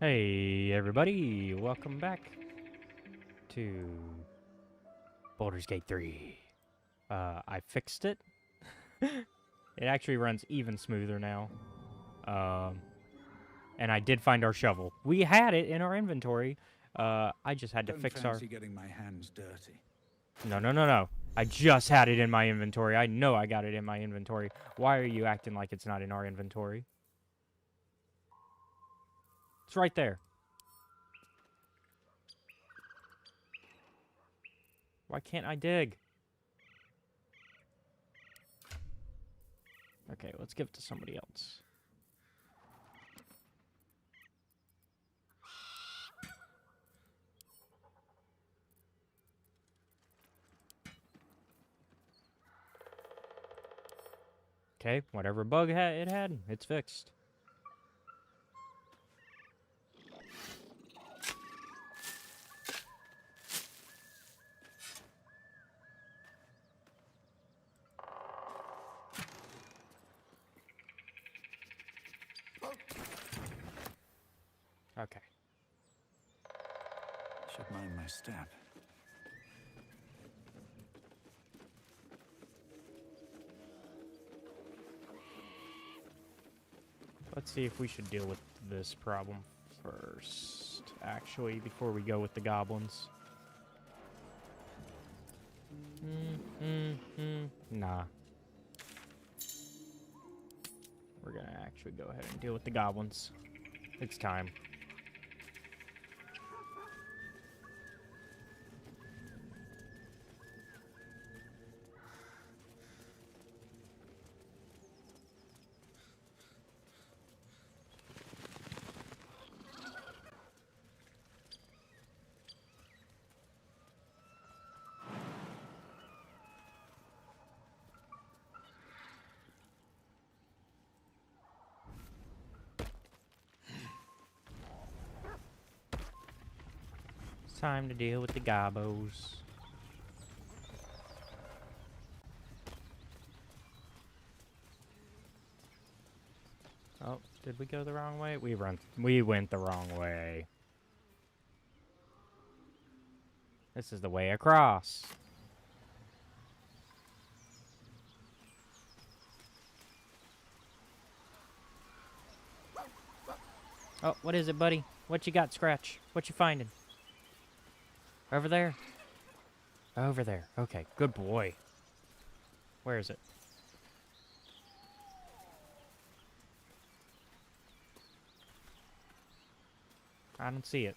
Hey everybody, welcome back to Baldur's Gate 3. I fixed it. It actually runs even smoother now. And I did find our shovel. We had it in our inventory. I just had to fix our... getting my hands dirty. No. I just had it in my inventory. I know I got it in my inventory. Why are you acting like it's not in our inventory? It's right there. Why can't I dig? Okay, let's give it to somebody else. Okay, whatever bug it had, it's fixed. Okay. Should mind my step. Let's see if we should deal with this problem first, actually, before we go with the goblins. Nah. We're gonna actually go ahead and deal with the goblins. It's time. It's time to deal with the gobos. Oh, did we go the wrong way? We went the wrong way. This is the way across. Oh, what is it, buddy? What you got, Scratch? What you finding? Over there? Over there. Okay, good boy. Where is it? I don't see it.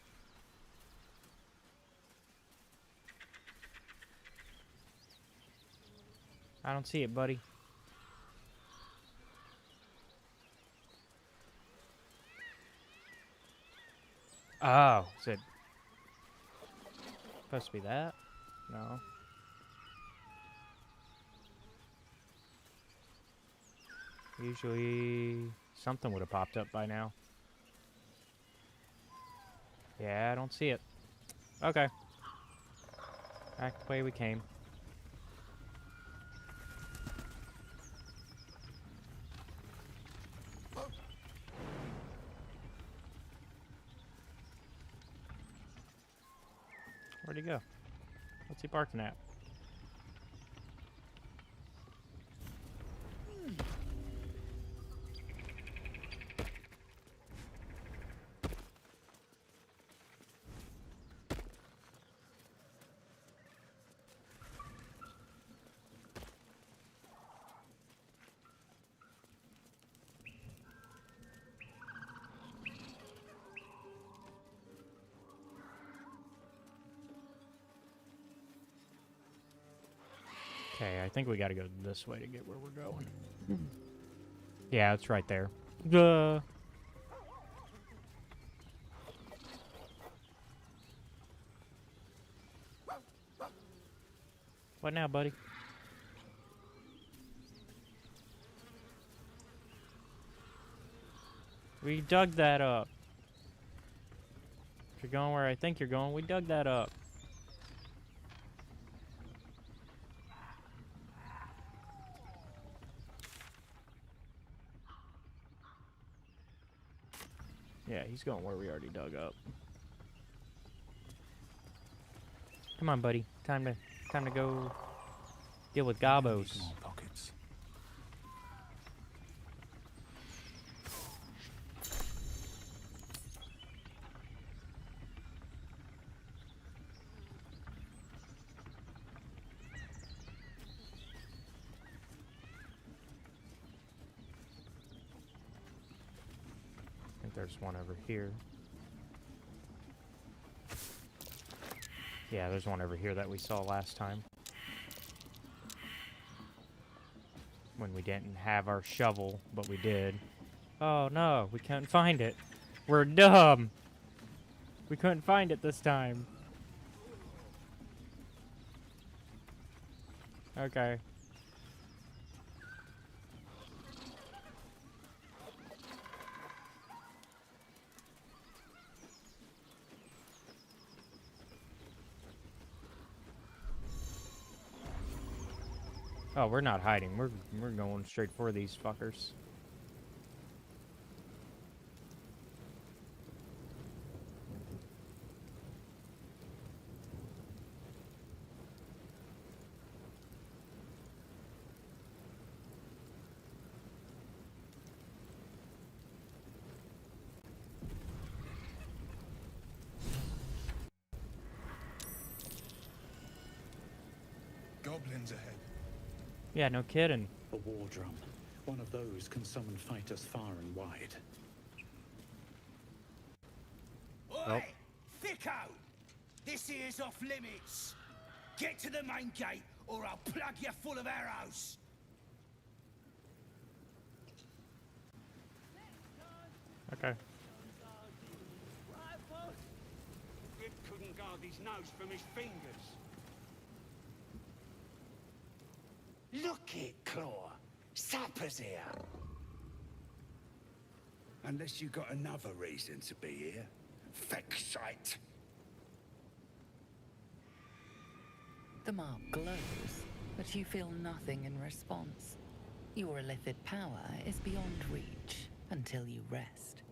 I don't see it, buddy. Oh, is it supposed to be that? No. Usually something would have popped up by now. Yeah, I don't see it. Okay. Back the way we came. Where'd he go? What's he barking at? Okay, I think we gotta go this way to get where we're going. Yeah, it's right there. Duh. What now, buddy? We dug that up. If you're going where I think you're going, we dug that up. Yeah, he's going where we already dug up. Come on, buddy. Time to go deal with gobos. More pockets. I think there's one over here. Yeah, there's one over here that we saw last time. When we didn't have our shovel, but we did. Oh no, we couldn't find it. We're dumb. We couldn't find it this time. Okay. Oh, we're not hiding. We're going straight for these fuckers. Goblins ahead. Yeah, no kidding. A war drum. One of those can summon fighters far and wide. Oi! Thicko! This here's off limits. Get to the main gate, or I'll plug you full of arrows. Okay. Rip couldn't guard his nose from his fingers. Look it, Claw. Sapper's here. Unless you got another reason to be here. Fexite. The mark glows, but you feel nothing in response. Your illithid power is beyond reach until you rest.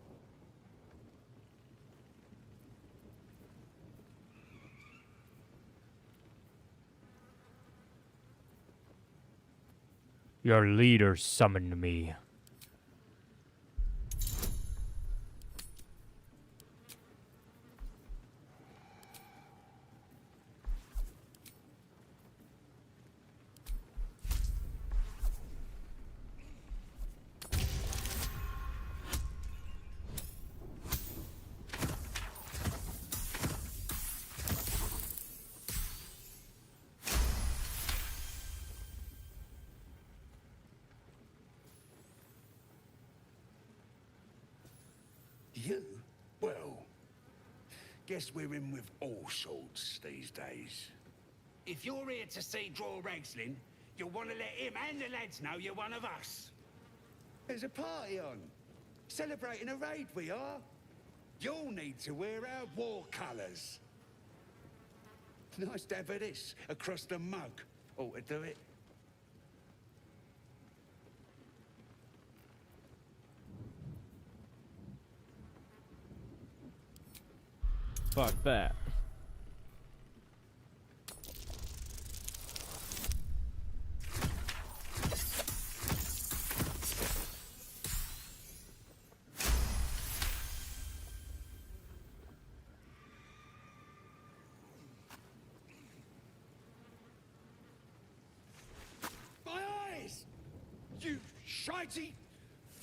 Your leader summoned me. You? Well, guess we're in with all sorts these days. If you're here to see Draw Ragslin, you'll want to let him and the lads know you're one of us. There's a party on. Celebrating a raid, we are. You'll need to wear our war colours. Nice to have this across the mug. Ought to do it. Fuck that. My eyes! You shitey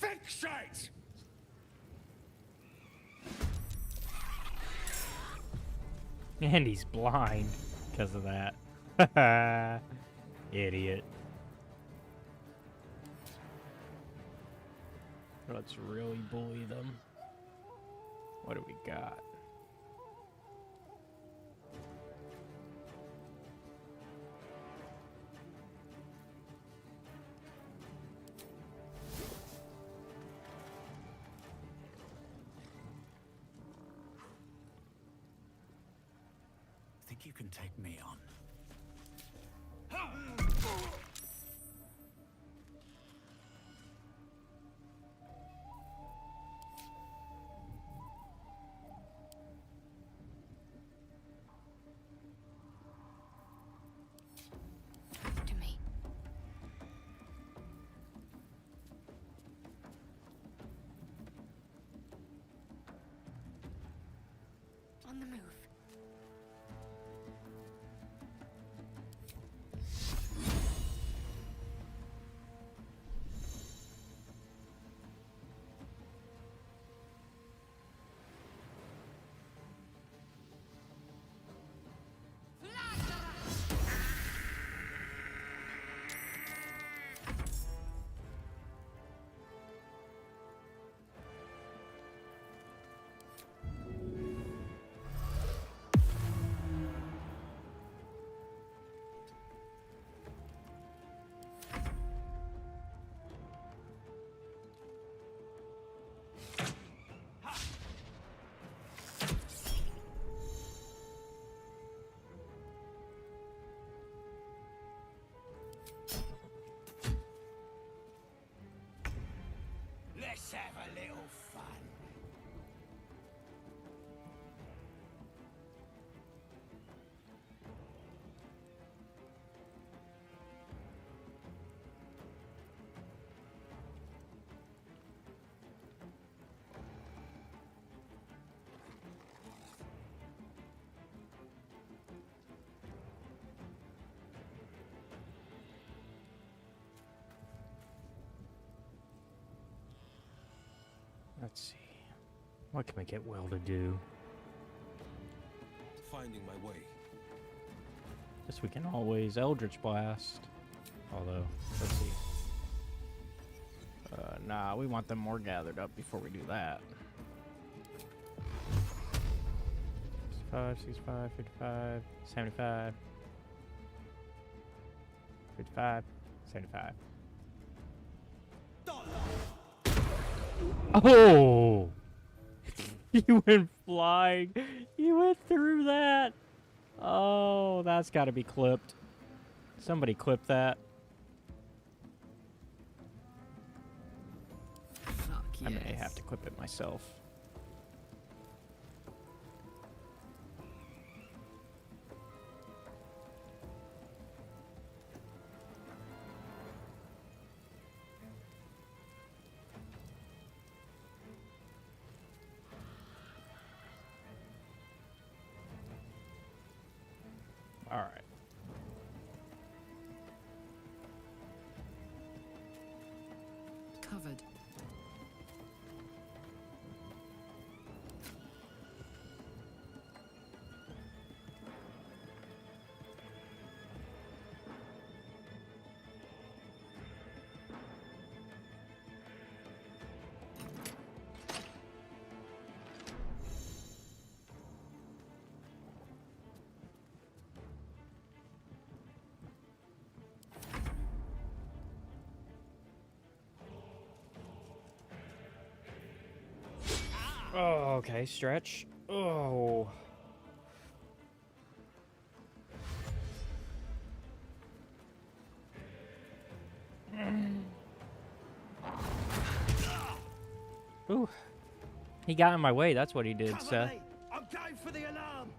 fixate! And he's blind because of that. Idiot. Let's really bully them. What do we got? Think you can take me on? Let's have a little fun. Let's see. What can we get Will to do? Finding my way. Guess we can always Eldritch Blast. Although, let's see. Nah, we want them more gathered up before we do that. 65, 65, 55, 75. 55, 75. Oh! You went flying. You went through that. Oh, that's got to be clipped. Somebody clip that. Fuck yes. I may have to clip it myself. All right. Covered. Oh, okay, stretch. Oh. Ooh. He got in my way, that's what he did, Seth. I'm going for the alarm.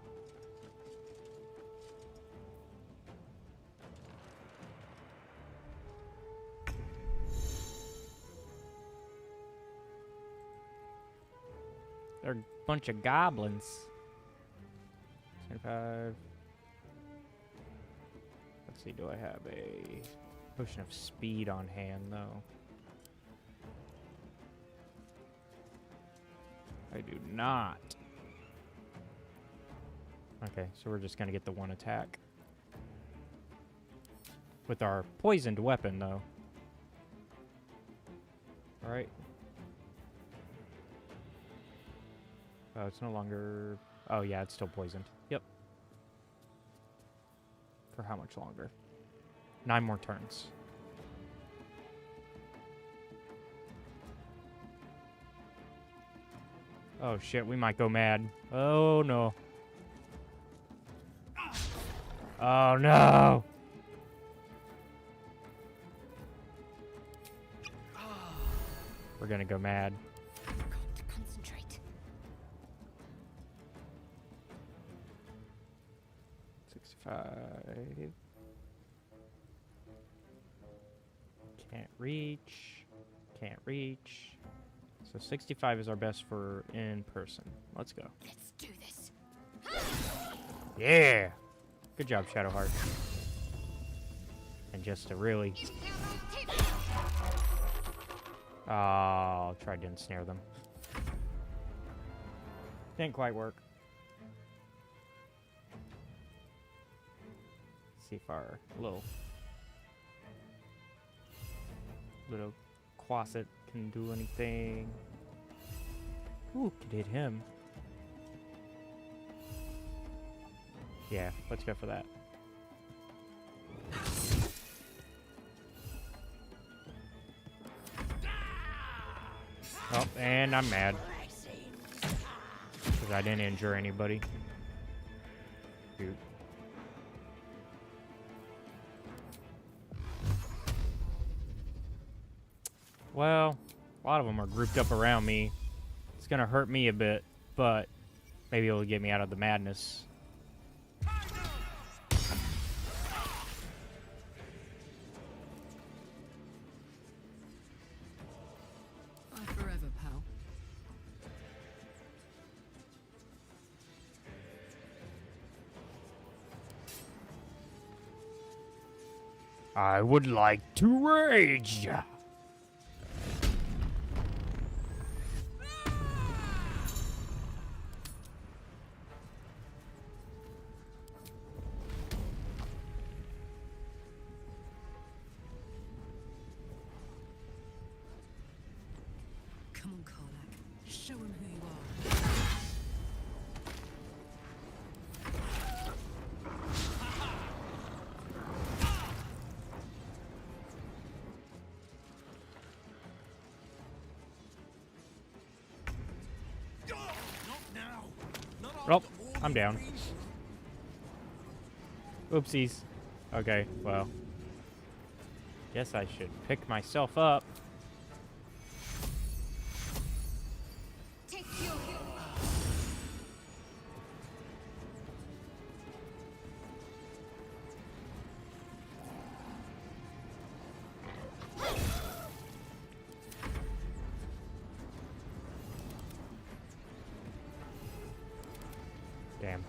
They're a bunch of goblins. 25. Let's see, do I have a potion of speed on hand, though? I do not. Okay, so we're just gonna get the one attack. With our poisoned weapon, though. Alright. Oh, it's no longer... Oh, yeah, it's still poisoned. Yep. For how much longer? 9 more turns. Oh, shit, we might go mad. Oh, no. Oh, no! We're gonna go mad. Got to concentrate. 65. Can't reach. Can't reach. So 65 is our best for in person. Let's go. Let's do this. Yeah! Good job, Shadowheart. And just to really... Oh, tried to ensnare them. Didn't quite work. See if our little Quasit can do anything. Ooh, could hit him. Yeah, let's go for that. Oh, and I'm mad. Because I didn't injure anybody. Shoot. Well, a lot of them are grouped up around me. It's gonna hurt me a bit, but maybe it'll get me out of the madness. Bye forever, pal. I would like to rage. Come on, Karlak. Show him who you are. Well, I'm down. Oopsies. Okay, well. Guess I should pick myself up. Damn.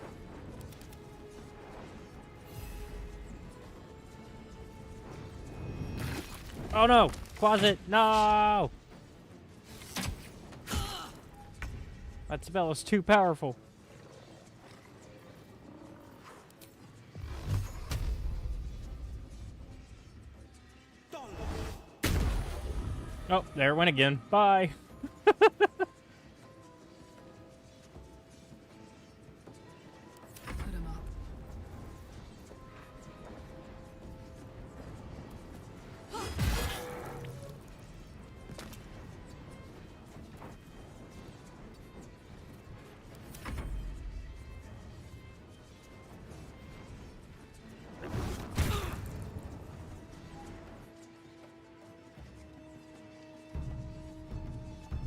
Oh no! Closet! No! That spell is too powerful. Oh, there it went again. Bye! Put him up.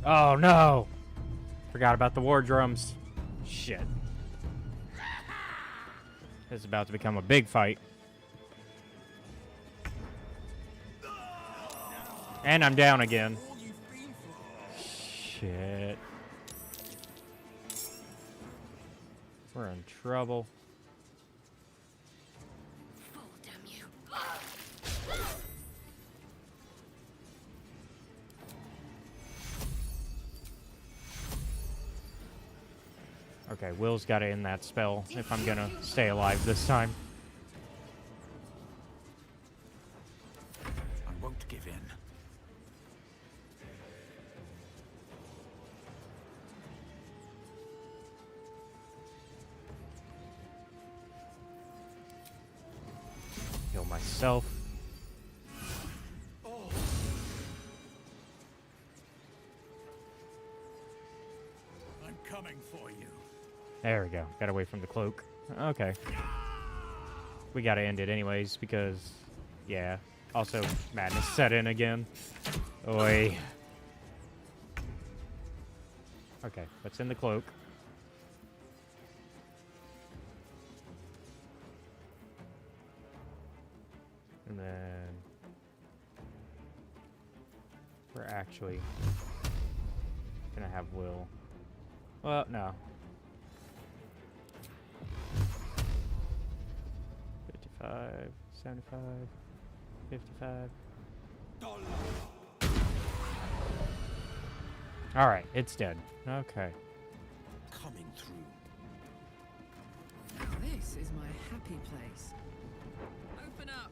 Oh no! Forgot about the war drums. Shit. This is about to become a big fight. And I'm down again. Shit. We're in trouble. Fool, damn you. Okay, Will's got to end that spell if I'm gonna stay alive this time. I won't give in. Heal myself. I'm coming for you. There we go. Got away from the cloak. Okay. We gotta end it anyways because, yeah. Also, madness set in again. Oi. Okay, what's in the cloak? And then we're actually gonna have Will. Well, no. 55, 75, 55. Alright, it's dead. Okay. Coming through. Now this is my happy place. Open up.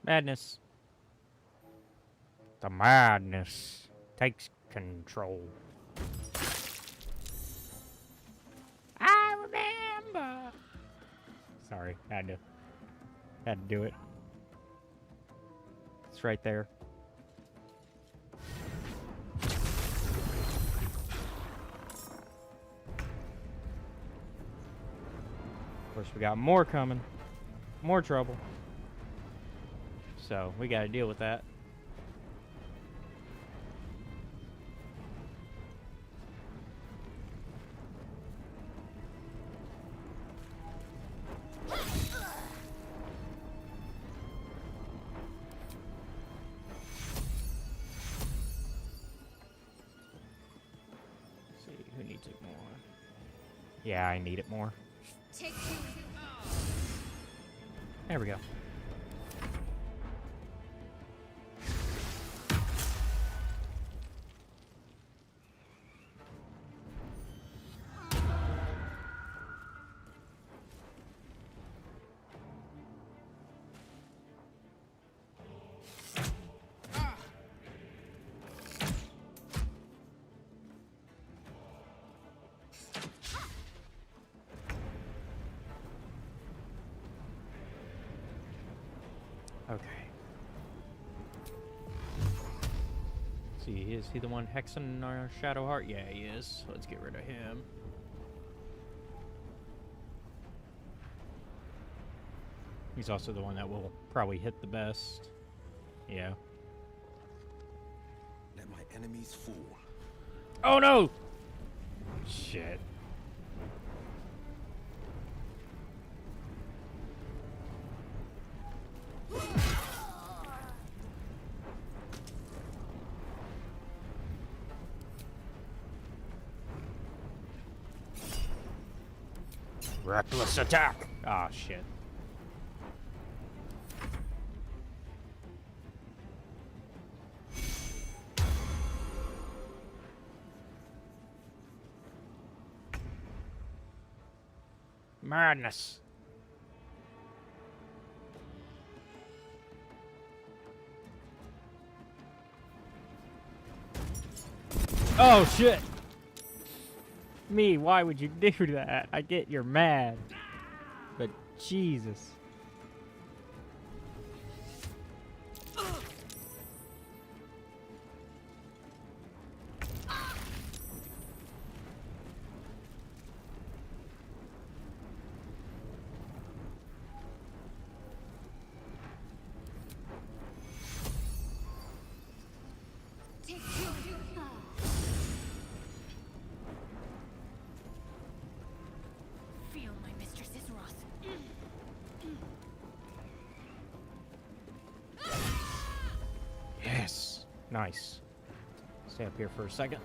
Madness. The madness takes control. I remember. Sorry, had to do it. It's right there. course, we got more coming. More trouble. So, we gotta deal with that. Who needs it more? Yeah, I need it more. There we go. Okay. Let's see, is he the one hexing our Shadow Heart? Yeah, he is. Let's get rid of him. He's also the one that will probably hit the best. Yeah. Let my enemies fall. Oh no! Shit. Reckless attack! Ah, shit. Madness. Oh, shit! Me, why would you do that? I get you're mad. But Jesus. Feel my mistress's wrath. Yes. Nice. Stay up here for a second.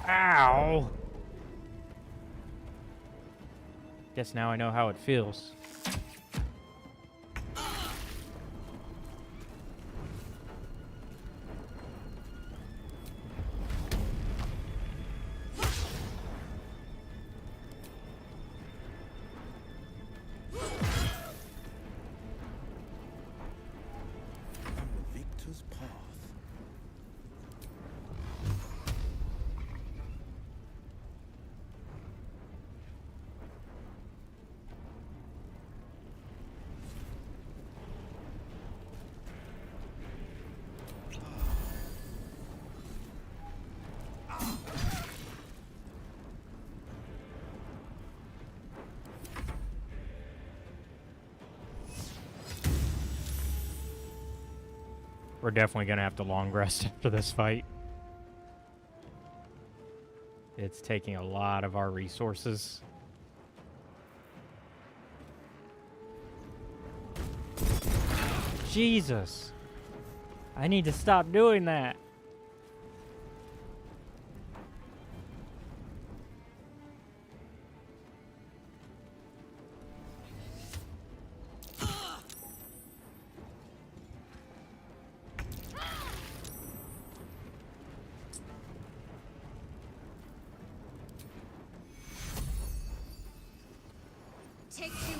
Ow! Guess now I know how it feels. On the victor's path. We're definitely gonna have to long rest after this fight. It's taking a lot of our resources. Jesus! I need to stop doing that. Take two.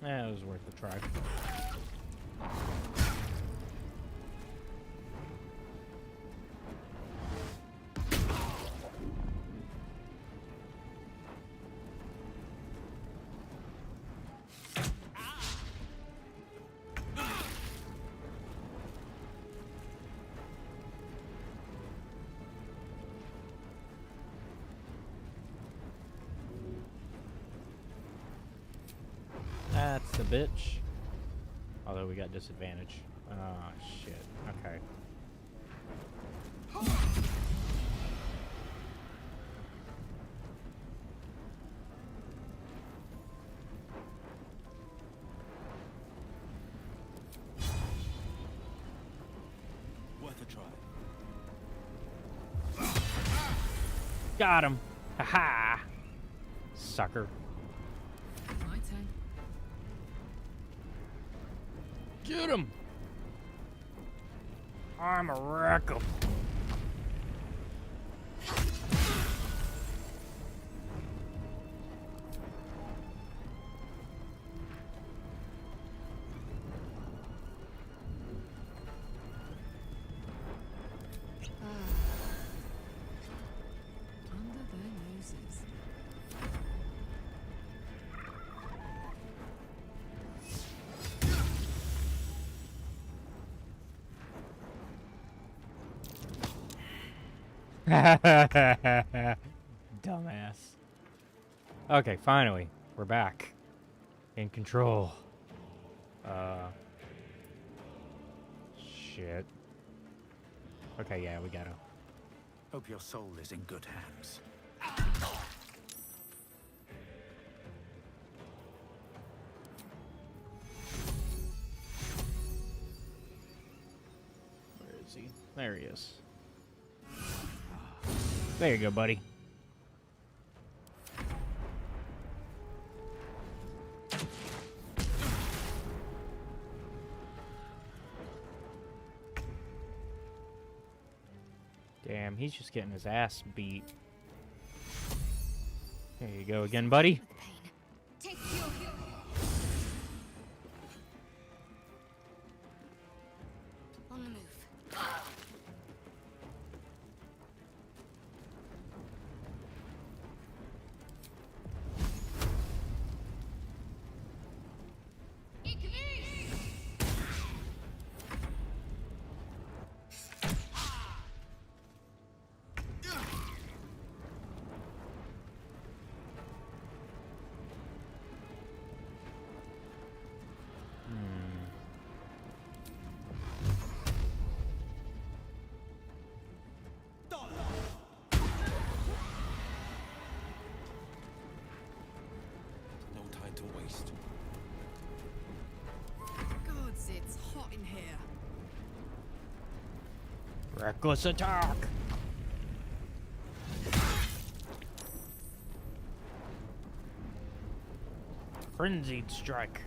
Yeah, it was worth the try. the bitch. Although we got disadvantage. Oh, shit. Okay. Worth a try. Got him. Ha-ha. Sucker. My turn. Get him. I'm a wreck 'em. Under their noses. Dumbass. Okay, finally. We're back. In control. Shit. Okay, yeah, we gotta. Hope your soul is in good hands. Where is he? There he is. There you go, buddy. Damn, he's just getting his ass beat. There you go again, buddy. With pain. Take your heal. On the move. No time to waste. Gods, it's hot in here. Reckless attack. Frenzied strike.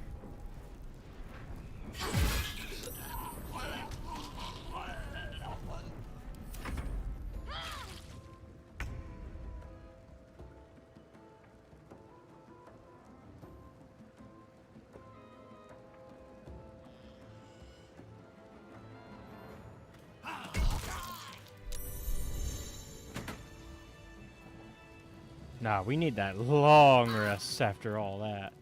Nah, we need that long rest after all that.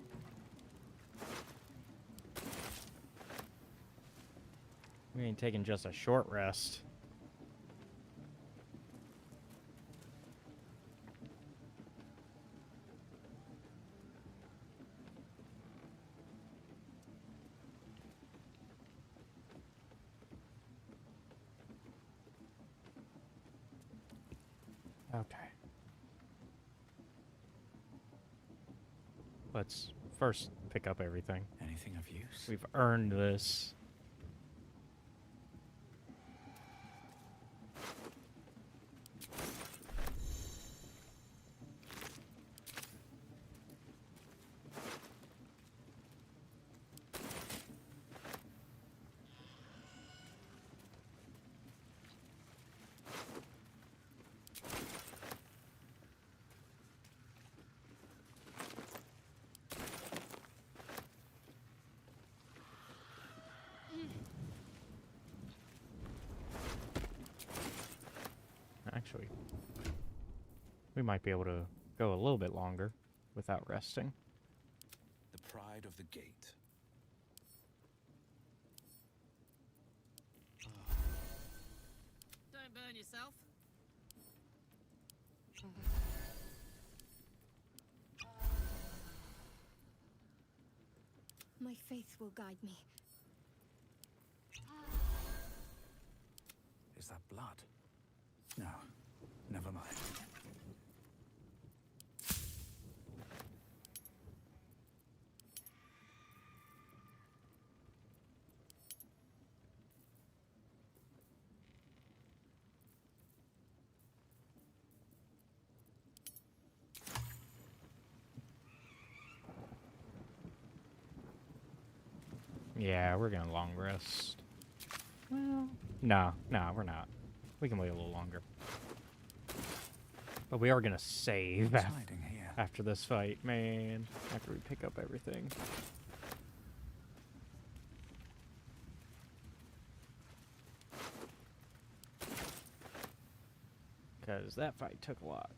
We ain't taking just a short rest. Okay. Let's first pick up everything. Anything of use? We've earned this. Actually, we might be able to go a little bit longer without resting. The pride of the gate. Don't burn yourself. My faith will guide me. Is that blood? No, never mind. Yeah, we're gonna long rest. Well, no, we're not. We can wait a little longer. But we are gonna save What's hiding here? after this fight, man. After we pick up everything. Because that fight took a lot.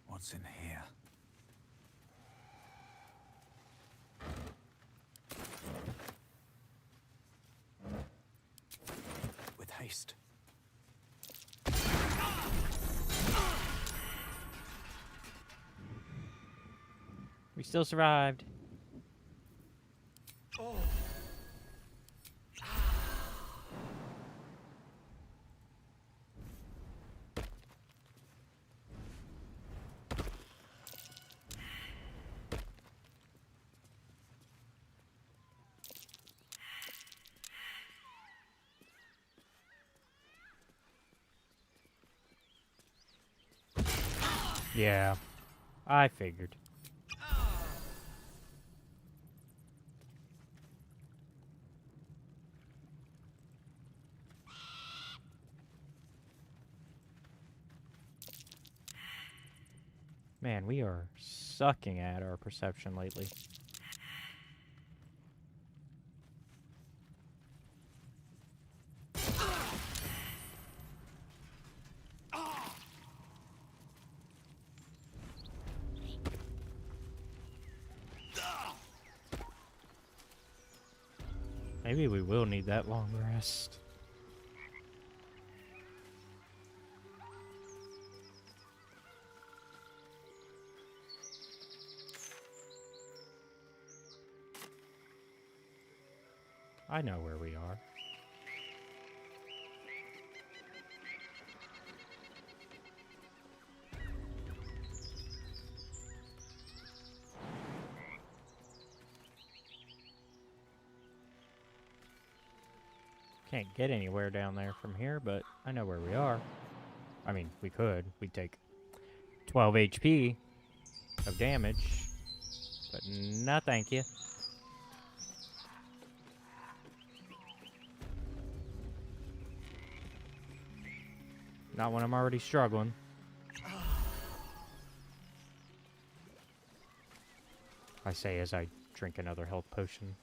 What's in here? With haste. We still survived. Yeah, I figured. Man, we are sucking at our perception lately. Maybe we will need that long rest. I know where we are. Can't get anywhere down there from here, but I know where we are. I mean, we could. We'd take 12 HP of damage, but no thank you. Not when I'm already struggling. I say as I drink another health potion.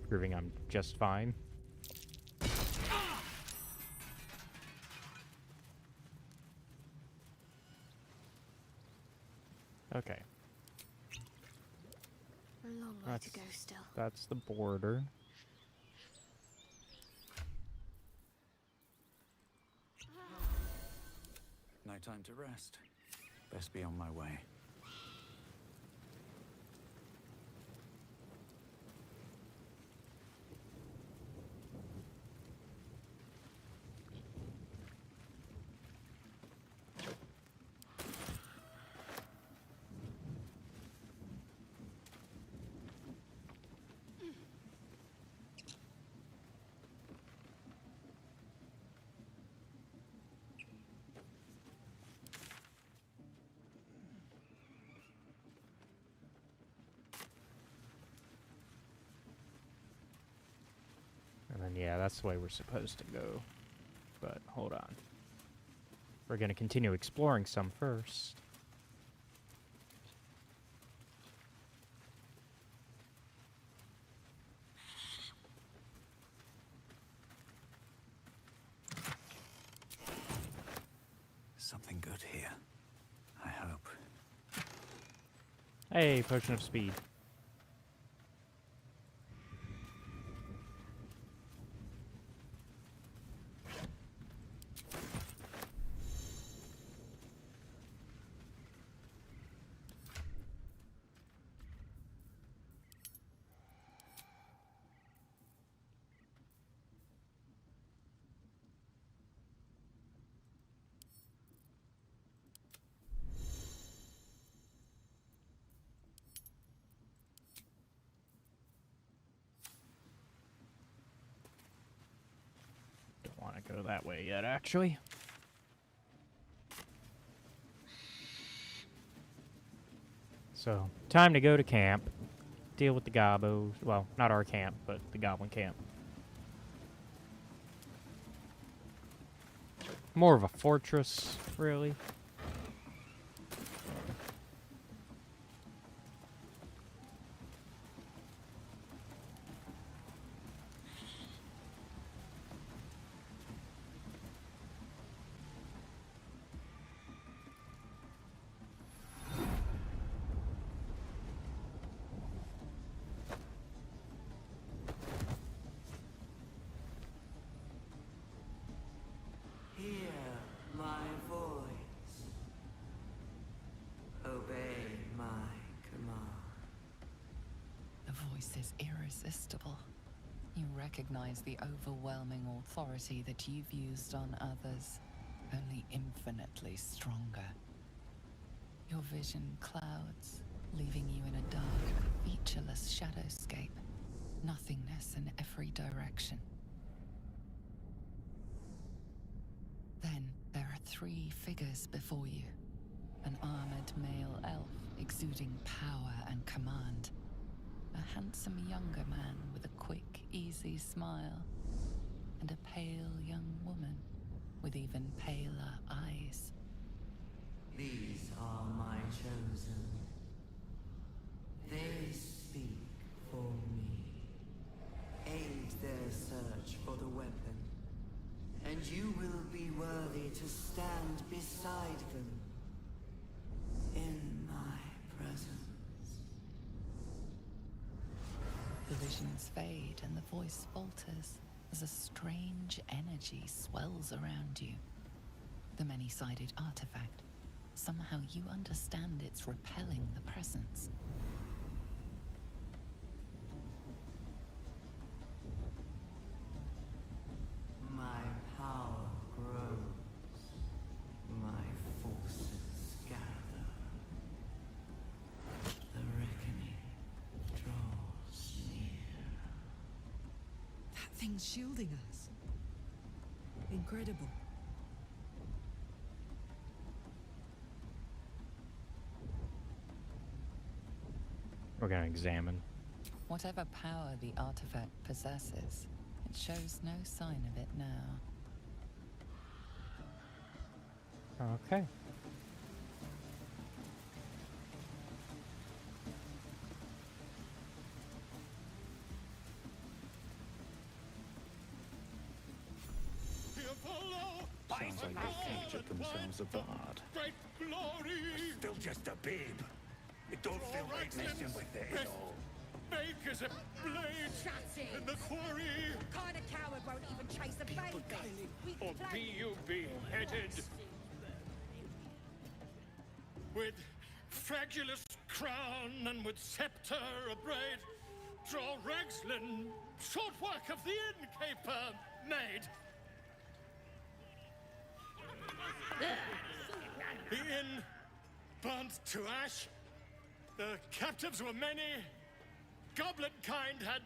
Proving I'm just fine. Okay. A long way to go still. That's the border. No time to rest. Best be on my way. And then, yeah, that's the way we're supposed to go. But, hold on. We're going to continue exploring some first. Hey, potion of speed. Don't want to go that way yet, actually. So, time to go to camp. Deal with the gobos. Well, not our camp, but the goblin camp. More of a fortress, really. Hear my voice. Obey my command. The voice is irresistible. You recognize the overwhelming authority that you've used on others, only infinitely stronger. Your vision clouds, leaving you in a dark, featureless shadowscape. Nothingness in every direction. Then there are 3 figures before you. An armored male elf exuding power and command. A handsome younger man with a quick, easy smile. And a pale young woman with even paler eyes. These are my chosen. They speak for me. Aid their search for the weapon, and you will be worthy to stand beside them in my presence. The visions fade and the voice falters as a strange energy swells around you. The many-sided artifact. Somehow you understand it's repelling the presence. My power grows. My forces gather. The reckoning draws near. That thing's shielding us. Incredible. We're gonna examine. Whatever power the artifact possesses, it shows no sign of it now. Okay. Sounds like they captured themselves a bard. Great glory! Still just a babe. It don't feel right messing with it at all. Make as a blade in the quarry, Kind of coward won't even chase a baby. or be you beheaded. With fragulous crown and with scepter abraid, draw Ragslin, short work of the innkeeper made. The inn burnt to ash. The captives were many. Goblin kind had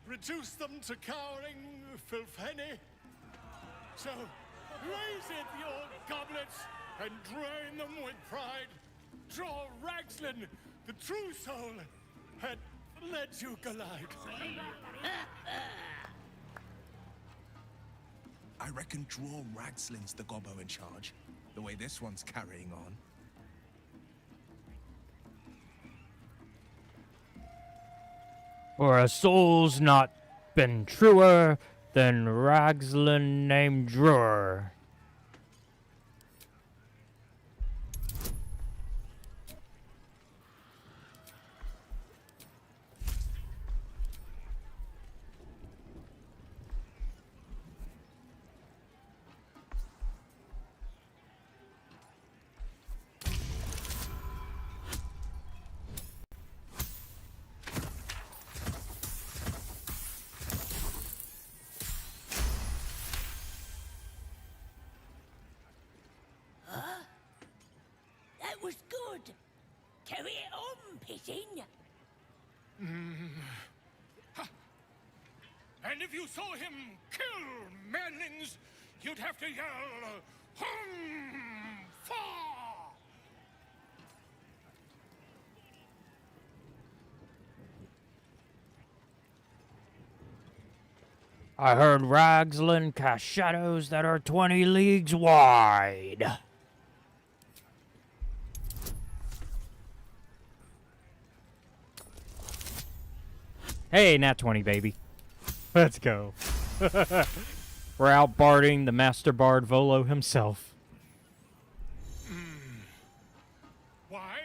reduced them to cowering filthenny. So raise it, your goblets, and drain them with pride. Draw Ragslin, the true soul, had led you glide. I reckon Draw Ragslin's the gobbo in charge, the way this one's carrying on. For a soul's not been truer than Ragslin named Drur. Carry it on, Pigeon. And if you saw him kill manlings, you'd have to yell, hum, fa! I heard Ragsland cast shadows that are 20 leagues wide. Hey, nat 20, baby. Let's go. We're out barding the Master Bard Volo himself. Why?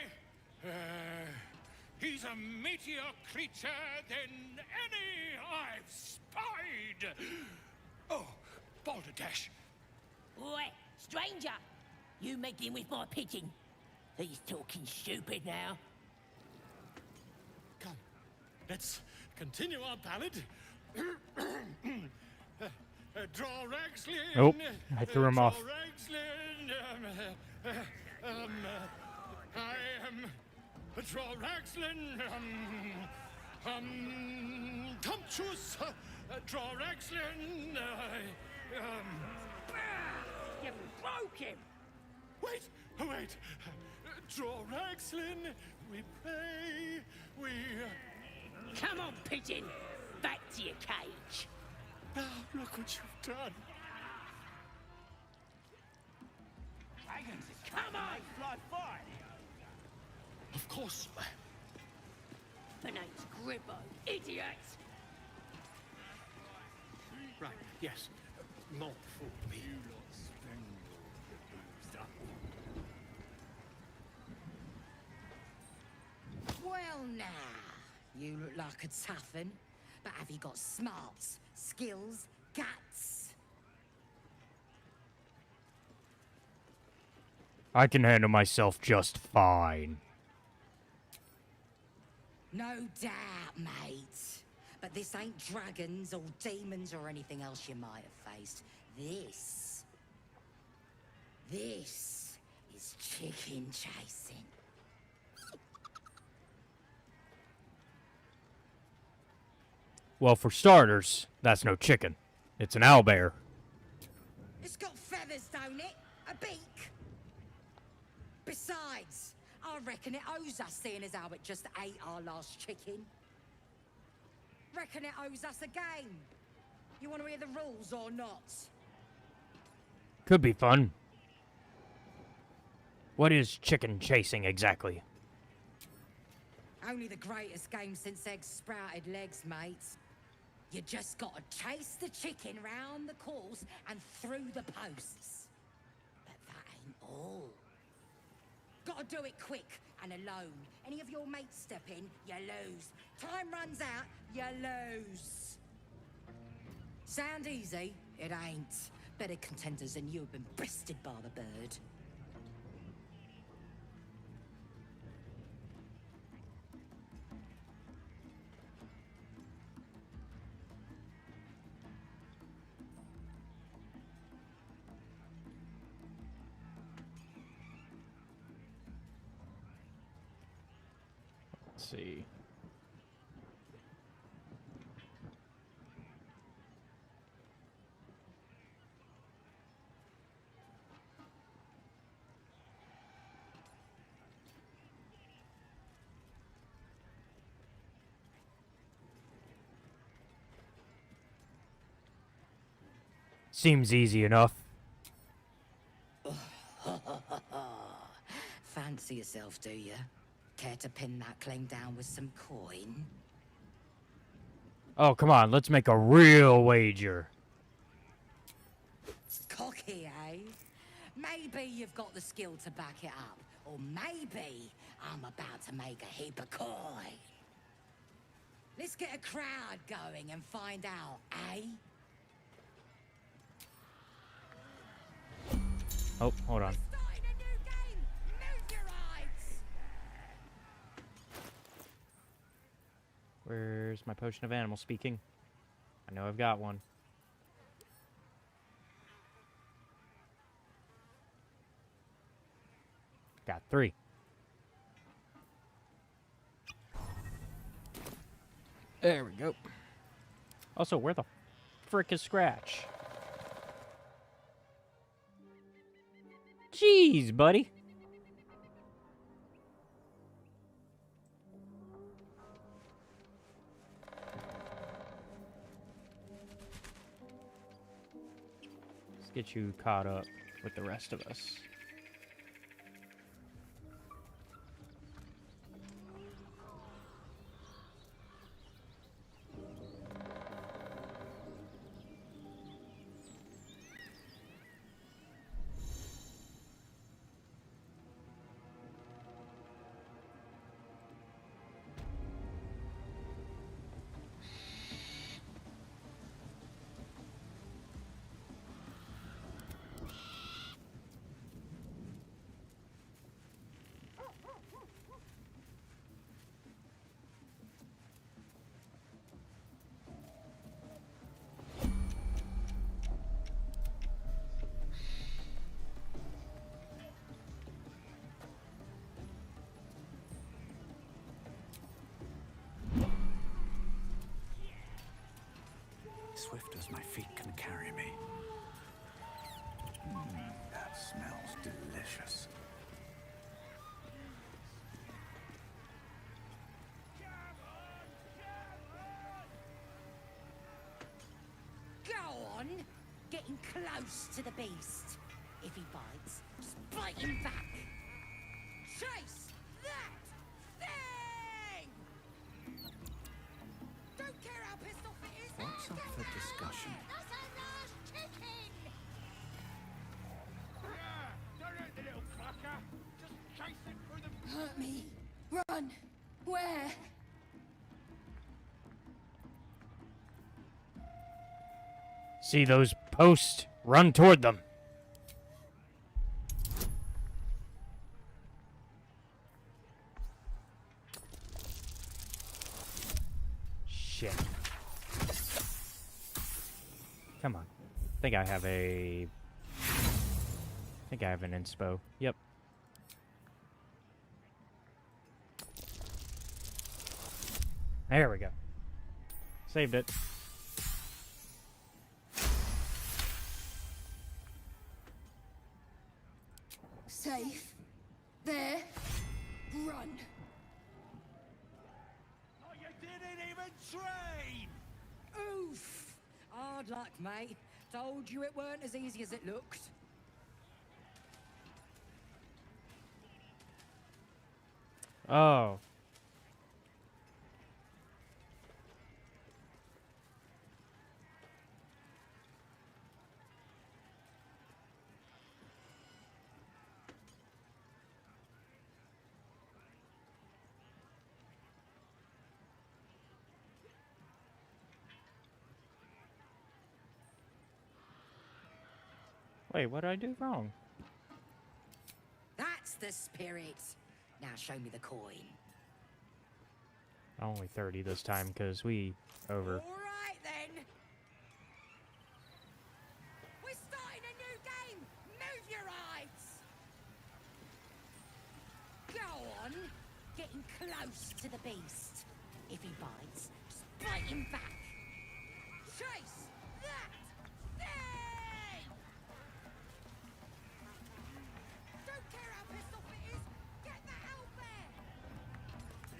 He's a meatier creature than any I've spied. Oh, Balderdash. Oi, stranger! You meddling with my pigeon. He's talking stupid now. Come, let's continue our ballad. Draw Ragslin. Nope, I threw him off. Draw Ragslin. I am Draw Ragslin. Tumptuous. Draw Ragslin. You broke him! Wait, wait. Draw Ragslin. We pray. We. Come on, Pigeon! Back to your cage! Now look what you've done. Dragons, come on! Fly fire! Of course. The name's Gribbo, idiot! Right, yes. Not for me. Well, now, you look like a tough un, but have you got smarts, skills, guts? I can handle myself just fine. No doubt, mate. But this ain't dragons or demons or anything else you might have faced. This is chicken chasing. Well, for starters, that's no chicken. It's an owlbear. It's got feathers, don't it? A beak. Besides, I reckon it owes us, seeing as how it just ate our last chicken. Reckon it owes us a game. You want to hear the rules or not? Could be fun. What is chicken chasing exactly? Only the greatest game since eggs sprouted legs, mate. You just gotta chase the chicken round the course and through the posts. But that ain't all. Gotta do it quick and alone. Any of your mates step in, you lose. Time runs out, you lose. Sound easy? It ain't. Better contenders than you have been bested by the bird. Let's see. Seems easy enough. Fancy yourself, do you? Care to pin that claim down with some coin? Oh, come on, let's make a real wager. Cocky, eh? Maybe you've got the skill to back it up. Or maybe I'm about to make a heap of coin. Let's get a crowd going and find out, eh? Oh, hold on. Starting a new game! Move your eyes! Where's my potion of animal speaking? I know I've got one. Got 3. There we go. Also, where the frick is Scratch? Jeez, buddy. Let's get you caught up with the rest of us. Swift as my feet can carry me. That smells delicious. Go on! Getting close to the beast. If he bites, just bite him back. Chase that thing! Don't care how pissed off it is. What's up for discussion? That's a large chicken! Don't hurt the little clucker. Just chase it through the... Hurt me. Run. Where? See those posts? Run toward them. Shit. Come on. I think I have an inspo. Yep. There we go. Saved it. Safe. There. Run. Oh, you didn't even train! Oof. Hard luck, mate. Told you it weren't as easy as it looked. Oh. Wait, what did I do wrong? That's the spirit. Now show me the coin. Only 30 this time, because we over. All right, then. We're starting a new game. Move your eyes. Go on. Getting close to the beast. If he bites, just bite him back. Chase that thing! Don't care how pissed off it is. Get the hell there.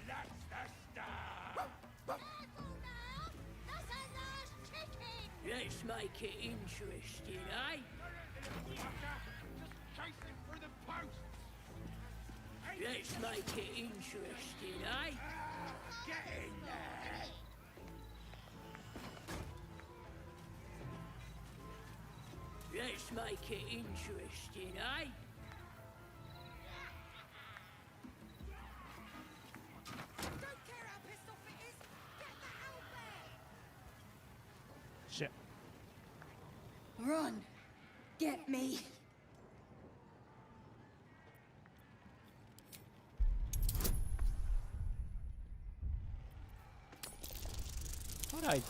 That's the stuff! Careful now! That's a large chicken! Let's make it interesting, eh? Clucker, just chase it through the posts! Let's make it interesting, eh? Get in there! Let's make it interesting, eh? Don't care how pissed off it is. Get the hell there. Shit. Run. Get me. What I...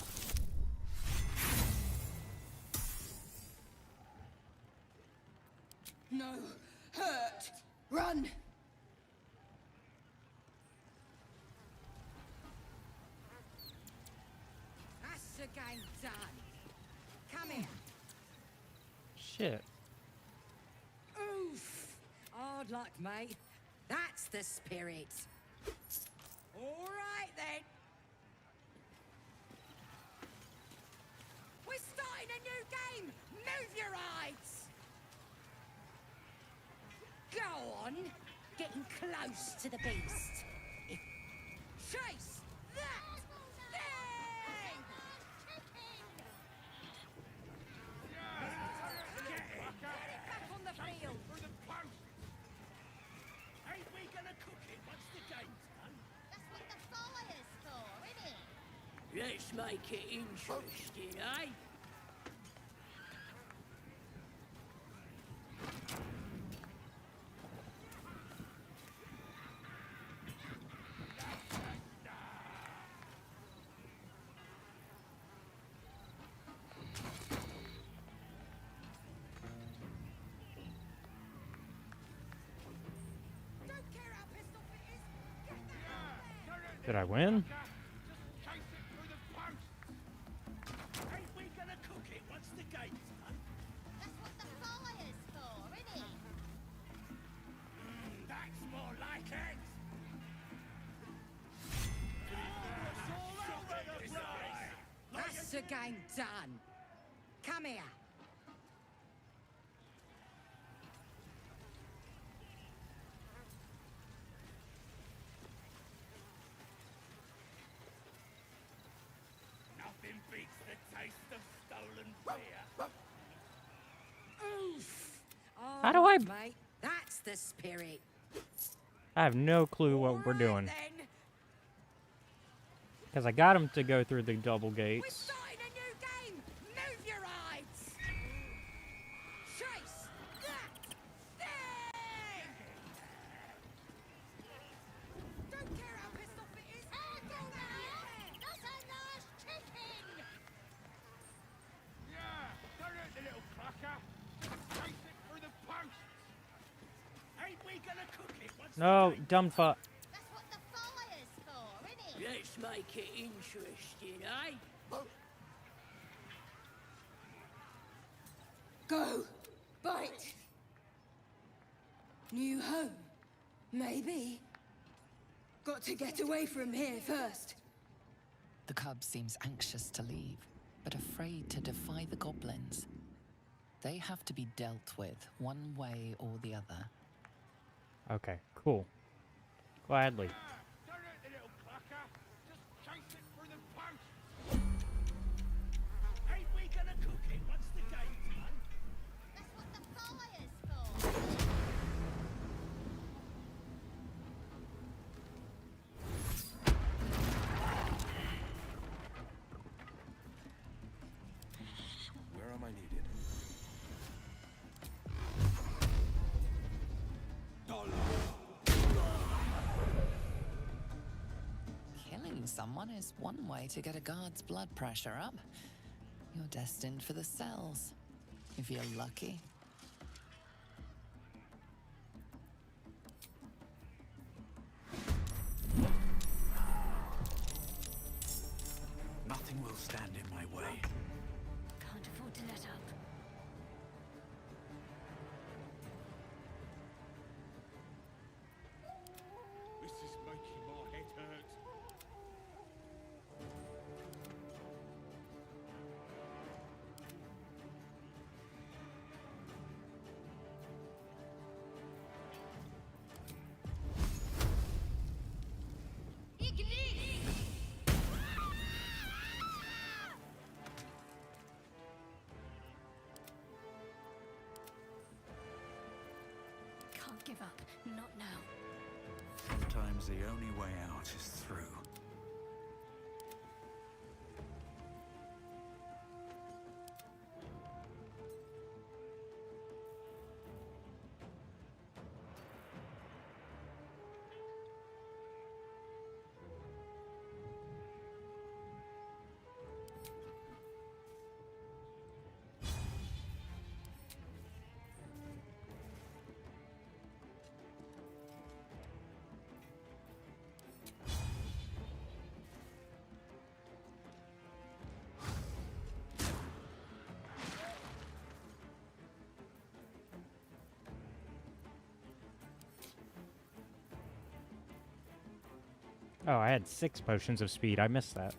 No. Hurt. Run. Shit. Oof! Hard luck, mate. That's the spirit. All right, then. We're starting a new game! Move your eyes! Go on! Getting close to the beast. Chase that thing! Get it back on the field! Ain't we gonna cook it once the game's done? That's what the fire's for, isn't it? Let's make it interesting, eh? Don't care how pissed off it is! Get that out there! Did I win? Just chase it through the posts. Ain't we gonna cook it once the game's done? That's what the fire's for, isn't it? That's more like it. That's the game done. Come here. Nothing beats the taste of stolen beer. Oof! How do I- Mate, that's the spirit. I have no clue what we're All right, doing. then. Because I got him to go through the double We're gates. starting a new game! Move your eyes! Chase that thing! Don't care how pissed off it is! And Go now, there! that's a nice chicken! Yeah, don't hurt the little clucker. Just chase it through the posts. Ain't we gonna cook it once No, the game's dumb fuck. That's what the fire's for, isn't it? Let's make it interesting, eh? Go! Bite! New home? Maybe. Got to get away from here first. The cub seems anxious to leave, but afraid to defy the goblins. They have to be dealt with one way or the other. Okay, cool. Gladly. Don't hurt the little clucker. Just chase it through the posts. Ain't we gonna cook it once the game's done? That's what the fire's for. Where am I needed? Killing someone is one way to get a guard's blood pressure up. You're destined for the cells, if you're lucky. Nothing will stand in my way. Can't afford to let up. This is making my head hurt. Can't give up. Not now. Sometimes the only way out is through. Oh, I had 6 potions of speed. I missed that.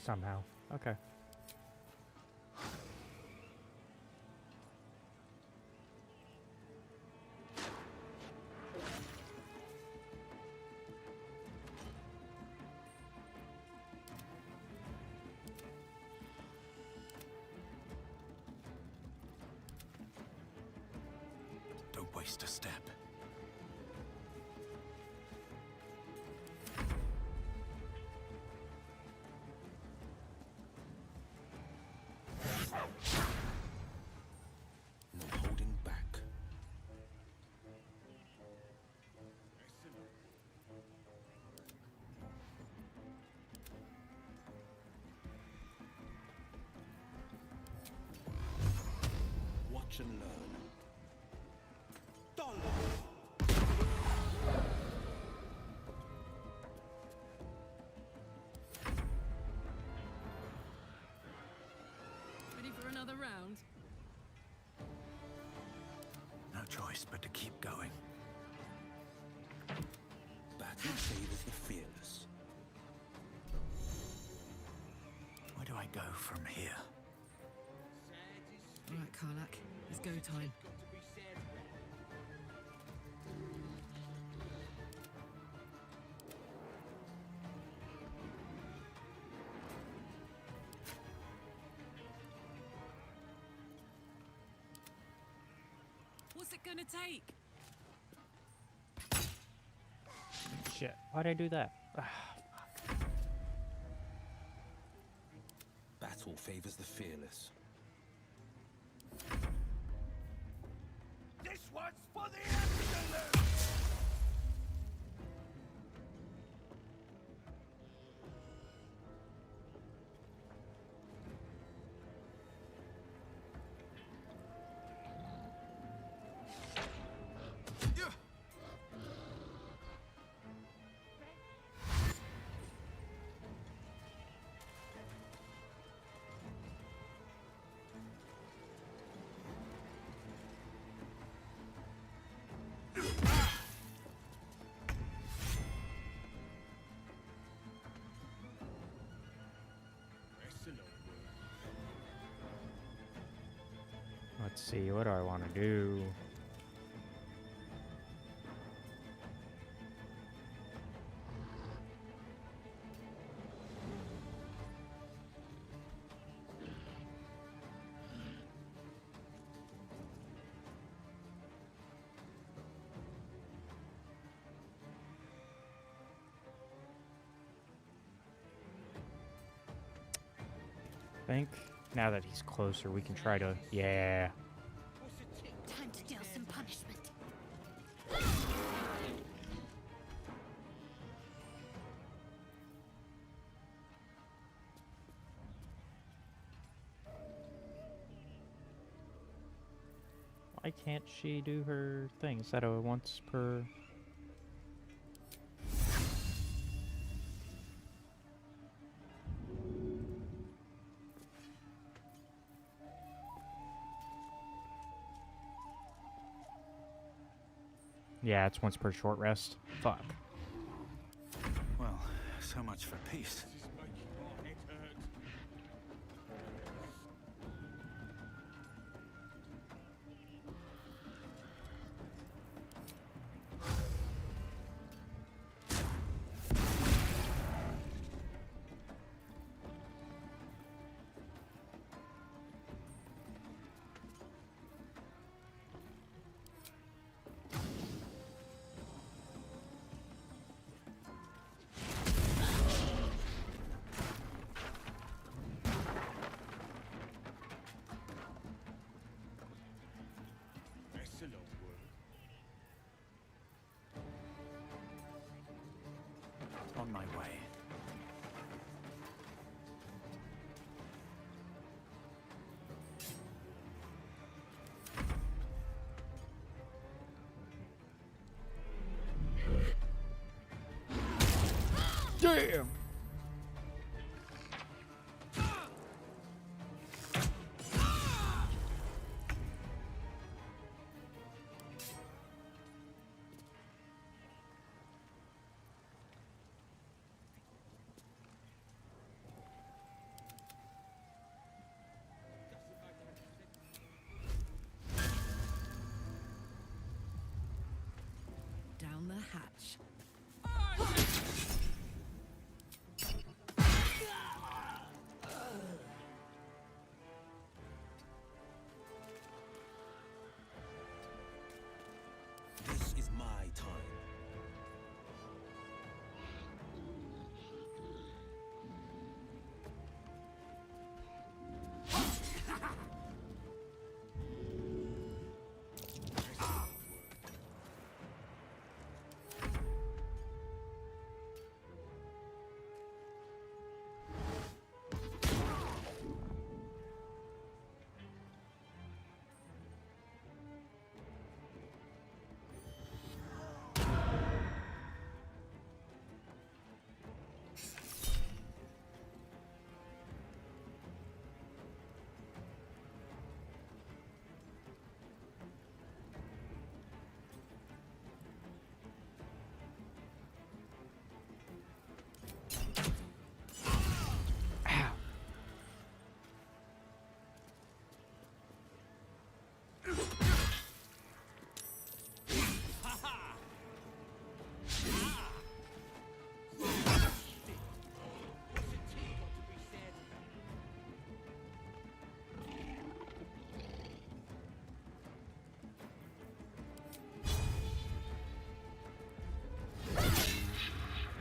Somehow. Okay. Don't waste a step. No holding back. Watch and learn. Ready for another round? No choice but to keep going. Battle favors the fearless. Where do I go from here? All right, Karlak. It's go time. What's it gonna take? Shit. Why'd I do that? Battle favors the fearless. This one's for the absolute! Let's see. What do I want to do? I think now that he's closer, we can try to... Yeah. Time to deal some punishment. Why can't she do her thing? Is that a once per... Yeah, it's once per short rest. Fuck. Well, so much for peace. On my way. Damn!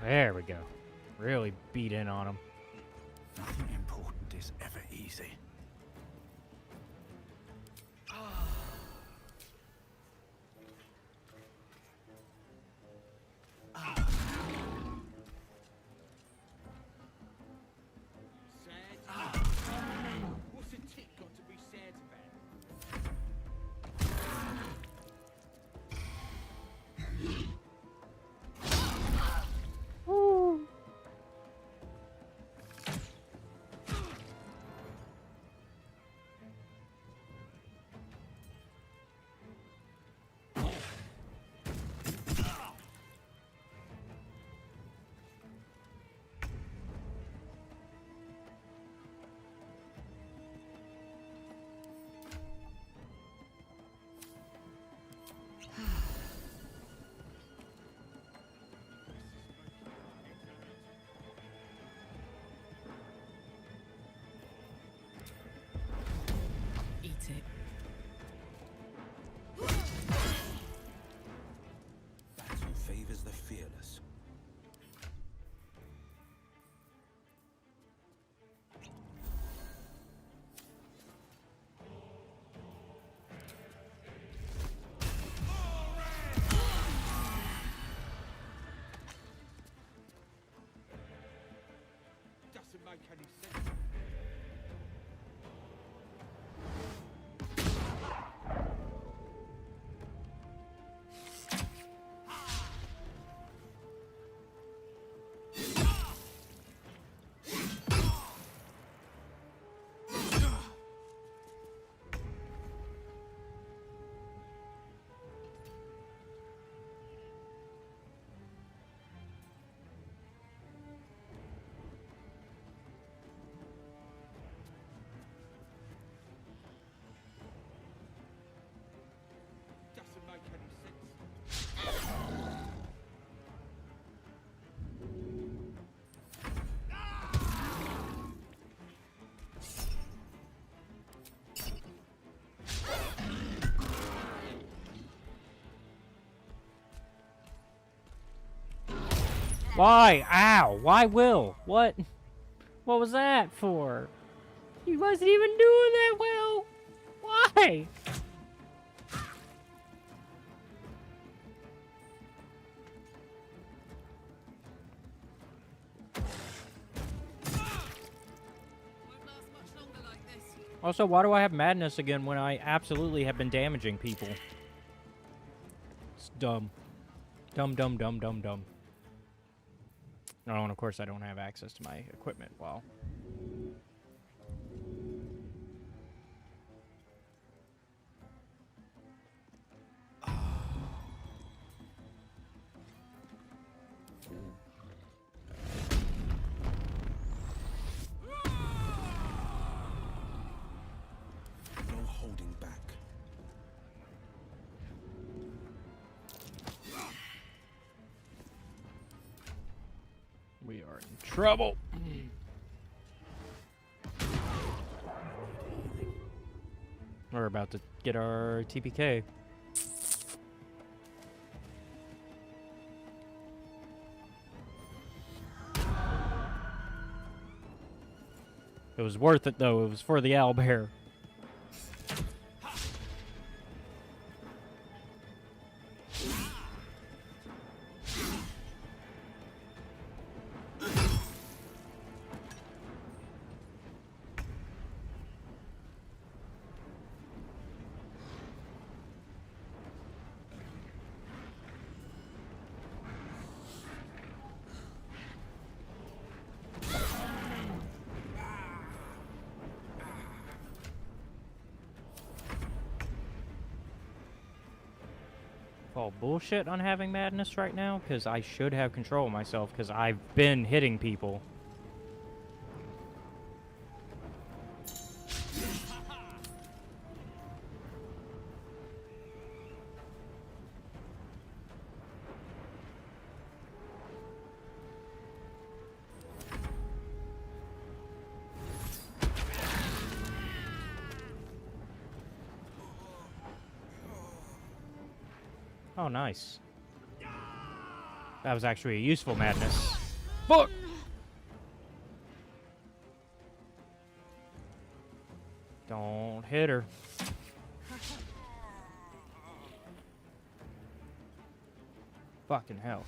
There we go. Really beat in on him. Nothing important is ever easy. What's a tick got to be sad about? Eat it. Battle favors the fearless. Doesn't make any sense. Doesn't make any sense. Why? Ow! Why Will? What? What was that for? He wasn't even doing that well. Why? Also, why do I have madness again when I absolutely have been damaging people? It's dumb. Dumb, dumb, dumb, dumb, dumb. Oh, and of course I don't have access to my equipment while... No holding back. We are in trouble. We're about to get our TPK. It was worth it, though. It was for the owlbear. Call bullshit on having madness right now, because I should have control of myself, because I've been hitting people. Oh, nice. That was actually a useful madness. Fuck! Don't hit her. Fucking hell.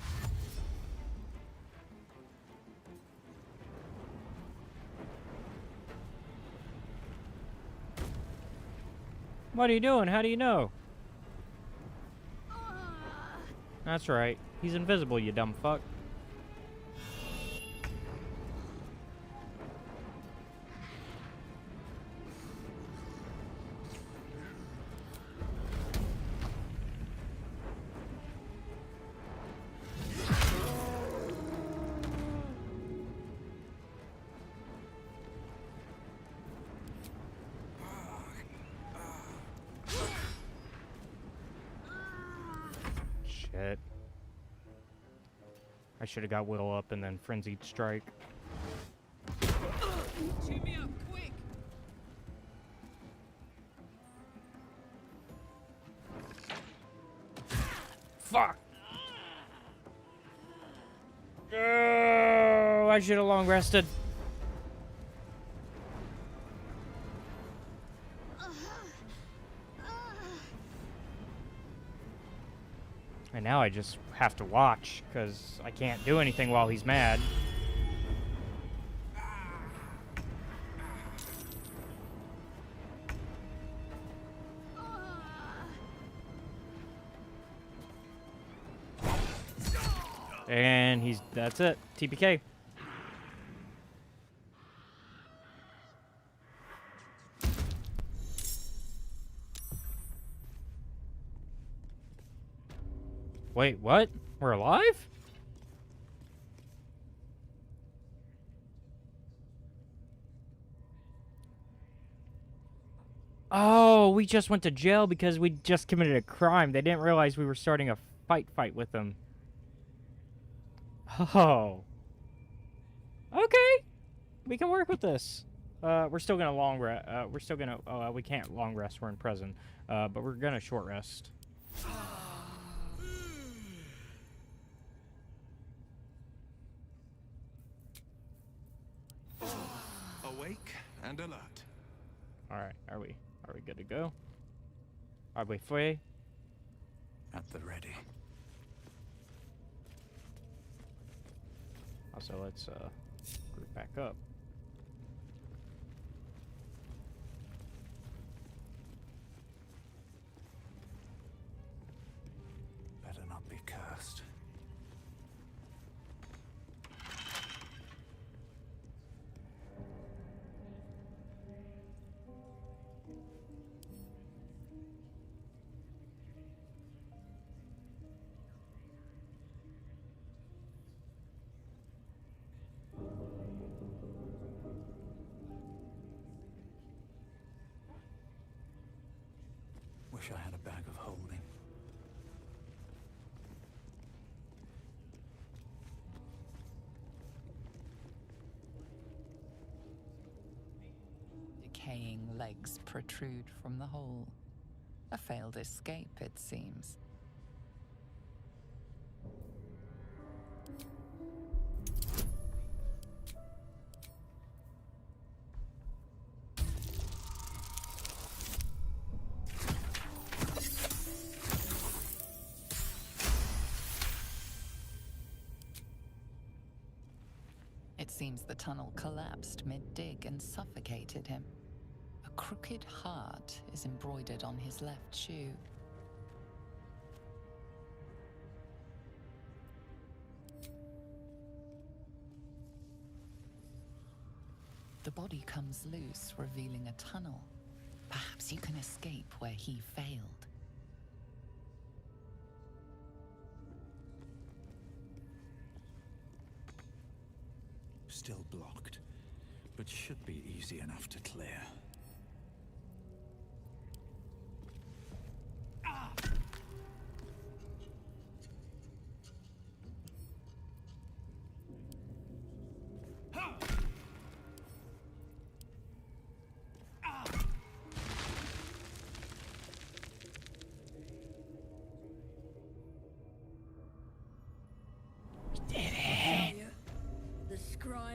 What are you doing? How do you know? That's right. He's invisible, you dumb fuck. Shit. I should have got Will up and then Frenzied Strike. Cheer me up, quick! Fuck! Oh, I should have long rested. And now I just have to watch, because I can't do anything while he's mad. And that's it. TPK. Wait, what? We're alive? Oh, we just went to jail because we just committed a crime. They didn't realize we were starting a fight with them. Oh. Okay. We can work with this. We're still gonna long rest. We're still gonna. Oh, we can't long rest. We're in prison. But we're gonna short rest. Awake and alert. All right. Are we good to go? Are we free? At the ready. Also, let's group back up. Better not be cursed. Wish I had a bag of holding. Decaying legs protrude from the hole. A failed escape, it seems. It seems the tunnel collapsed mid-dig and suffocated him. A crooked heart is embroidered on his left shoe. The body comes loose, revealing a tunnel. Perhaps you can escape where he failed. Still blocked, but should be easy enough to clear.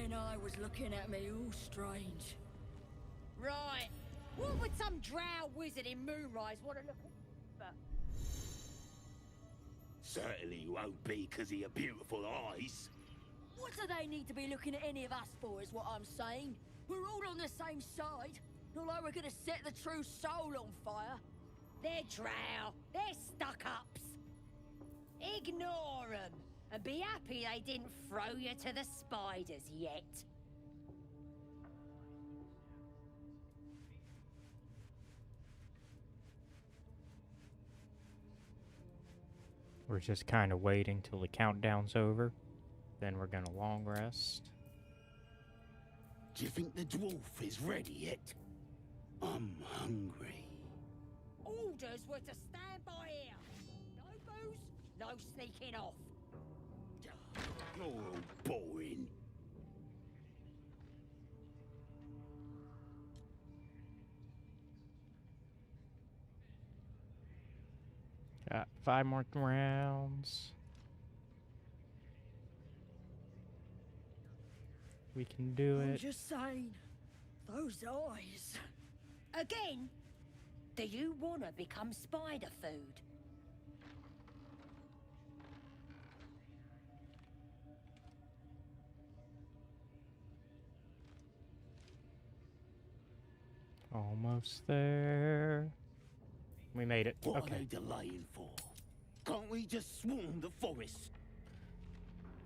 green eye was looking at me all strange. Right. What would some drow wizard in Moonrise want to look at? Certainly you won't be because of your beautiful eyes. What do they need to be looking at any of us for, is what I'm saying? We're all on the same side. Not like we're gonna set the true soul on fire. They're drow. They're stuck-ups. Ignore them. And be happy they didn't throw you to the spiders yet. We're just kind of waiting till the countdown's over. Then we're gonna long rest. Do you think the dwarf is ready yet? I'm hungry. Orders were to stand by here. No booze, no sneaking off. You're all boring. Got 5 more rounds. We can do I'm it. just saying, those eyes. Again? Do you want to become spider food? Almost there. We made it. What are Okay. they delaying for? Can't we just swarm the forest?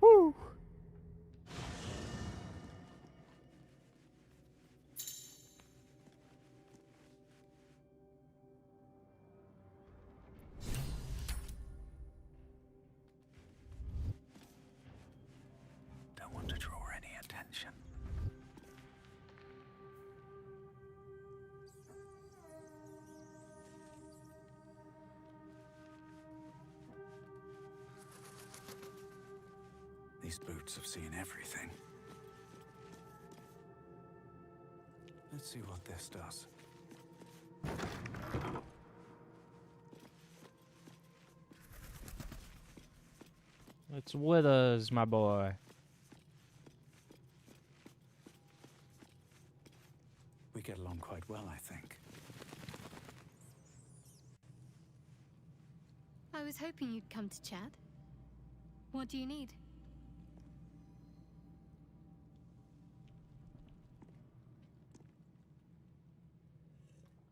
Woo! Don't want to draw any attention. These boots have seen everything. Let's see what this does. It's with us, my boy. We get along quite well, I think. I was hoping you'd come to chat. What do you need?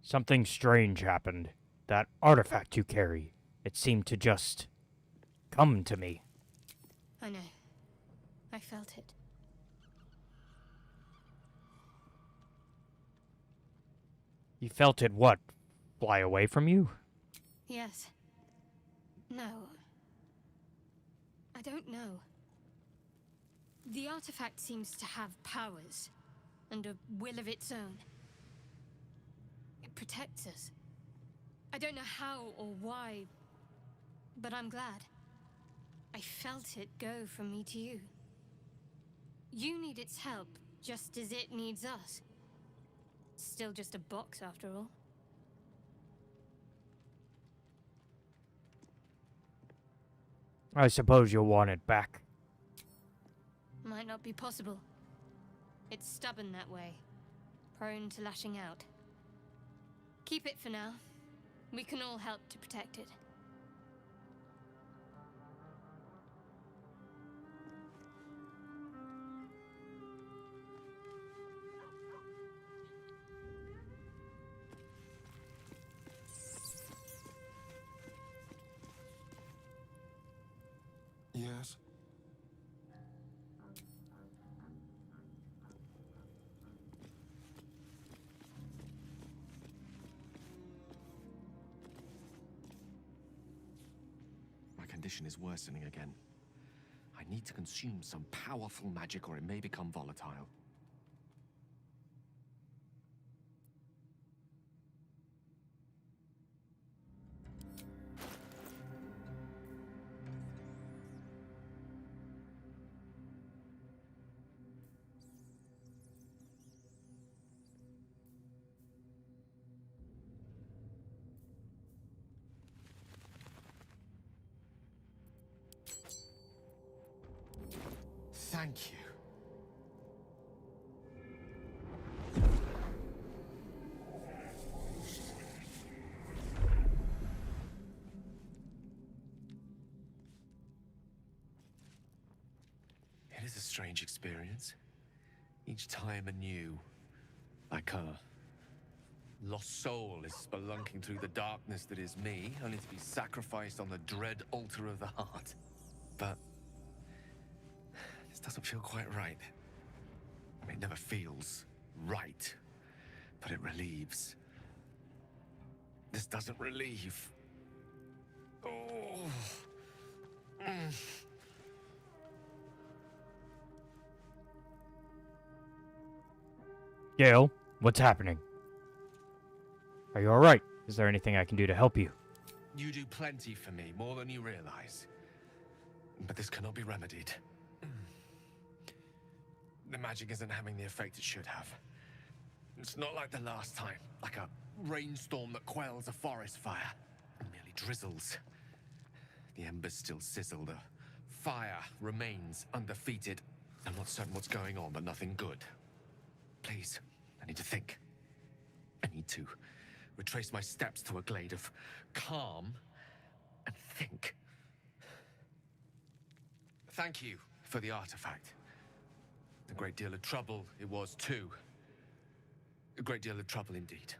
Something strange happened. That artifact you carry, it seemed to just come to me. I know. I felt it. You felt it what? Fly away from you? Yes. No. I don't know. The artifact seems to have powers, and a will of its own. It protects us. I don't know how or why, but I'm glad. I felt it go from me to you. You need its help, just as it needs us. Still just a box, after all. I suppose you'll want it back. Might not be possible. It's stubborn that way, prone to lashing out. Keep it for now. We can all help to protect it. Yes. My condition is worsening again. I need to consume some powerful magic or it may become volatile. Thank you. is a strange experience. Each time anew. Like a lost soul is spelunking through the darkness that is me, only to be sacrificed on the dread altar of the heart. But this doesn't feel quite right. It never feels right, but it relieves. This doesn't relieve. Oh. Gale, what's happening? Are you alright? Is there anything I can do to help you? You do plenty for me, more than you realize. But this cannot be remedied. The magic isn't having the effect it should have. It's not like the last time, like a rainstorm that quells a forest fire. It merely drizzles. The embers still sizzle, the fire remains undefeated. I'm not certain what's going on, but nothing good. Please, I need to think. I need to retrace my steps to a glade of calm and think. Thank you for the artifact. A great deal of trouble it was too. A great deal of trouble indeed.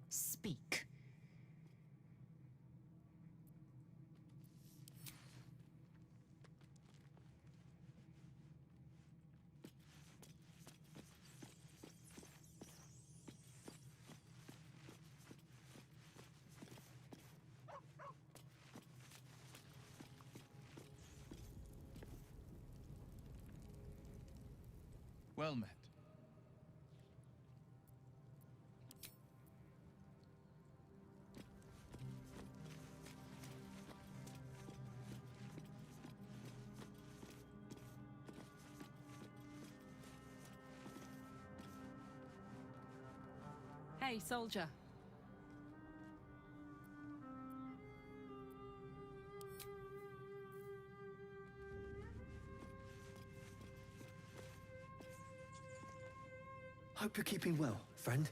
Speak. Well met. Hey, soldier. Hope you're keeping well, friend.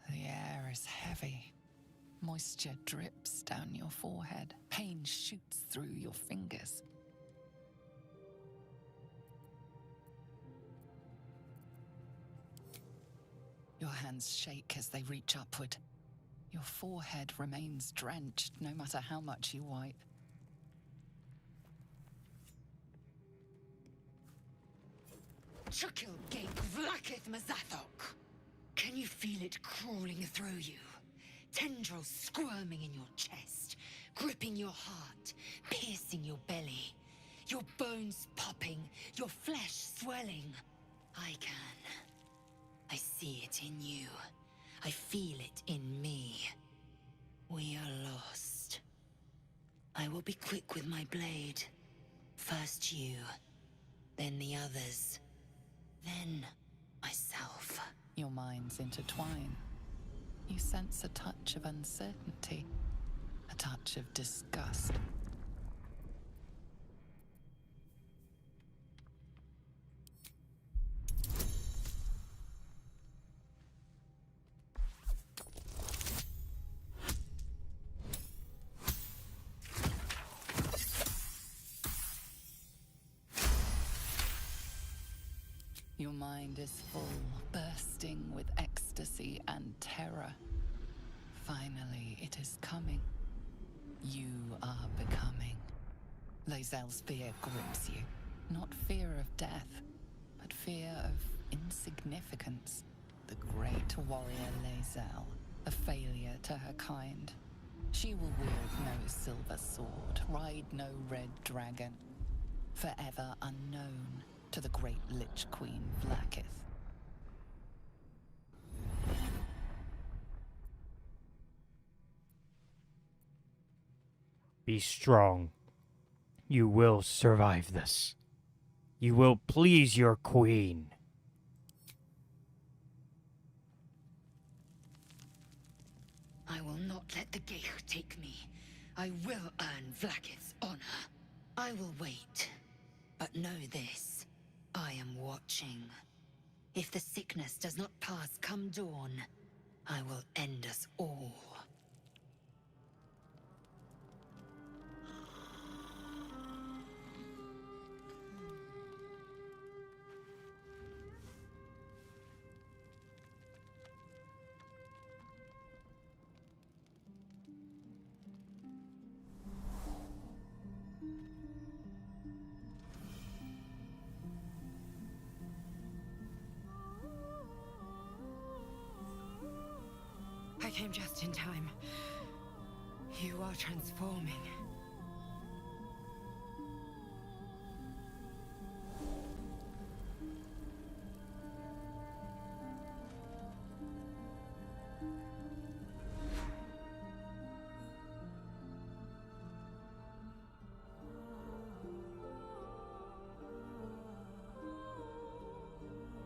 The air is heavy. Moisture drips down your forehead. Pain shoots through your fingers. Your hands shake as they reach upward. Your forehead remains drenched no matter how much you wipe. Chukil Gate Vlakith Mazathok. Can you feel it crawling through you? Tendrils squirming in your chest, gripping your heart, piercing your belly. Your bones popping, your flesh swelling. I can. I see it in you. I feel it in me. We are lost. I will be quick with my blade. First you, then the others, then myself. Your minds intertwine. You sense a touch of uncertainty, a touch of disgust. Your mind is full, bursting with ecstasy and terror. Finally, it is coming. You are becoming. Lae'zel's fear grips you. Not fear of death, but fear of insignificance. The great warrior Lae'zel, a failure to her kind. She will wield no silver sword, ride no red dragon. Forever unknown to the great Lich Queen Vlaakith. Be strong. You will survive this. You will please your queen. I will not let the Geich take me. I will earn Vlaakith's honor. I will wait. But know this. I am watching. If the sickness does not pass come dawn, I will end us all. I came just in time. You are transforming.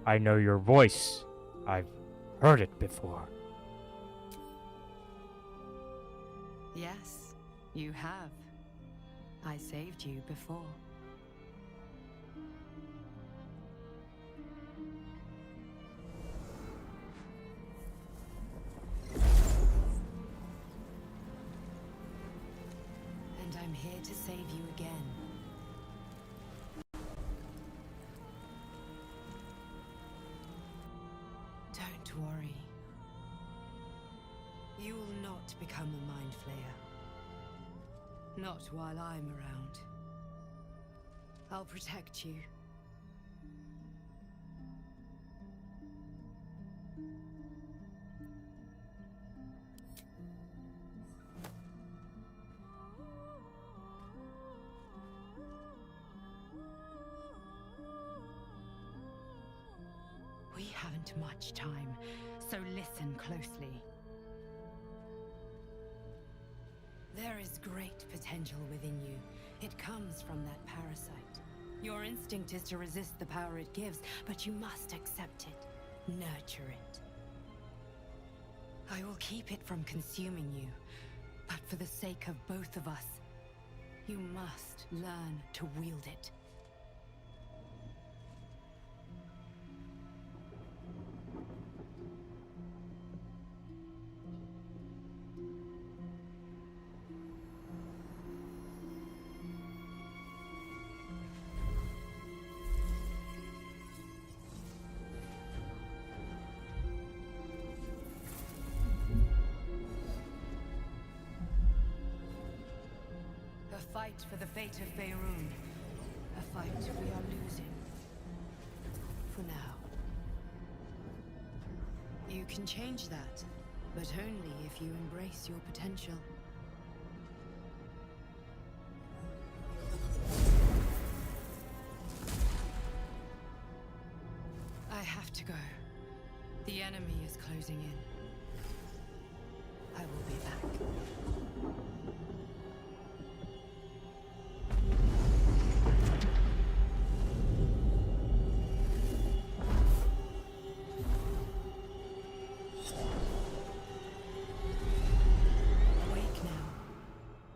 I know your voice. I've heard it before. Yes, you have. I saved you before. And I'm here to save you again. Don't worry. You will not become a mind flayer. Not while I'm around. I'll protect you. We haven't much time, so listen closely. There is great potential within you. It comes from that parasite. Your instinct is to resist the power it gives, but you must accept it, nurture it. I will keep it from consuming you, but for the sake of both of us, you must learn to wield it. A fight for the fate of Faerun. A fight we are losing. For now. You can change that, but only if you embrace your potential. I have to go. The enemy is closing in. I will be back.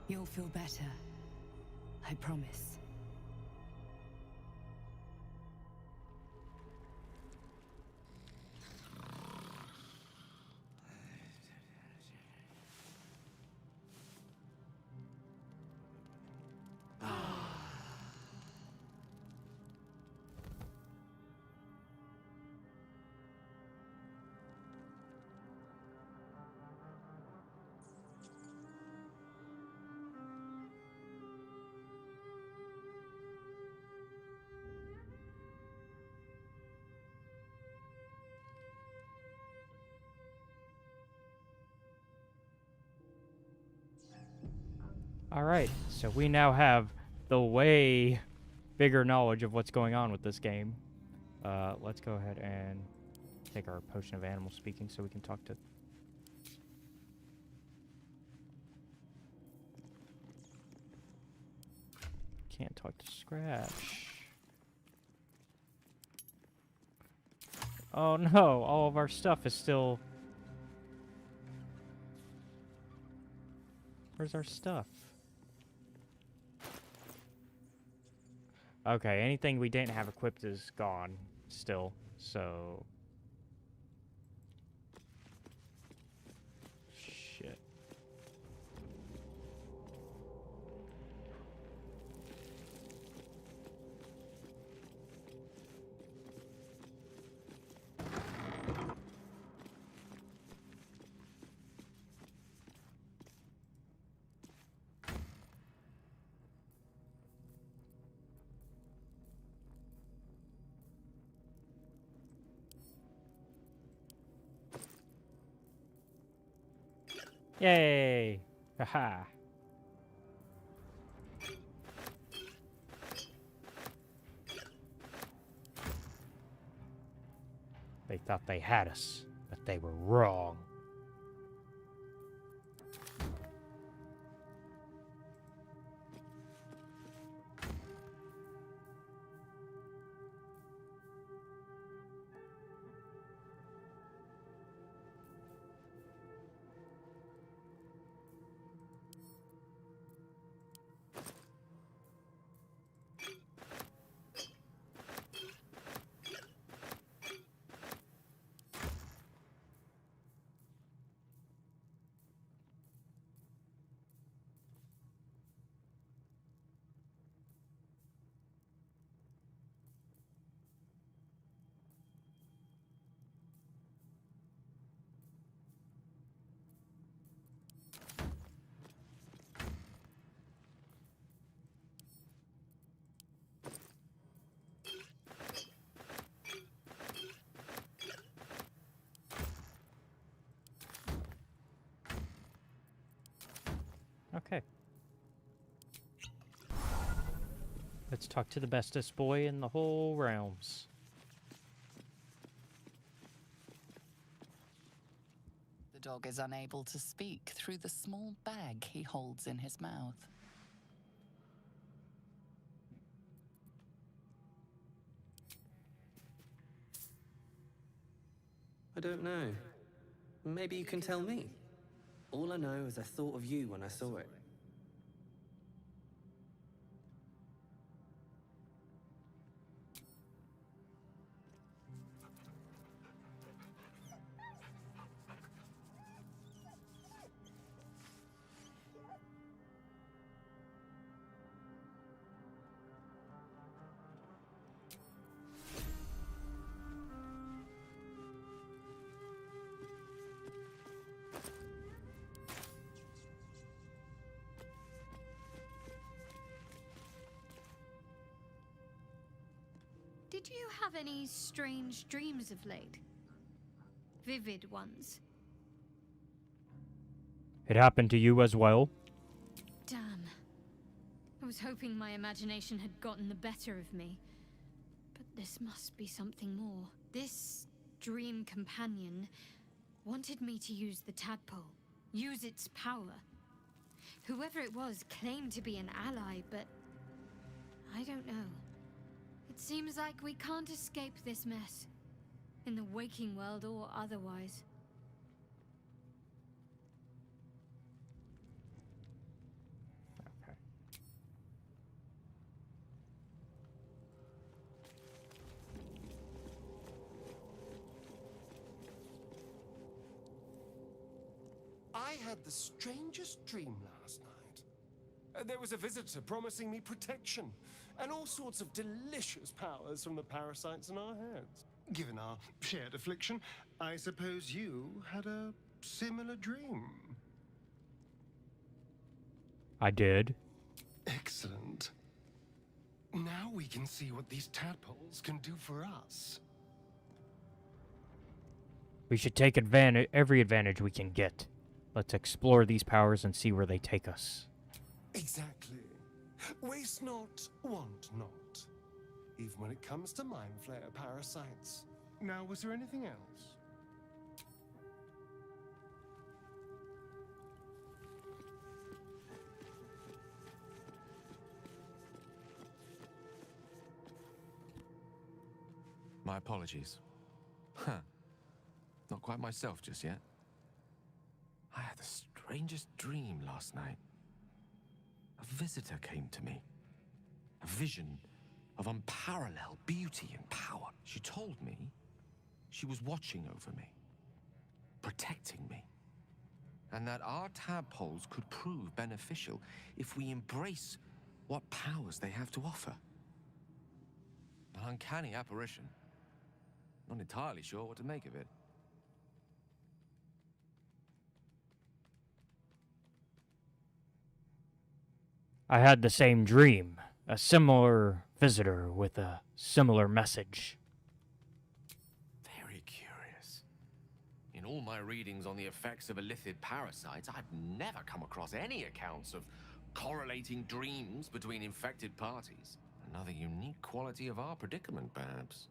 You'll feel better. I promise. Alright, so we now have the way bigger knowledge of what's going on with this game. Let's go ahead and take our potion of animal speaking so we can talk to... Can't talk to Scratch. Oh no, all of our stuff is still... Where's our stuff? Okay, anything we didn't have equipped is gone still, so... Shit. Yay! Haha! They thought they had us, but they were wrong. Okay. Let's talk to the bestest boy in the whole realms. The dog is unable to speak through the small bag he holds in his mouth. I don't know. Maybe you can tell me. All I know is I thought of you when I saw it. Did you have any strange dreams of late? Vivid ones? It happened to you as well? Damn. I was hoping my imagination had gotten the better of me. But this must be something more. This dream companion wanted me to use the tadpole, use its power. Whoever it was claimed to be an ally, but I don't know. It seems like we can't escape this mess, in the waking world or otherwise. Okay. I had the strangest dream last night. There was a visitor promising me protection and all sorts of delicious powers from the parasites in our heads. Given our shared affliction, I suppose you had a similar dream. I did. Excellent. Now we can see what these tadpoles can do for us. We should take every advantage we can get. Let's explore these powers and see where they take us. Exactly. Waste not, want not. Even when it comes to mind flayer parasites. Now, was there anything else? My apologies. Huh. Not quite myself just yet. I had the strangest dream last night. A visitor came to me. A vision of unparalleled beauty and power. She told me she was watching over me, protecting me, and that our tadpoles could prove beneficial if we embrace what powers they have to offer. An uncanny apparition. Not entirely sure what to make of it. I had the same dream. A similar visitor with a similar message. Very curious. In all my readings on the effects of illithid parasites, I've never come across any accounts of correlating dreams between infected parties. Another unique quality of our predicament, perhaps.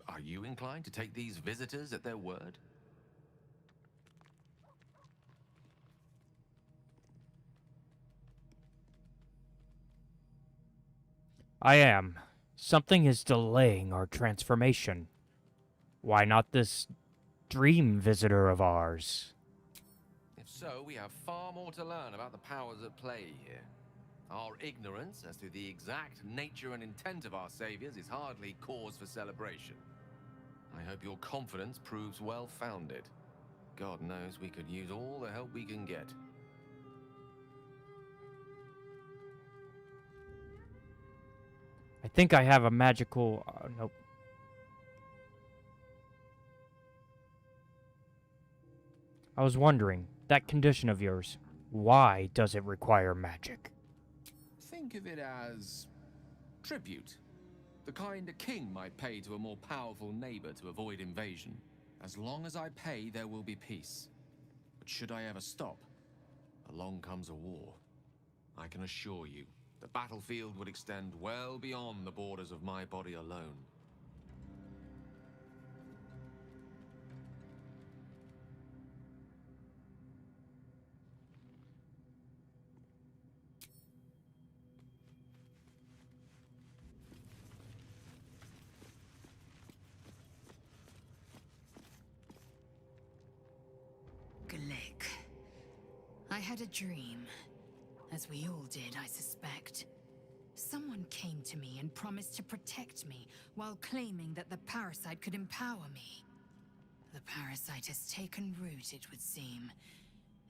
Are you inclined to take these visitors at their word? I am. Something is delaying our transformation. Why not this dream visitor of ours? If so, we have far more to learn about the powers at play here. Our ignorance as to the exact nature and intent of our saviors is hardly cause for celebration. I hope your confidence proves well-founded. God knows we could use all the help we can get. I think I have a magical... nope. I was wondering, that condition of yours, why does it require magic? Think of it as tribute. The kind a king might pay to a more powerful neighbor to avoid invasion. As long as I pay, there will be peace. But should I ever stop, along comes a war. I can assure you, the battlefield would extend well beyond the borders of my body alone. Glick. I had a dream. As we all did, I suspect. Someone came to me and promised to protect me, while claiming that the parasite could empower me. The parasite has taken root, it would seem.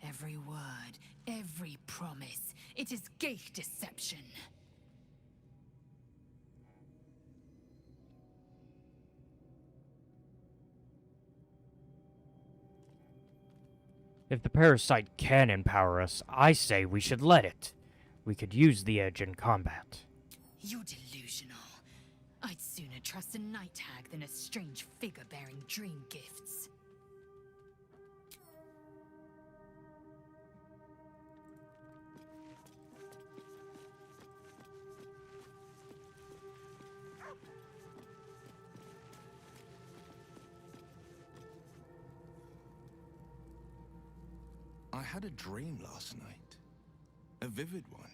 Every word, every promise, it is gate deception. If the parasite can empower us, I say we should let it. We could use the edge in combat. You're delusional. I'd sooner trust a night hag than a strange figure bearing dream gifts. I had a dream last night. A vivid one.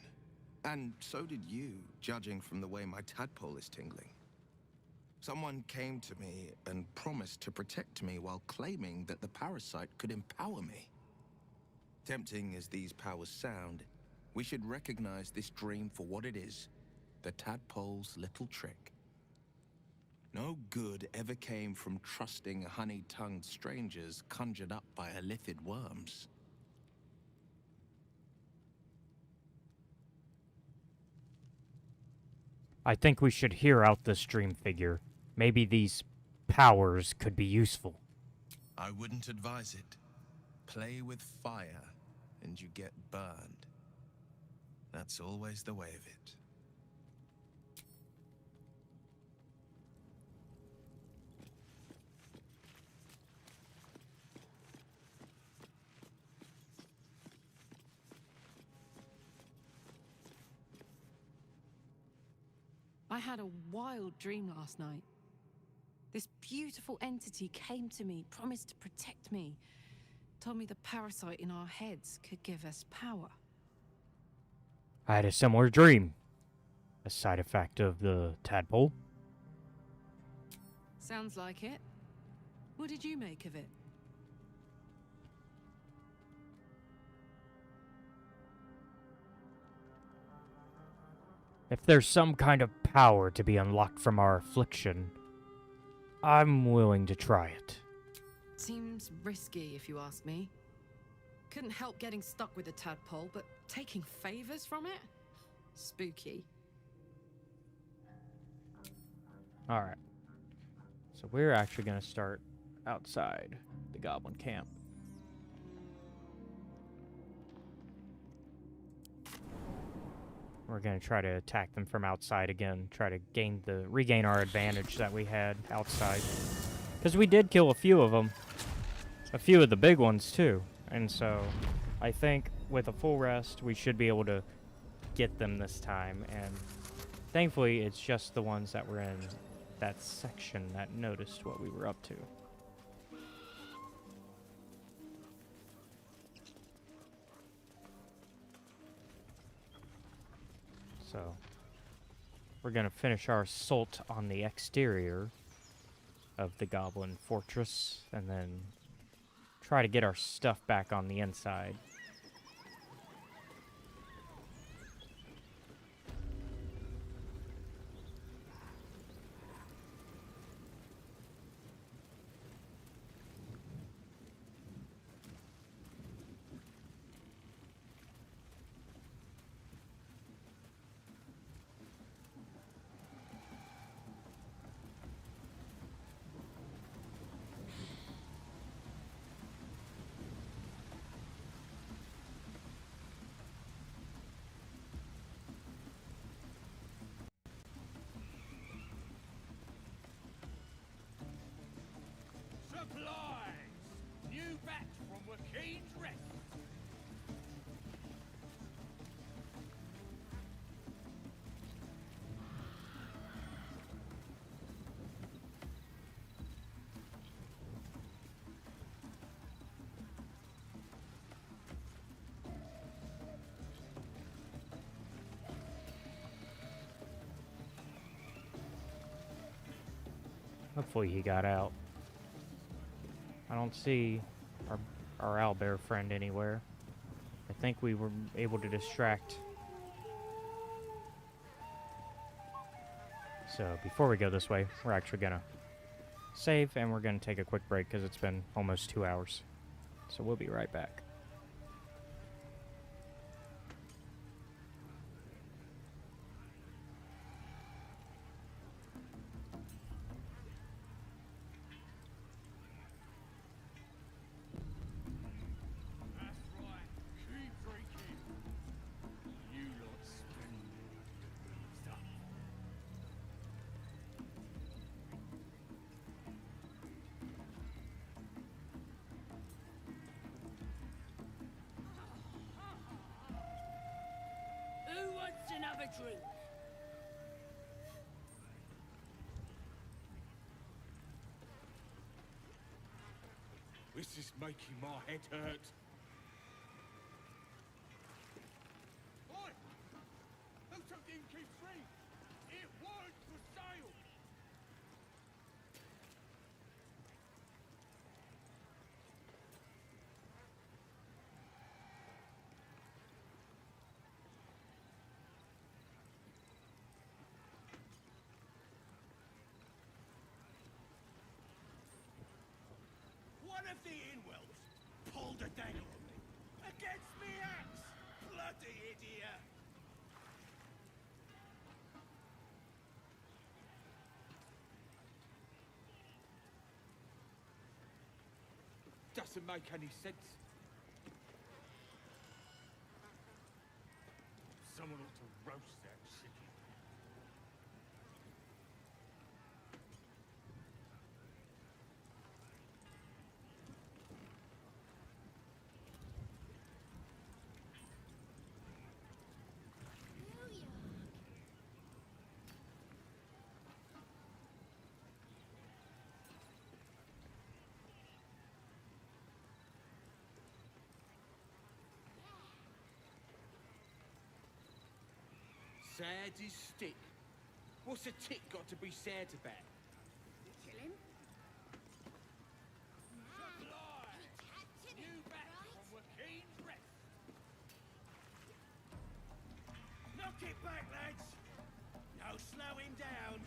And so did you, judging from the way my tadpole is tingling. Someone came to me and promised to protect me while claiming that the parasite could empower me. Tempting as these powers sound, we should recognize this dream for what it is, the tadpole's little trick. No good ever came from trusting honey-tongued strangers conjured up by illithid worms. I think we should hear out this dream figure. Maybe these powers could be useful. I wouldn't advise it. Play with fire, and you get burned. That's always the way of it. I had a wild dream last night. This beautiful entity came to me, promised to protect me, told me the parasite in our heads could give us power. I had a similar dream. A side effect of the tadpole. Sounds like it. What did you make of it? If there's some kind of power to be unlocked from our affliction, I'm willing to try it. Seems risky, if you ask me. Couldn't help getting stuck with the tadpole, but taking favors from it? Spooky. Alright. So we're actually going to start outside the goblin camp. We're going to try to attack them from outside again. Try to regain our advantage that we had outside. Because we did kill a few of them. A few of the big ones, too. And so, I think with a full rest, we should be able to get them this time. And thankfully, it's just the ones that were in that section that noticed what we were up to. So, we're going to finish our assault on the exterior of the goblin fortress, and then try to get our stuff back on the inside. Supplies! New batch from Wakeen's Rest. Hopefully he got out. I don't see our owlbear friend anywhere. I think we were able to distract. So before we go this way, we're actually gonna save and we're gonna take a quick break because it's been almost 2 hours. So we'll be right back. Who wants another drink? This is making my head hurt. Oi! Who took the innkeep's ring? It weren't for sale! One of the Inwells pulled a dagger on me. Against me axe! Bloody idiot! Doesn't make any sense. Someone ought to roast that chicken. Sad is stick. What's a tick got to be sad about? You kill him? Supply! New back from Wakeen's Rest. Knock it back, lads! No slowing down.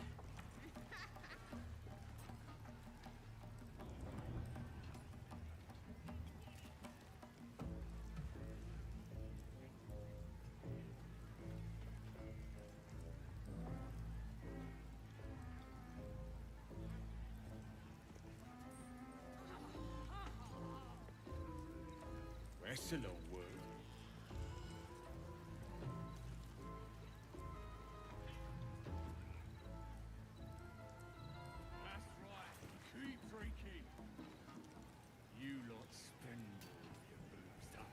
That's a long word. That's right. Keep drinking. You lot spend all your boozed up.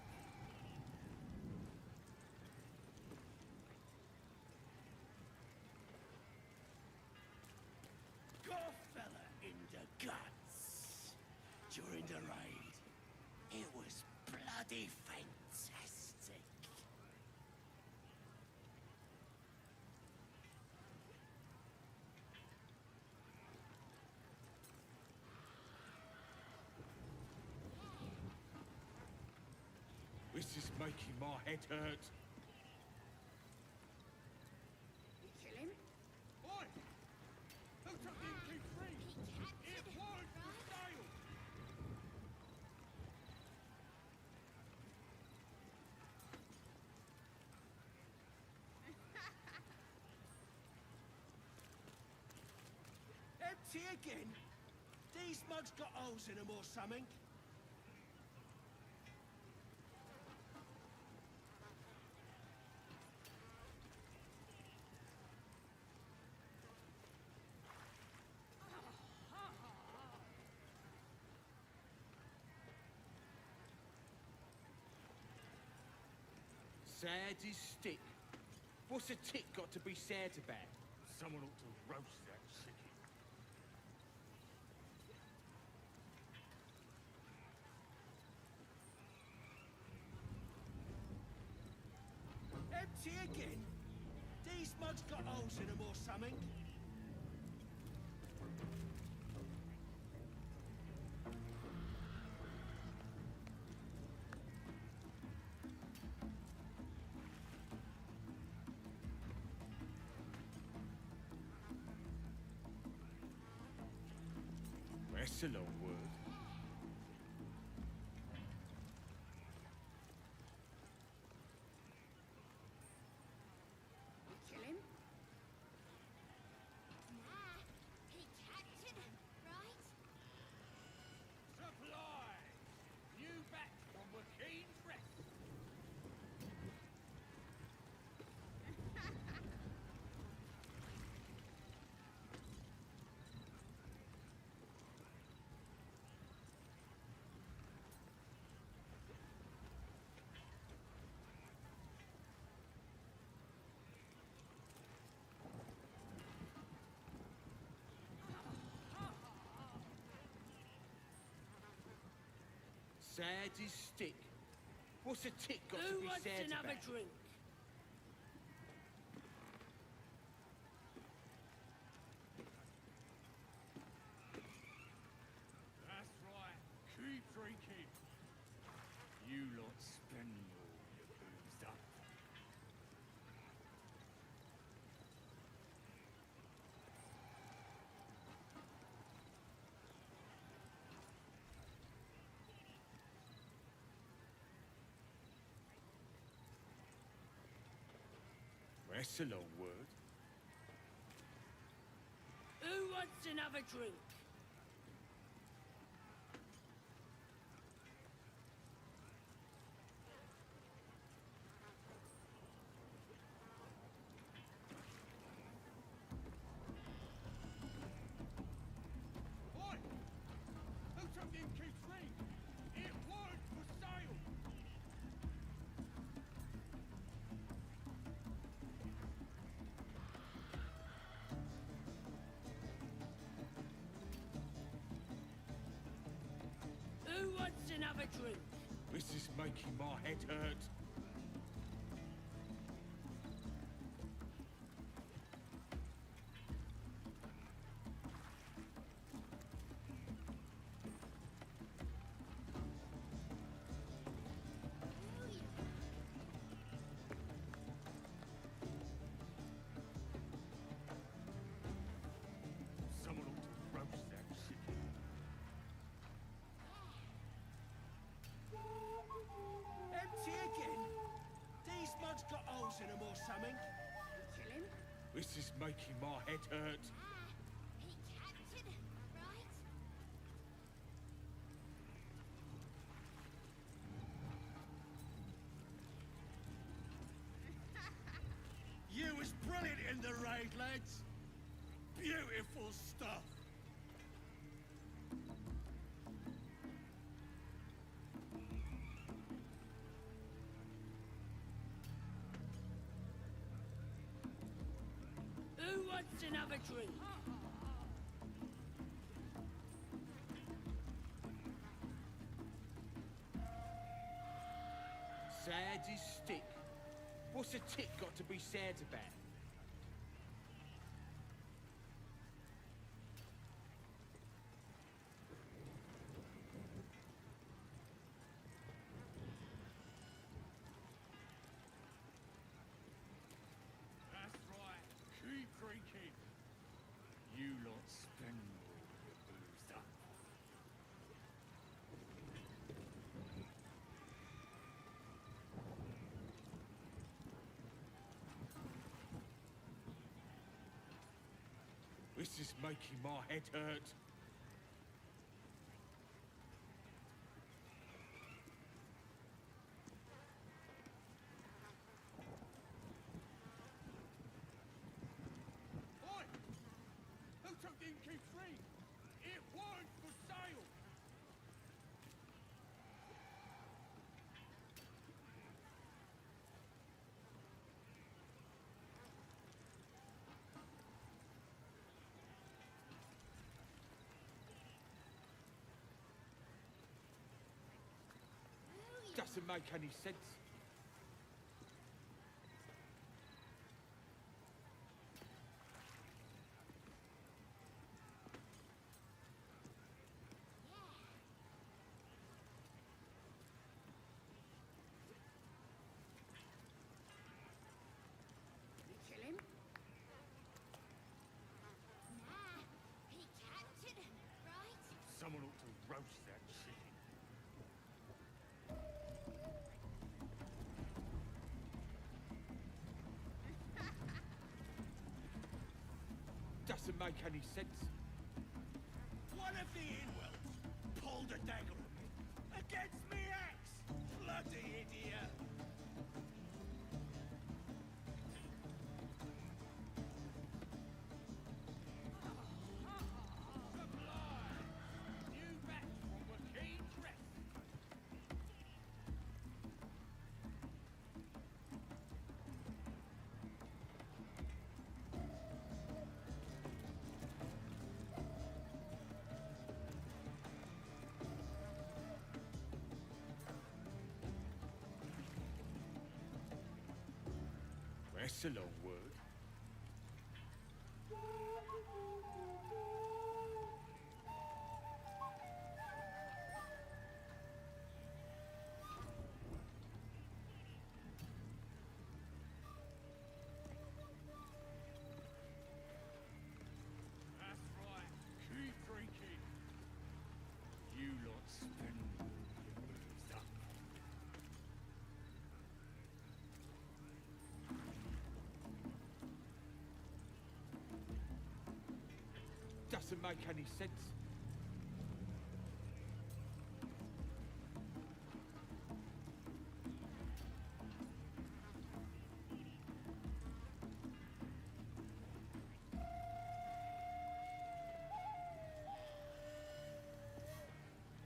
Got a fella in the guts during the raid. It was bloody fantastic. This is making my head hurt. You kill him? Oi! Who took the key free? It was for sale! Empty again? These mugs got holes in them or something? Sad is stick. What's a tick got to be sad about? Someone ought to roast that chicken. Empty again? These mugs got holes in them or something? That's a long word. You kill him? Supply! New back from Wakeen's Rest. Sad is stick. What's a tick got to Who be wants sad another about? drink? That's right. Keep drinking. You lot spend all your boozed up. That's a long word. Who wants another drink? Oi! Who took the key free? It was for sale! Who wants another drink? This is making my head hurt. This is making my head hurt. He captured him, right? You was brilliant in the raid, lads. Beautiful stuff. Who wants another drink? Sad's his stick. What's a tick got to be sad about? That's right. Keep drinking. You lot spend all your boozed up. This is making my head hurt. Oi! Who took the innkeep free? It weren't for sale. Doesn't make any sense. You kill him? Nah, he captured him, right? Someone ought to roast that chicken. Doesn't make any sense. One of the Inwells pulled a dagger on me against me axe. Bloody idiot. New batch from Wakeen Dress. That's a long word. That's right. Keep drinking. You lot spend all your boozed up. Doesn't make any sense.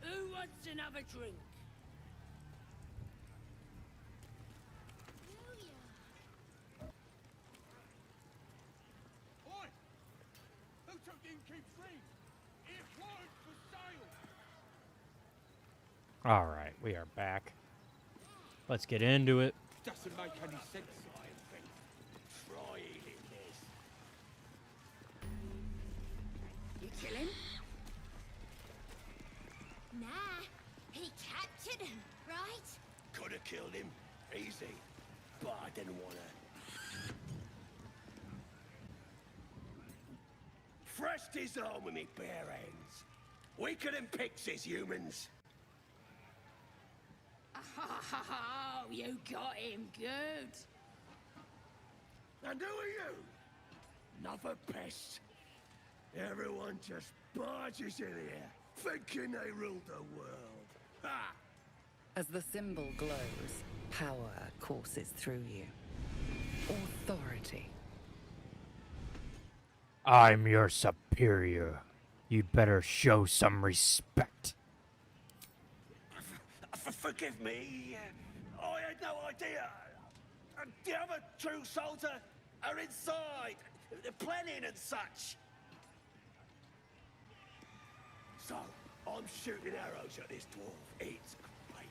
Who wants another drink? Oi! Who took the innkeep free? It weren't for sale. All right, we are back. Let's get into it. Doesn't make any sense. Try eating this. You kill him? Nah, he captured him, right? Could have killed him. Easy. But I didn't want to. Thrashed his arm with me bare hands. Weaker than pixies, humans. Oh, you got him good. And who are you? Another pest. Everyone just barges in here, thinking they rule the world. Ha! As the symbol glows, power courses through you. Authority. I'm your superior. You'd better show some respect. Forgive me. I had no idea. The other true souls are inside, planning and such. So, I'm shooting arrows at this dwarf. It's great.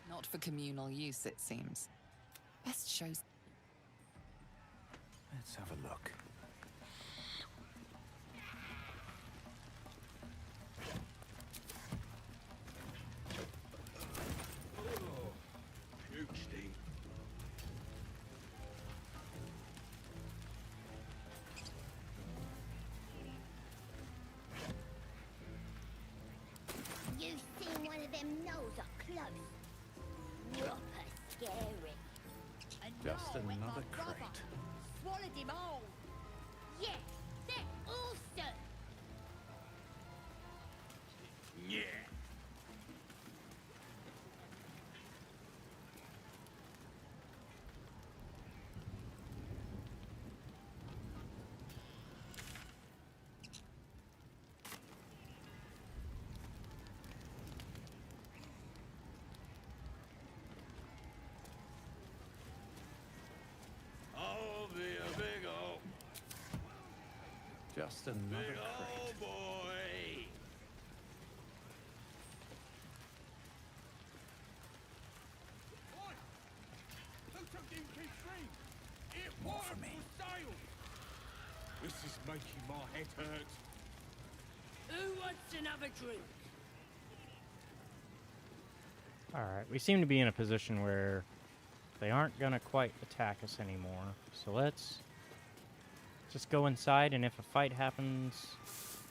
Not for communal use, it seems. Best shows. Let's have a look. You've seen one of them nose up close. Proper scary. Just another crate. Swallowed him all. Yeah, they're awesome. Yeah. I'll be a big ol' Just another big ol' crate. boy. More for me. This is making my head hurt. Who wants another drink? Alright, we seem to be in a position where they aren't gonna quite attack us anymore. So let's just go inside, and if a fight happens,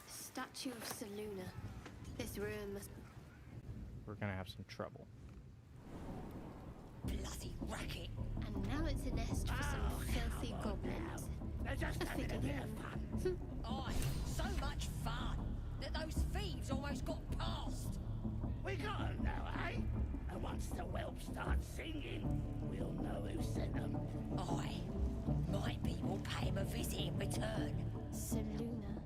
Statue of Seluna. This room must... we're gonna have some trouble. Bloody racket. And now it's a nest for some filthy goblins. They're just having a bit of fun. Aye, so much fun that those thieves almost got past. We got 'em now, eh? And once the whelp starts singing, we'll know who sent them. Aye, might be we'll pay him a visit in return. Seluna.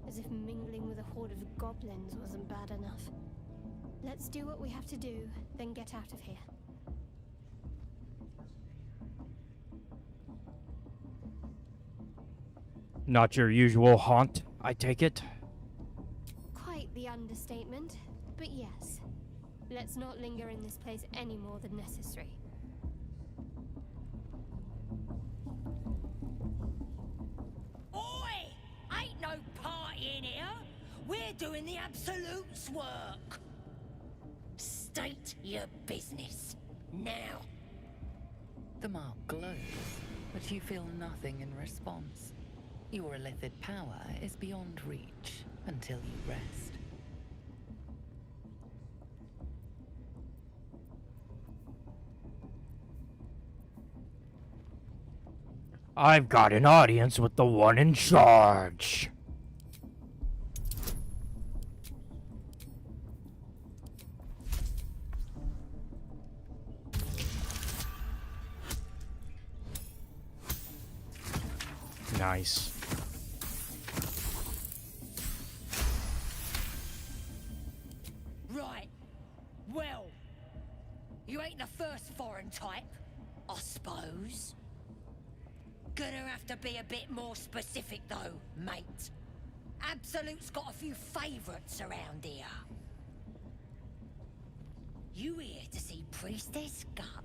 As if mingling with a horde of goblins wasn't bad enough. Let's do what we have to do, then get out of here. Not your usual haunt, I take it? Quite the understatement, but yes. Let's not linger in this place any more than necessary. Oi! Ain't no party in here. We're doing the Absolute's work. State your business. Now. The mark glows, but you feel nothing in response. Your illithid power is beyond reach until you rest. I've got an audience with the one in charge. Nice. Right. Well, you ain't the first foreign type, I suppose. Gonna have to be a bit more specific though, mate. Absolute's got a few favourites around here. You here to see Priestess Gut,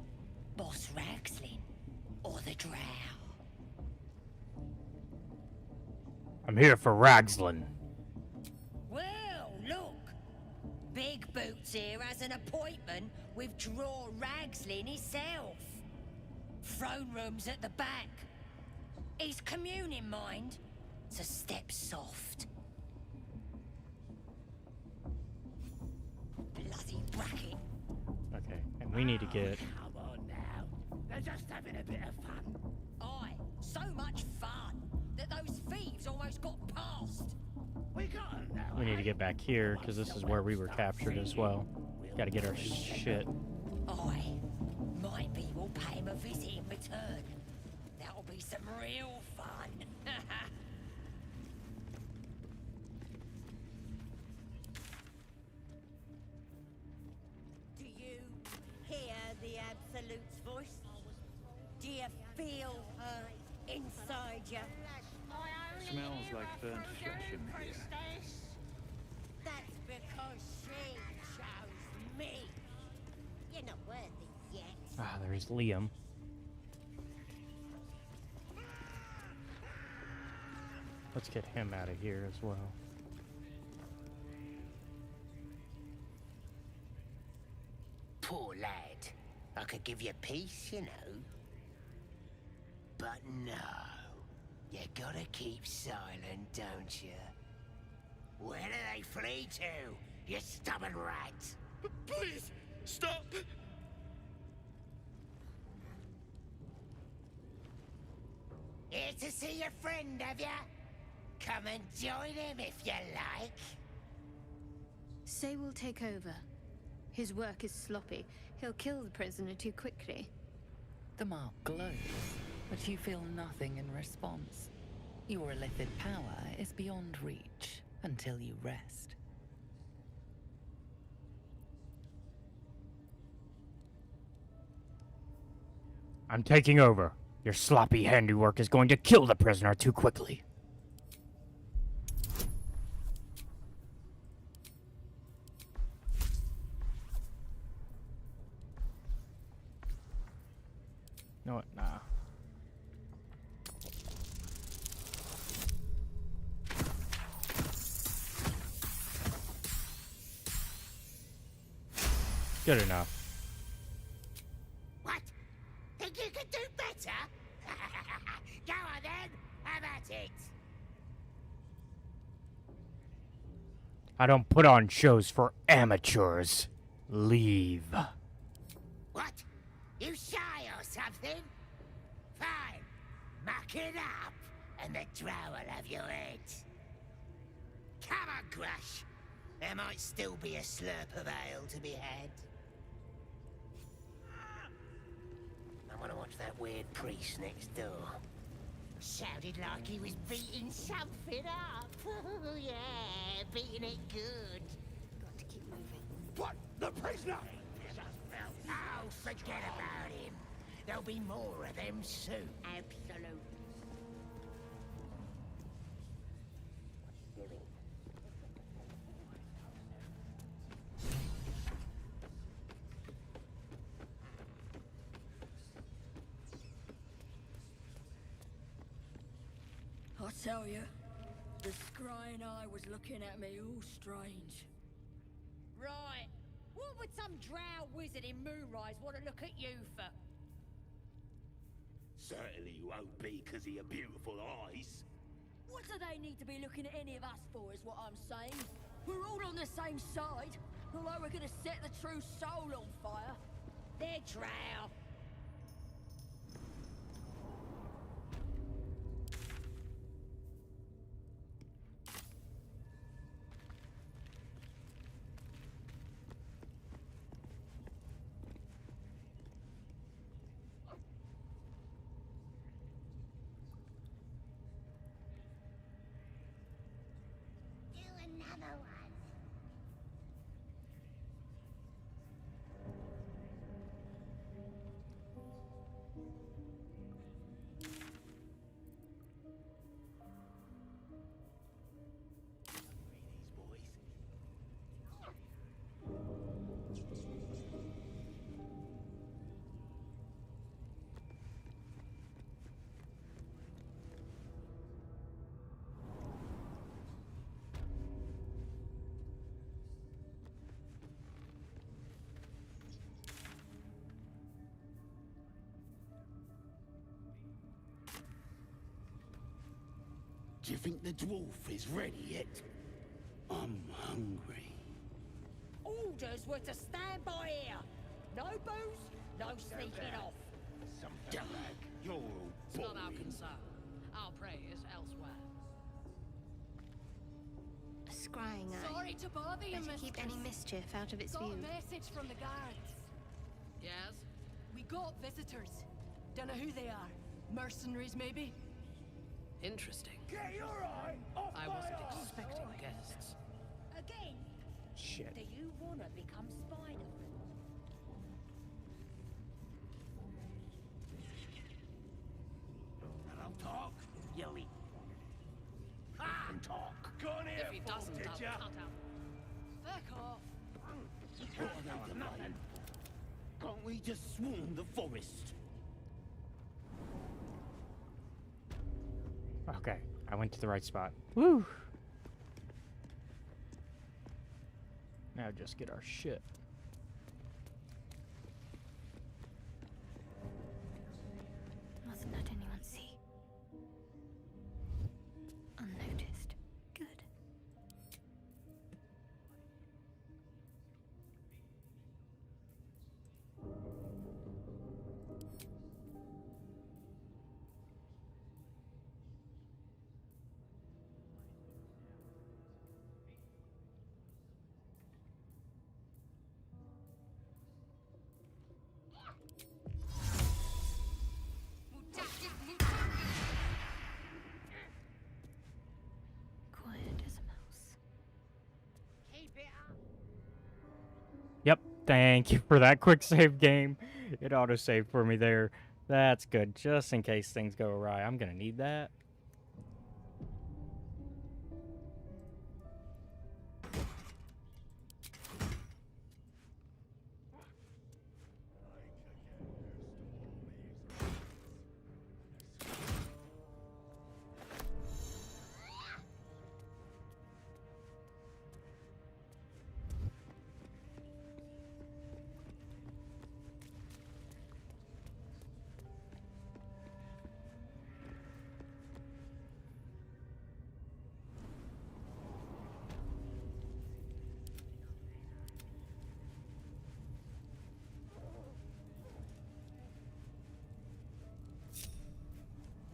Boss Ragslin, or the Drow? I'm here for Ragslin. Well, look. Big Boots here has an appointment with Draw Ragslin himself. Throne room's at the back. His commune in mind, so step soft. Bloody bracket. Okay, and we need to get Come on now. Let's just having a bit of fun. Aye, so much fun that those thieves almost got past. We got 'em now. We need to get back here, because this is where we were captured as well. Gotta get our shit. Aye, maybe we'll pay him a visit in return. That'll be some real fun. Do you hear the Absolute's voice? Do you feel her inside you? Smells like burnt flesh in here. That's because she chose me. You're not worthy yet. Ah, there's Liam. Let's get him out of here as well. Poor lad. I could give you peace, you know. But no. You gotta keep silent, don't you? Where do they flee to, you stubborn rat? Please, stop! Here to see your friend, have ya? Come and join him if you like. Say we'll take over. His work is sloppy. He'll kill the prisoner too quickly. The mark glows, but you feel nothing in response. Your illithid power is beyond reach until you rest. I'm taking over. Your sloppy handiwork is going to kill the prisoner too quickly. No, nah. Good enough. What? Think you could do better? Go on then, have at it. I don't put on shows for amateurs. Leave. What? You shy or something? Fine. Muck it up, and the drow will have your head. Come on, Grush. There might still be a slurp of ale to be had. I want to watch that weird priest next door. Sounded like he was beating something up. Yeah, beating it good. Got to keep moving. What? The prisoner? Oh, forget about him. There'll be more of them soon. Absolute. I tell you, the scrying eye was looking at me all strange. Right. What would some drow wizard in Moonrise want to look at you for? Certainly you won't be because of your beautiful eyes. What do they need to be looking at any of us for, is what I'm saying? We're all on the same side. Not like we're gonna set the true soul on fire. They're drow. Do another one. Do you think the dwarf is ready yet? I'm hungry. Orders were to stand by here. No booze, no sneaking off. Some scrying eye. Sorry to bother you, Better keep any mischief out of its Got view. a message from the guards. Yes? We got visitors. Don't know who they are. Mercenaries, maybe? Interesting. Get your eye off I my wasn't arse! expecting guests. Again? Shit. Do you want to become Spider? Hello, talk. You eat. Ah, talk. Go on here, If he fool, doesn't, did I'll ya? cut out. Fuck off. What are they demanding? Can't we just swarm the forest? Okay, I went to the right spot. Woo! Now just get our shit. Mustn't let anyone see. Unnoticed. Good. Quiet as a mouse. Keep it up. Yep, thank you for that quick save game. It auto-saved for me there. That's good, just in case things go awry. I'm gonna need that.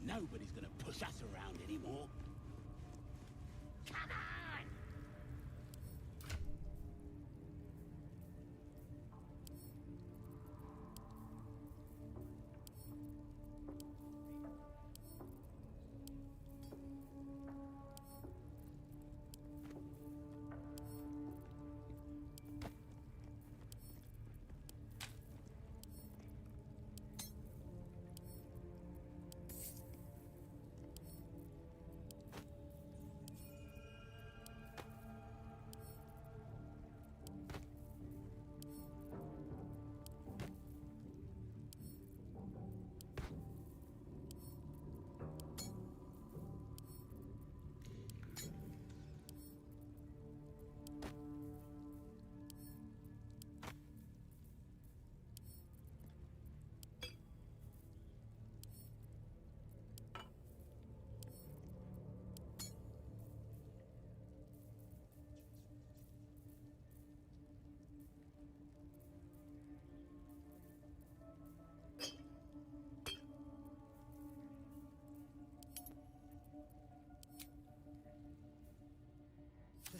Nobody's gonna push us around anymore. Come on!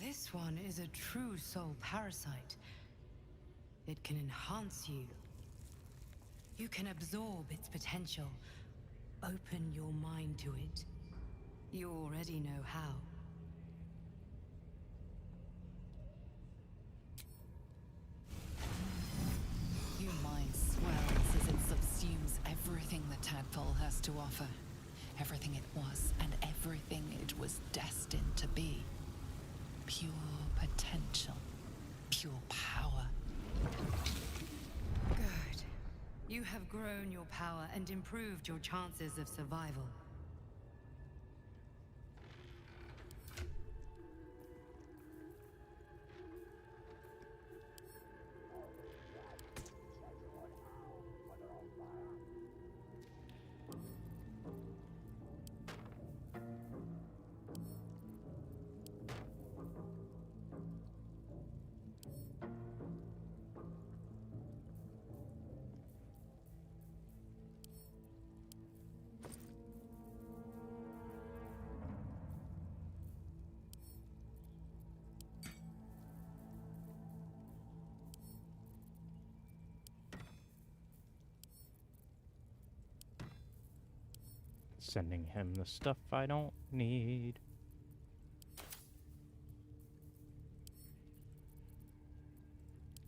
This one is a true soul parasite. It can enhance you. You can absorb its potential. Open your mind to it. You already know how. Your mind swells as it subsumes everything the tadpole has to offer. Everything it was and everything it was destined to be. Pure potential. Pure power. Good. You have grown your power and improved your chances of survival. Sending him the stuff I don't need.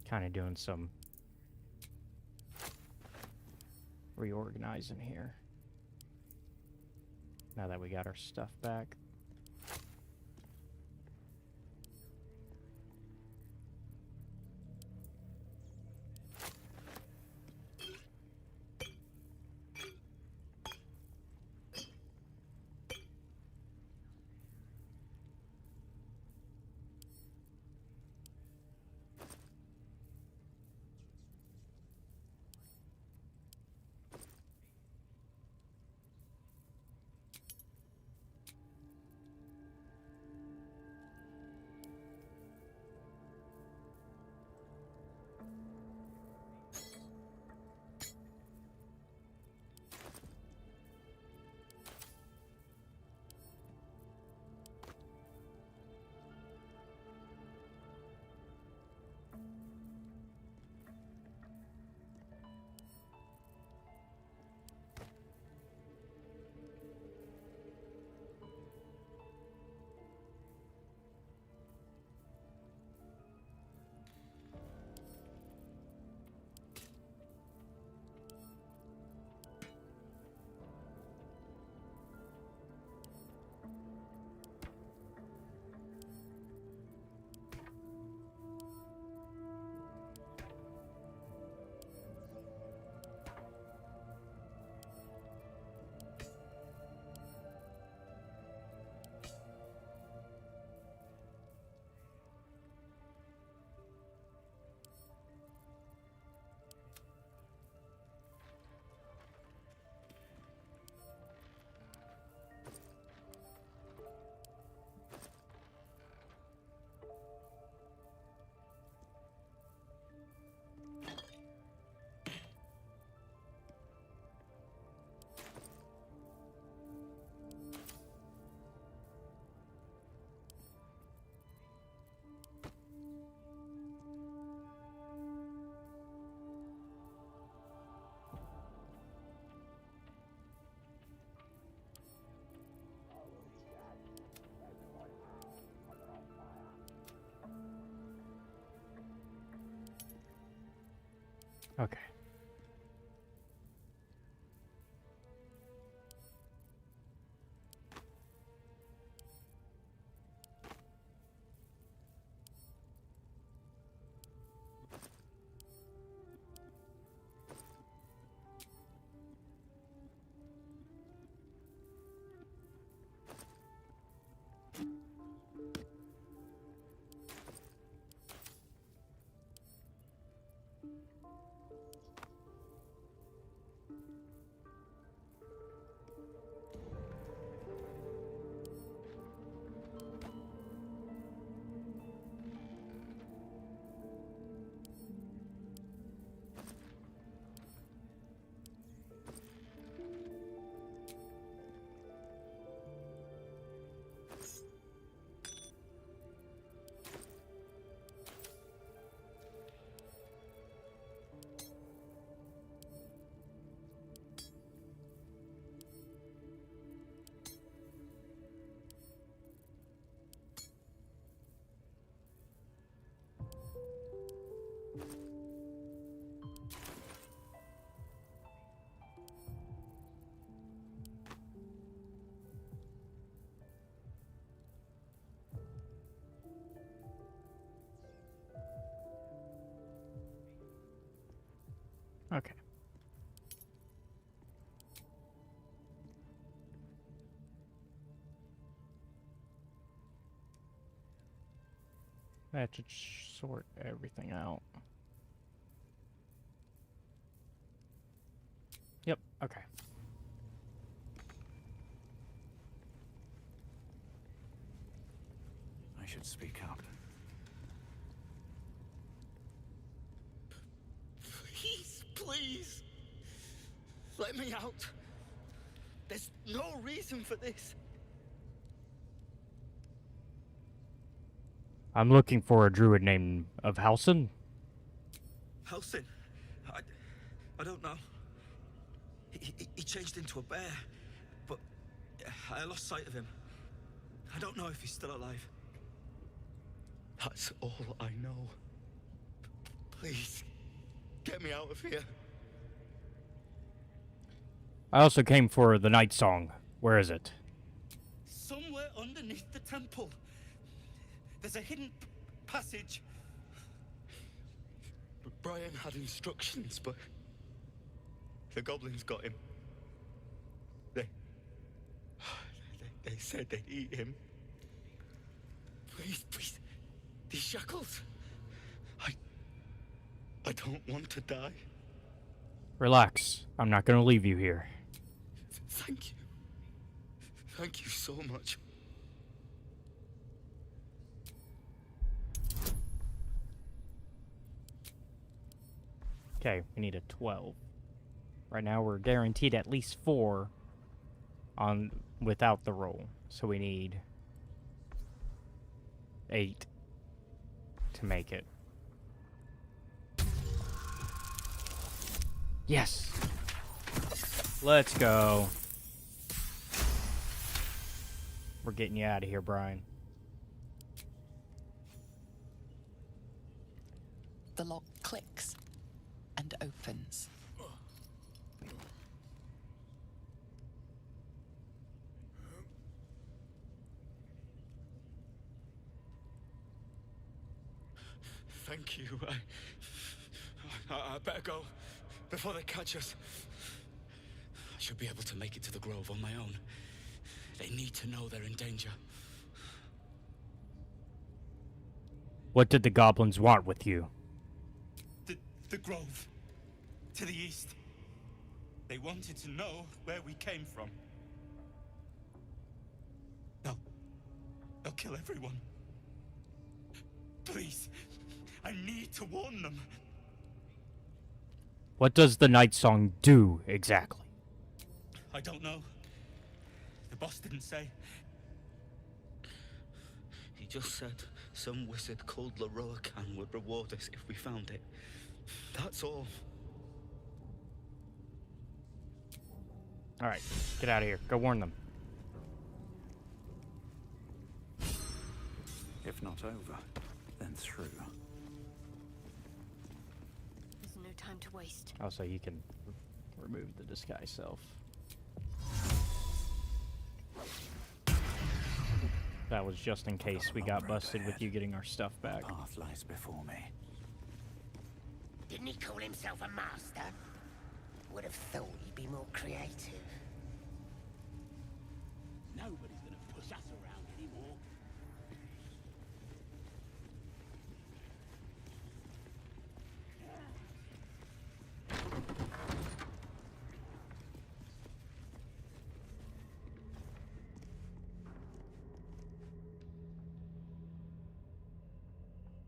Kind of doing some reorganizing here. Now that we got our stuff back. Okay. Okay. That should sort everything out. Yep, okay. I should speak up. Please, let me out. There's no reason for this. I'm looking for a druid named of Halsin. Halsin? I don't know. He changed into a bear, but I lost sight of him. I don't know if he's still alive. That's all I know. Please, get me out of here. I also came for the night song. Where is it? Somewhere underneath the temple. There's a hidden passage. Brian had instructions, but the goblins got him. They said they'd eat him. Please, these shackles. I don't want to die. Relax. I'm not going to leave you here. Thank you. Thank you so much. Okay, we need a 12. Right now we're guaranteed at least 4 on without the roll. So we need 8 to make it. Yes! Let's go. We're getting you out of here, Brian. The lock clicks and opens. Thank you. I better go before they catch us. I should be able to make it to the grove on my own. They need to know they're in danger. What did the goblins want with you? The grove. To the east. They wanted to know where we came from. They'll kill everyone. Please, I need to warn them. What does the night song do exactly? I don't know. The boss didn't say. He just said some wizard called Leroacan would reward us if we found it. That's all. Alright, get out of here. Go warn them. If not over, then through. There's no time to waste. Also, you can remove the disguise self. That was just in case we got busted with you getting our stuff back. The path lies before me. Didn't he call himself a master? Would have thought he'd be more creative. Nobody's gonna push us around anymore.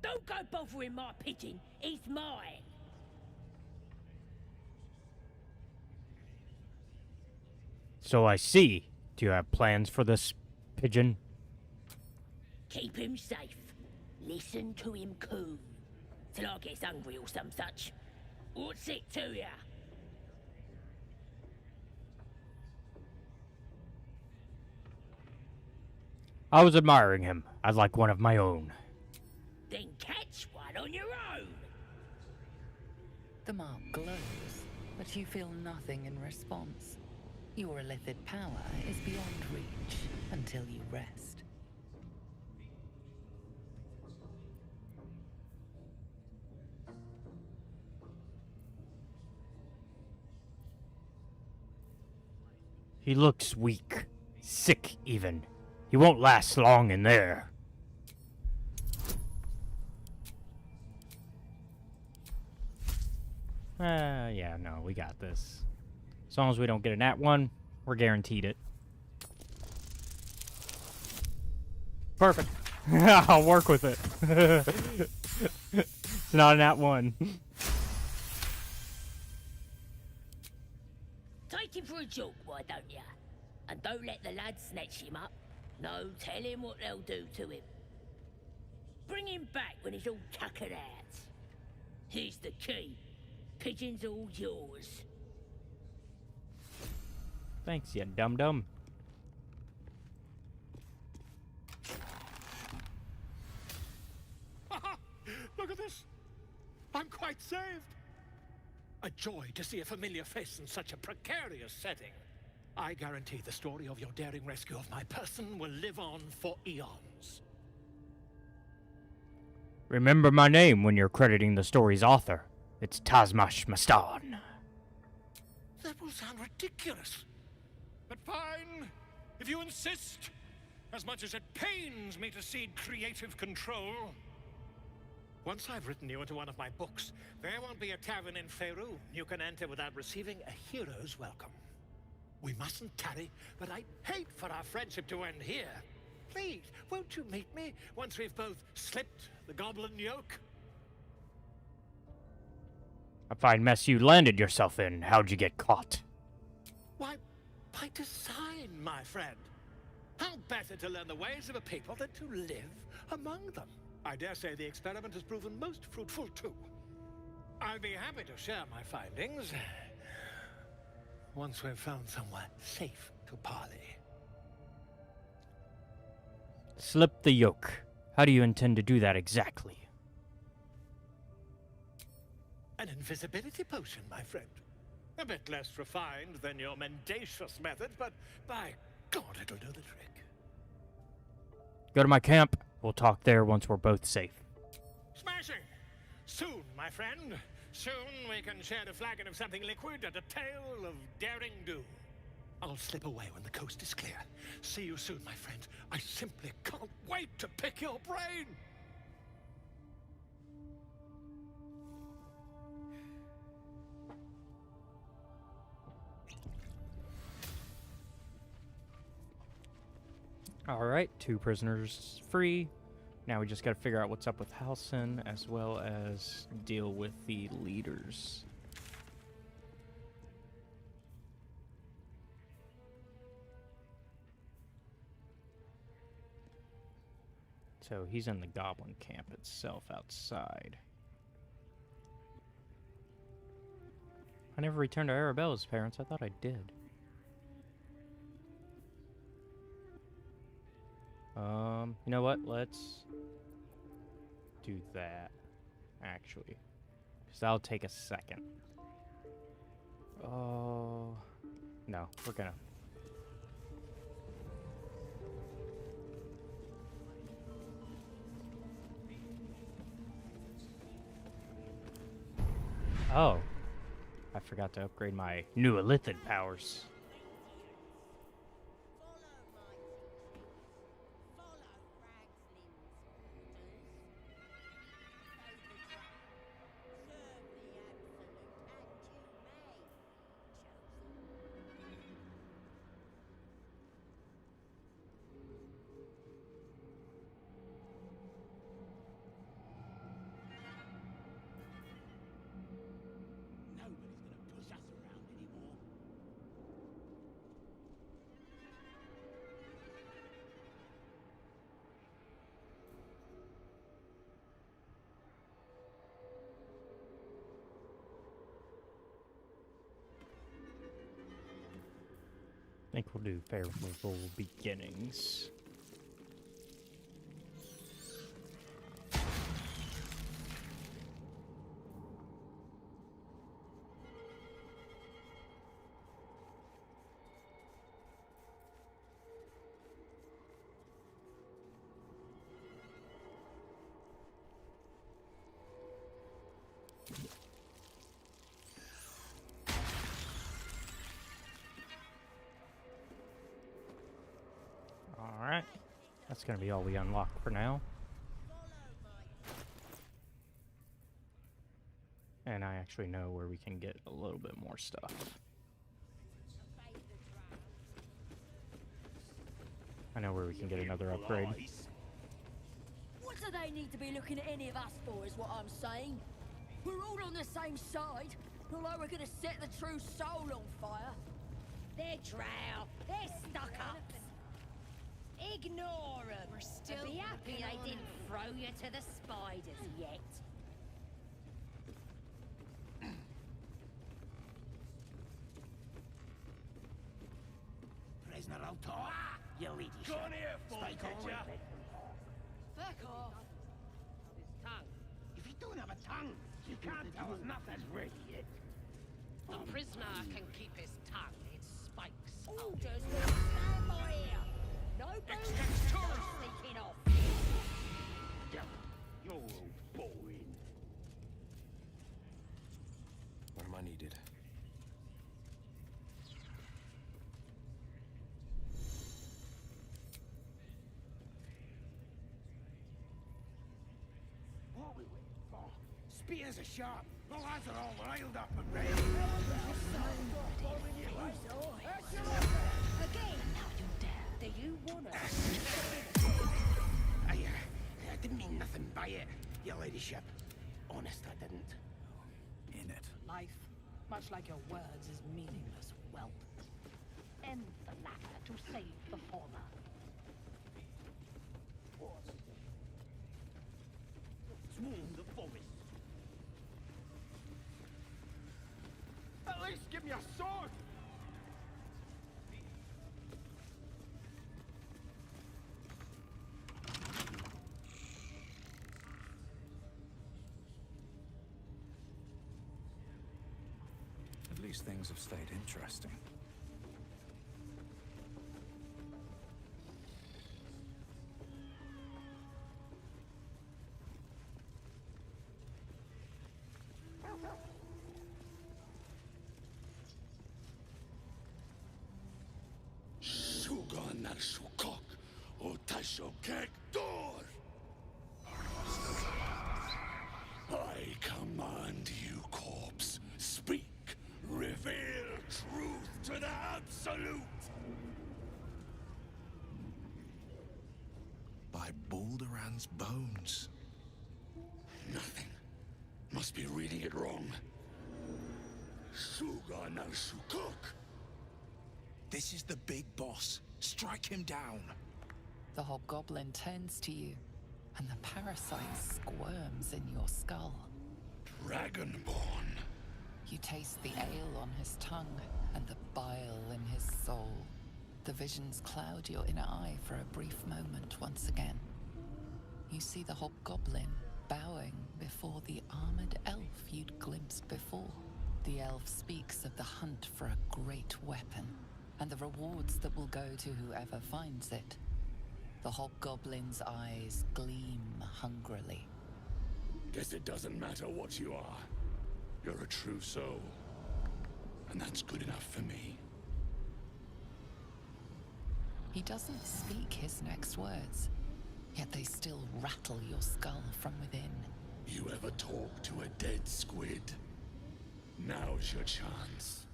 Don't go bothering my pigeon. He's mine. So I see. Do you have plans for this pigeon? Keep him safe. Listen to him coo. Till I gets hungry or some such. What's it to ya? I was admiring him. I'd like one of my own. Then catch one on your own. The mark glows, but you feel nothing in response. Your illithid power is beyond reach until you rest. He looks weak. Sick, even. He won't last long in there. Yeah, no, we got this. As long as we don't get a nat 1, we're guaranteed it. Perfect. I'll work with it. It's not a nat 1. Take him for a joke, why don't ya? And don't let the lads snatch him up. No, tell him what they'll do to him. Bring him back when he's all tuckered out. Here's the key. Pigeon's all yours. Thanks, you dum-dum. to see a familiar face in such a precarious setting. I guarantee the story of your daring rescue of my person will live on for eons. Remember my name when you're crediting the story's author. It's Tazmash Mastan. That will sound ridiculous. But fine, if you insist. As much as it pains me to cede creative control. Once I've written you into one of my books, there won't be a tavern in Faerun you can enter without receiving a hero's welcome. We mustn't tarry, but I'd hate for our friendship to end here. Please, won't you meet me once we've both slipped the goblin yoke? A fine mess you landed yourself in. How'd you get caught? Why, by design, my friend. How better to learn the ways of a people than to live among them? I dare say the experiment has proven most fruitful, too. I'll be happy to share my findings once we've found somewhere safe to parley. Slip the yoke. How do you intend to do that exactly? An invisibility potion, my friend. A bit less refined than your mendacious methods, but by God, it'll do the trick. Go to my camp. We'll talk there once we're both safe. Smashing! Soon, my friend. Soon we can share a flagon of something liquid and a tale of daring do. I'll slip away when the coast is clear. See you soon, my friend. I simply can't wait to pick your brain! Alright, 2 prisoners free. Now we just gotta figure out what's up with Halsin, as well as deal with the leaders. So he's in the goblin camp itself outside. I never returned to Arabella's parents. I thought I did. You know what? Let's do that, actually. Because that'll take a second. Oh, no, we're gonna. Oh, I forgot to upgrade my new Illithid powers. I think we'll do favorable beginnings. Alright, that's going to be all we unlock for now. And I actually know where we can get a little bit more stuff. I know where we can get another upgrade. What do they need to be looking at any of us for, is what I'm saying? We're all on the same side. Not like we're gonna set the true soul on fire. They're drow. They're stuck-ups. Ignore them. We're still Be happy working they on didn't throw you to the spiders yet. Prisoner Altor, you idiot. Come here, Stay did calm. ya? Back off. His tongue. If you don't have a tongue, you can't tell us nothing's ready yet. The prisoner can keep his tongue. It's spikes. Orders will stand by here. No booze, no sneaking off. You're all boring. Where am I needed? What are we waiting for? Spears are sharp. The lads are all riled up and ready. Again, now you dare. Do you wanna? I didn't mean nothing by it, your ladyship. Honest, I didn't. In it. Life, much like your words, is meaningless whelp. End the latter to save the former. Swarm the forest. At least give me a sword! At least things have stayed interesting. Sugan al Sukok, Utashokek Dor! I command you, corpse. Speak. Reveal truth to the absolute! By Balduran's bones. Nothing. Must be reading it wrong. Sugan al Sukok. This is the big boss. Strike him down. The hobgoblin turns to you, and the parasite squirms in your skull. Dragonborn. You taste the ale on his tongue and the bile in his soul. The visions cloud your inner eye for a brief moment once again. You see the hobgoblin bowing before the armored elf you'd glimpsed before. The elf speaks of the hunt for a great weapon and the rewards that will go to whoever finds it. The hobgoblin's eyes gleam hungrily. Guess it doesn't matter what you are. You're a true soul. And that's good enough for me. He doesn't speak his next words, yet they still rattle your skull from within. You ever talk to a dead squid? Now's your chance.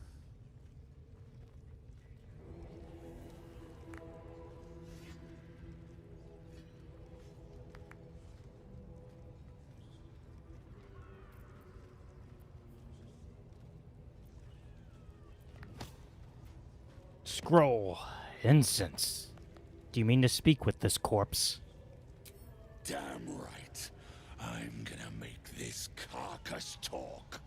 Scroll. Incense. Do you mean to speak with this corpse? Damn right. I'm gonna make this carcass talk.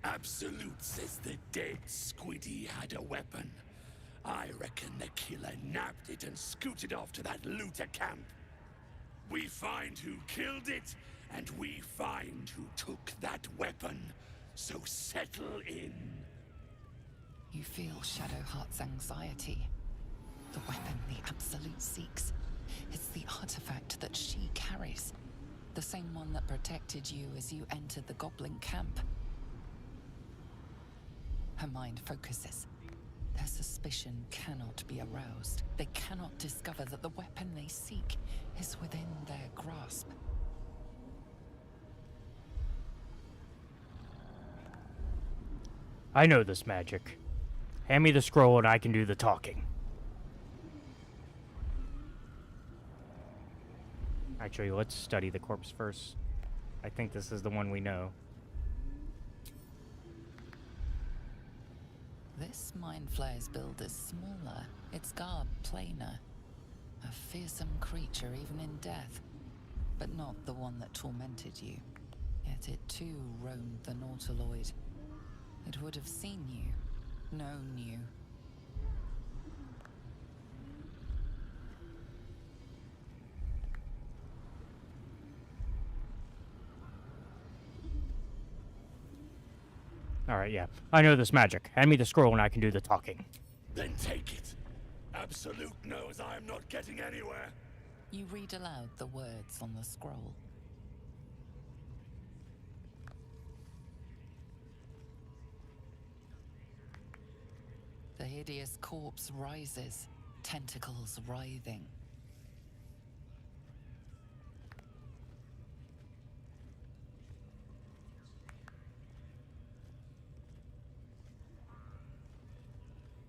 Absolute says the dead squiddy had a weapon. I reckon the killer nabbed it and scooted off to that looter camp. We find who killed it, and we find who took that weapon. So settle in. You feel Shadowheart's anxiety. The weapon the Absolute seeks. It's the artifact that she carries. The same one that protected you as you entered the goblin camp. Her mind focuses. Their suspicion cannot be aroused. They cannot discover that the weapon they seek is within their grasp. I know this magic. Hand me the scroll and I can do the talking. Actually, let's study the corpse first. I think this is the one we know. This Mind Flayer's build is smaller, its garb plainer. A fearsome creature even in death, but not the one that tormented you. Yet it too roamed the Nautiloid. It would have seen you, known you. Alright, yeah. I know this magic. Hand me the scroll and I can do the talking. Then take it. Absolute knows I am not getting anywhere. You read aloud the words on the scroll. The hideous corpse rises, tentacles writhing.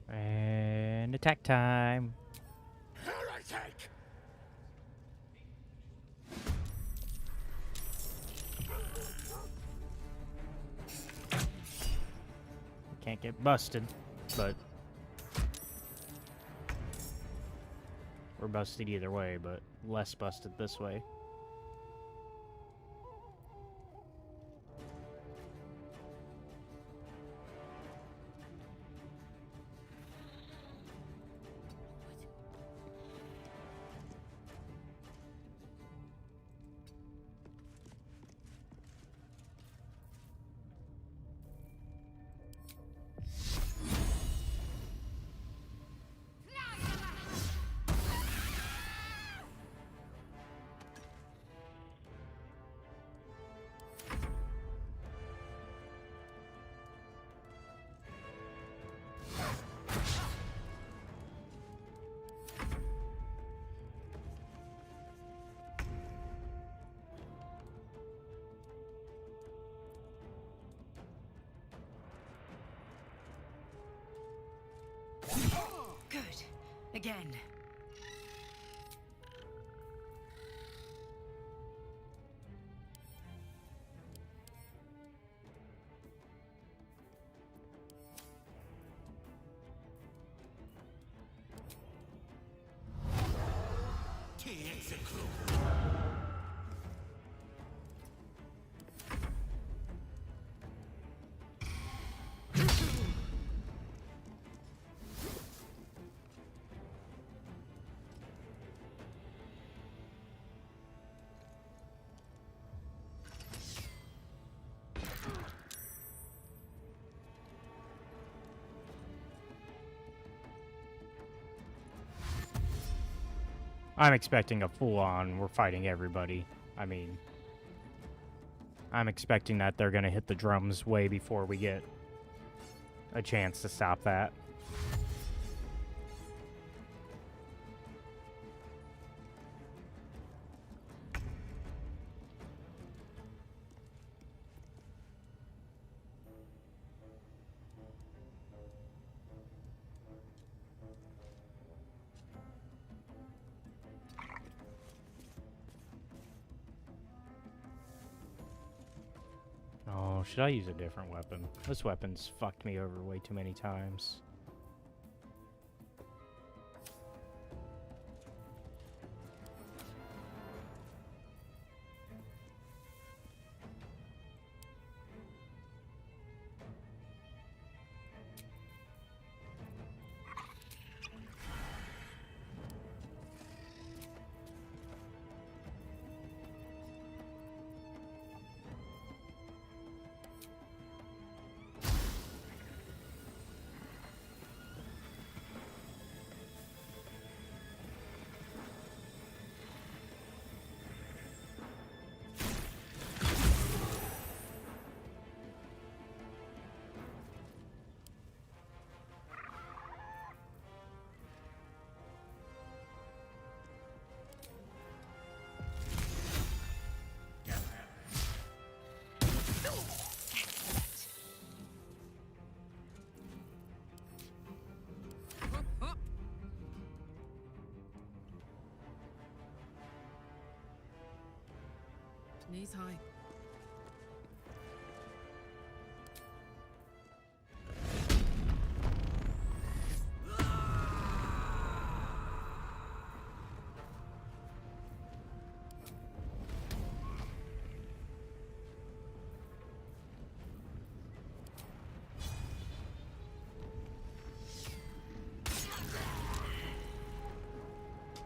And attack time. Heretic! Can't get busted, but we're busted either way, but less busted this way. Good. Again. I'm expecting a full-on, we're fighting everybody. I mean, I'm expecting that they're gonna hit the drums way before we get a chance to stop that. Oh, should I use a different weapon? This weapon's fucked me over way too many times. Knees high.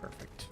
Perfect.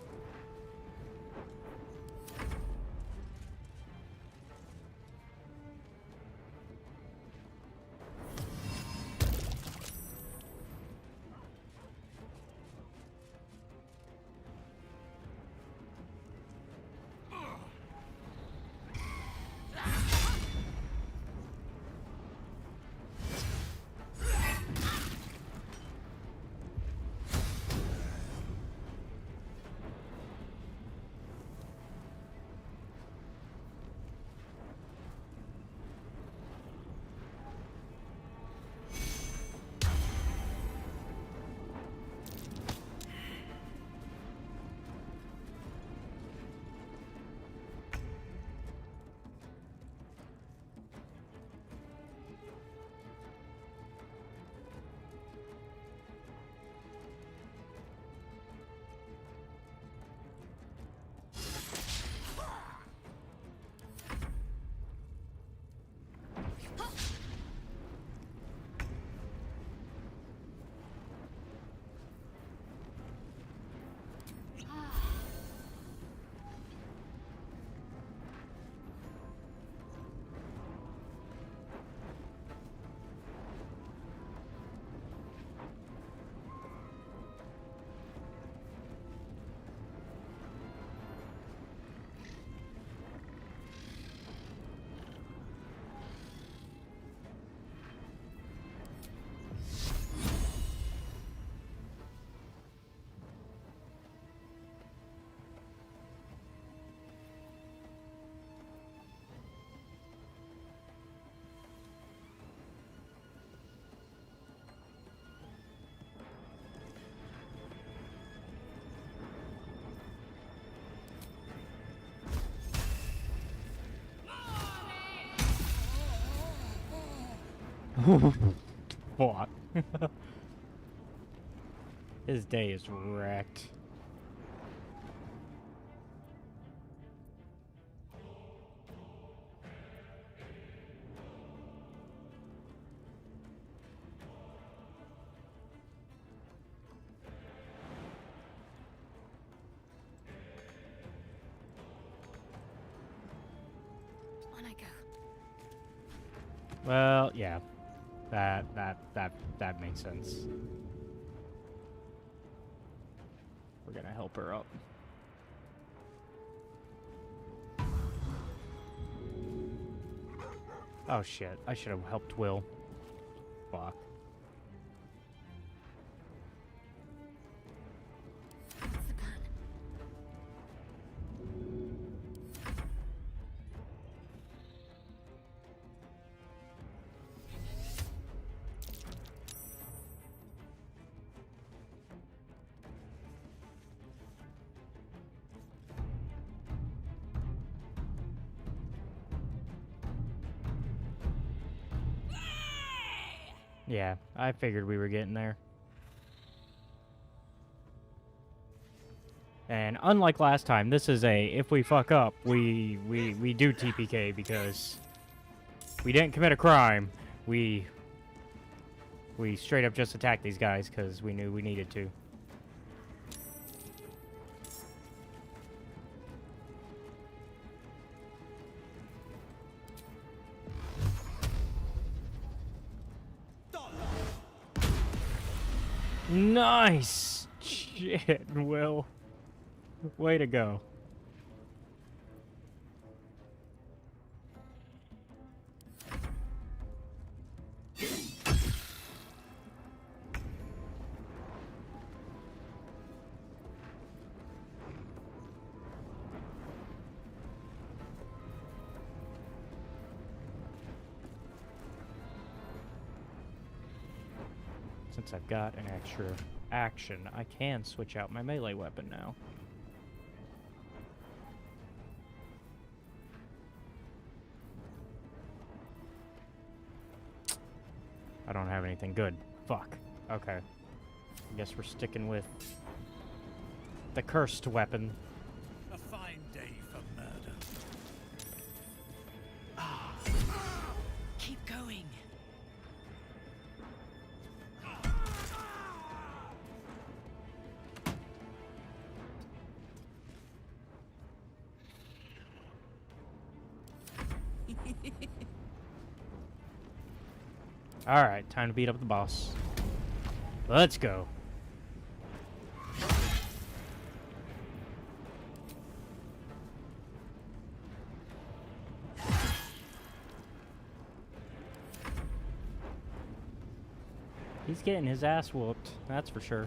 Fuck. His day is wrecked. On I go. Well, yeah. That makes sense. We're gonna help her up. Oh shit, I should have helped Will. Fuck. Yeah, I figured we were getting there. And unlike last time, this is a if we fuck up, we do TPK because we didn't commit a crime. We straight up just attacked these guys because we knew we needed to. Nice! Shit, Will. Way to go. Since I've got an extra action, I can switch out my melee weapon now. I don't have anything good. Fuck. Okay. I guess we're sticking with the cursed weapon. A fine day for murder. Keep going. Alright, time to beat up the boss. Let's go. He's getting his ass whooped, that's for sure.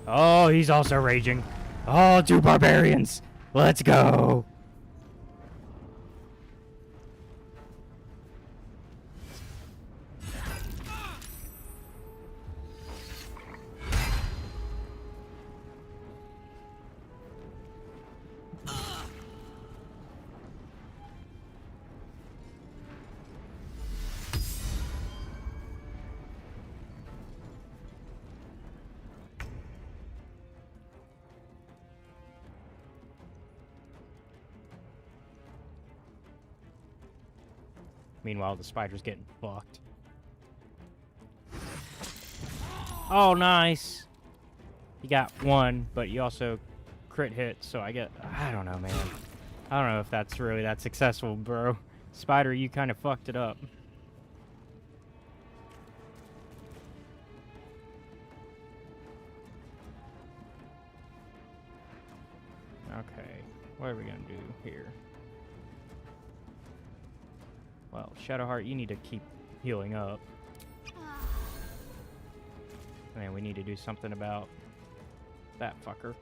Oh, he's also raging. Oh, 2 barbarians. Let's go. Meanwhile, the spider's getting fucked. Oh, nice. You got 1, but you also crit hit, so I don't know, man. I don't know if that's really that successful, bro. Spider, you kind of fucked it up. Okay, what are we gonna do here? Well, Shadowheart, you need to keep healing up. And we need to do something about that fucker.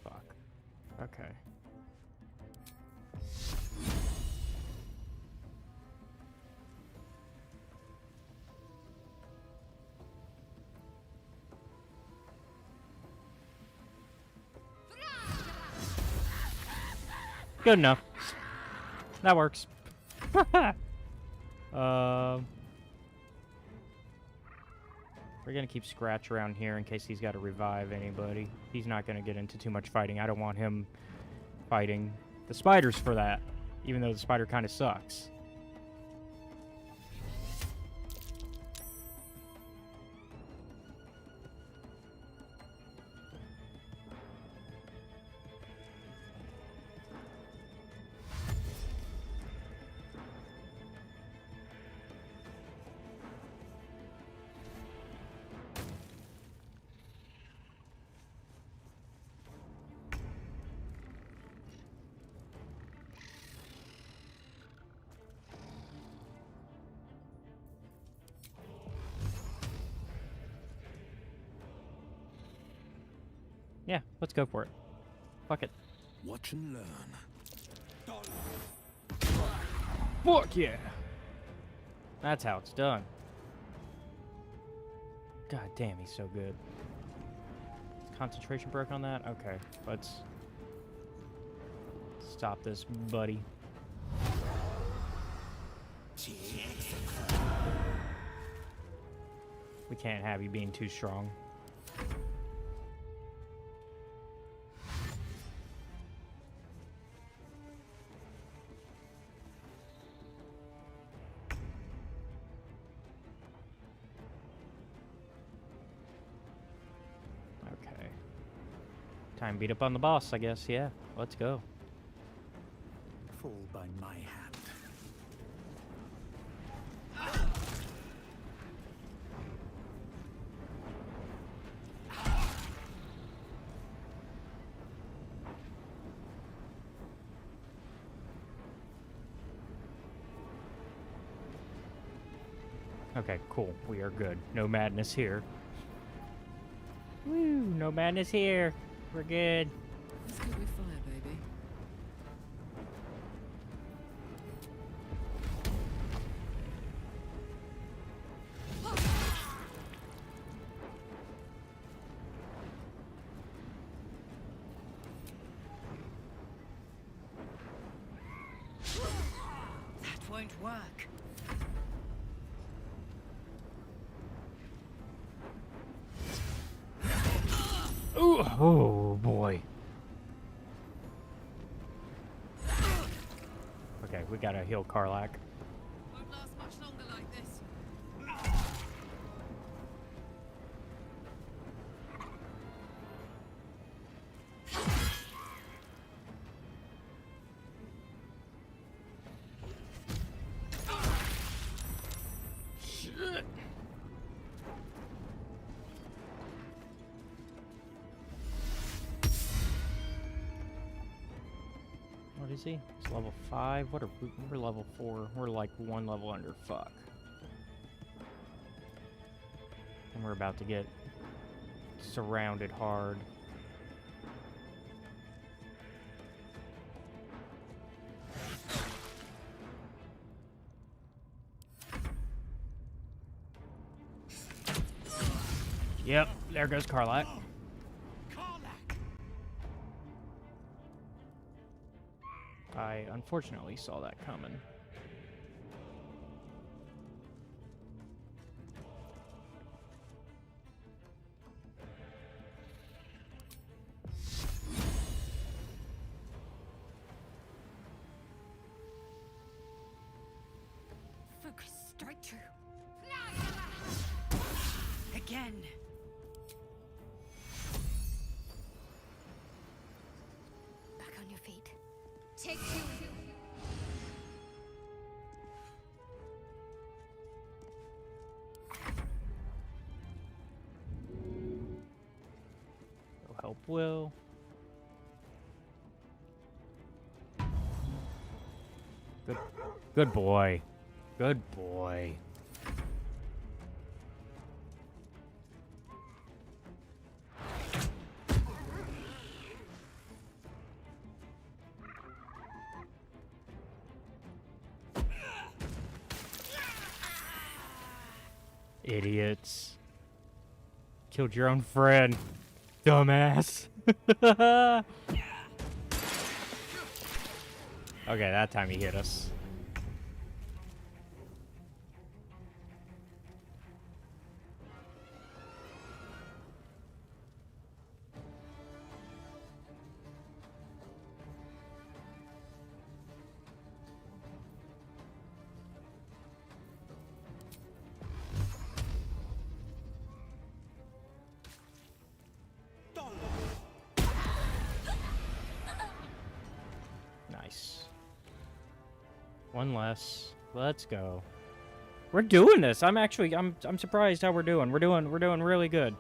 Fuck. Okay. Good enough. That works. We're gonna keep Scratch around here in case he's got to revive anybody. He's not gonna get into too much fighting. I don't want him fighting the spiders for that, even though the spider kind of sucks. Yeah, let's go for it. Fuck it. Watch and learn. Fuck yeah! That's how it's done. God damn, he's so good. Is concentration broken on that? Okay, let's stop this, buddy. We can't have you being too strong. Time beat up on the boss, I guess. Yeah, let's go. Fall by my hand. Okay, cool. We are good. No madness here. Woo, no madness here. We're good. Let's go with fire, baby. That won't work. Ooh, oh boy. Okay, we gotta heal Karlak. Won't last much longer like this. Shit. What is he? He's level 5. What are we're level 4. We're like one level under. Fuck. And we're about to get surrounded hard. Yep, there goes Karlak. I unfortunately saw that coming. Focus straight through. Again. Back on your feet. Take two. No help will. Good boy. Good boy. Idiots. Killed your own friend. Dumbass. Okay, that time he hit us. Nice. One less. Let's go. We're doing this. I'm surprised how we're doing. We're doing really good.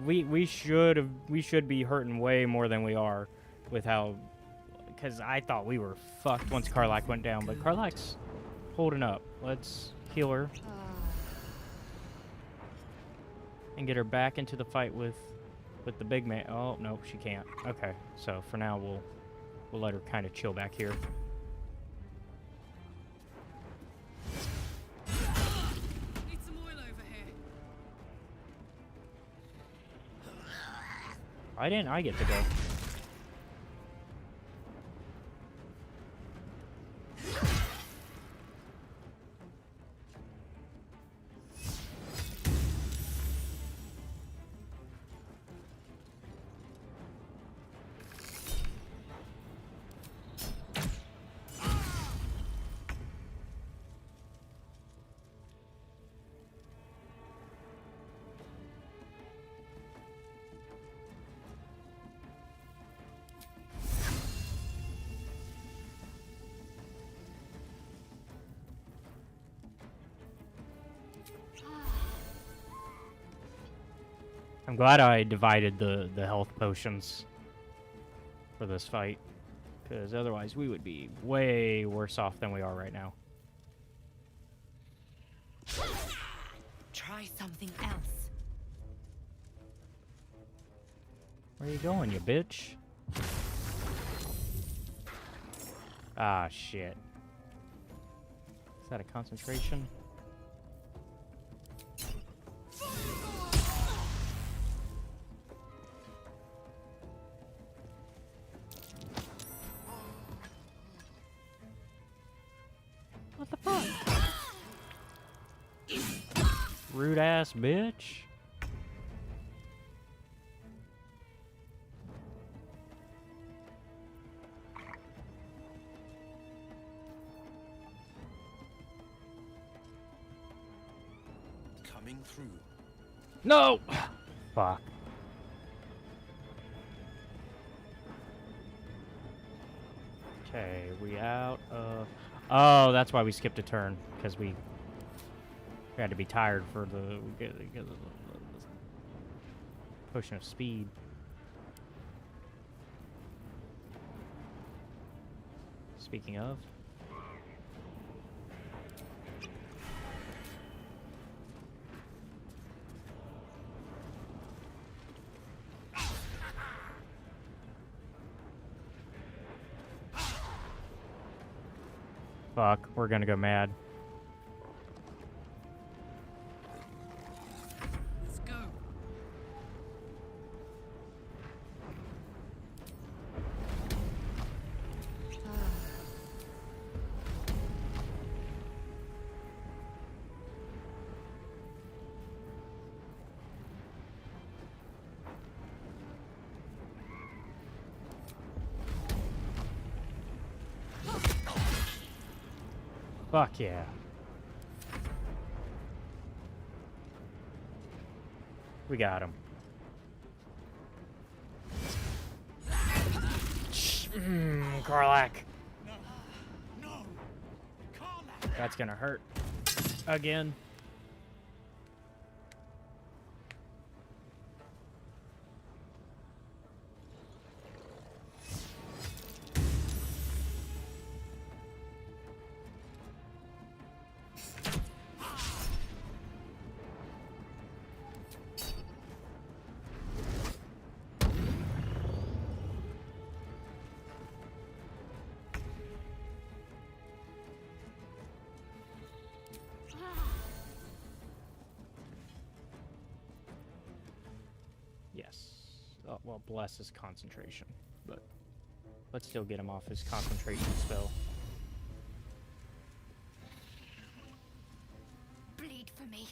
We should be hurting way more than we are with how, because I thought we were fucked once Karlach went down, but Karlach's holding up. Let's heal her and get her back into the fight with the big man. Oh no, she can't. Okay, so for now we'll let her kind of chill back here. Need some oil over here. Why didn't I get to go? I'm glad I divided the health potions for this fight, because otherwise we would be way worse off than we are right now. Try something else. Where you going, you bitch? Ah, shit. Is that a concentration? What the fuck? Rude ass bitch. Coming through. No! Fuck. Okay, we out of... Oh, that's why we skipped a turn, because we had to be tired for the potion of speed. Speaking of... Fuck, we're gonna go mad. Let's go. Fuck yeah. We got him. Karlach. No. That's gonna hurt. Again. Yes. Oh, well, bless is concentration, but let's still get him off his concentration spell. Bleed for me.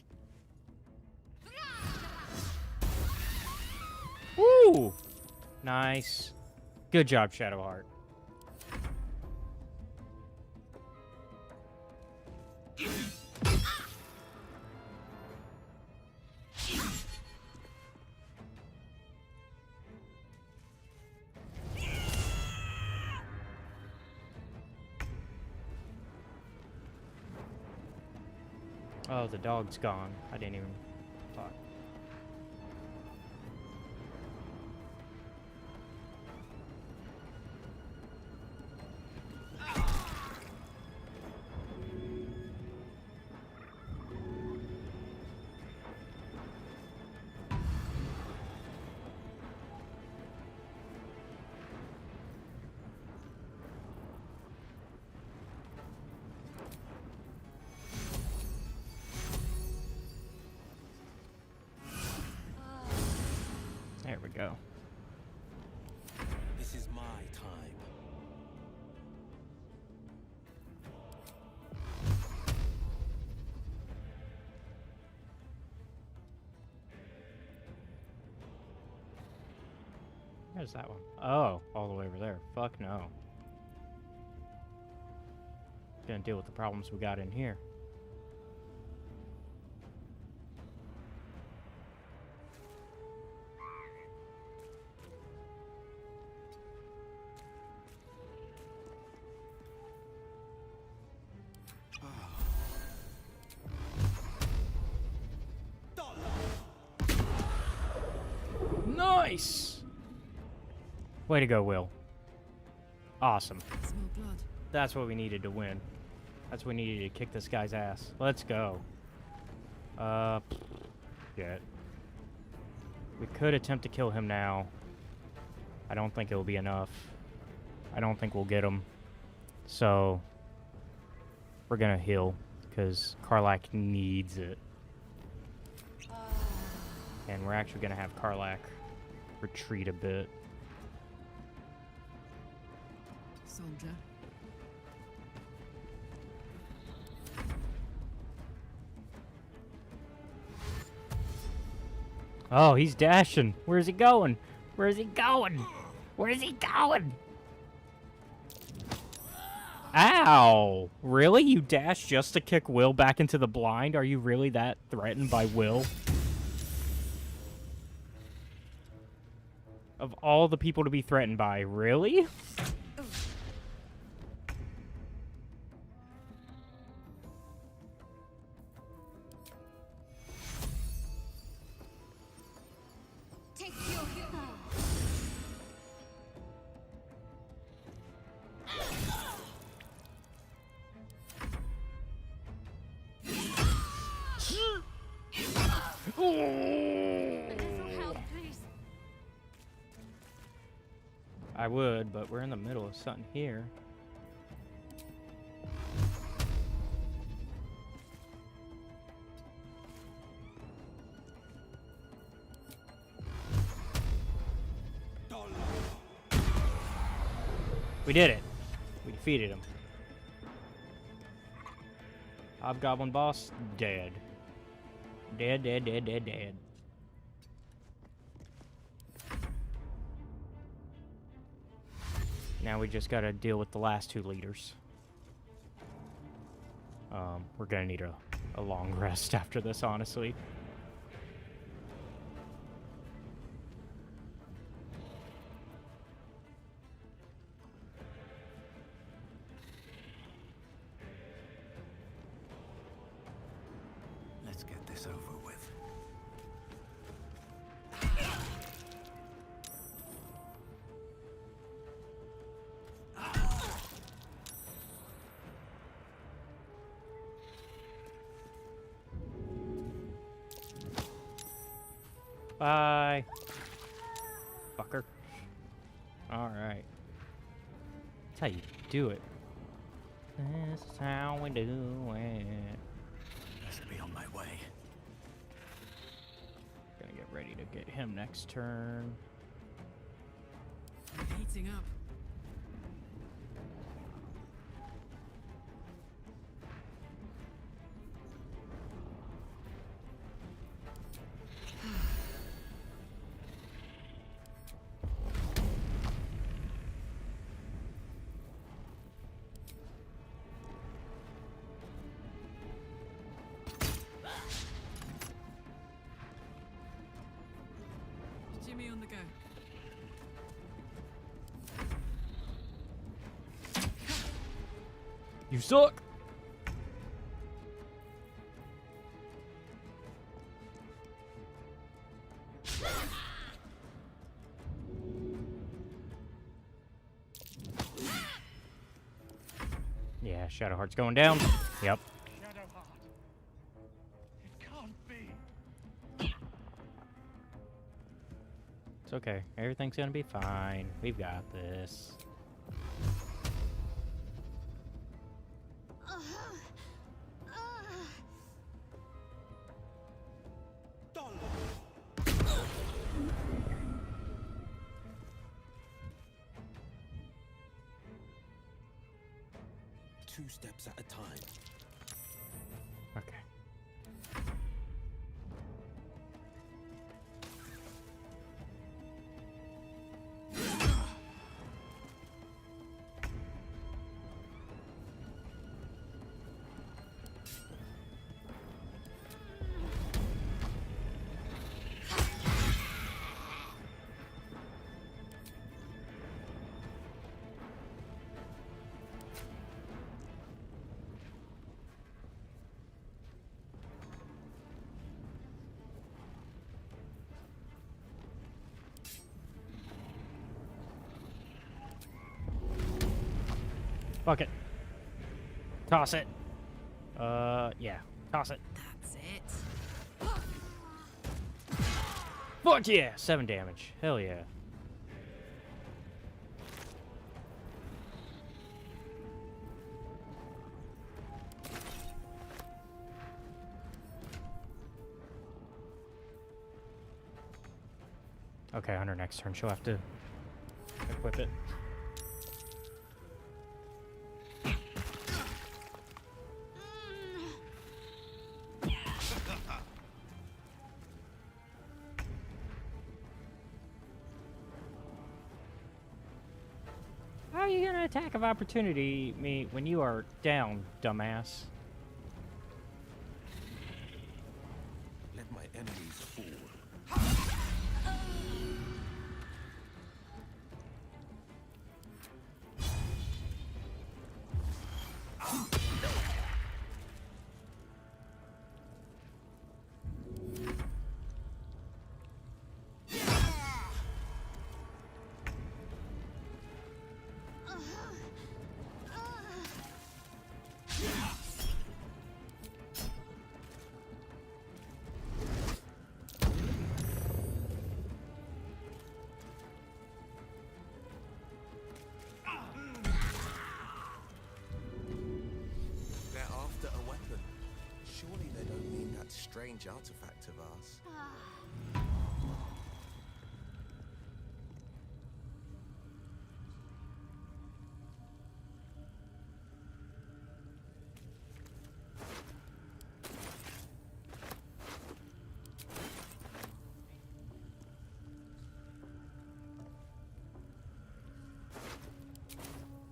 Woo! Nice. Good job, Shadowheart. Oh, the dog's gone. I didn't even thought. There we go. This is my time. Where's that one? Oh, all the way over there. Fuck no. Gonna deal with the problems we got in here. Nice! Way to go, Will. Awesome. Smell blood. That's what we needed to win. That's what we needed to kick this guy's ass. Let's go. Shit. We could attempt to kill him now. I don't think it'll be enough. I don't think we'll get him. So, we're gonna heal, because Karlach needs it. And we're actually gonna have Karlach retreat a bit. Soldier. Oh, he's dashing. Where's he going? Where's he going? Where's he going? Ow! Really? You dash just to kick Will back into the blind? Are you really that threatened by Will? Of all the people to be threatened by, really? I would, but we're in the middle of something here. We did it. We defeated him. Hobgoblin boss, dead. Dead, dead, dead, dead, dead. Now we just gotta deal with the last two leaders. We're gonna need a long rest after this, honestly. Let's get this over with. Bye. Fucker. Alright. That's how you do it. This is how we do it. Best be on my way. Gonna get ready to get him next turn. I'm heating up. on the go. You suck! Yeah, Shadowheart's going down. Yep. Shadowheart. It can't be. It's okay. Everything's gonna be fine. We've got this. Two steps at a time. Okay. Fuck it. Toss it. Yeah. Toss it. That's it. Fuck yeah! 7 damage. Hell yeah. Okay, on her next turn, she'll have to equip it. How are you gonna attack of opportunity me when you are down, dumbass? Let my enemies fall. They're after a weapon. Surely they don't mean that strange artifact of ours.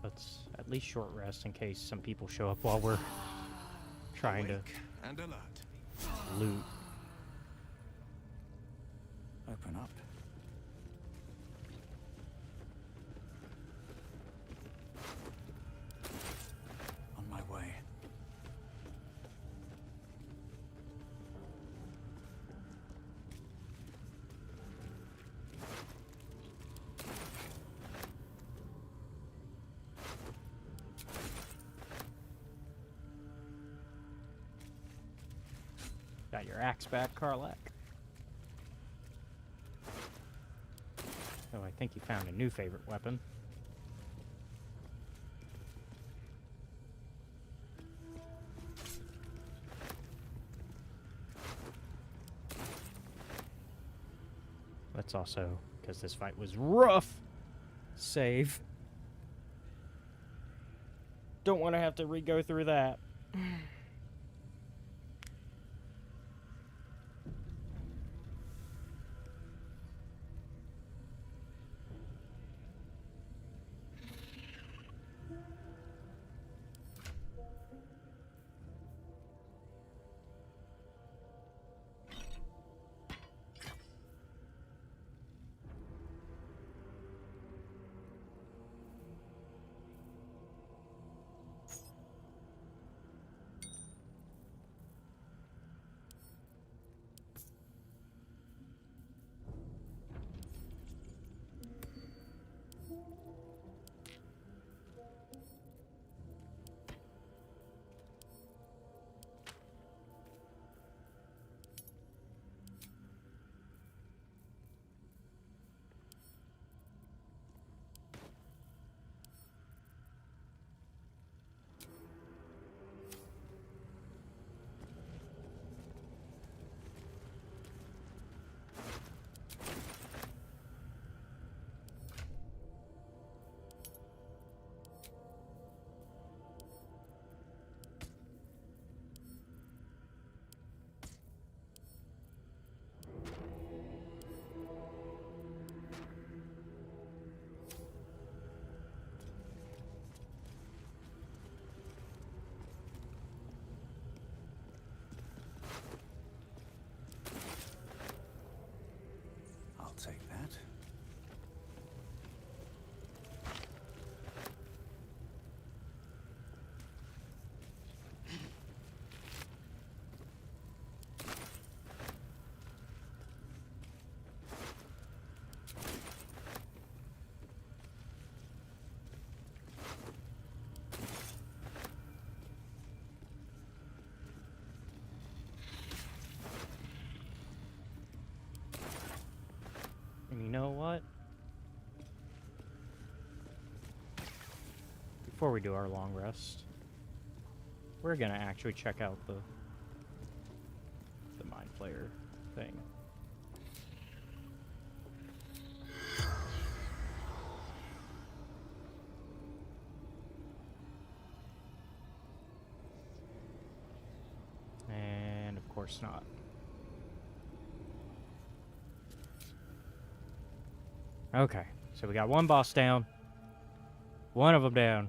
Let's at least short rest in case some people show up while we're trying to And alert. loot. Open up. On my way. Got your axe back, Karlak. Oh, I think you found a new favorite weapon. Let's also, because this fight was rough, save. Don't want to have to re-go through that. before we do our long rest, we're gonna actually check out the Mind Flayer thing. And of course not. Okay, so we got one boss down. One of them down.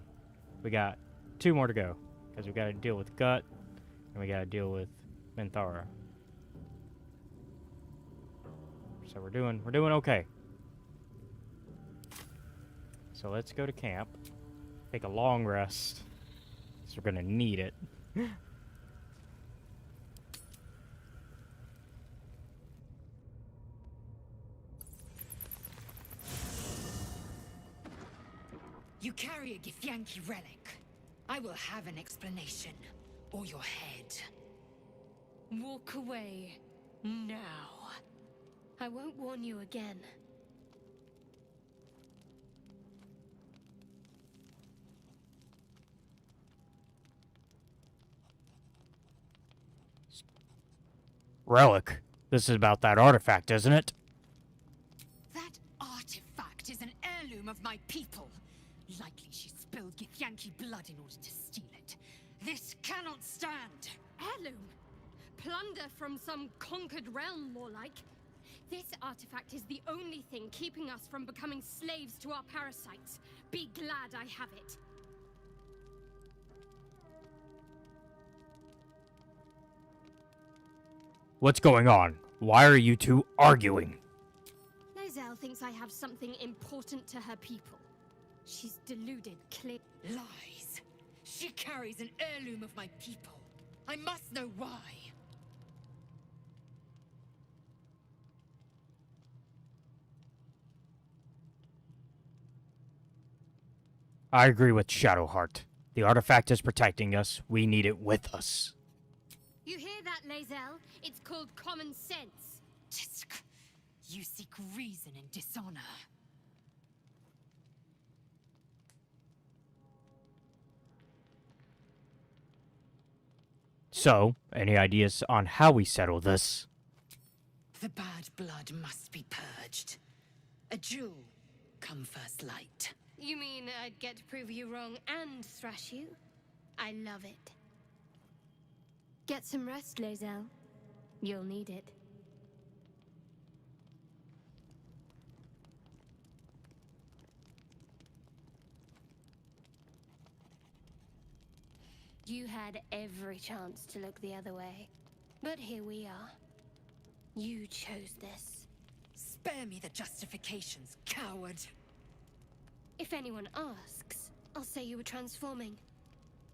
We got 2 more to go. Because we got to deal with Gut. And we got to deal with Minthara. So we're doing okay. So let's go to camp. Take a long rest. Because we're going to need it. You carry a Githyanki relic. I will have an explanation. Or your head. Walk away. Now. I won't warn you again. Relic. This is about that artifact, isn't it? That artifact is an heirloom of my people. Likely she spilled Githyanki blood in order to steal it. This cannot stand. Heirloom? Plunder from some conquered realm, more like. This artifact is the only thing keeping us from becoming slaves to our parasites. Be glad I have it. What's going on? Why are you two arguing? Lae'zel thinks I have something important to her people. She's deluded, clear. Lies. She carries an heirloom of my people. I must know why. I agree with Shadowheart. The artifact is protecting us. We need it with us. You hear that, Lae'zel? It's called common sense. Tisk. You seek reason and dishonor. So, any ideas on how we settle this? The bad blood must be purged. A jewel come first light. You mean I'd get to prove you wrong and thrash you? I love it. Get some rest, Lae'zel. You'll need it. You had every chance to look the other way. But here we are. You chose this. Spare me the justifications, coward. If anyone asks, I'll say you were transforming.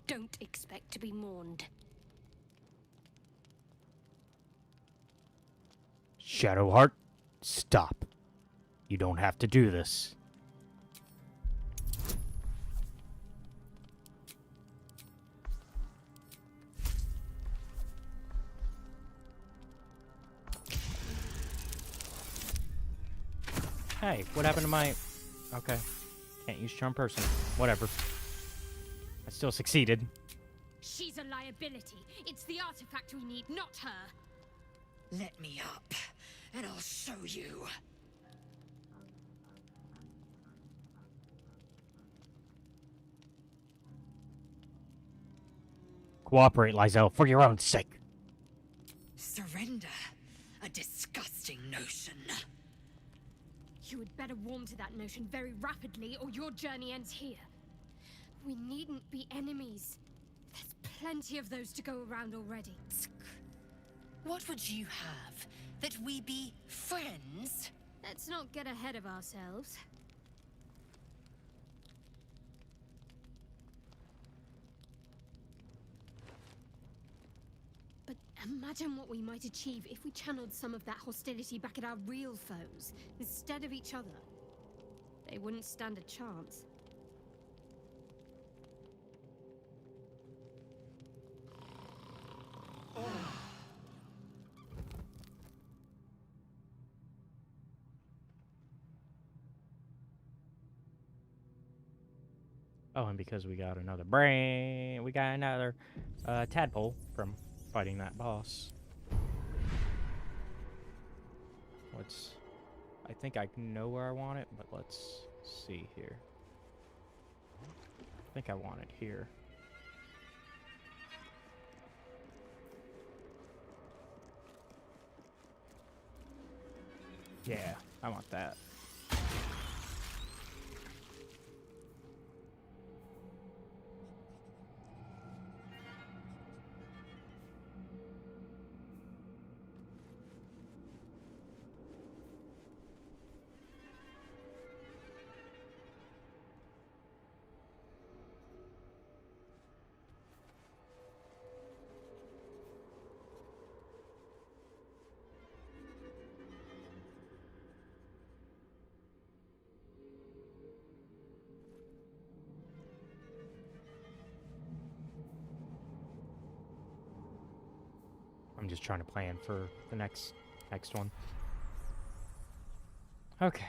Don't expect to be mourned. Shadowheart, stop. You don't have to do this. Hey, what happened to my... Okay. Can't use charm person. Whatever. I still succeeded. She's a liability. It's the artifact we need, not her. Let me up, and I'll show you. Cooperate, Lae'zel, for your own sake. Surrender? A disgusting notion. You had better warm to that notion very rapidly, or your journey ends here. We needn't be enemies. There's plenty of those to go around already. What would you have? That we be friends? Let's not get ahead of ourselves. But imagine what we might achieve if we channeled some of that hostility back at our real foes, instead of each other. They wouldn't stand a chance. Oh, and because we got another brain, we got another tadpole from fighting that boss. Let's. I think I know where I want it, but let's see here. I think I want it here. Yeah, I want that. I'm just trying to plan for the next one. Okay.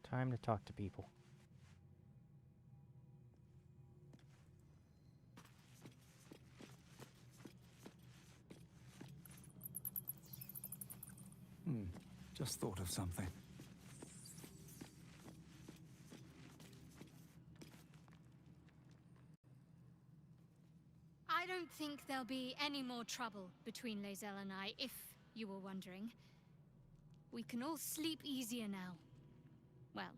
Time to talk to people. Just thought of something. I don't think there'll be any more trouble between Lae'zel and I, if you were wondering. We can all sleep easier now. Well,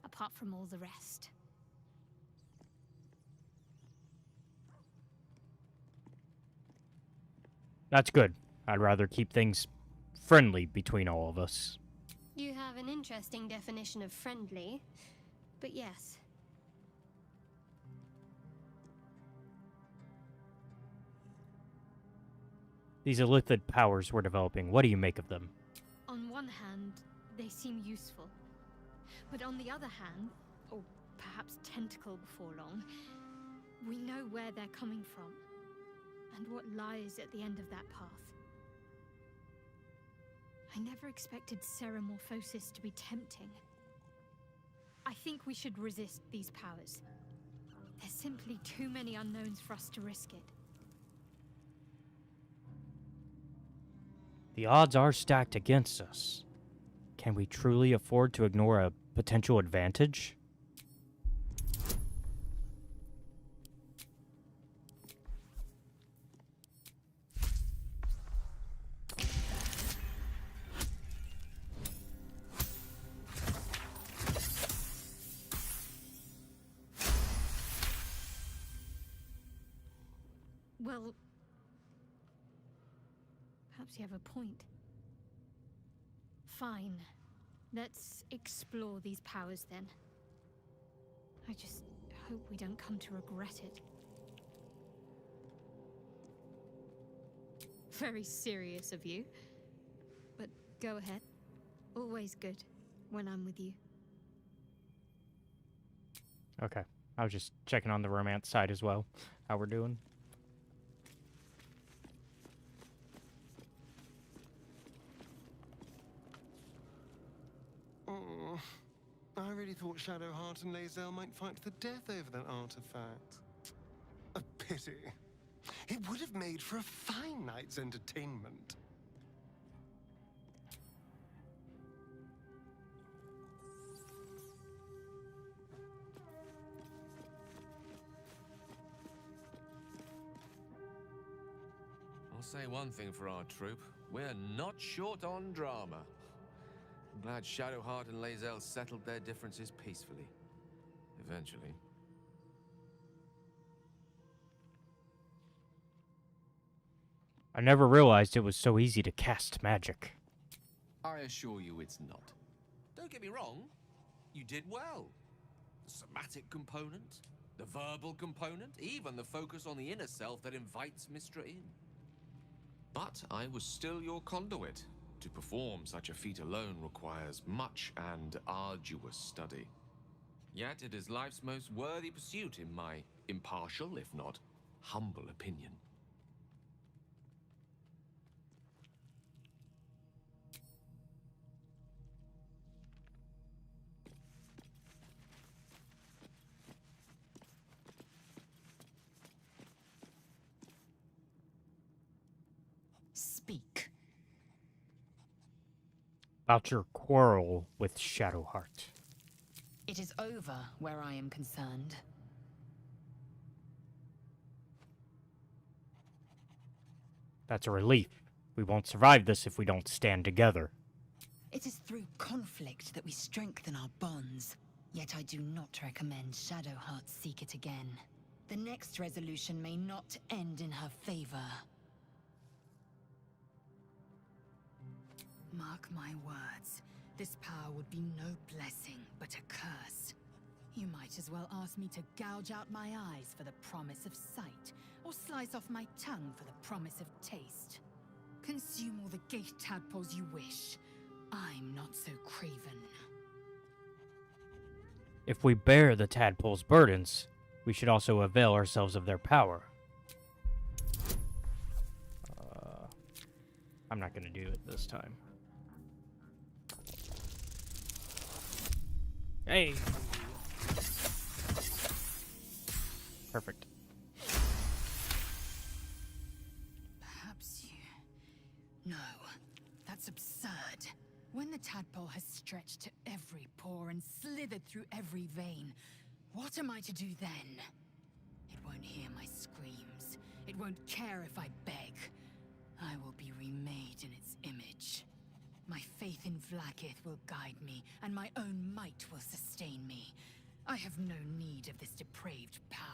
apart from all the rest. That's good. I'd rather keep things friendly between all of us. You have an interesting definition of friendly, but yes. These illithid powers we're developing, what do you make of them? On one hand, they seem useful. But on the other hand, or perhaps tentacle before long, we know where they're coming from, and what lies at the end of that path. I never expected Ceramorphosis to be tempting. I think we should resist these powers. There's simply too many unknowns for us to risk it. The odds are stacked against us. Can we truly afford to ignore a potential advantage? Well, perhaps you have a point. Fine. Let's explore these powers then. I just hope we don't come to regret it. Very serious of you. But go ahead. Always good when I'm with you. Okay. I was just checking on the romance side as well. How we're doing. Oh, I really thought Shadowheart and Lae'zel might fight to the death over that artifact. A pity. It would have made for a fine night's entertainment. I'll say one thing for our troop. We're not short on drama. I'm glad Shadowheart and Lae'zel settled their differences peacefully. Eventually. I never realized it was so easy to cast magic. I assure you it's not. Don't get me wrong. You did well. The somatic component, the verbal component, even the focus on the inner self that invites Mystra in. But I was still your conduit. To perform such a feat alone requires much and arduous study. Yet it is life's most worthy pursuit in my impartial, if not humble opinion. About your quarrel with Shadowheart. It is over where I am concerned. That's a relief. We won't survive this if we don't stand together. It is through conflict that we strengthen our bonds. Yet I do not recommend Shadowheart seek it again. The next resolution may not end in her favor. Mark my words. This power would be no blessing, but a curse. You might as well ask me to gouge out my eyes for the promise of sight, or slice off my tongue for the promise of taste. Consume all the gate tadpoles you wish. I'm not so craven. If we bear the tadpole's burdens, we should also avail ourselves of their power. I'm not going to do it this time. Hey! Perfect. Perhaps you... No, that's absurd. When the tadpole has stretched to every pore and slithered through every vein, what am I to do then? It won't hear my screams. It won't care if I beg. I will be remade in its image. My faith in Vlaakith will guide me, and my own might will sustain me. I have no need of this depraved power.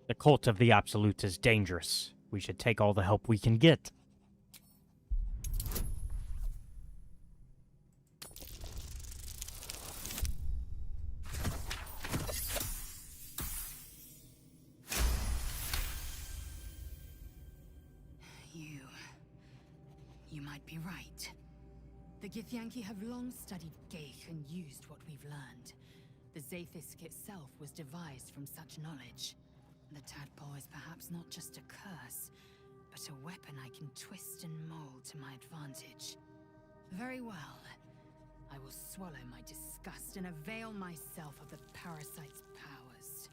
The cult of the Absolute is dangerous. We should take all the help we can get. You might be right. The Githyanki have long studied Geich and used what we've learned. The Zaithisk itself was devised from such knowledge. The tadpole is perhaps not just a curse, but a weapon I can twist and mold to my advantage. Very well. I will swallow my disgust and avail myself of the parasite's powers.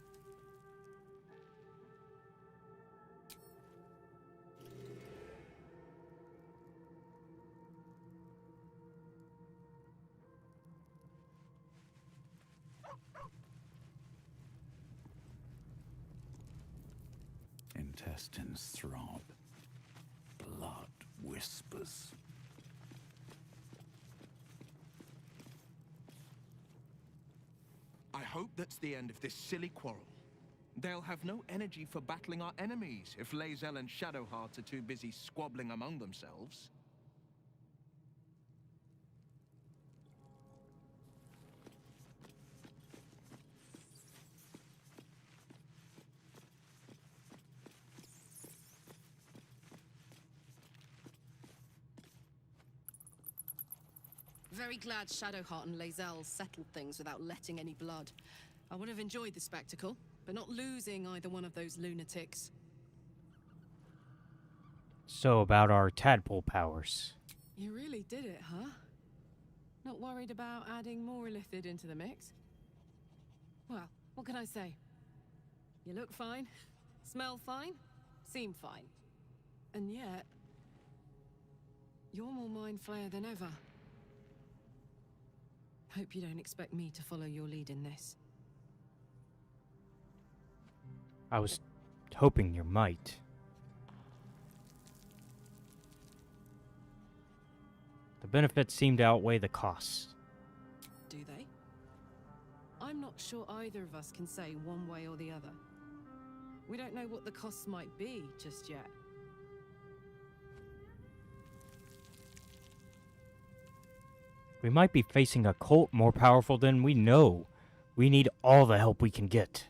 Intestines throb. Blood whispers. I hope that's the end of this silly quarrel. They'll have no energy for battling our enemies if Lae'zel and Shadowheart are too busy squabbling among themselves. Very glad Shadowheart and Lae'zel settled things without letting any blood. I would have enjoyed the spectacle, but not losing either one of those lunatics. So about our tadpole powers. You really did it, huh? Not worried about adding more Illithid into the mix? Well, what can I say? You look fine, smell fine, seem fine. And yet, you're more mind flayer than ever. Hope you don't expect me to follow your lead in this. I was hoping you might. The benefits seem to outweigh the costs. Do they? I'm not sure either of us can say one way or the other. We don't know what the costs might be just yet. We might be facing a cult more powerful than we know. We need all the help we can get.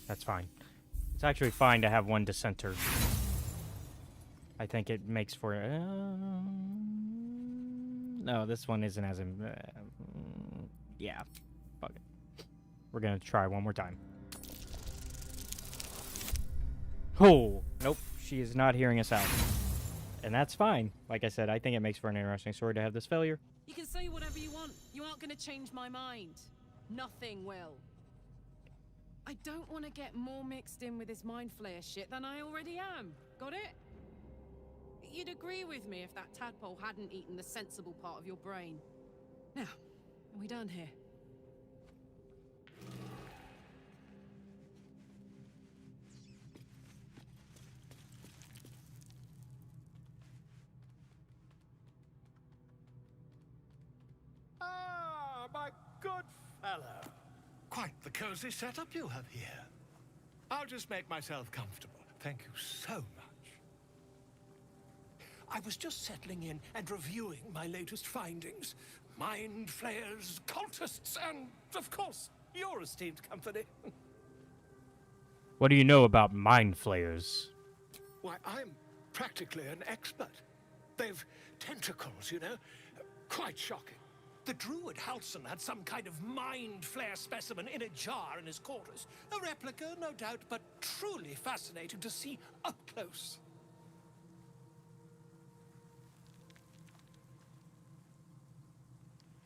That's fine. It's actually fine to have one dissenter. I think it makes for... no, this one isn't as... yeah, fuck it. We're gonna try one more time. Oh, nope. She is not hearing us out. And that's fine. Like I said, I think it makes for an interesting story to have this failure. You can say whatever you want. You aren't going to change my mind. Nothing will. I don't want to get more mixed in with this mind flayer shit than I already am. Got it? You'd agree with me if that tadpole hadn't eaten the sensible part of your brain. Now, are we done here? Ah, my good fellow. Quite the cozy setup you have here. I'll just make myself comfortable. Thank you so much. I was just settling in and reviewing my latest findings. Mind flayers, cultists, and, of course, your esteemed company. What do you know about mind flayers? Why, I'm practically an expert. They've tentacles, you know? Quite shocking. The druid Halson had some kind of mind flare specimen in a jar in his quarters. A replica, no doubt, but truly fascinating to see up close.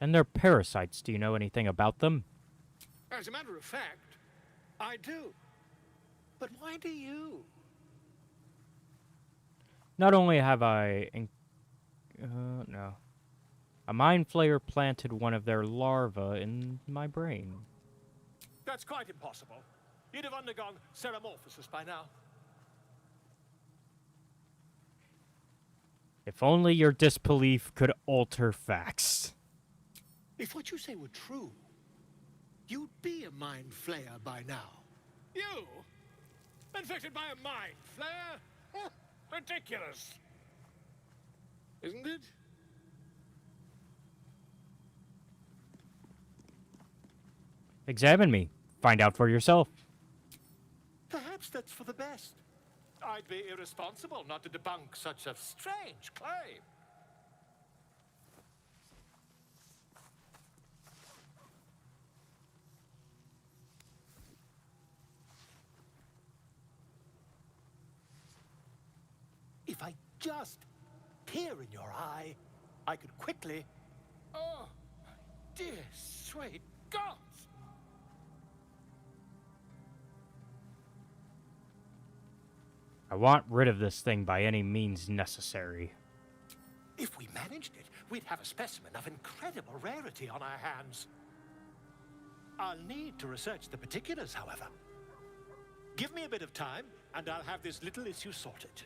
And they're parasites. Do you know anything about them? As a matter of fact, I do. But why do you? Not only have I... no. A mind flayer planted one of their larvae in my brain. That's quite impossible. You'd have undergone ceramorphosis by now. If only your disbelief could alter facts. If what you say were true, you'd be a mind flayer by now. You? Infected by a mind flayer? Ridiculous. Isn't it? Examine me. Find out for yourself. Perhaps that's for the best. I'd be irresponsible not to debunk such a strange claim. If I just peer in your eye, I could quickly... Oh, my dear, sweet gods! I want rid of this thing by any means necessary. If we managed it, we'd have a specimen of incredible rarity on our hands. I'll need to research the particulars, however. Give me a bit of time, and I'll have this little issue sorted.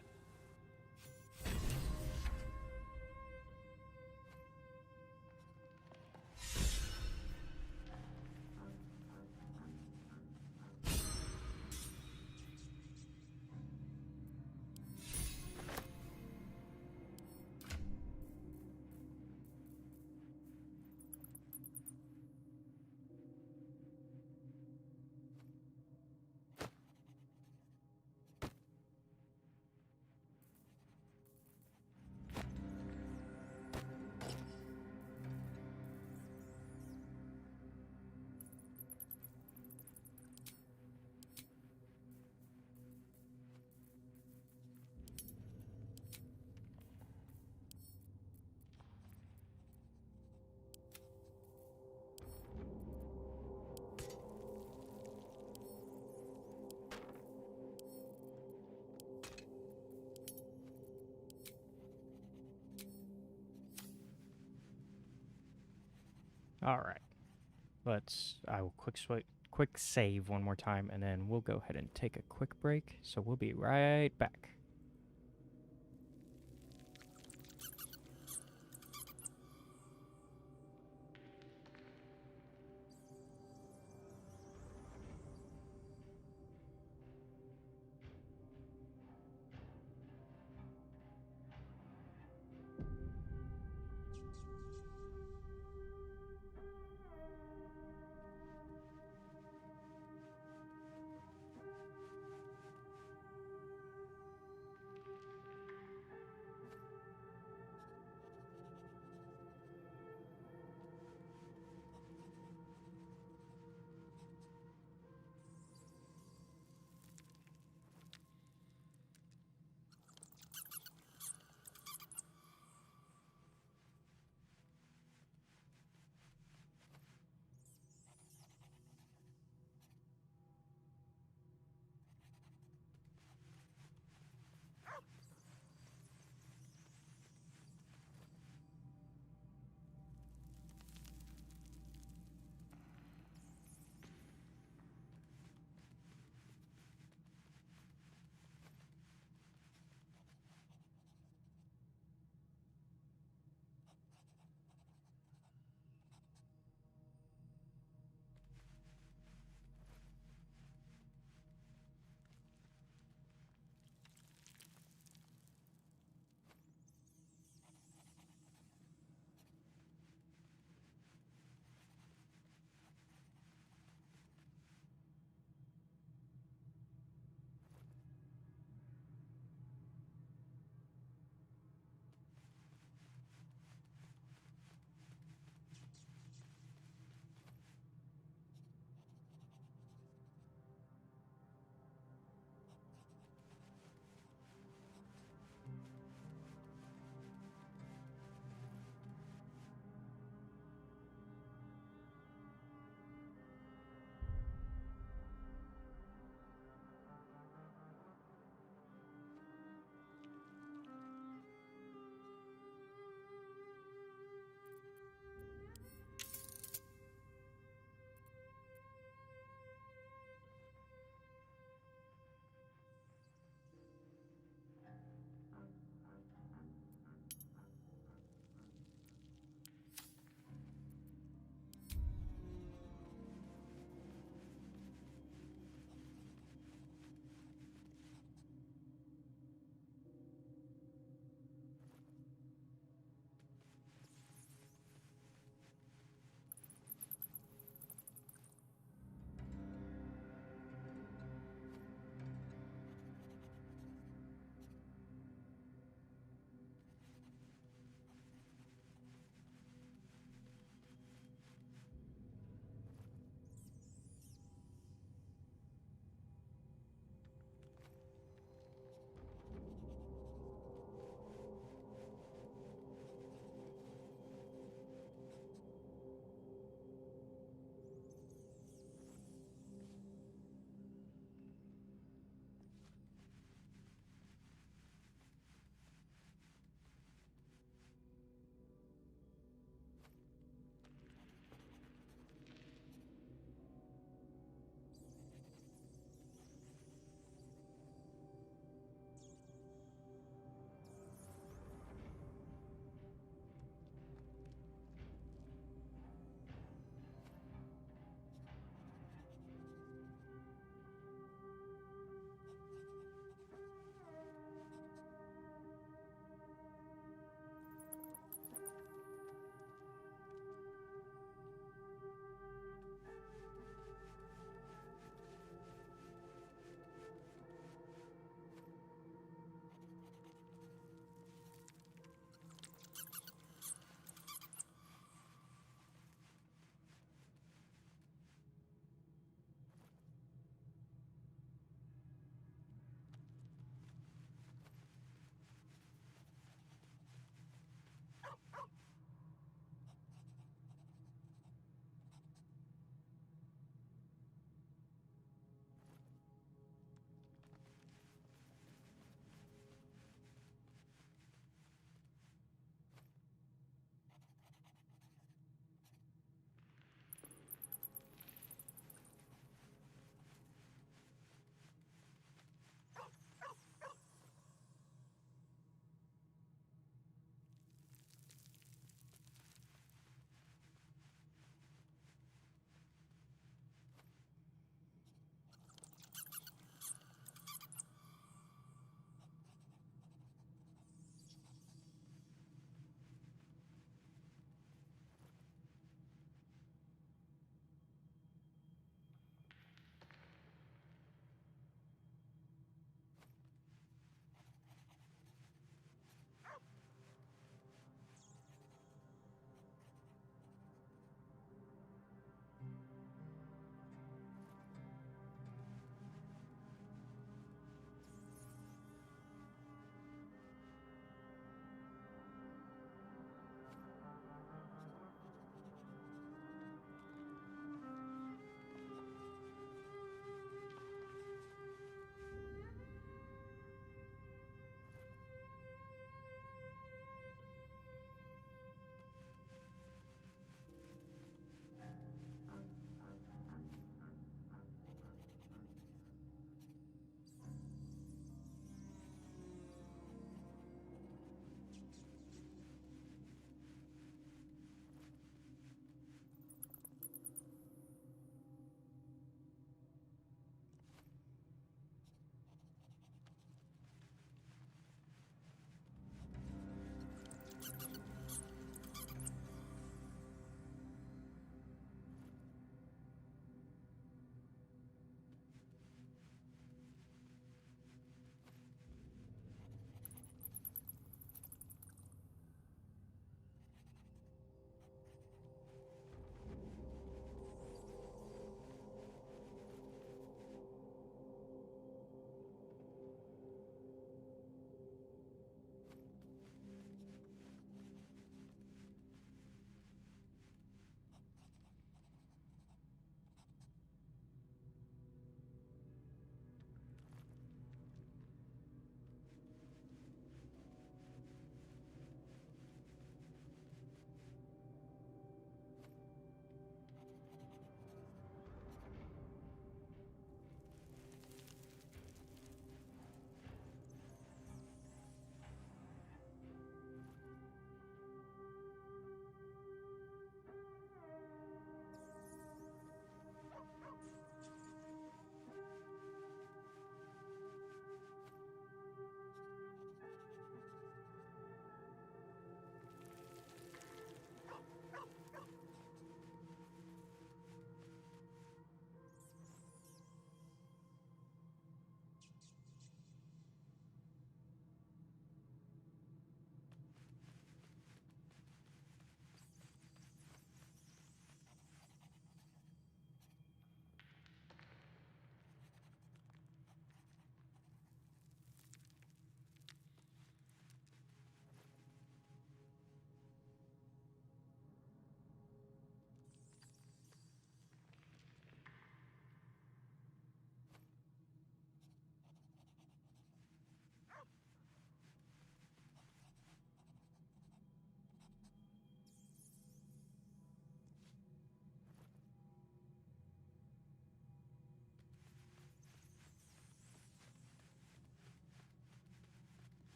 All right. I will quick save one more time, and then we'll go ahead and take a quick break. So we'll be right back.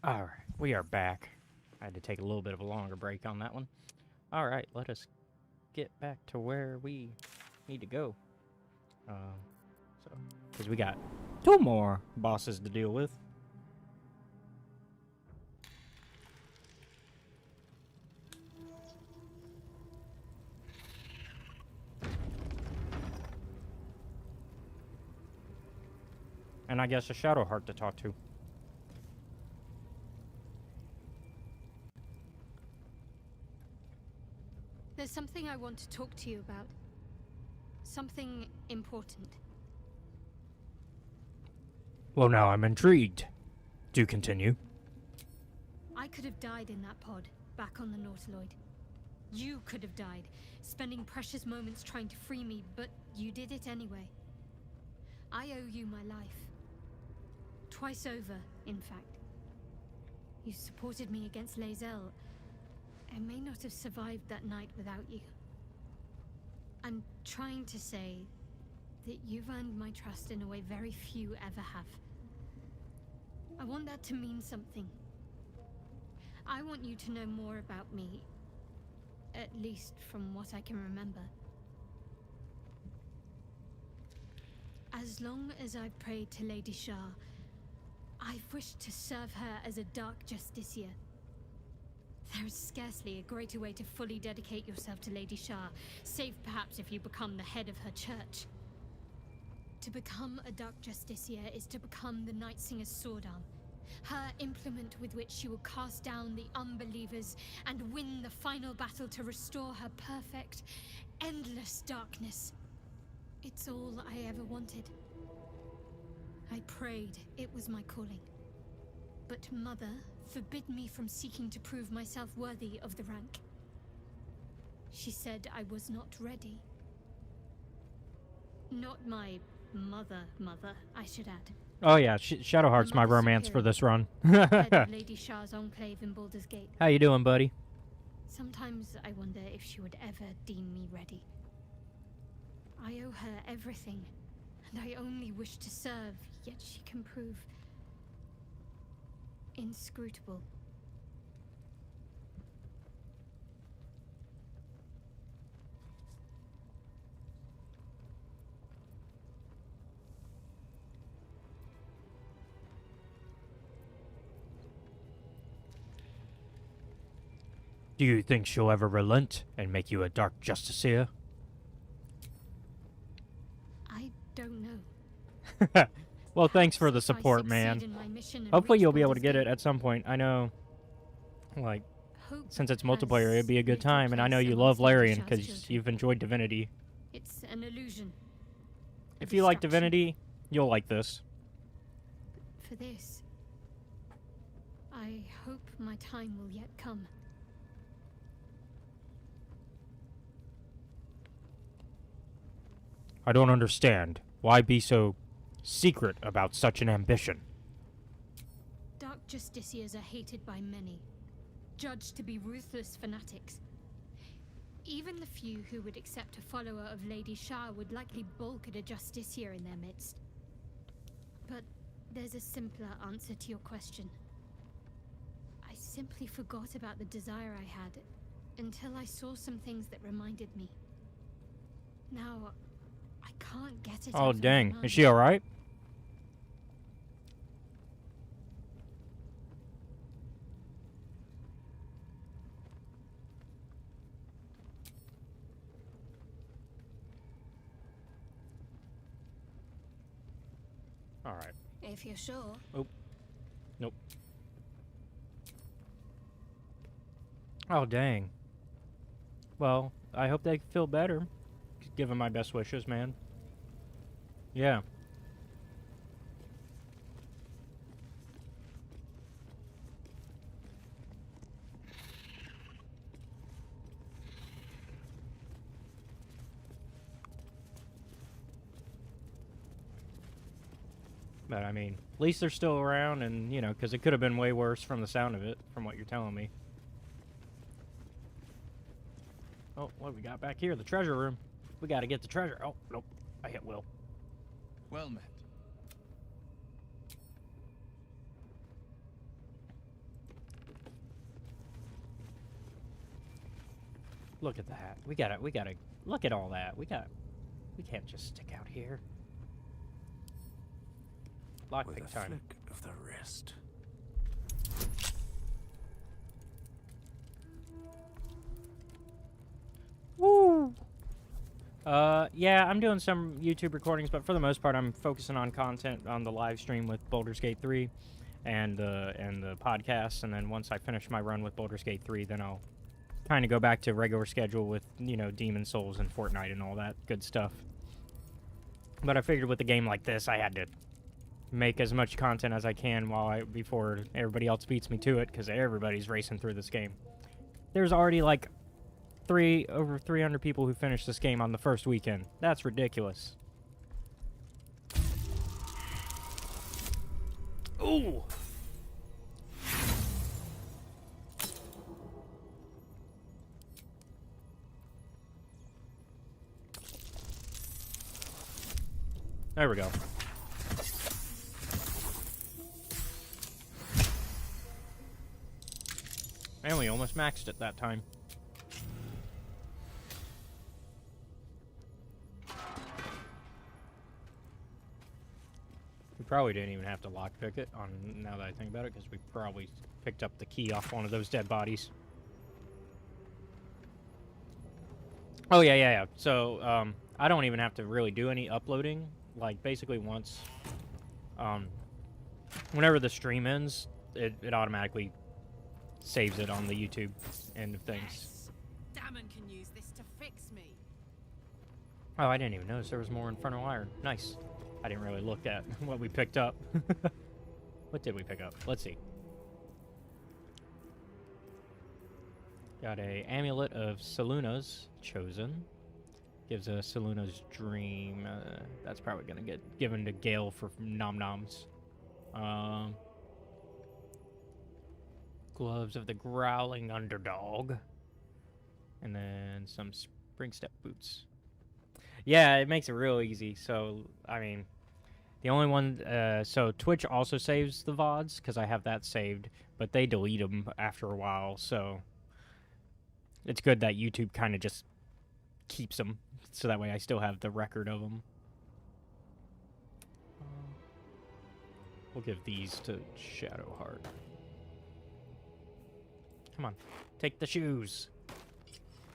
Alright, we are back. I had to take a little bit of a longer break on that one. Alright, let us get back to where we need to go. Because we got 2 more bosses to deal with. And I guess a Shadow Heart to talk to. There's something I want to talk to you about. Something important. Well, now I'm intrigued. Do continue. I could have died in that pod, back on the Nautiloid. You could have died, spending precious moments trying to free me, but you did it anyway. I owe you my life. Twice over, in fact. You supported me against Lae'zel. I may not have survived that night without you. I'm trying to say that you've earned my trust in a way very few ever have. I want that to mean something. I want you to know more about me, at least from what I can remember. As long as I've prayed to Lady Shah, I've wished to serve her as a Dark Justiciar. There is scarcely a greater way to fully dedicate yourself to Lady Shah, save perhaps if you become the head of her church. To become a Dark Justiciar is to become the Night Singer's sword arm, her implement with which she will cast down the unbelievers and win the final battle to restore her perfect, endless darkness. It's all I ever wanted. I prayed it was my calling. But Mother forbid me from seeking to prove myself worthy of the rank. She said I was not ready. Not my mother, I should add. Oh yeah, Shadowheart's my romance for this run. Head of Lady Shah's enclave in Baldur's Gate. How you doing, buddy? Sometimes I wonder if she would ever deem me ready. I owe her everything, and I only wish to serve, yet she can prove inscrutable. Do you think she'll ever relent and make you a Dark Justiciar? I don't know. Well, thanks for the support, man. Hopefully you'll be able to get it at some point. I know, like, since it's multiplayer, it'd be a good time, and I know you love Larian because you've enjoyed Divinity. It's an illusion. If you like Divinity, you'll like this. For this, I hope my time will yet come. I don't understand. Why be so secret about such an ambition? Dark Justiciars are hated by many, judged to be ruthless fanatics. Even the few who would accept a follower of Lady Shah would likely balk at a Justiciar in their midst. But there's a simpler answer to your question. I simply forgot about the desire I had until I saw some things that reminded me. Now, I can't get it out Oh, of my dang. mind. Is she alright? Alright. If you're sure. Oh. Nope. Oh, dang. Well, I hope they feel better. Give them my best wishes, man. Yeah. But, I mean, at least they're still around, and, you know, because it could have been way worse from the sound of it, from what you're telling me. Oh, what do we got back here? The treasure room. We gotta get the treasure. Oh, nope. I hit Will. Well met. Look at that. We gotta look at all that. We can't just stick out here. With Lockpick a time. flick of the wrist. Woo! Yeah, I'm doing some YouTube recordings, but for the most part, I'm focusing on content on the live stream with Baldur's Gate 3 and the podcast. And then once I finish my run with Baldur's Gate 3, then I'll kind of go back to regular schedule with, you know, Demon Souls and Fortnite and all that good stuff. But I figured with a game like this, I had to make as much content as I can before everybody else beats me to it, because everybody's racing through this game. There's already like over 300 people who finished this game on the first weekend. That's ridiculous. Ooh. There we go. And we almost maxed it that time. We probably didn't even have to lockpick it, now that I think about it, because we probably picked up the key off one of those dead bodies. Oh, yeah. So, I don't even have to really do any uploading. Like, basically once, whenever the stream ends, it automatically saves it on the YouTube end of things. Yes. Damon can use this to fix me. Oh, I didn't even notice there was more Infernal Iron. Nice. I didn't really look at what we picked up. What did we pick up? Let's see. Got a Amulet of Seluna's Chosen. Gives a Seluna's Dream. That's probably going to get given to Gale for nom-noms. Gloves of the Growling Underdog. And then some Spring Step Boots. Yeah, it makes it real easy. So, I mean, the only one... so, Twitch also saves the VODs, because I have that saved. But they delete them after a while, so... It's good that YouTube kind of just keeps them. So that way I still have the record of them. We'll give these to Shadowheart. Come on. Take the shoes.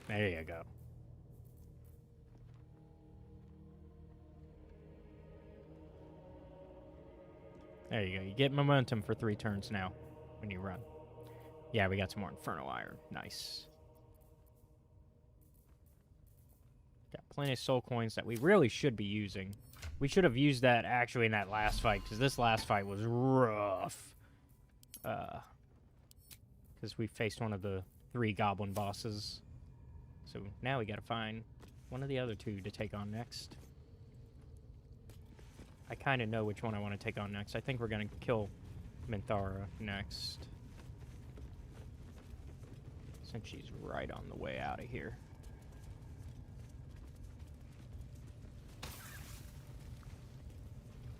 There you go. There you go. You get momentum for 3 turns now when you run. Yeah, we got some more Infernal Iron. Nice. Got plenty of soul coins that we really should be using. We should have used that actually in that last fight, because this last fight was rough. Because we faced one of the 3 goblin bosses. So now we gotta find one of the other 2 to take on next. I kind of know which one I want to take on next. I think we're gonna kill Minthara next. Since she's right on the way out of here.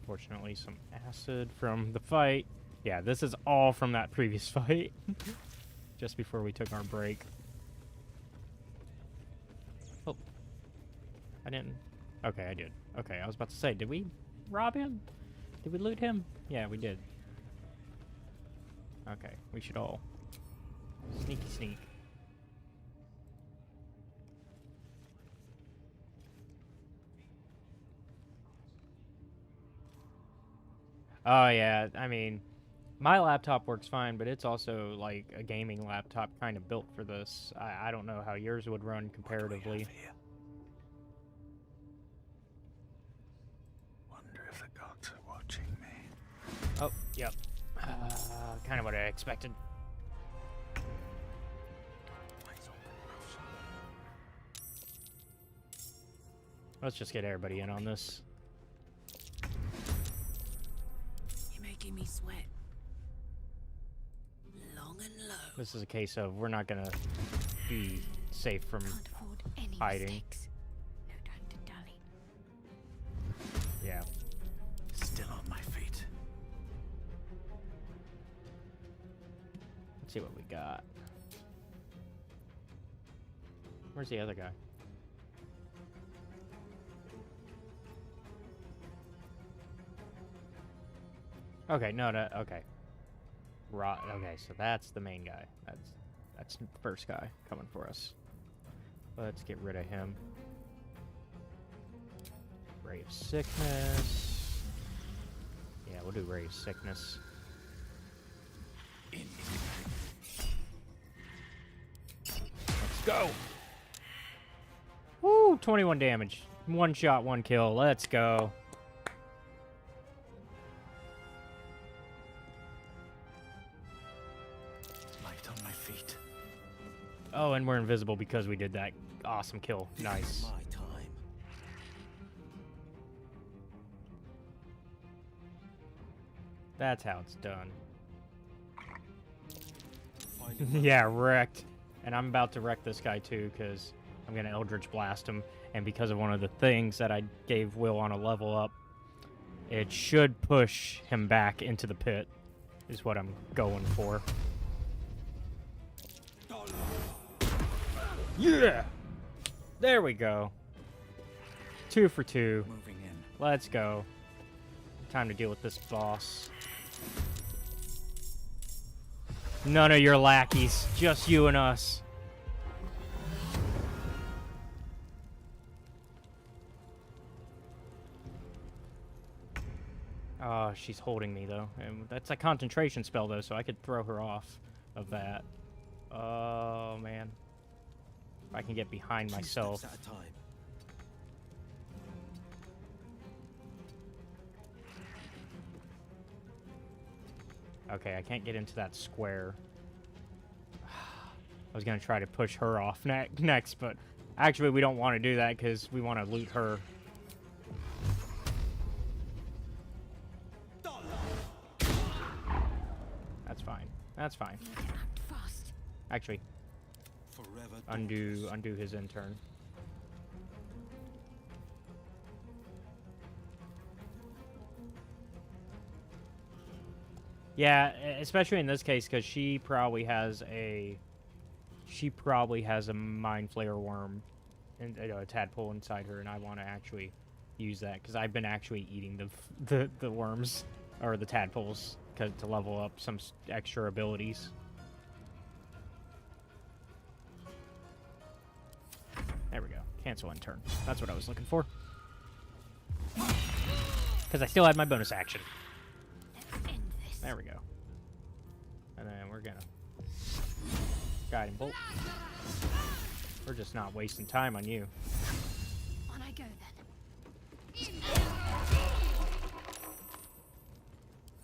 Fortunately, some acid from the fight. Yeah, this is all from that previous fight. Just before we took our break. Oh. I didn't. Okay, I did. Okay, I was about to say, did we rob him? Did we loot him? Yeah, we did. Okay, we should all sneaky sneak. Oh, yeah, I mean, my laptop works fine, but it's also, like, a gaming laptop kind of built for this. I don't know how yours would run comparatively. Wonder if the gods are watching me. Oh, yep. Kind of what I expected. Let's just get everybody in on this. Making me sweat. Long and low. This is a case of we're not gonna be safe from hiding. No time to dally. Yeah. Still on my feet. Let's see what we got. Where's the other guy? Okay, no, okay. Okay, so that's the main guy. That's the first guy coming for us. Let's get rid of him. Ray of Sickness. Yeah, we'll do Ray of Sickness. Let's go! Woo! 21 damage. One shot, one kill. Let's go. Light on my feet. Oh, and we're invisible because we did that awesome kill. Nice. My time. That's how it's done. Yeah, wrecked. And I'm about to wreck this guy too, because I'm going to Eldritch Blast him. And because of one of the things that I gave Will on a level up, it should push him back into the pit, is what I'm going for. Yeah! There we go. 2 for 2. Moving in. Let's go. Time to deal with this boss. None of your lackeys, just you and us. Oh, she's holding me though. And that's a concentration spell though, so I could throw her off of that. Oh man. If I can get behind myself. 2 steps at a time. Okay, I can't get into that square. I was gonna try to push her off next, but actually we don't want to do that because we want to loot her. That's fine. That's fine. Actually, undo his intern. Yeah, especially in this case, because she probably has a mind flayer worm and a tadpole inside her, and I want to actually use that because I've been actually eating the worms or the tadpoles to level up some extra abilities. There we go. Cancel intern. That's what I was looking for. Because I still had my bonus action. There we go. And then we're gonna guiding bolt. We're just not wasting time on you. On I go then.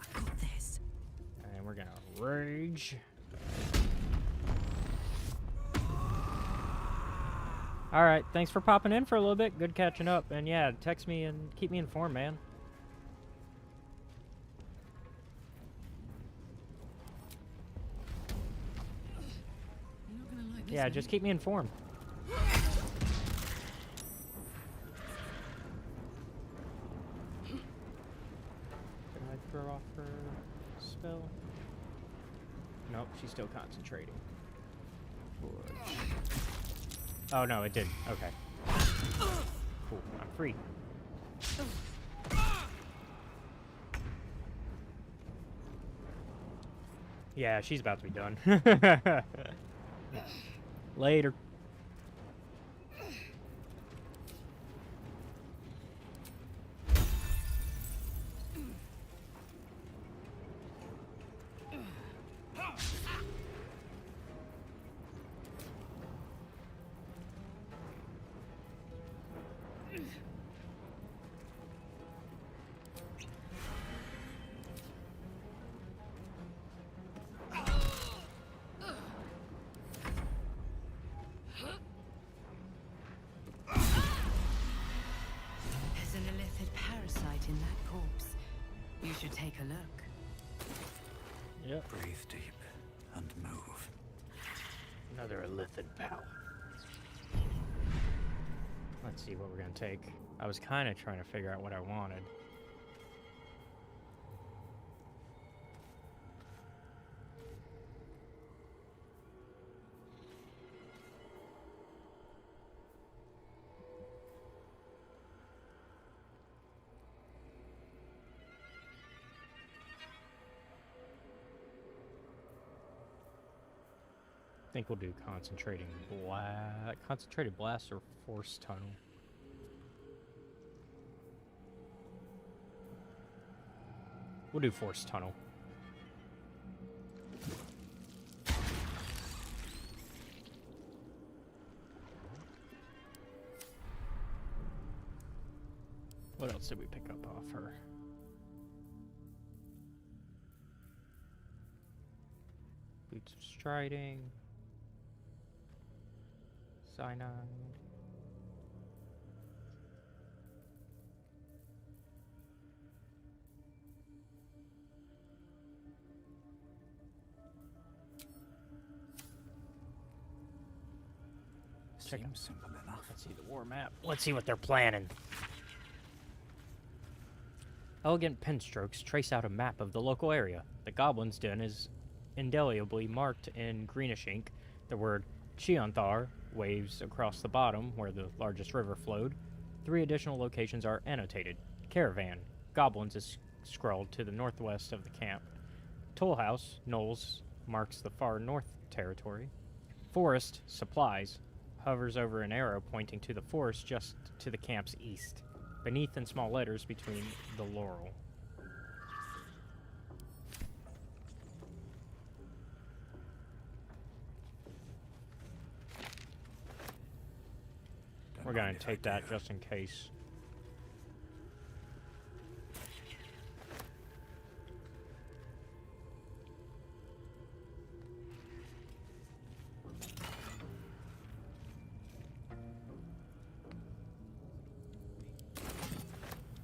I got this. And we're gonna rage. Alright, thanks for popping in for a little bit. Good catching up. And yeah, text me and keep me informed, man. Yeah, just keep me informed. Can I throw off her spell? Nope, she's still concentrating. Push. Oh no, it did. Okay. Cool, I'm free. Yeah, she's about to be done. Later. In that corpse. You should take a look. Yep. Breathe deep and move. Another Illithid pal. Let's see what we're gonna take. I was kind of trying to figure out what I wanted. think we'll do concentrated blast or force tunnel. We'll do force tunnel. What else did we pick up off her? Boots of Striding. Cyanide. Seems simple enough. Let's see the war map. Let's see what they're planning. Elegant pen strokes trace out a map of the local area. The Goblin's Den is indelibly marked in greenish ink. The word Cheonthar waves across the bottom where the largest river flowed. 3 additional locations are annotated. Caravan, Goblins is scrawled to the northwest of the camp. Toll House, Knolls, marks the far north territory. Forest, Supplies, hovers over an arrow pointing to the forest just to the camp's east. Beneath in small letters between the laurel. We're gonna take that just in case.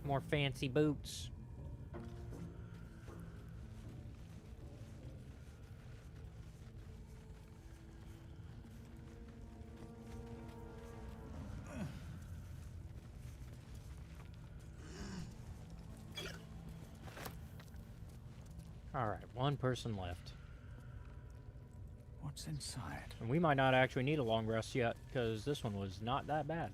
More fancy boots. Alright, one person left. What's inside? And we might not actually need a long rest yet, because this one was not that bad.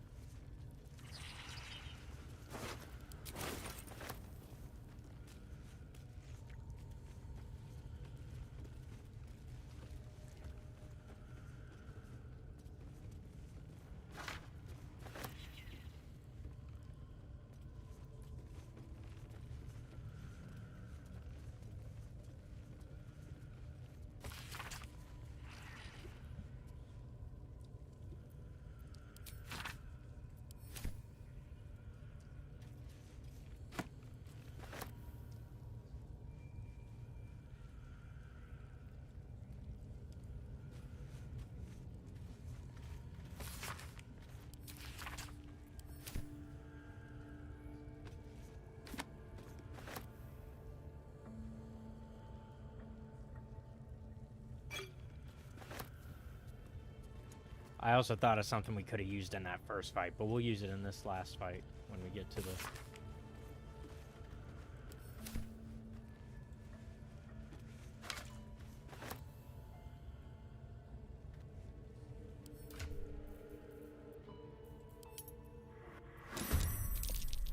I also thought of something we could have used in that first fight, but we'll use it in this last fight when we get to the...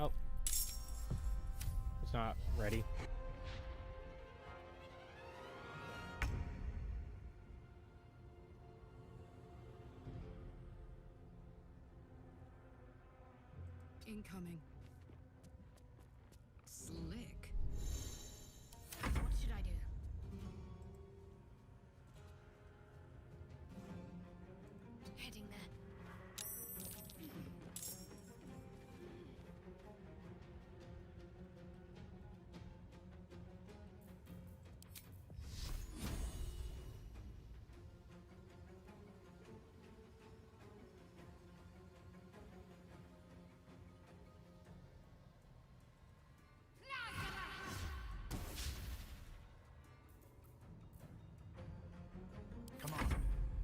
Oh. It's not ready. Incoming. Slick. What should I do? Heading there. Come on.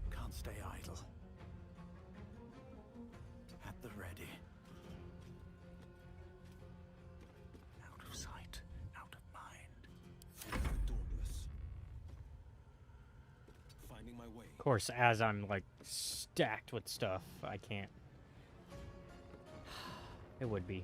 Can't stay idle. At the ready. Out of sight, out of mind. Dauntless. Finding my way. Of course, as I'm, like, stacked with stuff, I can't... It would be.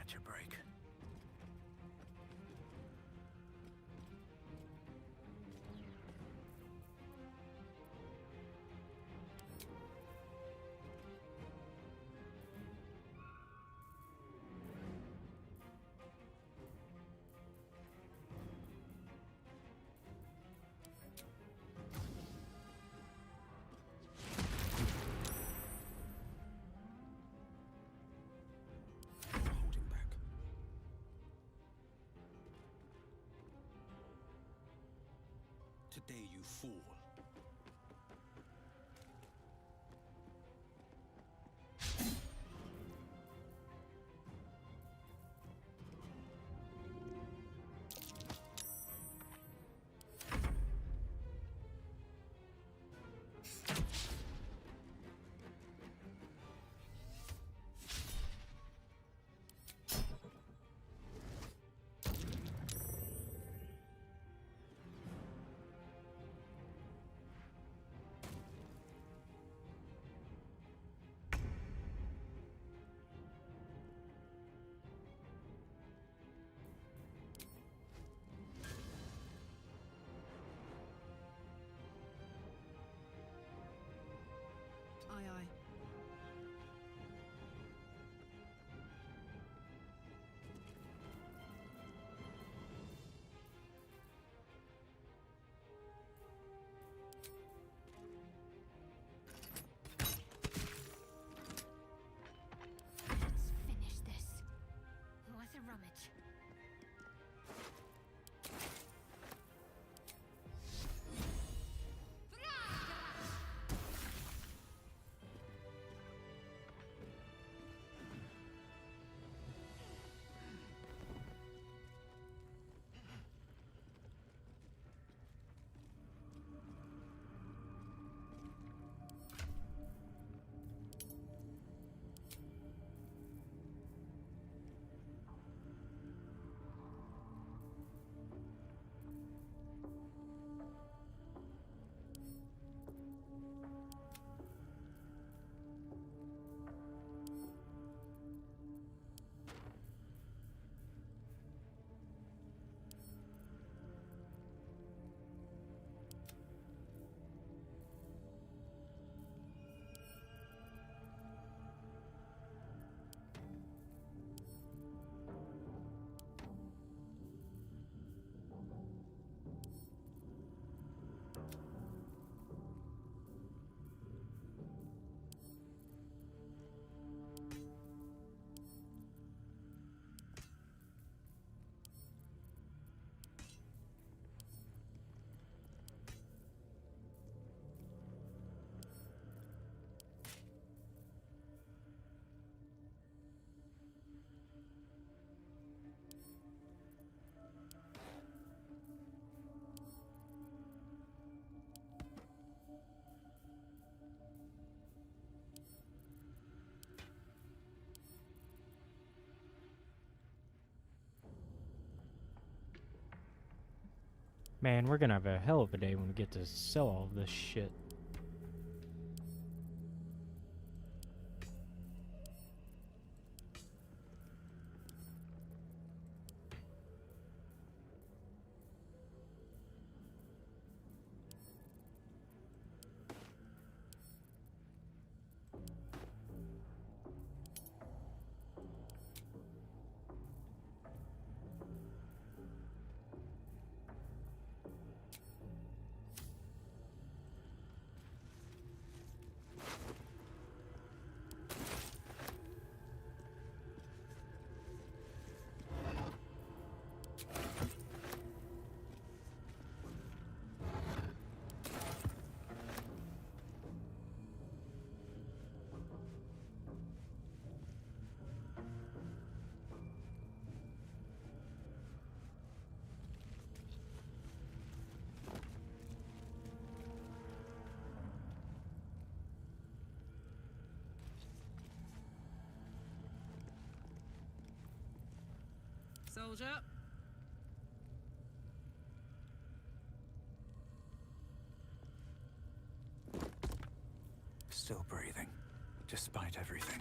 catch a break. Today you fall. Aye, aye. Let's finish this. What a rummage. Man, we're gonna have a hell of a day when we get to sell all this shit. Soldier. Still breathing, despite everything.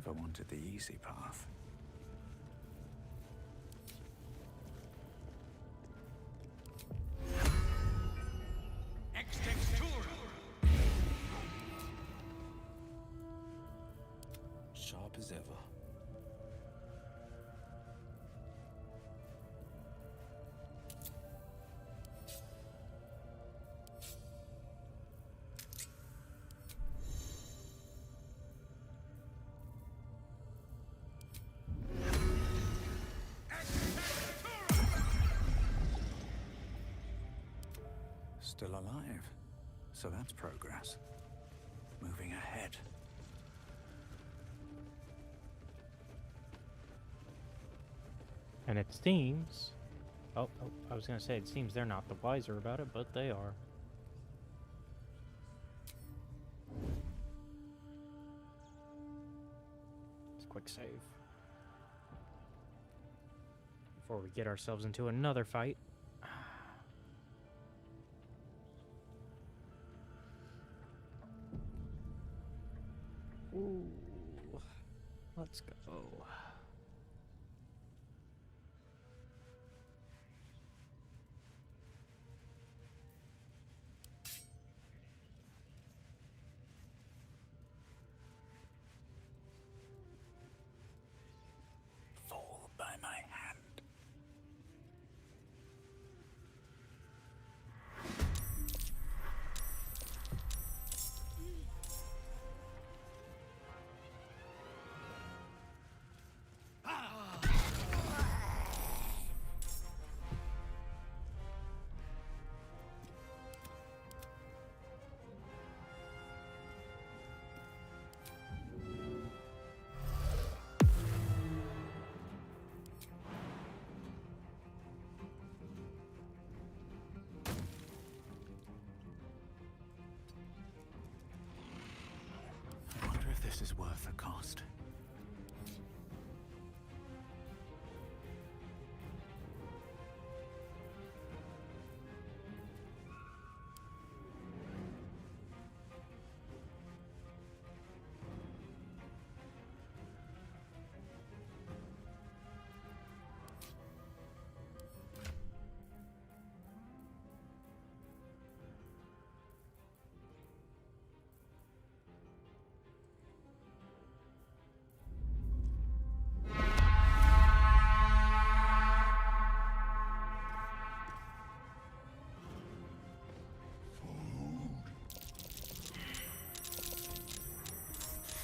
never wanted the easy path. Sharp as ever. Still alive. So that's progress. Moving ahead. And it seems... Oh, I was going to say, it seems they're not the wiser about it, but they are. Let's quick save. Before we get ourselves into another fight. Ooh. Let's go. Fall by my hand. I wonder if this is worth the cost.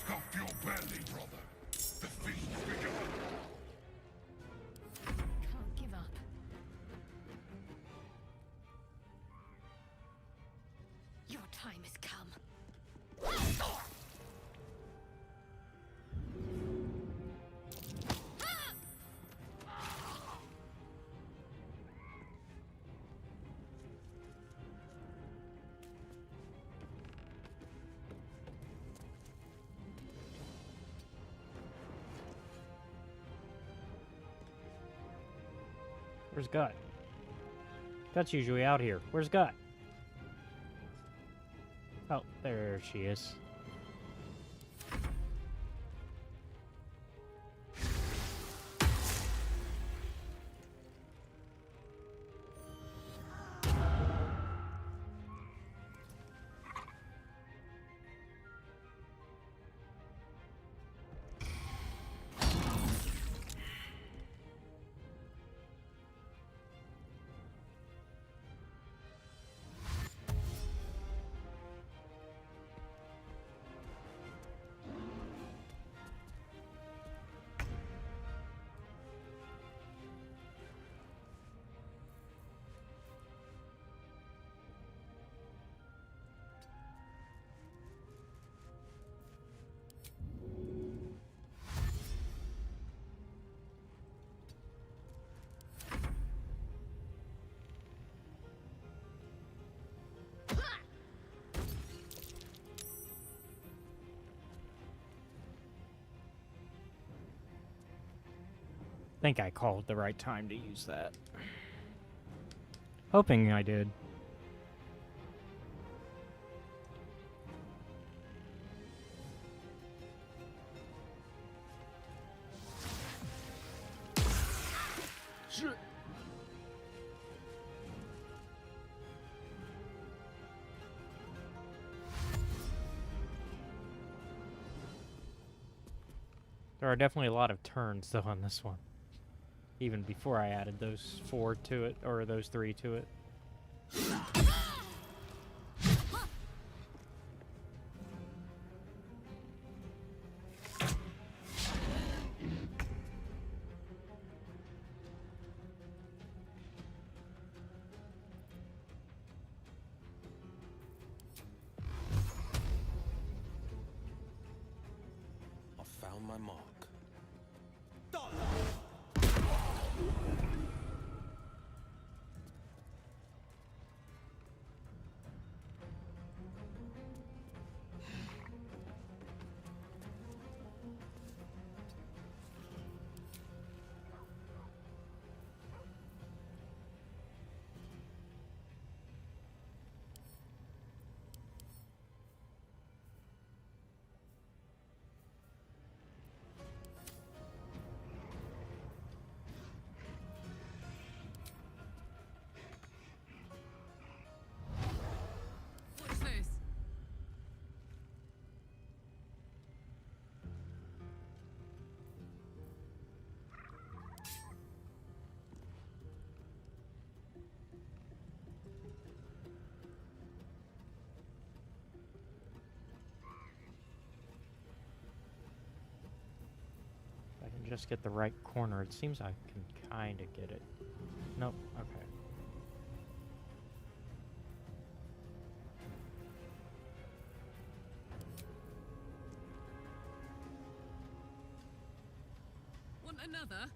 Stuff your belly, brother. The feast's begun. Can't give up. Your time has come. Where's Gut? Gut's usually out here. Where's Gut? Oh, there she is. Think I called the right time to use that. Hoping I did. There are definitely a lot of turns, though, on this one. Even before I added those 4 to it, or those 3 to it. I found my mark. What's this? If I can just get the right corner, it seems I can kind of get it. Nope, okay. Want another?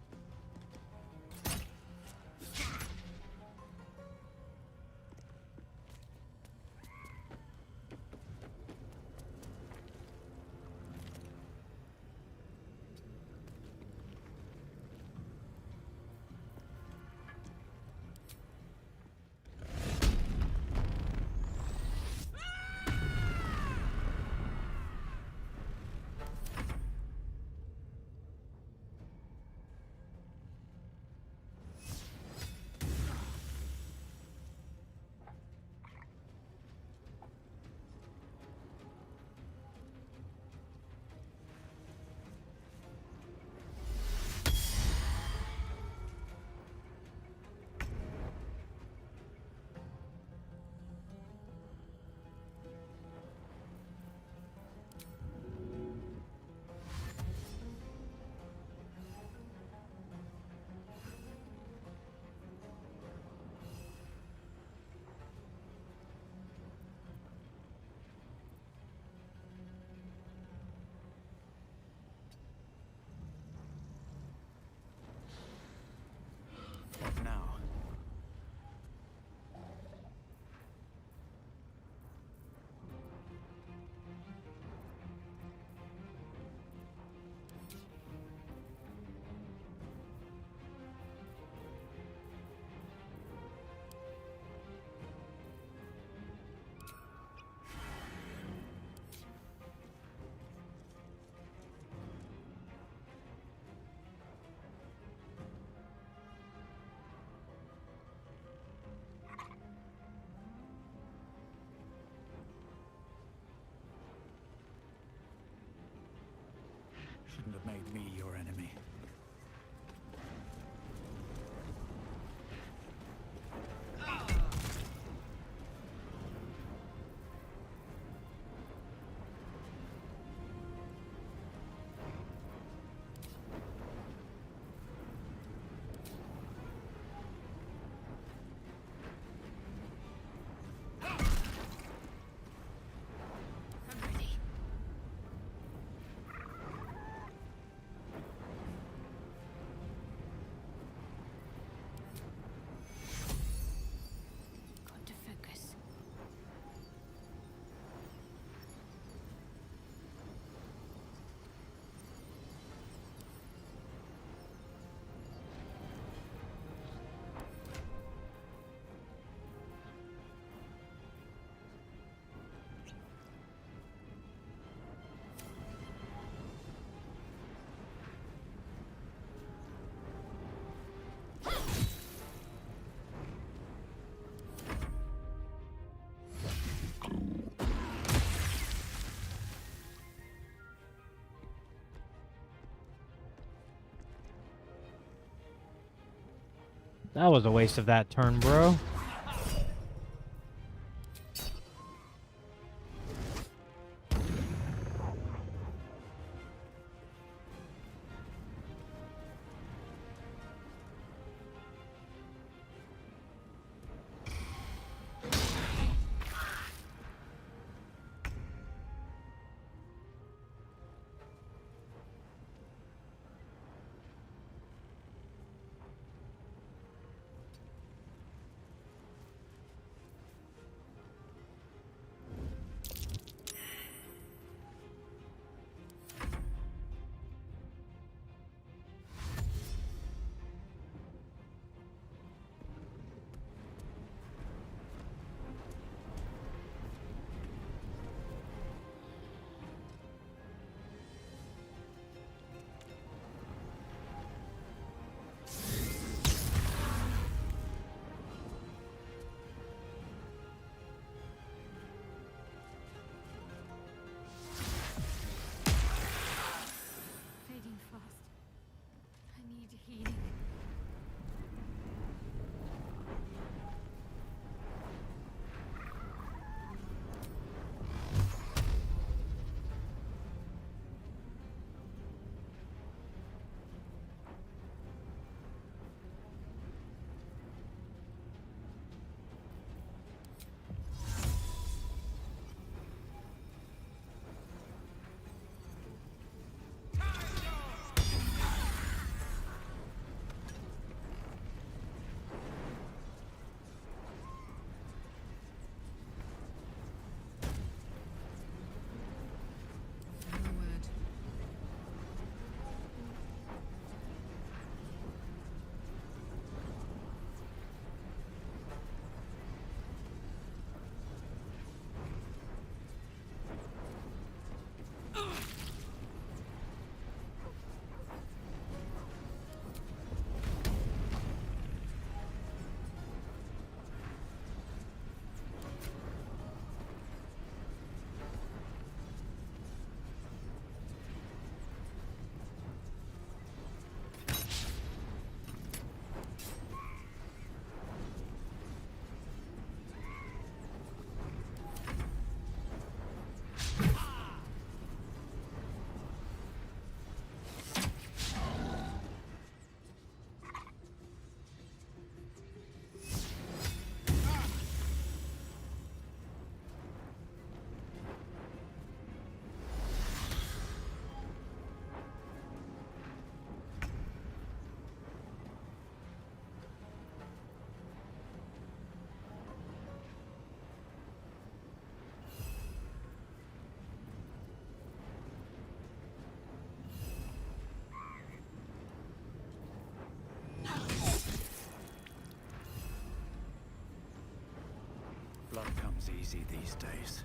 That was a waste of that turn, bro. Fading fast. I need healing. Blood comes easy these days.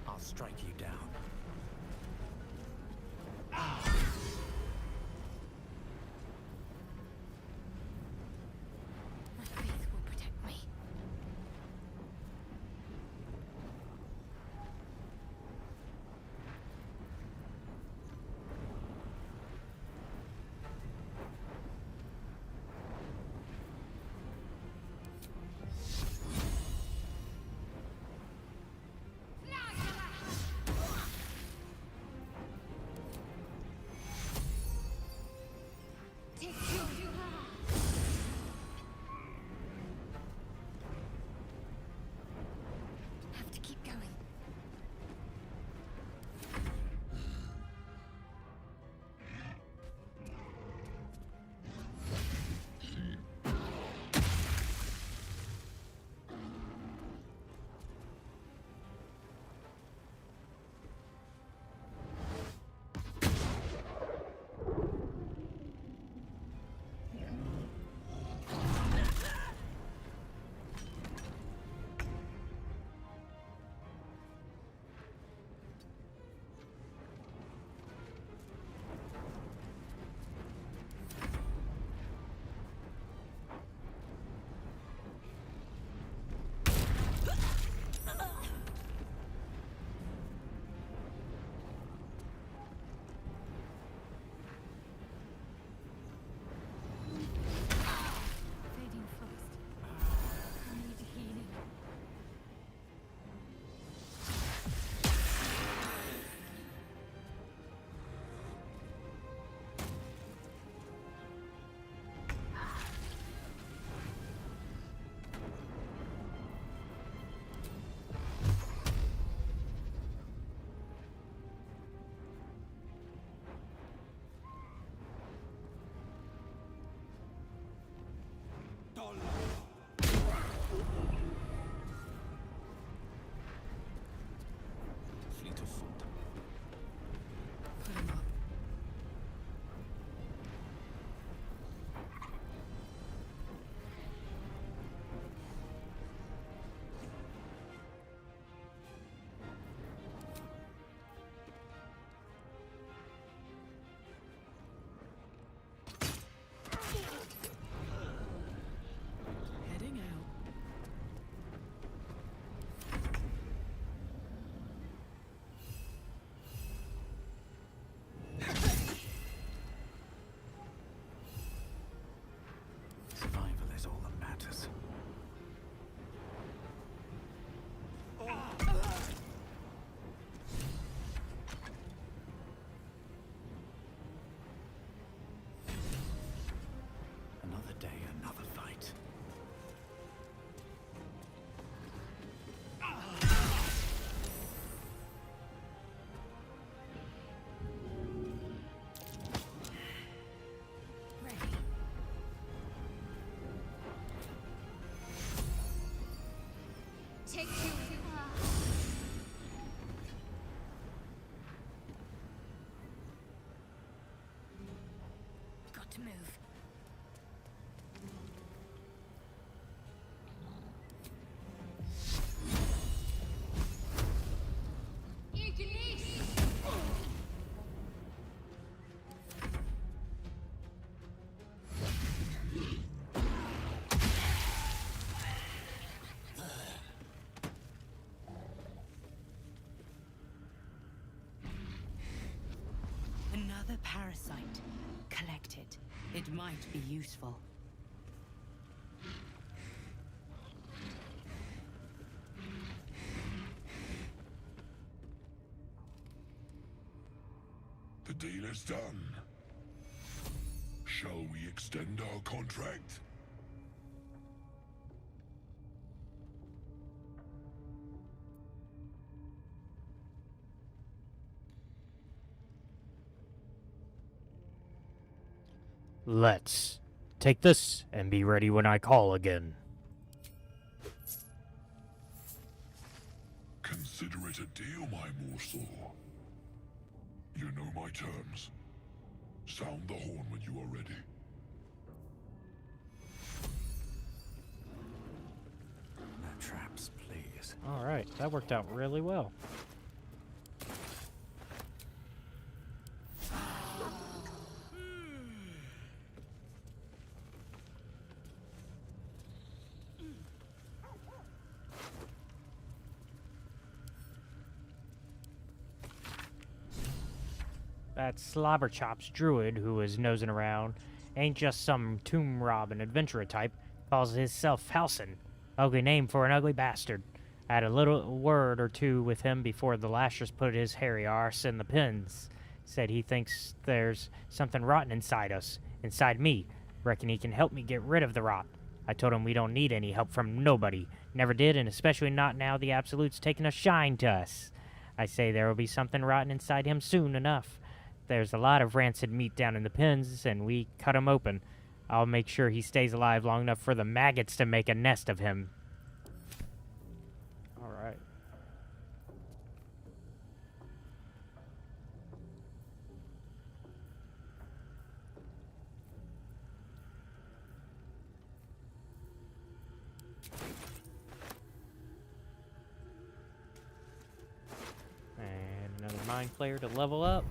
I'll strike you down. My faith will protect me. day, another fight. Take two. Got to move. Another parasite. Collect it. It might be useful. The deal is done. Shall we extend our contract? Let's take this and be ready when I call again. Consider it a deal, my morsel. You know my terms. Sound the horn when you are ready. No traps, please. Alright, that worked out really well. That Slobberchops druid who is nosing around ain't just some tomb robbing adventurer type. Calls himself Halson. Ugly name for an ugly bastard. I had a little word or two with him before the lashers put his hairy arse in the pins. Said he thinks there's something rotten inside us. Inside me. Reckon he can help me get rid of the rot. I told him we don't need any help from nobody. Never did, and especially not now the Absolute's taking a shine to us. I say there will be something rotten inside him soon enough. There's a lot of rancid meat down in the pens, and we cut him open. I'll make sure he stays alive long enough for the maggots to make a nest of him. Alright. And another mind flayer to level up.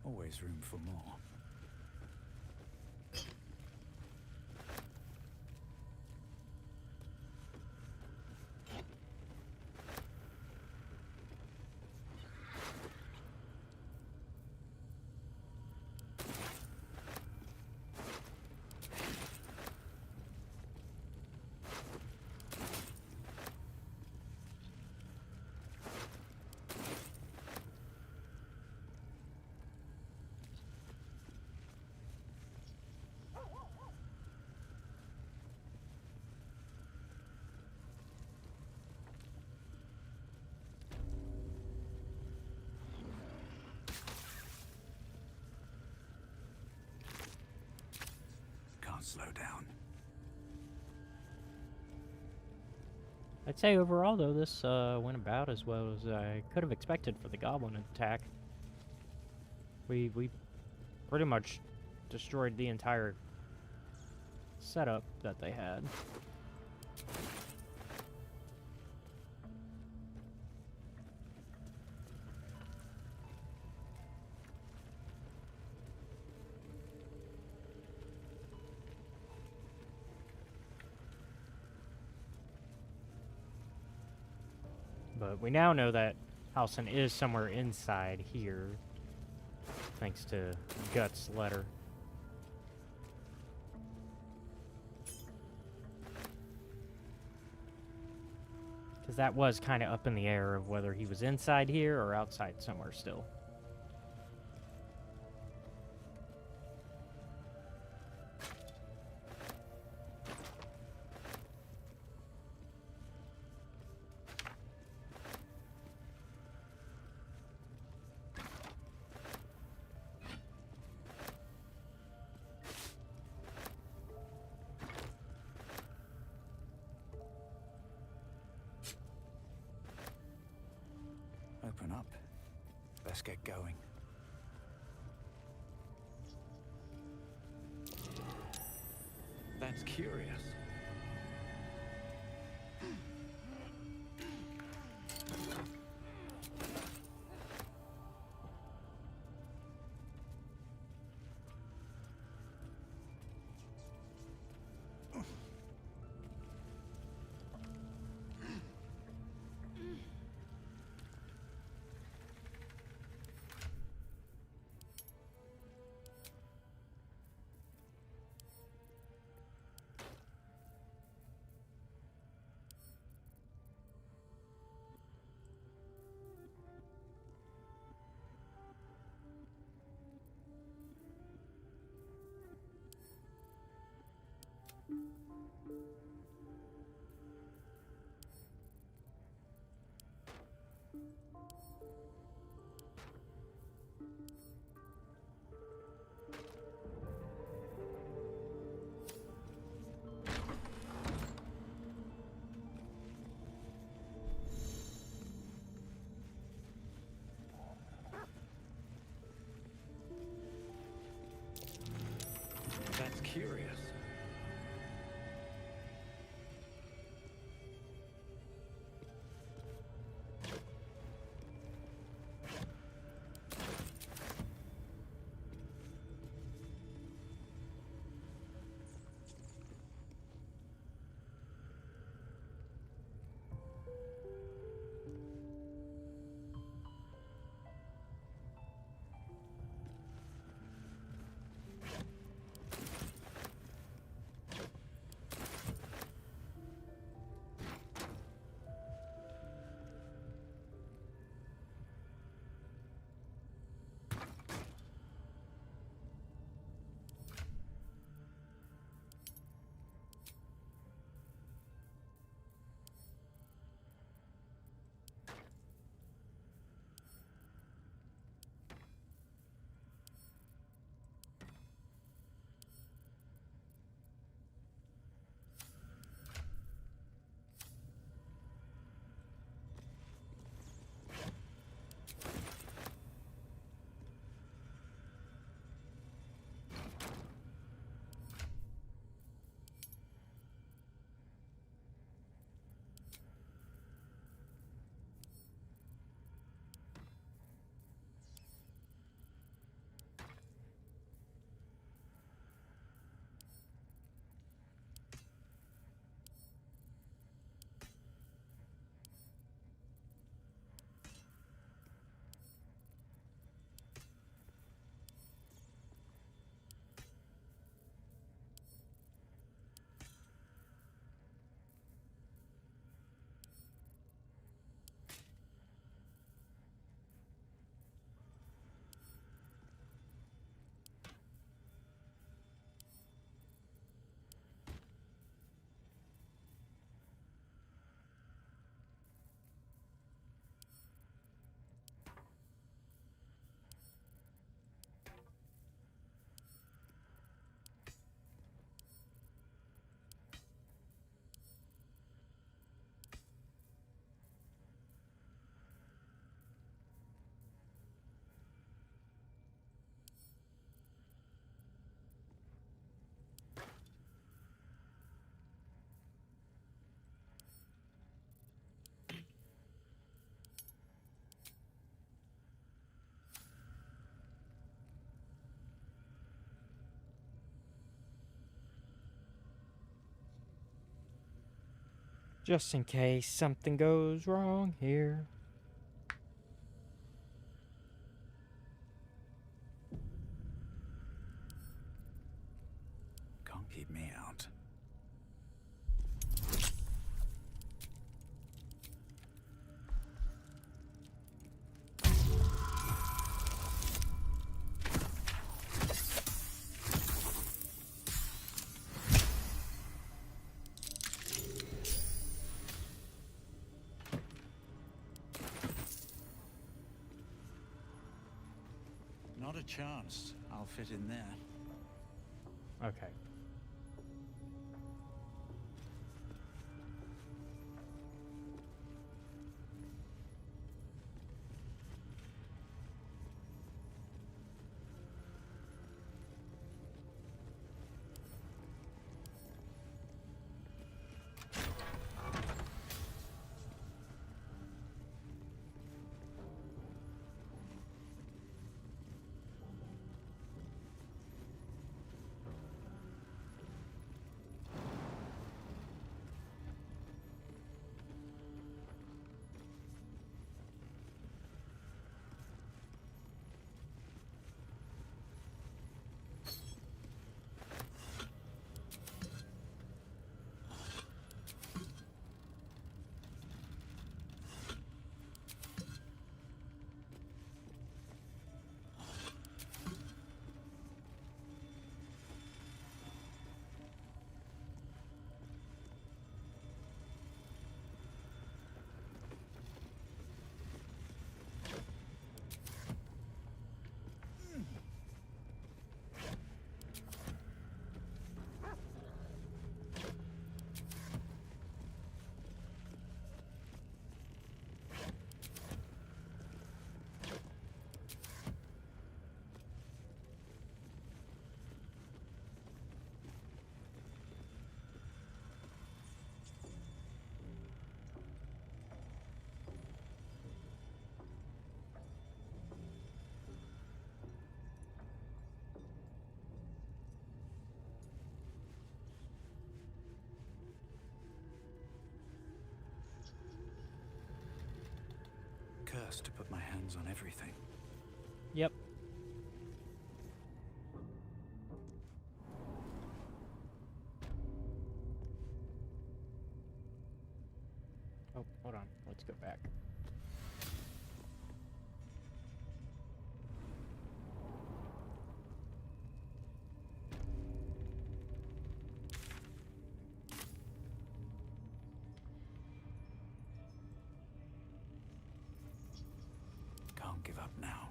Always room for more. Can't slow down. I'd say overall, though, this went about as well as I could have expected for the goblin attack. We pretty much destroyed the entire setup that they had. But we now know that Halsin is somewhere inside here, thanks to Guts' letter. Because that was kind of up in the air of whether he was inside here or outside somewhere still. Open up. Let's get going. That's curious. Just in case something goes wrong here. Can't keep me out. Not a chance. I'll fit in there. Okay. Cursed to put my hands on everything. Yep. Oh, hold on. Let's go back. Can't give up now.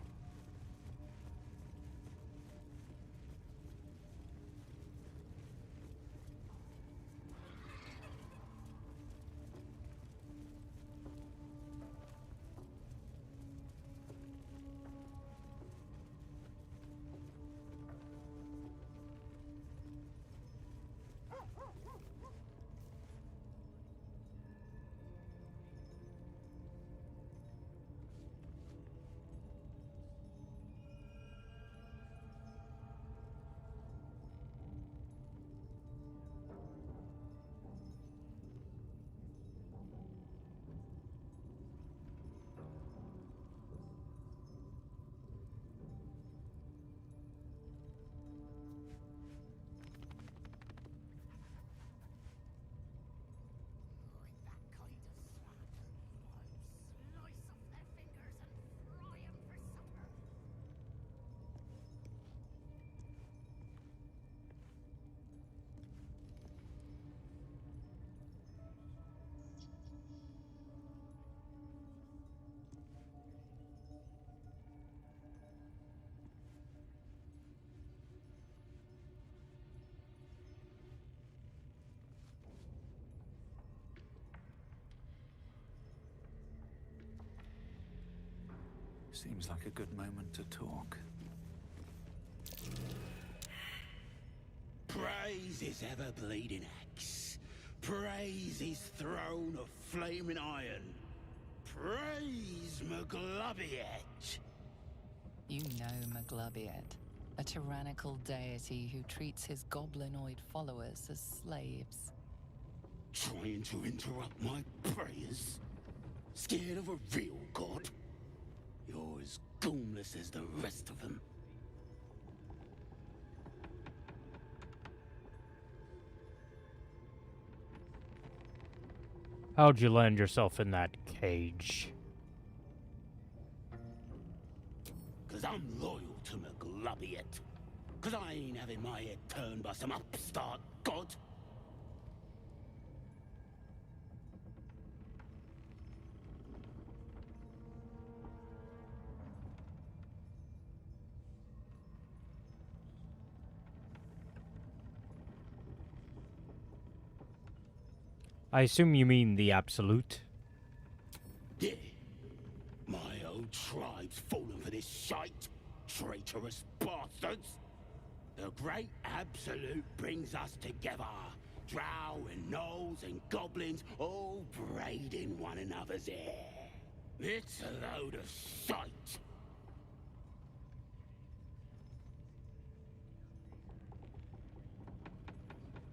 Seems like a good moment to talk. Praise his ever-bleeding axe. Praise his throne of flaming iron. Praise Maglobiet. You know Maglobiet, a tyrannical deity who treats his goblinoid followers as slaves. trying to interrupt my prayers? Scared of a real god? You're as goomless as the rest of them. How'd you land yourself in that cage? 'Cause I'm loyal to McGlubbiet. 'Cause I ain't having my head turned by some upstart god. I assume you mean the absolute. Yeah. My old tribe's fallen for this shite. Traitorous bastards. The great absolute brings us together. Drow and gnolls and goblins all braiding one another's hair. It's a load of shite.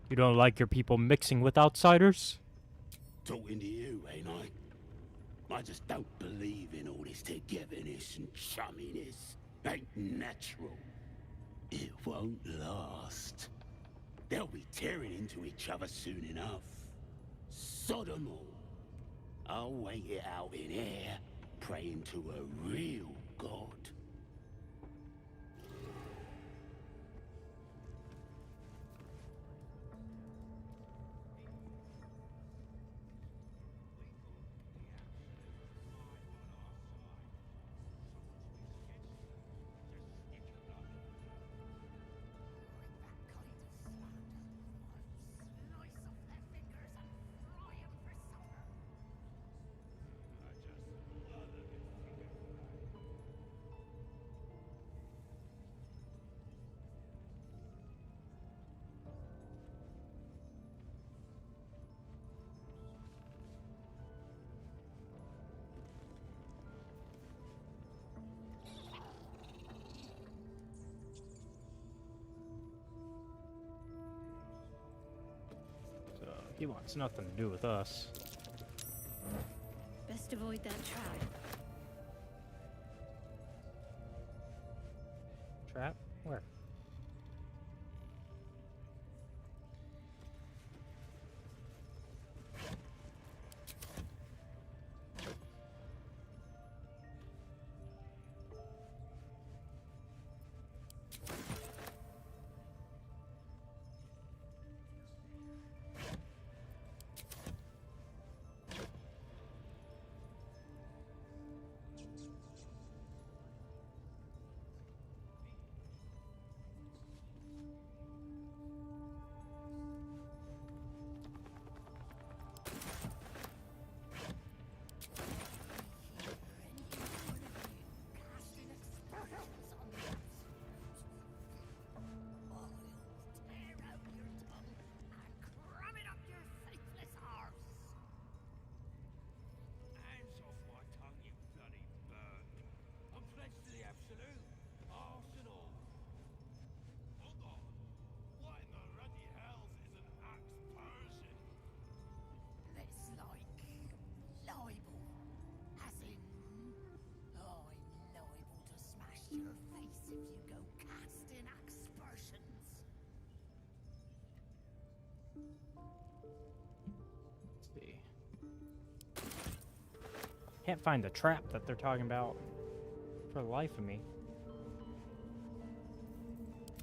You don't like your people mixing with outsiders? Talking to you, ain't I? I just don't believe in all this togetherness and chumminess. Ain't natural. It won't last. They'll be tearing into each other soon enough. Sod 'em all. I'll wait it out in air, praying to a real god. So he wants nothing to do with us. Best avoid that trap. Trap? Where? Your face if you go casting aspersions. Let's see. Can't find the trap that they're talking about for the life of me.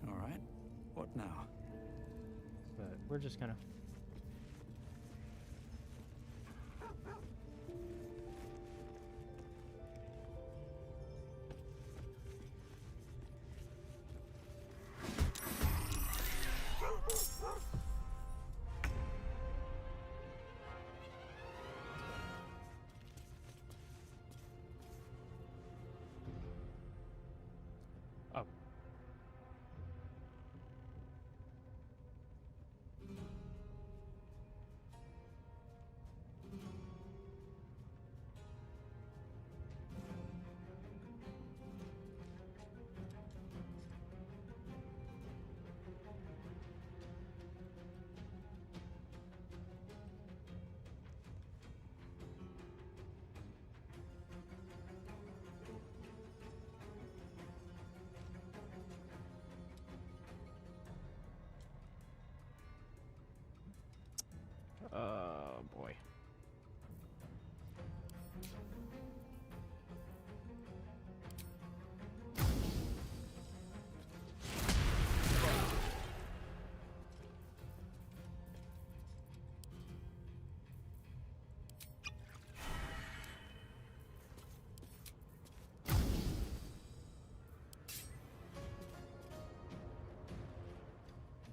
All right. What now? But we're just gonna... Oh.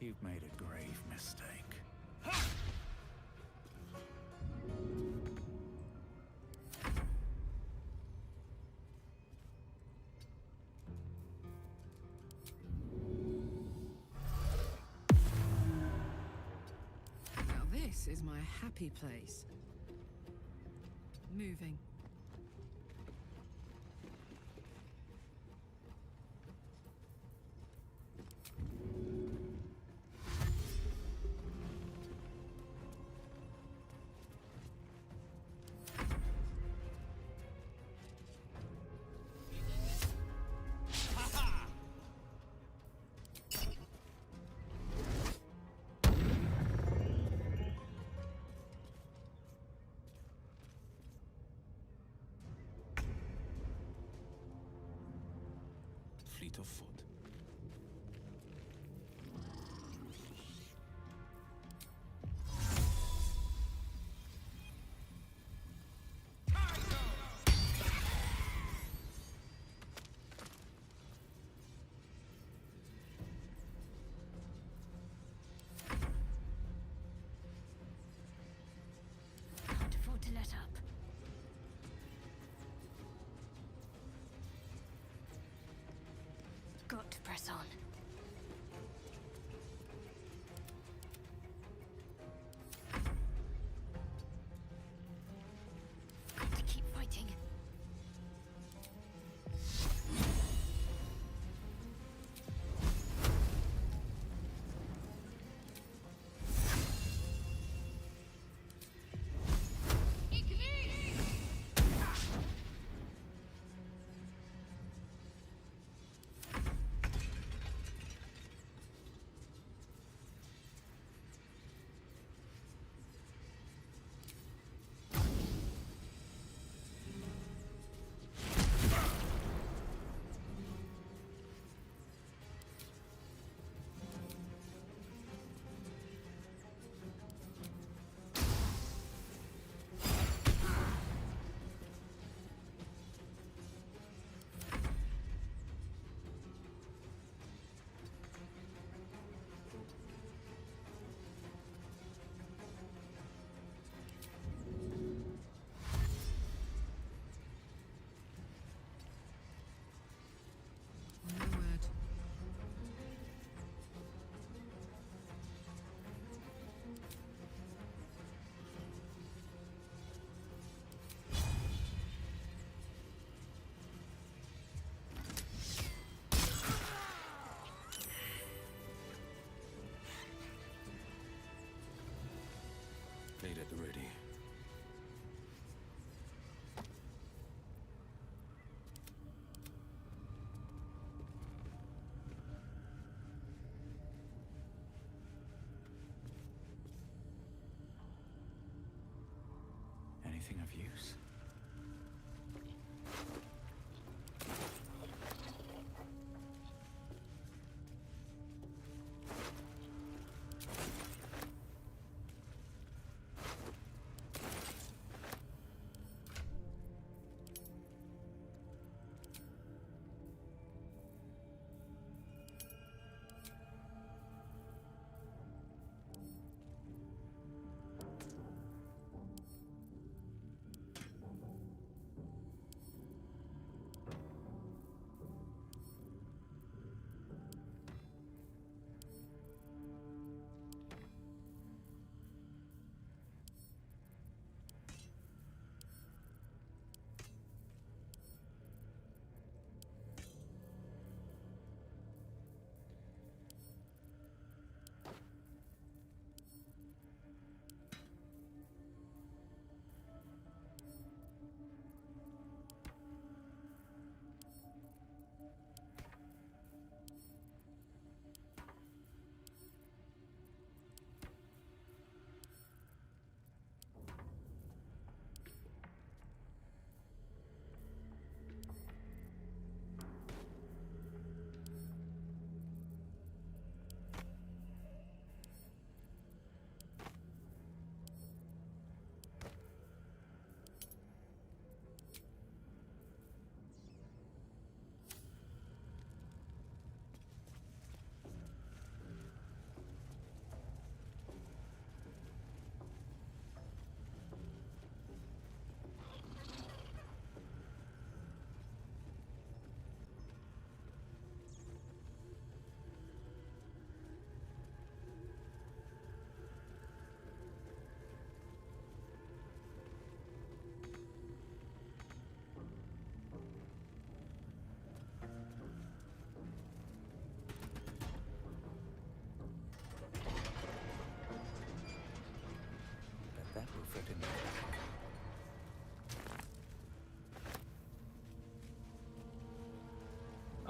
You've made a grave mistake. Now this is my happy place. Moving. Fleet of foot. Can't afford to let up. Got to press on. Got to keep fighting.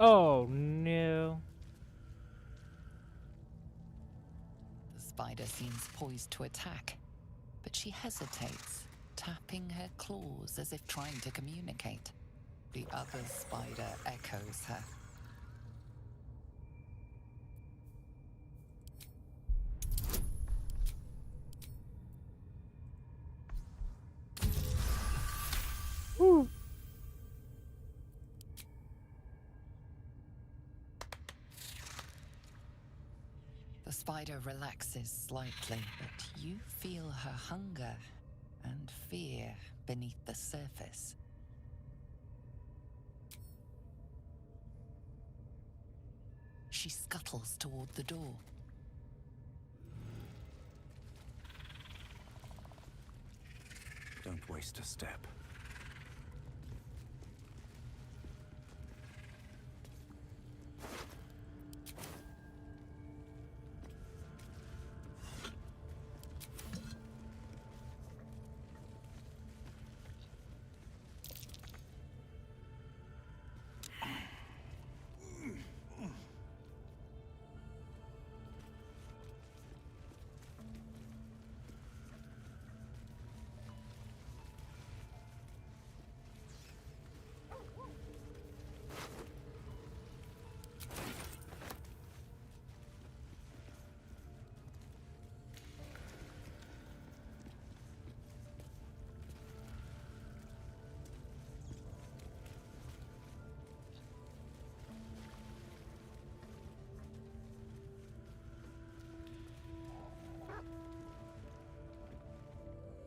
Oh no. The spider seems poised to attack, but she hesitates, tapping her claws as if trying to communicate. The other spider echoes her. Woo. The spider relaxes slightly, but you feel her hunger and fear beneath the surface. She scuttles toward the door. Don't waste a step.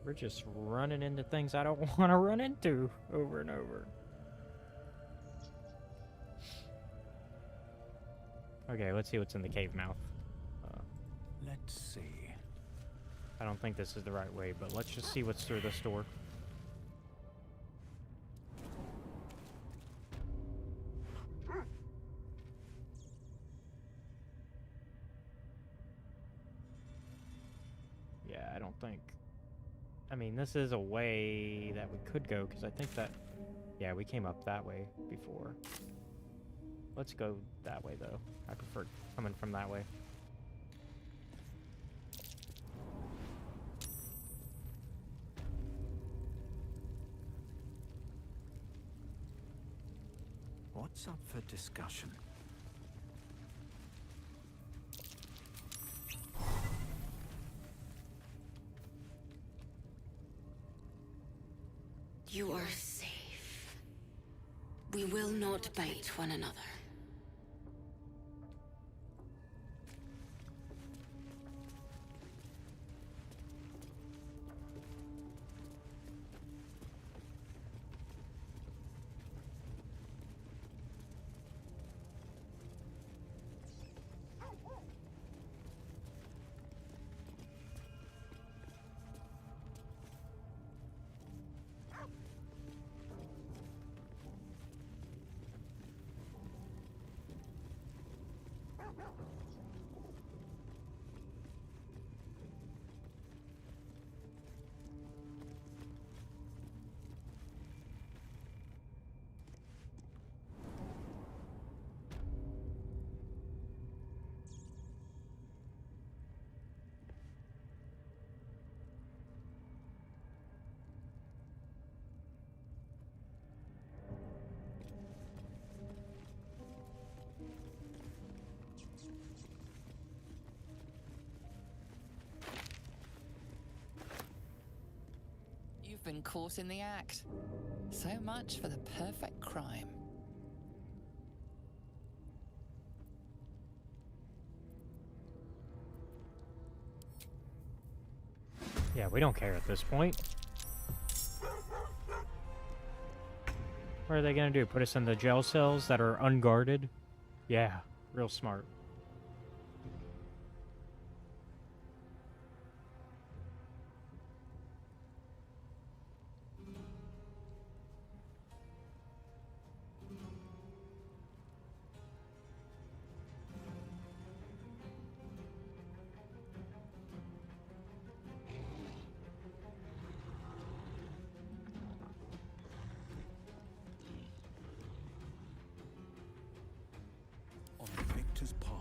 We're just running into things I don't want to run into over and over. Okay, let's see what's in the cave mouth. Let's see. I don't think this is the right way, but let's just see what's through this door. Yeah, I don't think... I mean, this is a way that we could go, because I think that... Yeah, we came up that way before. Let's go that way, though. I prefer coming from that way. What's up for discussion? You are safe. We will not bite one another. You've been caught in the act. So much for the perfect crime. Yeah, we don't care at this point. What are they gonna do? Put us in the jail cells that are unguarded? Yeah, real smart. Victor's path.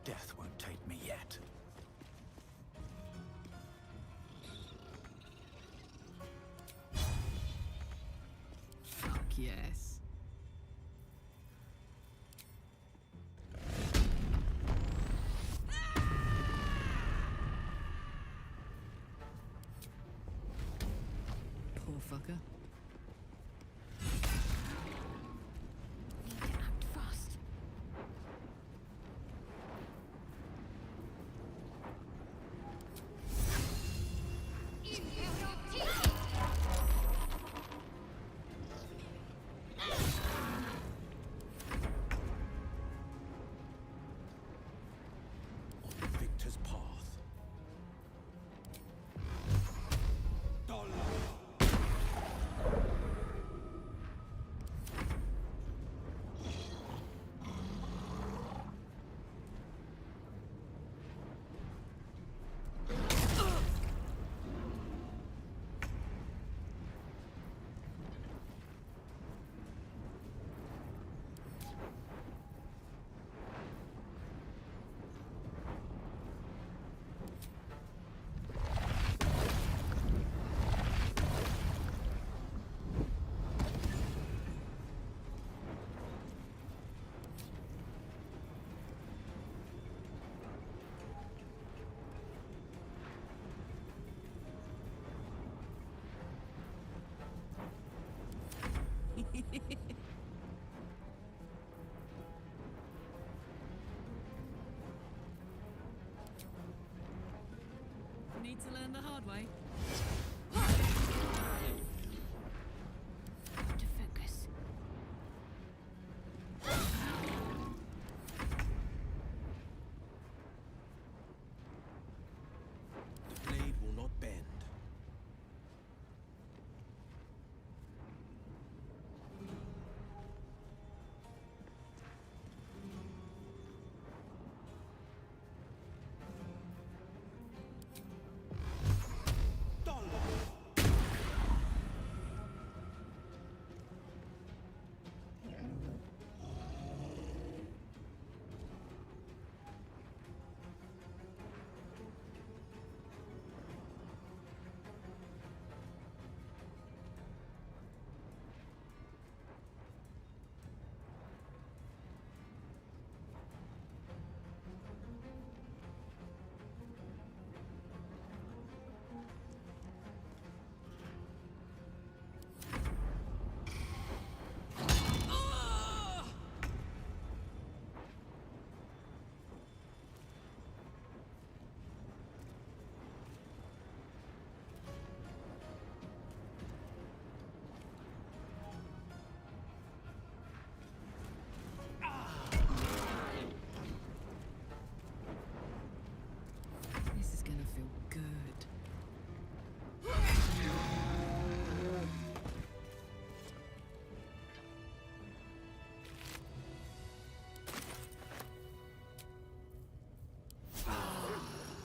Death won't take me yet. Fuck yes. Poor fucker. Need to act fast. Victor's path. Need to learn the hard way. To focus. The blade will not bend. This is gonna feel good.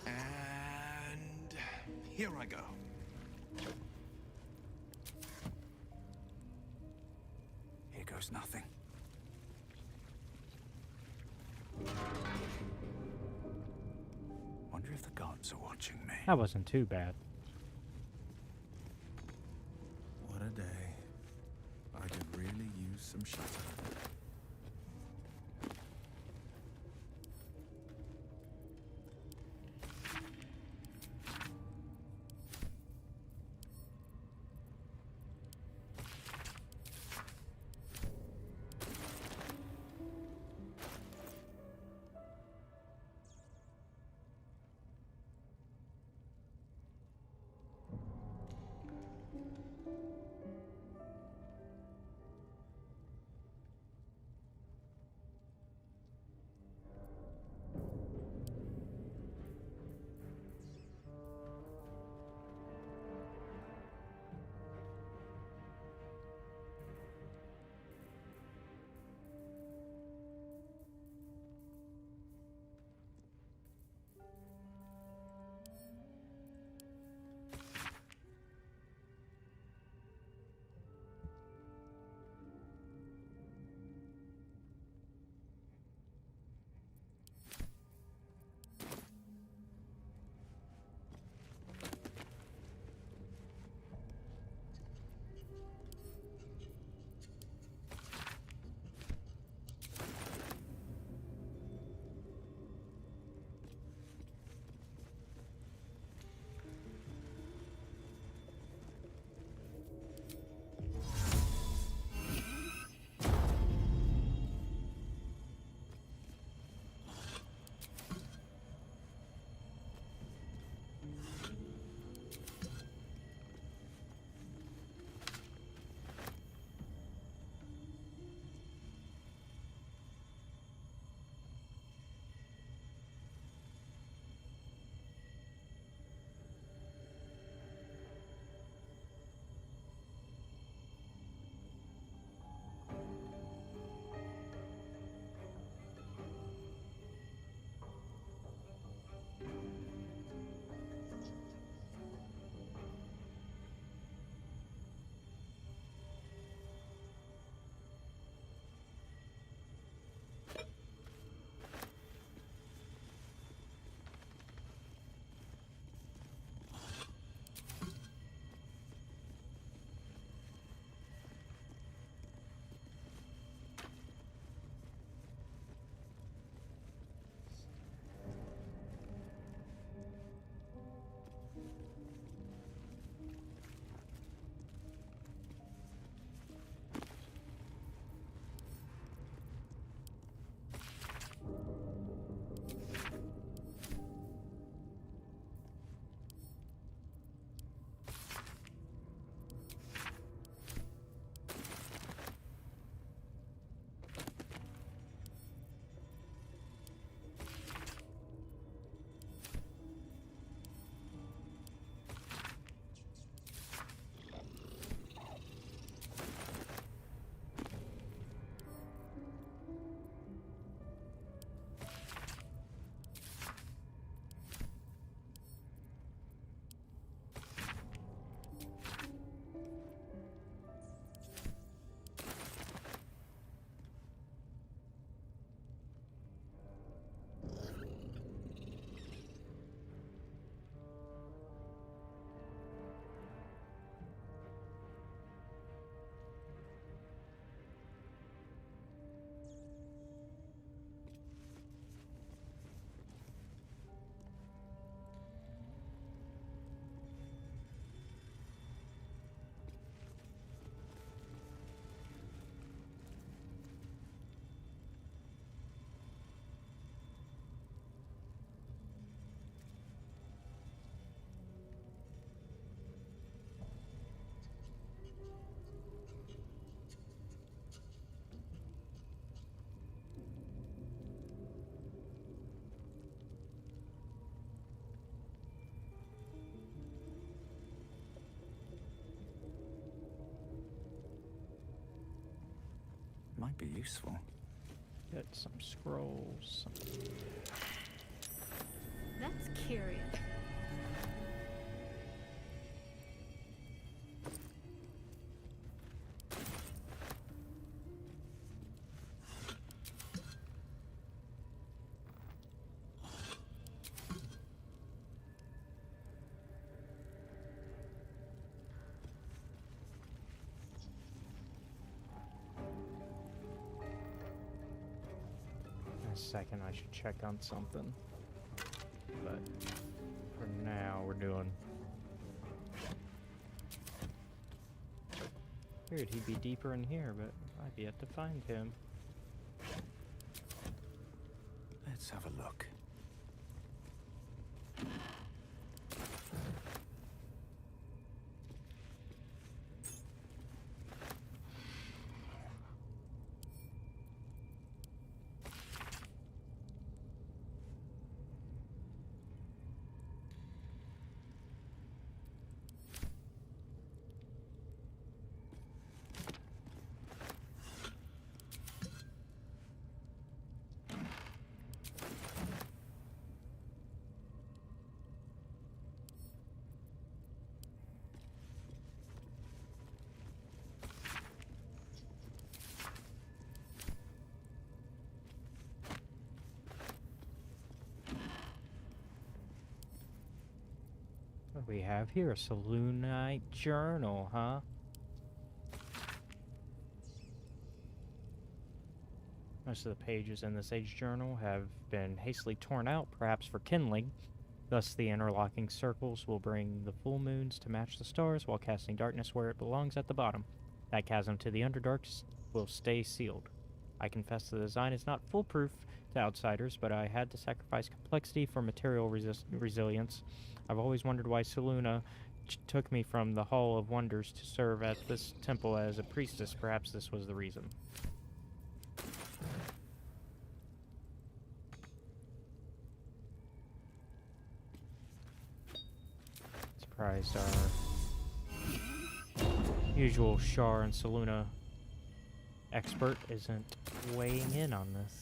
And here I go. Here goes nothing. Wonder if the gods are watching me. That wasn't too bad. What a day. I could really use some shelter. might be useful. Get some scrolls. That's curious. In a second, I should check on something. But for now, we're doing. Figured he'd be deeper in here, but I've yet to find him. Let's have a look. What do we have here? A Saloonite journal, huh? Most of the pages in this age journal have been hastily torn out, perhaps for kindling. Thus, the interlocking circles will bring the full moons to match the stars while casting darkness where it belongs at the bottom. That chasm to the Underdarks will stay sealed. I confess the design is not foolproof to outsiders, but I had to sacrifice complexity for material resilience. I've always wondered why Saluna took me from the Hall of Wonders to serve at this temple as a priestess. Perhaps this was the reason. Surprised our usual Shar and Saluna expert isn't weighing in on this.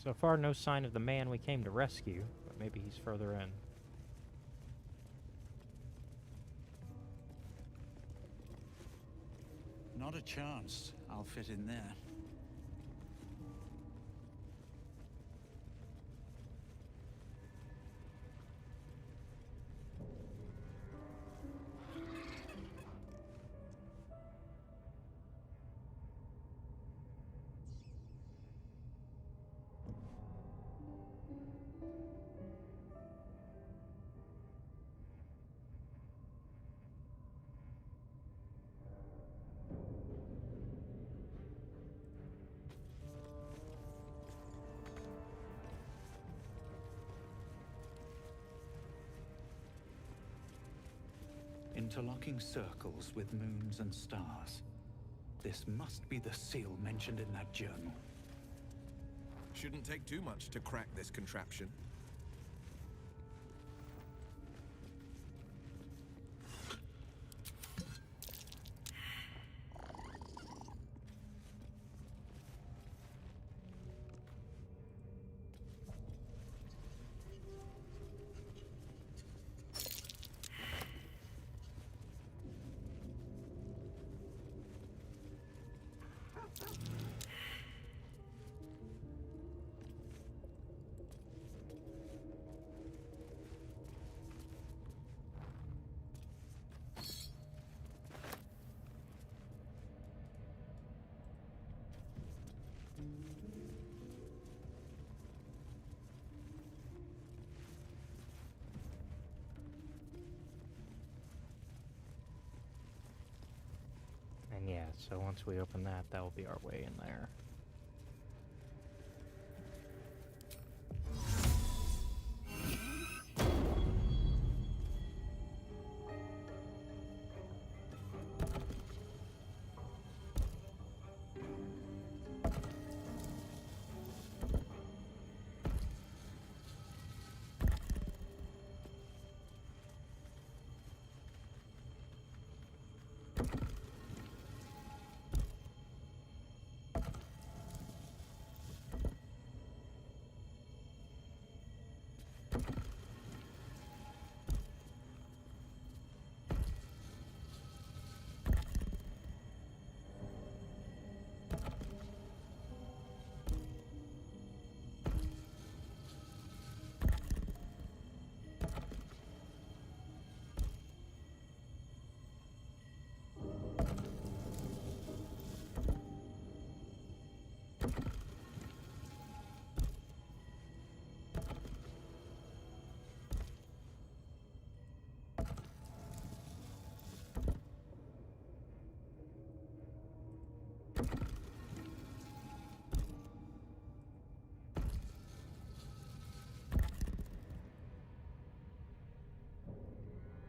So far, no sign of the man we came to rescue, but maybe he's further in. Not a chance I'll fit in there. Interlocking circles with moons and stars. This must be the seal mentioned in that journal. Shouldn't take too much to crack this contraption. so once we open that, that will be our way in there.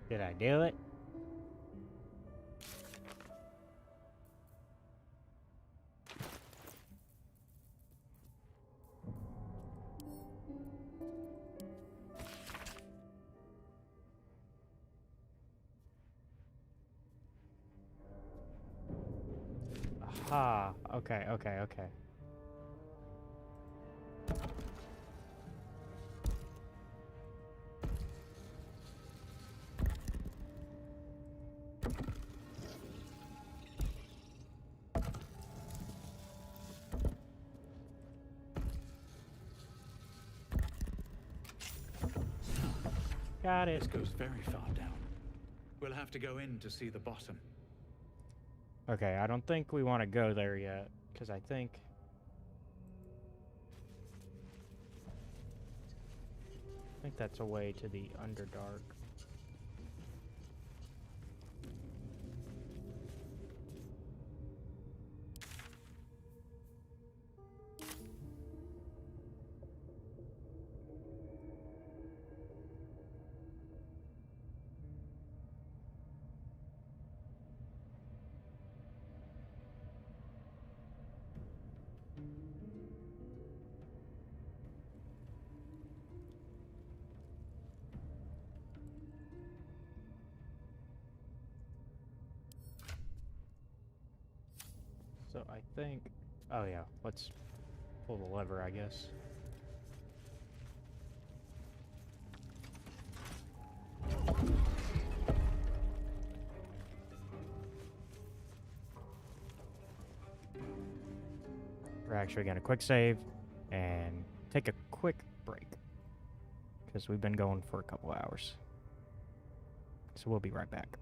Did I do it? Aha. Okay, okay, okay. Got it. This goes very far down. We'll have to go in to see the bottom. Okay, I don't think we want to go there yet, because I think that's a way to the Underdark. So I think, oh yeah, let's pull the lever, I guess. We're actually gonna quick save and take a quick break because we've been going for a couple hours. So we'll be right back.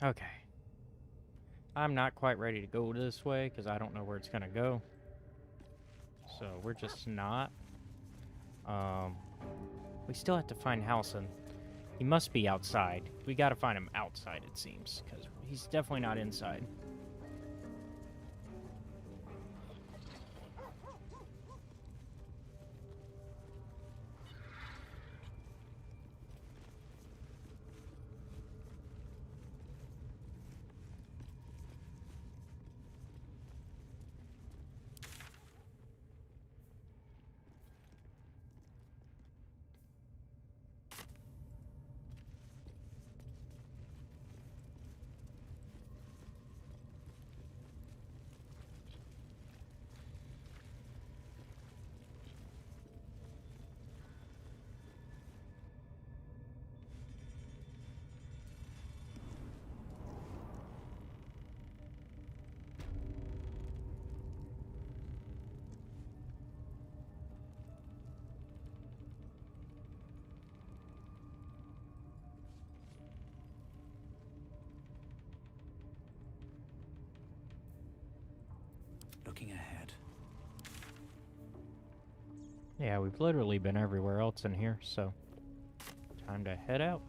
Okay. I'm not quite ready to go this way because I don't know where it's gonna go. So we're just not. We still have to find Halson. He must be outside. We gotta find him outside, it seems, because he's definitely not inside. Looking ahead. Yeah, we've literally been everywhere else in here, so time to head out.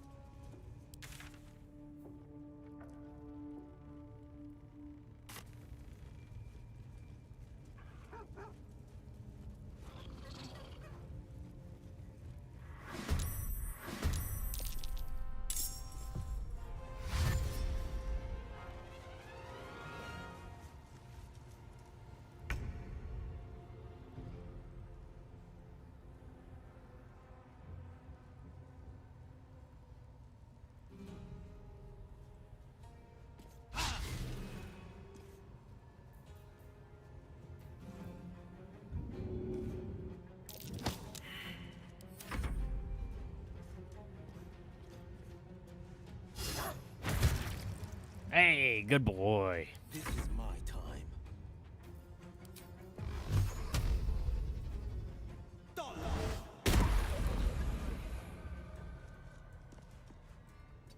Hey, good boy. This is my time.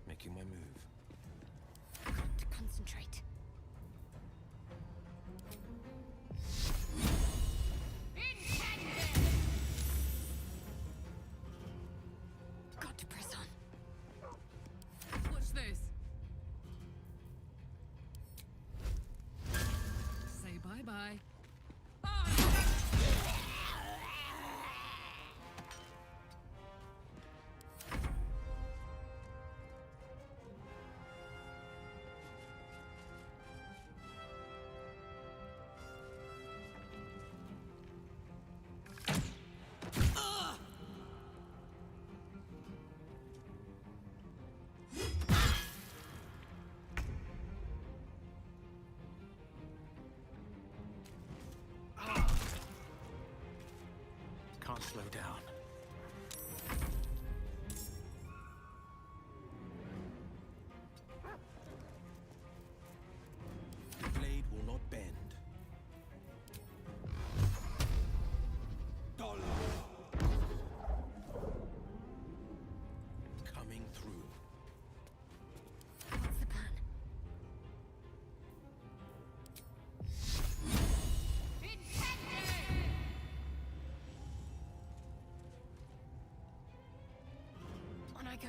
Making my move. To concentrate. Got to press on. Watch this. Say bye-bye. Can't slow down. The blade will not bend. Coming through. What's the plan? On I go.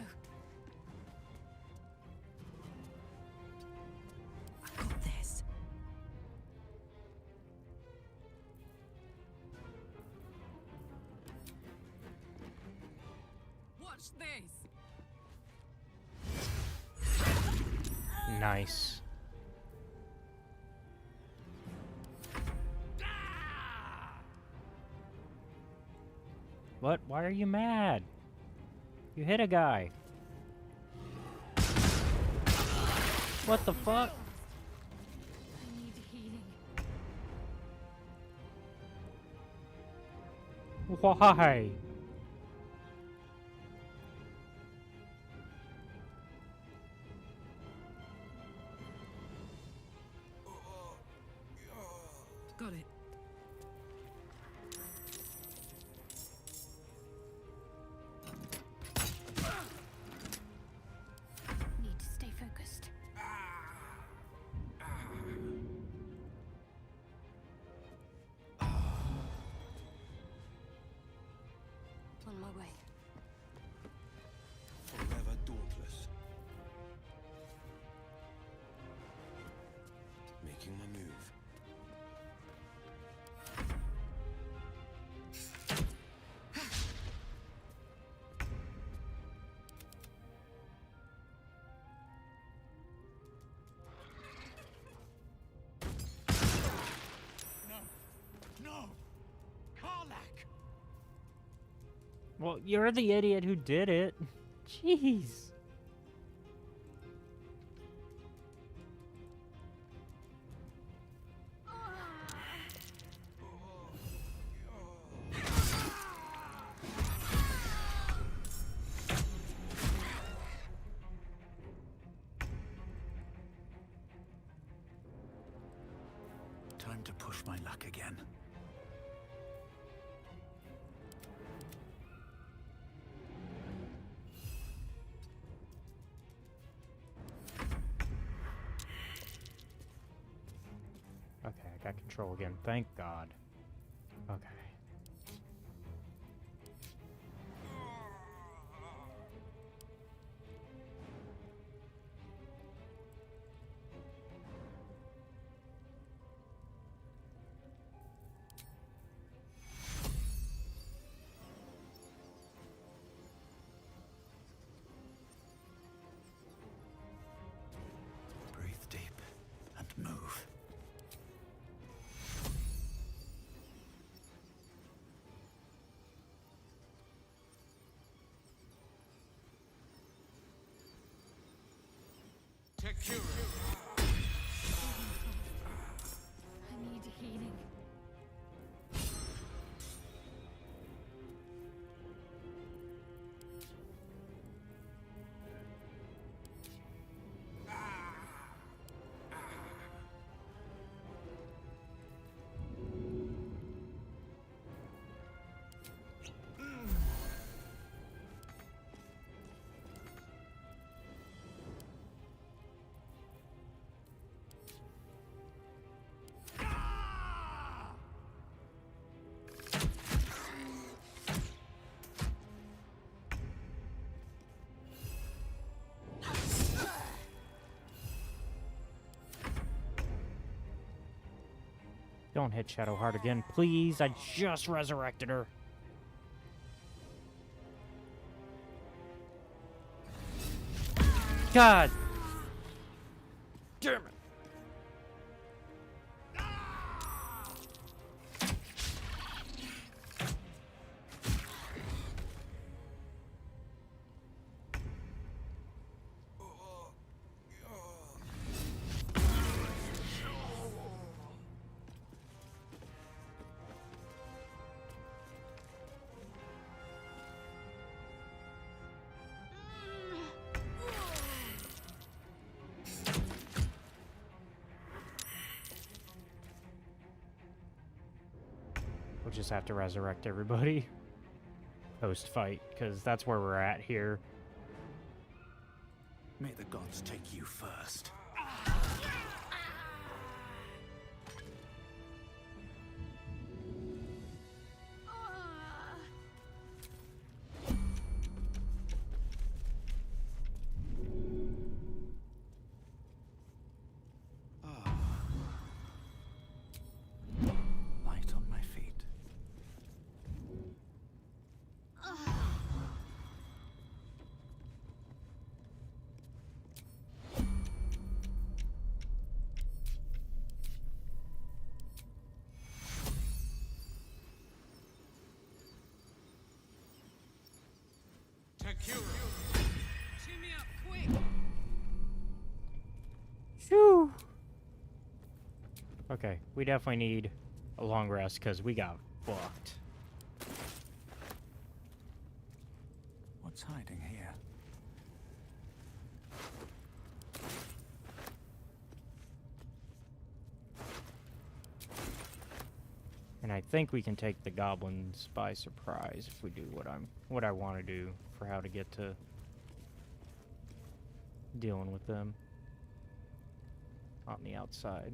I got this. Watch this. Nice. What? Why are you mad? You hit a guy. What the fuck? I need healing. Why? Got it. Need to stay focused. my way. Forever dauntless. Making my move. No! Karlak! Well, you're the idiot who did it. Jeez. Time to push my luck again. Okay, I got control again. Thank God. Okay. Breathe deep and move. Tekura. I need healing. Don't hit Shadowheart again, please. I just resurrected her. God damn it. We'll just have to resurrect everybody post-fight, because that's where we're at here. May the gods take you first. Light on my feet. Tekura. Cheer me up, quick! Phew. Okay, we definitely need a long rest because we got fucked. What's hiding here? And I think we can take the goblins by surprise if we do what I want to do for how to get to dealing with them on the outside.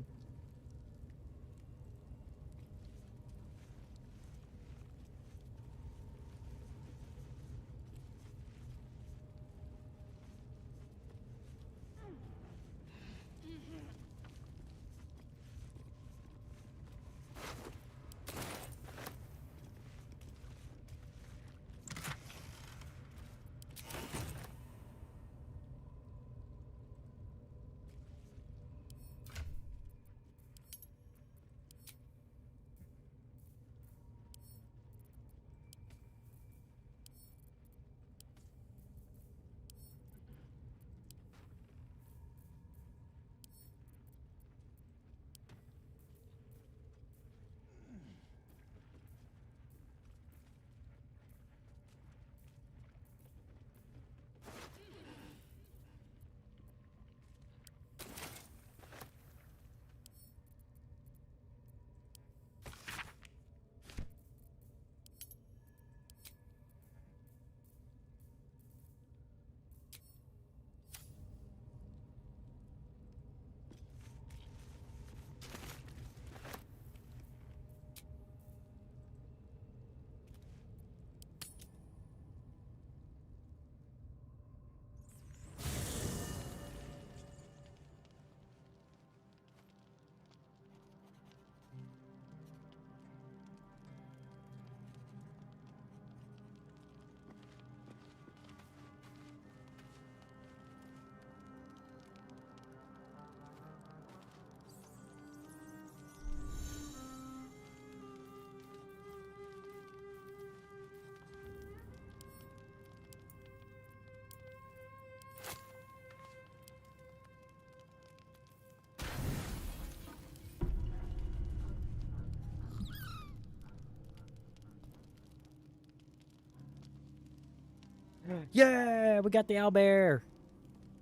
Yeah, we got the owlbear.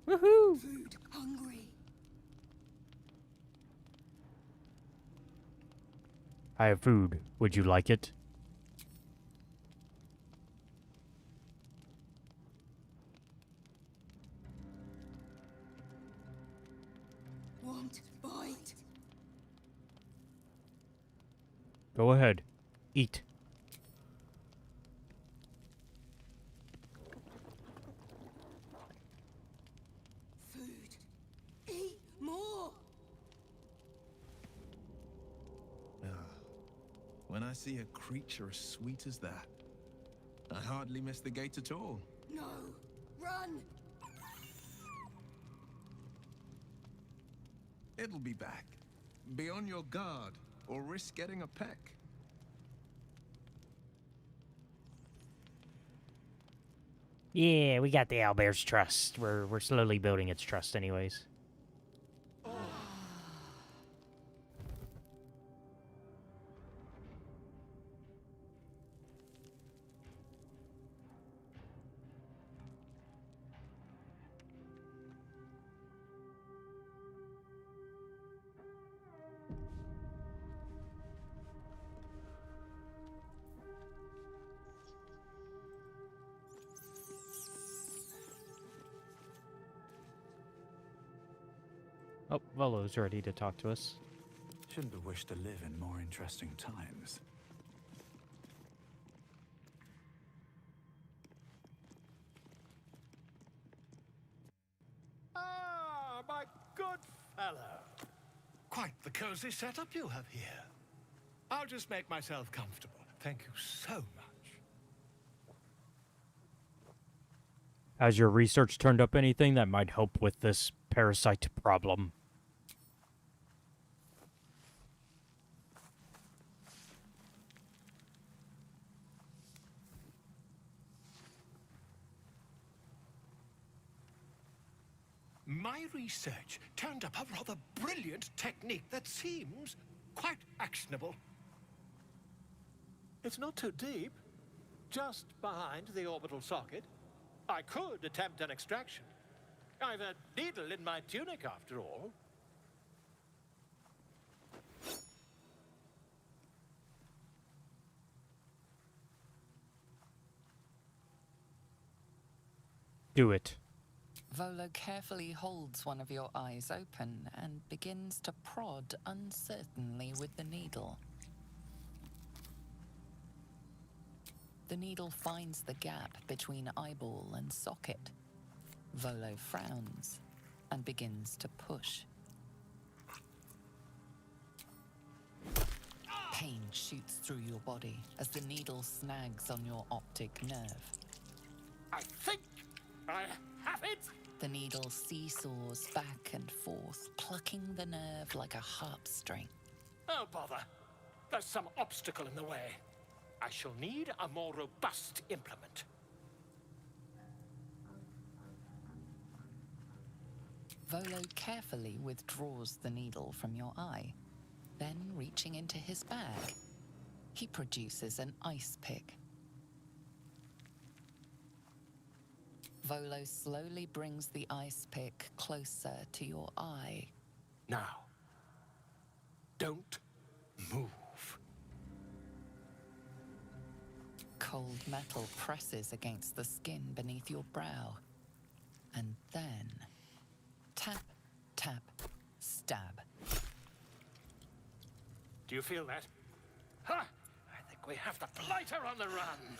Woohoo! Food. Hungry. I have food. Would you like it? Want bite. Go ahead. Eat. Food. Eat more. When I see a creature as sweet as that, I hardly miss the gate at all. No. Run. It'll be back. Be on your guard, or risk getting a peck. Yeah, we got the owlbear's trust. We're slowly building its trust anyways. Oh, Volo's ready to talk to us. Shouldn't have wished to live in more interesting times. Ah, my good fellow. Quite the cozy setup you have here. I'll just make myself comfortable. Thank you so much. Has your research turned up anything that might help with this parasite problem? My research turned up a rather brilliant technique that seems quite actionable. It's not too deep, just behind the orbital socket. I could attempt an extraction. I've a needle in my tunic, after all. Do it. Volo carefully holds one of your eyes open and begins to prod uncertainly with the needle. The needle finds the gap between eyeball and socket. Volo frowns and begins to push. Pain shoots through your body as the needle snags on your optic nerve. I think I have it! The needle seesaws back and forth, plucking the nerve like a harp string. Oh, bother. There's some obstacle in the way. I shall need a more robust implement. Volo carefully withdraws the needle from your eye. Then, reaching into his bag, he produces an ice pick. Volo slowly brings the ice pick closer to your eye. Now, don't move. Cold metal presses against the skin beneath your brow. And then, tap, tap, stab. Do you feel that? Ha! I think we have the blighter on the run.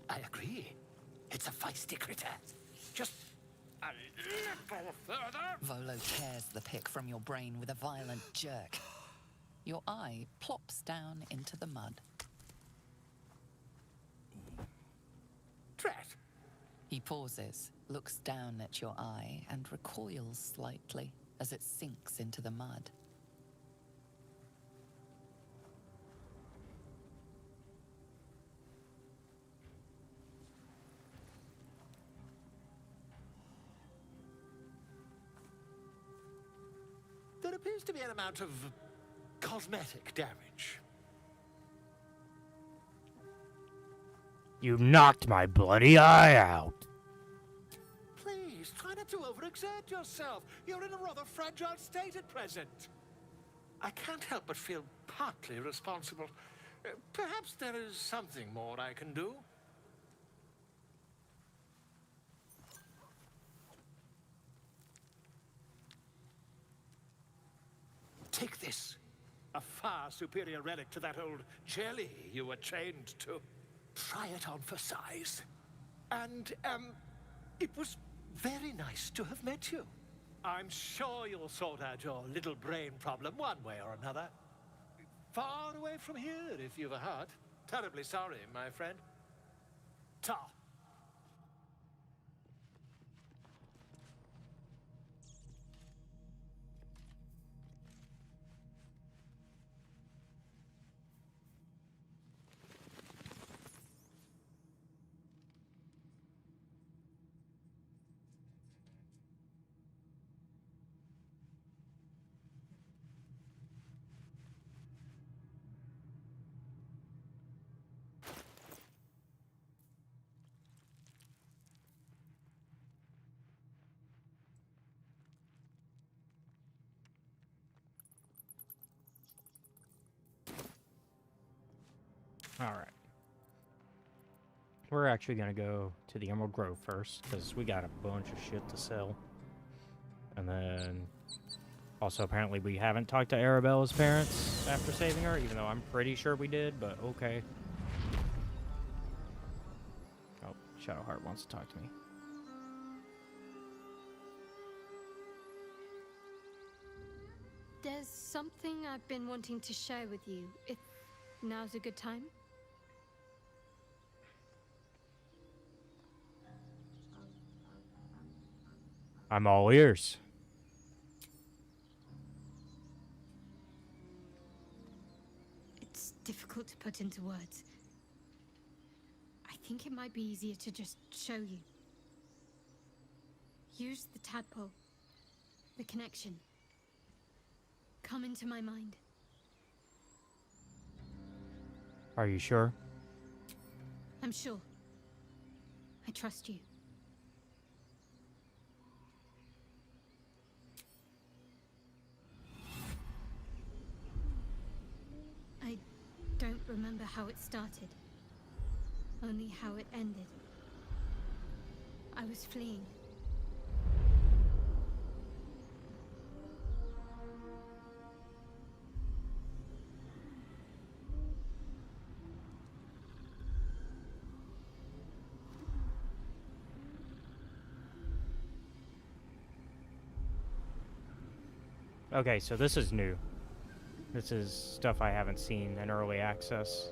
I agree. It's a feisty critter. Just a little further. Volo tears the pick from your brain with a violent jerk. Your eye plops down into the mud. Drat. He pauses, looks down at your eye, and recoils slightly as it sinks into the mud. There appears to be an amount of cosmetic damage. You knocked my bloody eye out. Please, try not to overexert yourself. You're in a rather fragile state at present. I can't help but feel partly responsible. Perhaps there is something more I can do. Take this. A far superior relic to that old jelly you were chained to. Try it on for size. And, it was very nice to have met you. I'm sure you'll sort out your little brain problem one way or another. Far away from here, if you've a heart. Terribly sorry, my friend. Ta. Alright. We're actually going to go to the Emerald Grove first, because we got a bunch of shit to sell. And then... Also, apparently we haven't talked to Arabella's parents after saving her, even though I'm pretty sure we did, but okay. Oh, Shadowheart wants to talk to me. There's something I've been wanting to share with you, if now's a good time. I'm all ears. It's difficult to put into words. I think it might be easier to just show you. Use the tadpole. The connection. Come into my mind. Are you sure? I'm sure. I trust you. I don't remember how it started. Only how it ended. I was fleeing. Okay, so this is new. This is stuff I haven't seen in early access.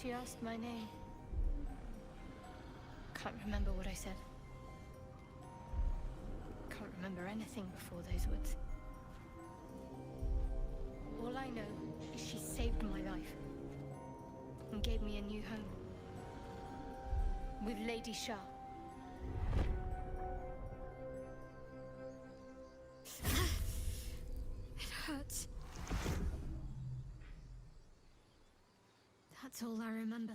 She asked my name. Can't remember what I said. Can't remember anything before those words. All I know is she saved my life and gave me a new home with Lady Shah. It hurts. That's all I remember.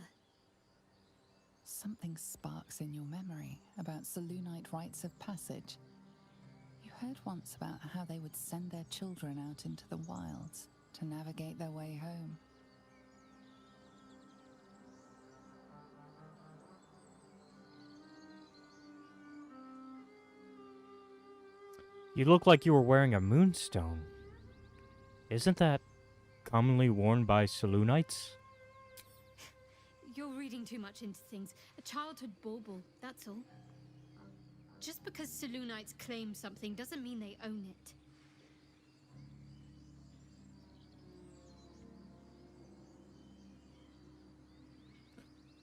Something sparks in your memory about Selûnite rites of passage. You heard once about how they would send their children out into the wilds to navigate their way home. You look like you were wearing a moonstone. Isn't that commonly worn by Selûnites? You're reading too much into things. A childhood bauble, that's all. Just because Selûnites claim something doesn't mean they own it.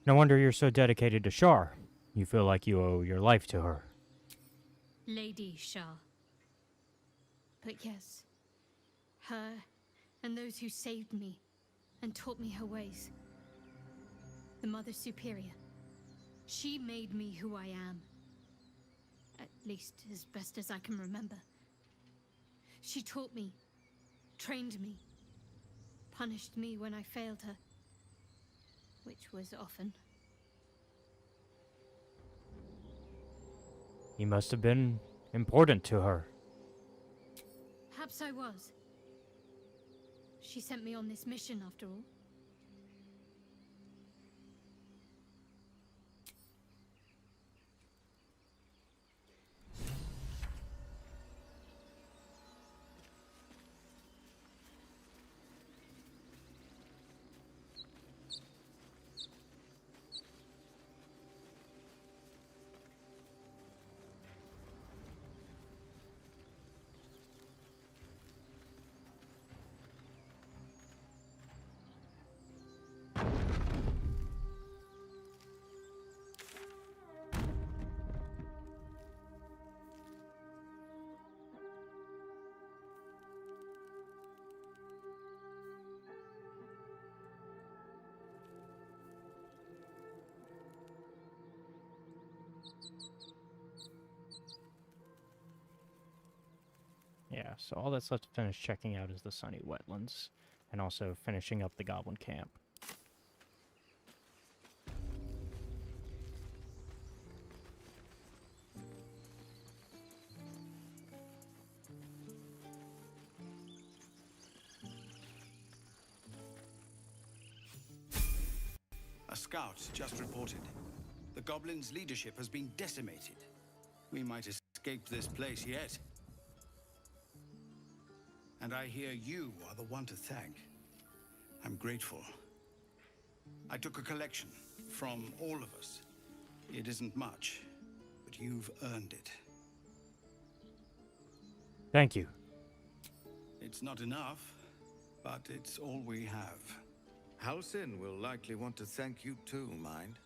No wonder you're so dedicated to Shar. You feel like you owe your life to her. Lady Shar. But yes, her and those who saved me and taught me her ways. The Mother Superior. She made me who I am. At least as best as I can remember. She taught me, trained me, punished me when I failed her. Which was often. You must have been important to her. Perhaps I was. She sent me on this mission after all. Yeah, so all that's left to finish checking out is the Sunny Wetlands, and also finishing up the Goblin Camp. A scout just reported. The goblins' leadership has been decimated. We might escape this place yet. And I hear you are the one to thank. I'm grateful. I took a collection from all of us. It isn't much, but you've earned it. Thank you. It's not enough, but it's all we have. Halsin will likely want to thank you too, Mind.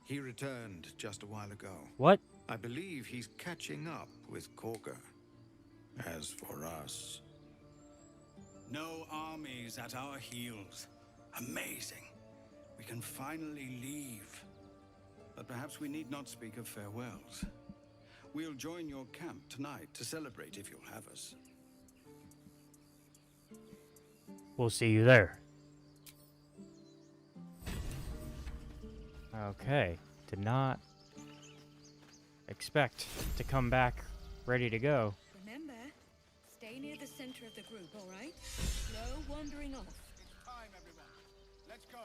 He returned just a while ago. What? I believe he's catching up with Korga. As for us... No armies at our heels. Amazing. We can finally leave. But perhaps we need not speak of farewells. We'll join your camp tonight to celebrate if you'll have us. We'll see you there. Okay. Did not expect to come back ready to go. Remember, stay near the center of the group, all right? No wandering off. It's time, everyone. Let's go.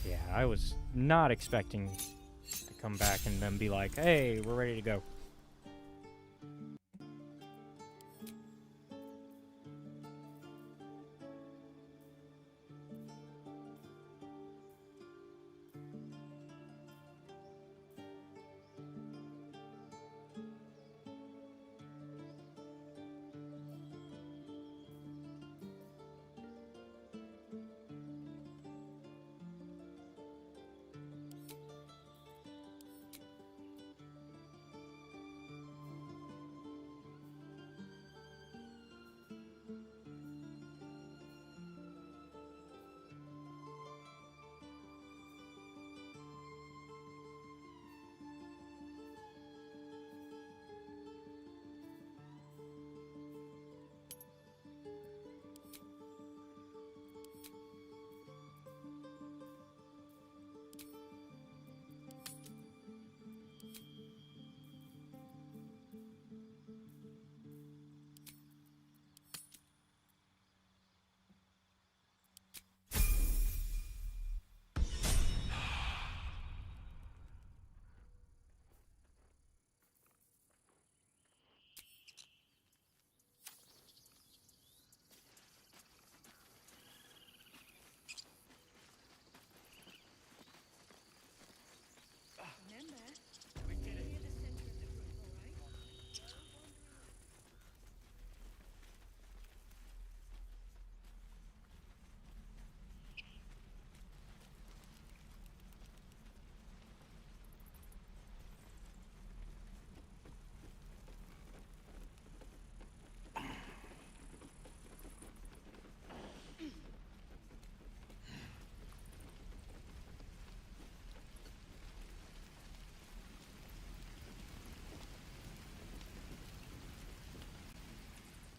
Yeah, I was not expecting to come back and then be like, hey, we're ready to go.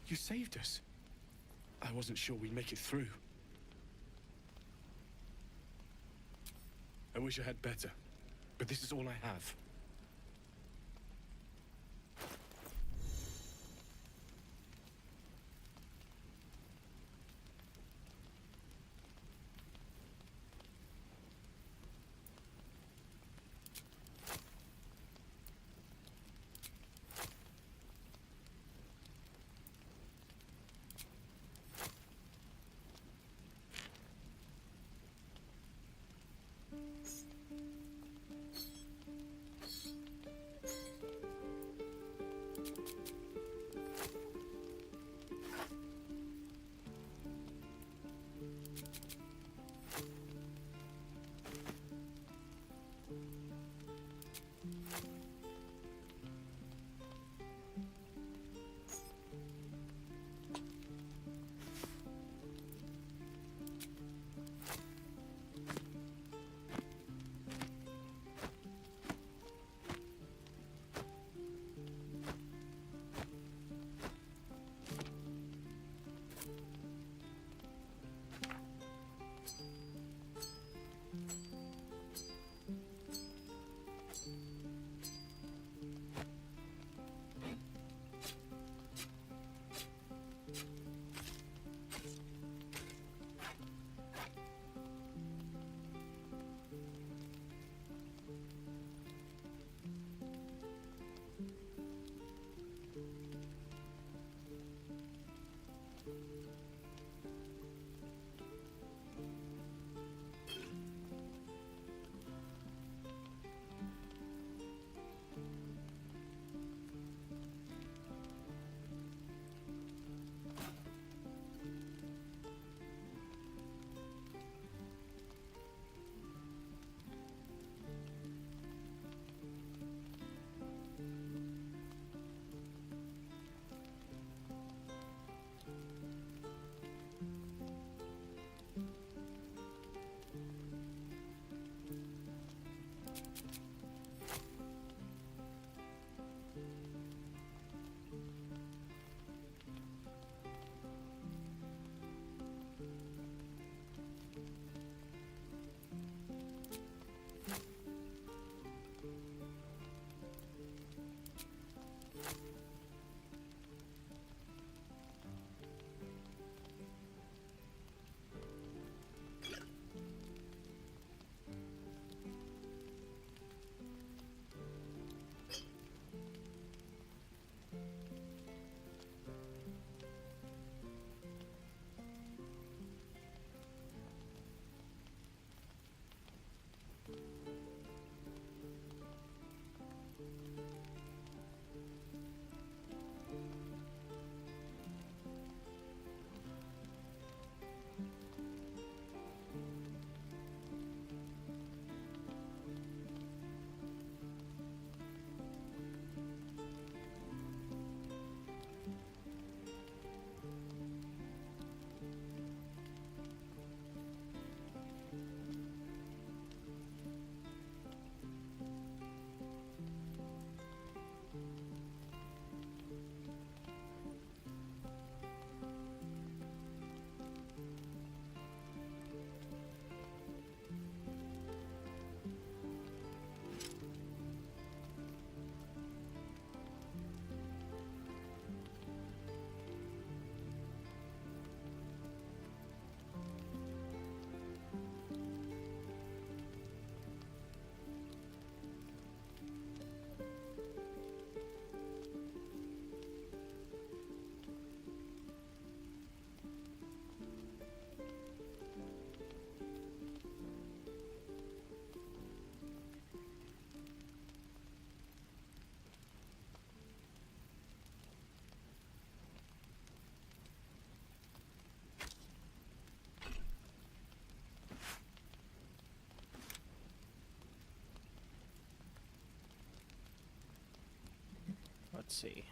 You saved us. I wasn't sure we'd make it through. I wish I had better, but this is all I have. Let's see.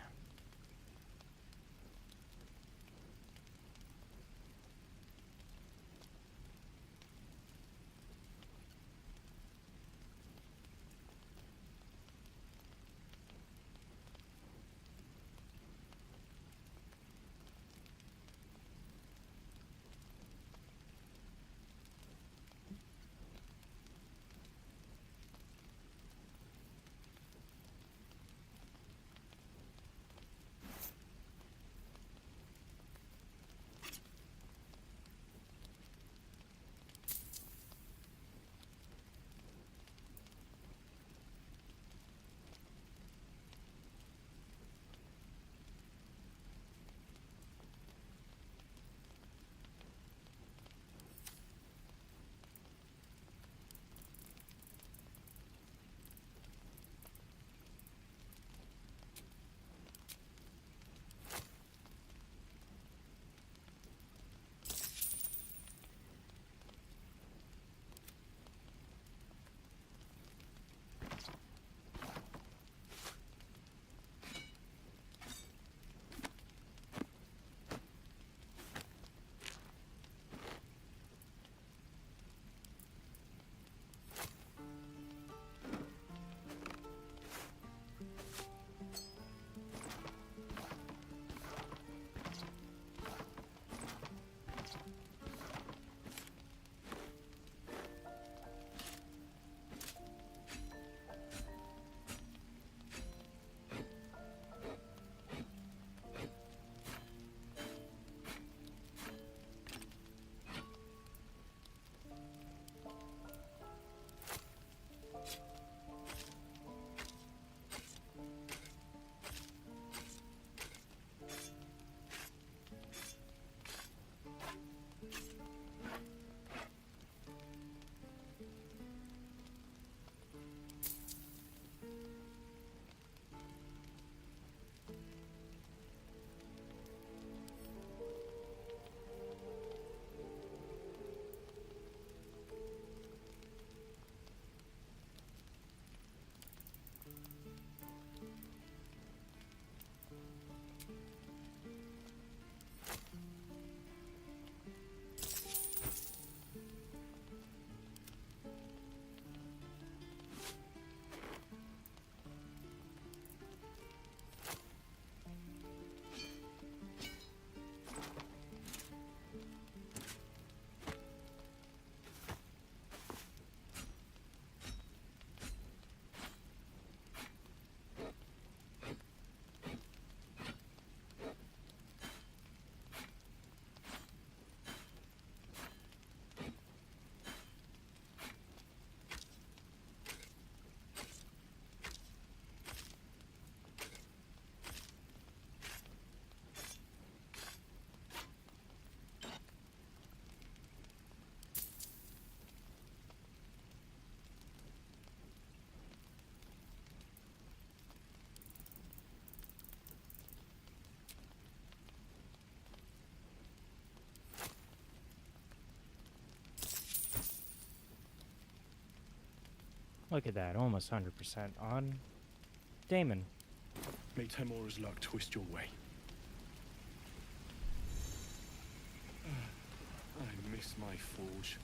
Look at that, almost 100% on Damon. May Temora's luck twist your way. I miss my forge.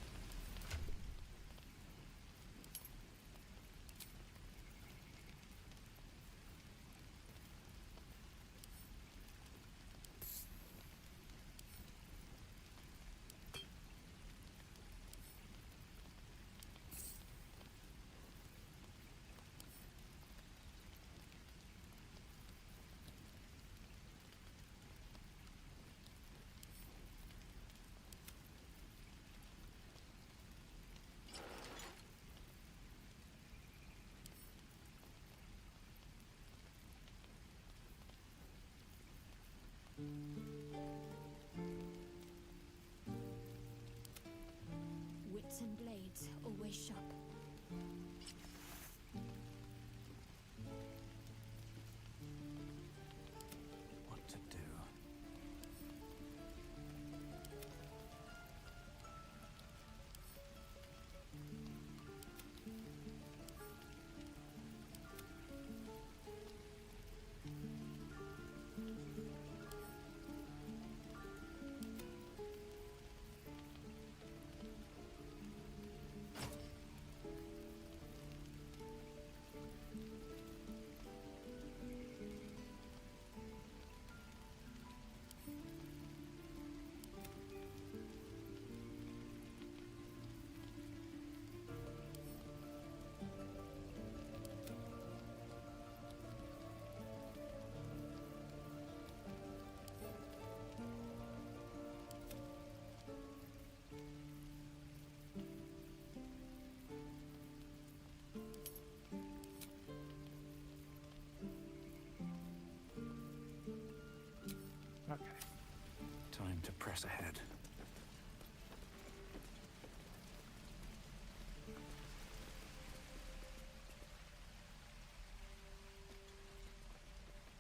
Wits and blades, always sharp. What to do? Okay. Time to press ahead.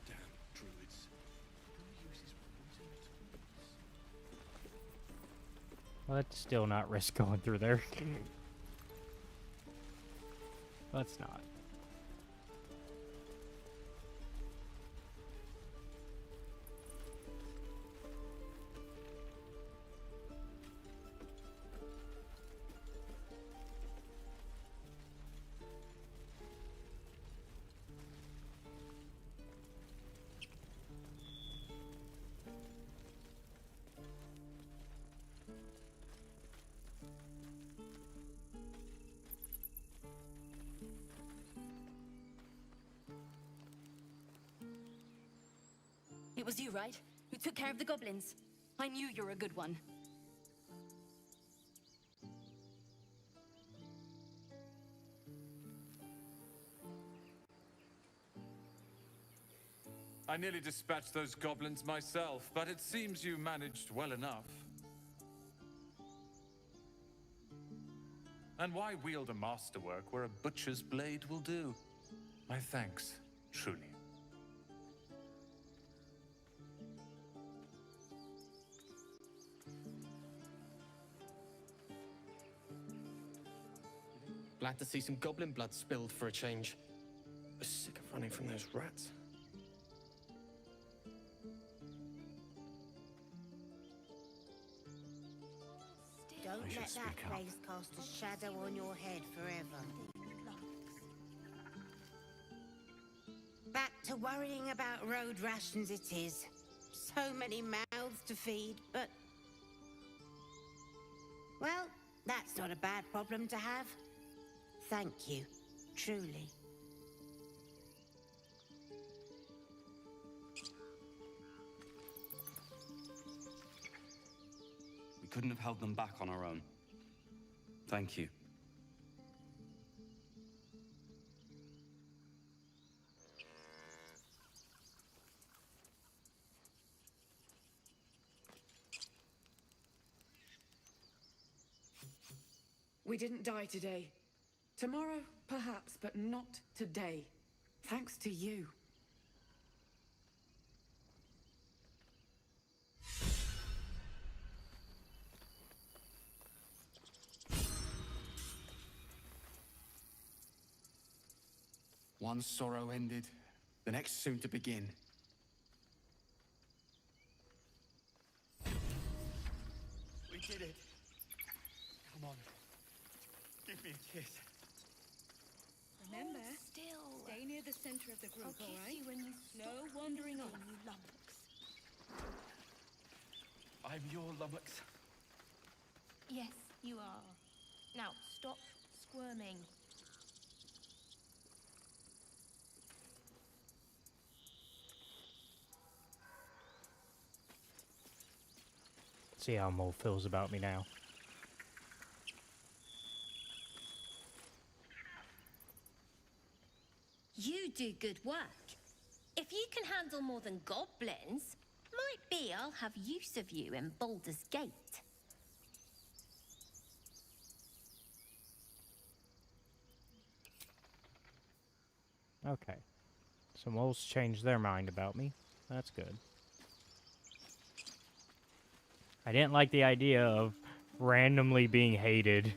Damn druids. Who uses poison tools? Let's still not risk going through there. Let's not. It was you, right? Who took care of the goblins? I knew you were a good one. I nearly dispatched those goblins myself, but it seems you managed well enough. And why wield a masterwork where a butcher's blade will do? My thanks, truly. Glad to see some goblin blood spilled for a change. I'm sick of running from those rats. Don't I should let that speak up. place cast a shadow on your head forever. Back to worrying about road rations it is. So many mouths to feed, but... Well, that's not a bad problem to have. Thank you, truly. We couldn't have held them back on our own. Thank you. We didn't die today. Tomorrow, perhaps, but not today. Thanks to you. One sorrow ended, the next soon to begin. We did it. Come on. Give me a kiss. Remember, stay near the center of the group, all right? No wandering off. You lummox. I'm your lummox. Yes, you are. Now, stop squirming. See how Mole feels about me now. You do good work. If you can handle more than goblins, might be I'll have use of you in Baldur's Gate. Okay. So Moles changed their mind about me. That's good. I didn't like the idea of randomly being hated.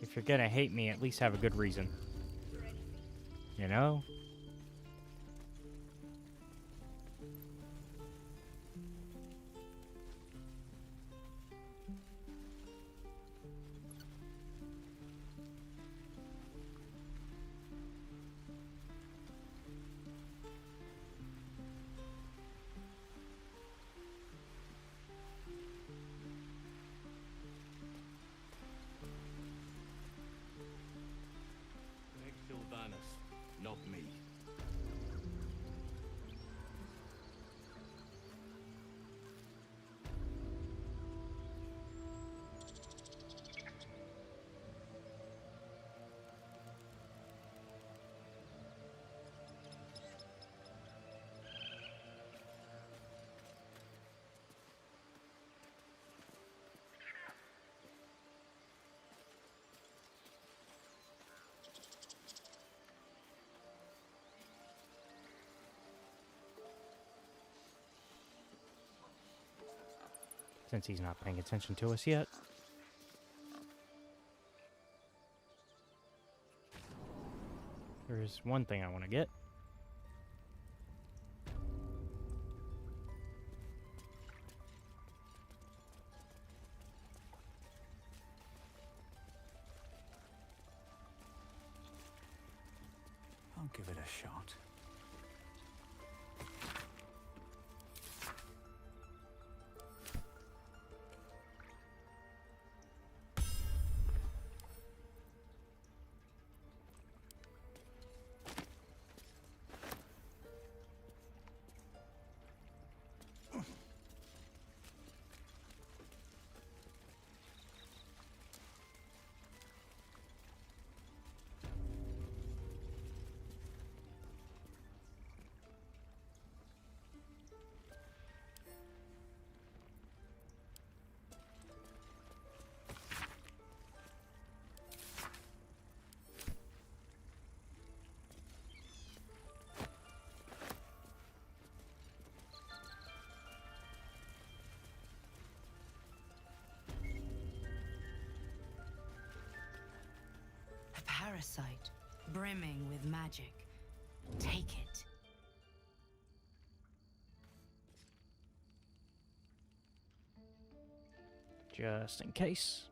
If you're gonna hate me, at least have a good reason. You know? Not me. Since he's not paying attention to us yet. There's one thing I want to get. I'll give it a shot. A parasite, brimming with magic. Take it. Just in case.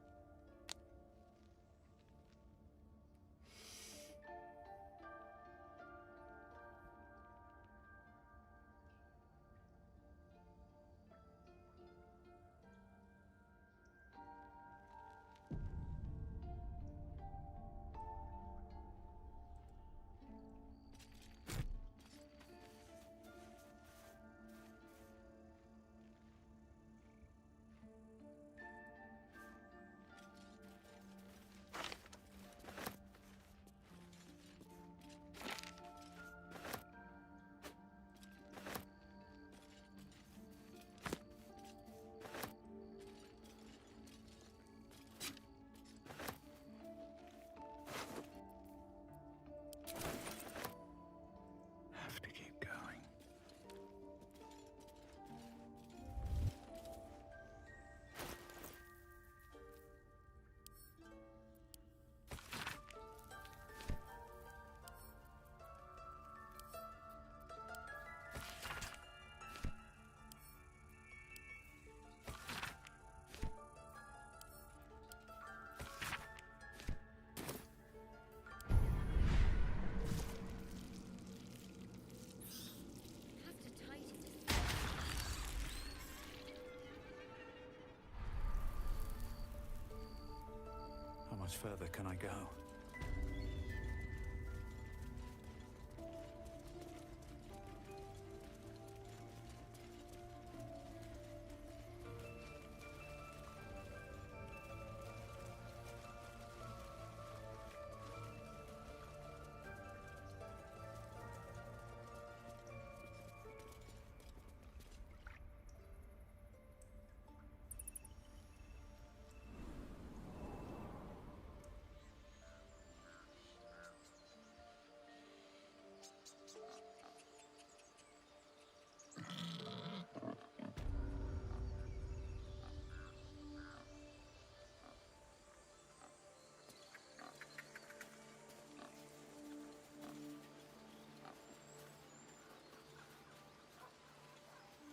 much further can I go?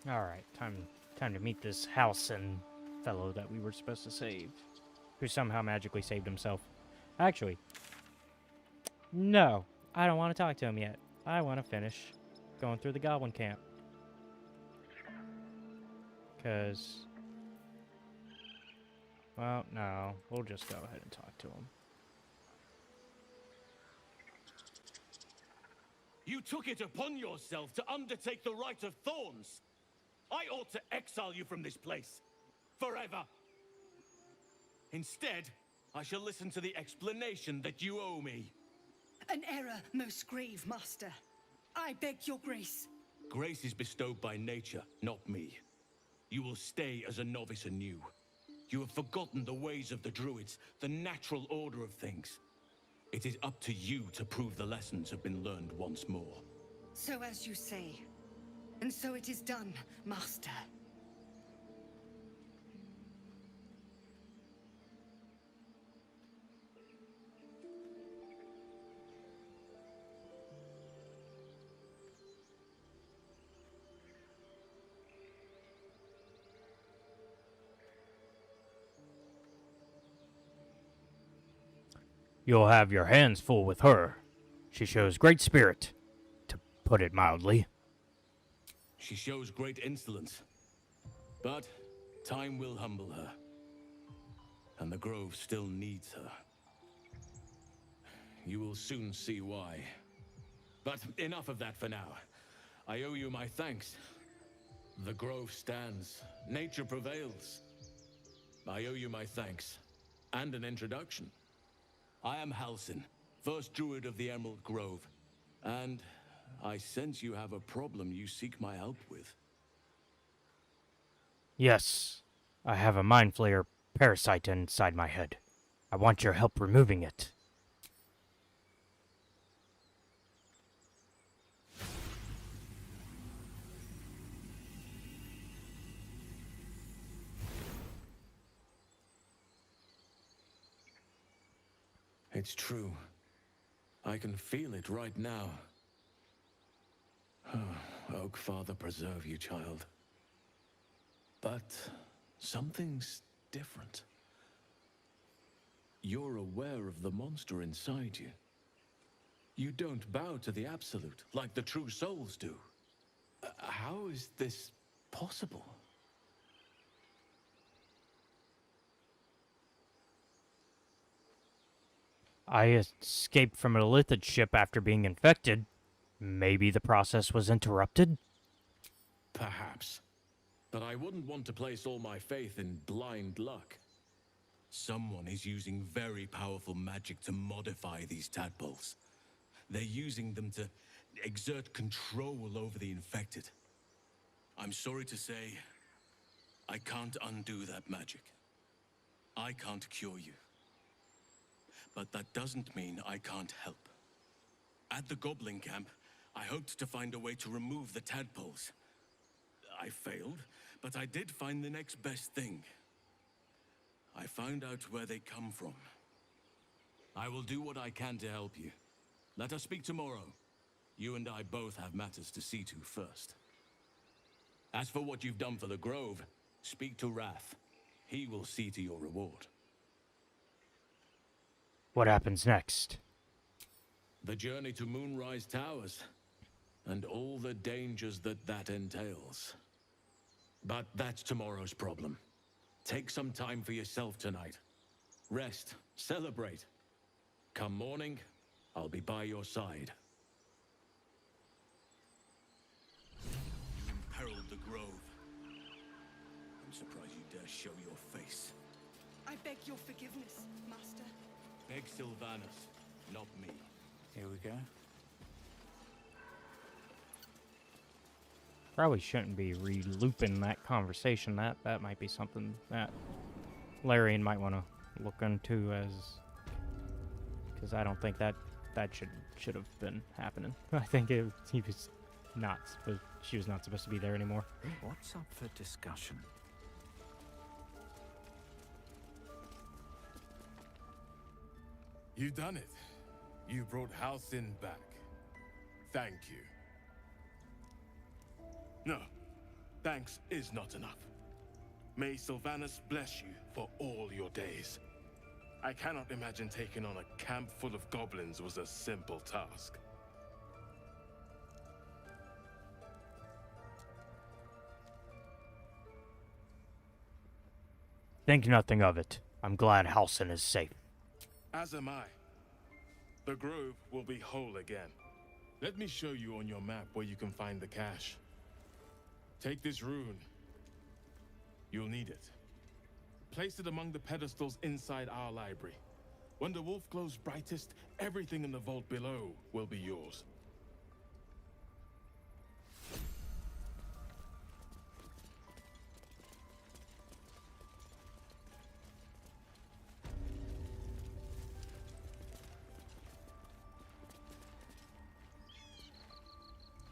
Alright, time to meet this Halcyon fellow that we were supposed to save. Who somehow magically saved himself. Actually, no. I don't want to talk to him yet. I want to finish going through the goblin camp. Because... well, no. We'll just go ahead and talk to him. You took it upon yourself to undertake the Rite of Thorns. I ought to exile you from this place. Forever. Instead, I shall listen to the explanation that you owe me. An error most grave, Master. I beg your grace. Grace is bestowed by nature, not me. You will stay as a novice anew. You have forgotten the ways of the druids, the natural order of things. It is up to you to prove the lessons have been learned once more. So as you say. And so it is done, Master. You'll have your hands full with her. She shows great spirit, to put it mildly. She shows great insolence. But time will humble her. And the Grove still needs her. You will soon see why. But enough of that for now. I owe you my thanks. The Grove stands. Nature prevails. I owe you my thanks. And an introduction. I am Halcyon, first druid of the Emerald Grove. And I sense you have a problem you seek my help with. Yes, I have a mind flayer parasite inside my head. I want your help removing it. It's true. I can feel it right now. Oak Father preserve you, child. But something's different. You're aware of the monster inside you. You don't bow to the Absolute like the true souls do. How is this possible? I escaped from a Lithid ship after being infected. Maybe the process was interrupted? Perhaps. But I wouldn't want to place all my faith in blind luck. Someone is using very powerful magic to modify these tadpoles. They're using them to exert control over the infected. I'm sorry to say, I can't undo that magic. I can't cure you. But that doesn't mean I can't help. At the Goblin Camp, I hoped to find a way to remove the tadpoles. I failed, but I did find the next best thing. I found out where they come from. I will do what I can to help you. Let us speak tomorrow. You and I both have matters to see to first. As for what you've done for the Grove, speak to Wrath. He will see to your reward. What happens next? The journey to Moonrise Towers, and all the dangers that entails. But that's tomorrow's problem. Take some time for yourself tonight. Rest. Celebrate. Come morning, I'll be by your side. You imperiled the grove. I'm surprised you dare show your face. I beg your forgiveness, Master. Beg Sylvanus, not me. Here we go. Probably shouldn't be re-looping that conversation. That might be something that Larian might want to look into, as because I don't think that should have been happening. I think he was not supposed. She was not supposed to be there anymore. What's up for discussion? You done it. You brought Halcyon back. Thank you. No, thanks is not enough. May Sylvanus bless you for all your days. I cannot imagine taking on a camp full of goblins was a simple task. Think nothing of it. I'm glad Halcyon is safe. As am I. The grove will be whole again. Let me show you on your map where you can find the cache. Take this rune. You'll need it. Place it among the pedestals inside our library. When the wolf glows brightest, everything in the vault below will be yours.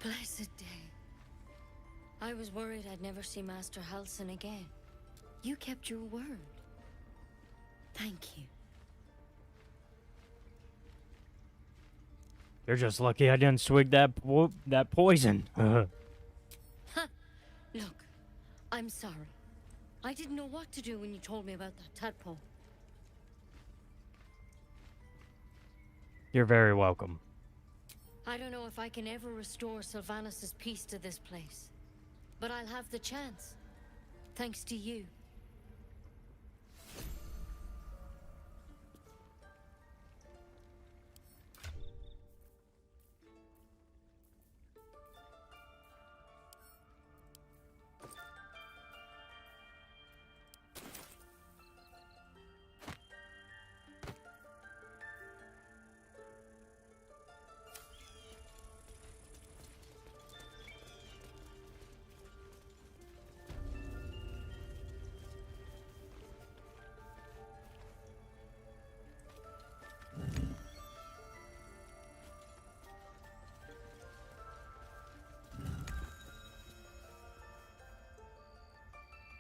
Blessed day. I was worried I'd never see Master Halcyon again. You kept your word. Thank you. You're just lucky I didn't swig that poison. Ha! Look, I'm sorry. I didn't know what to do when you told me about that tadpole. You're very welcome. I don't know if I can ever restore Sylvanus' peace to this place. But I'll have the chance. Thanks to you.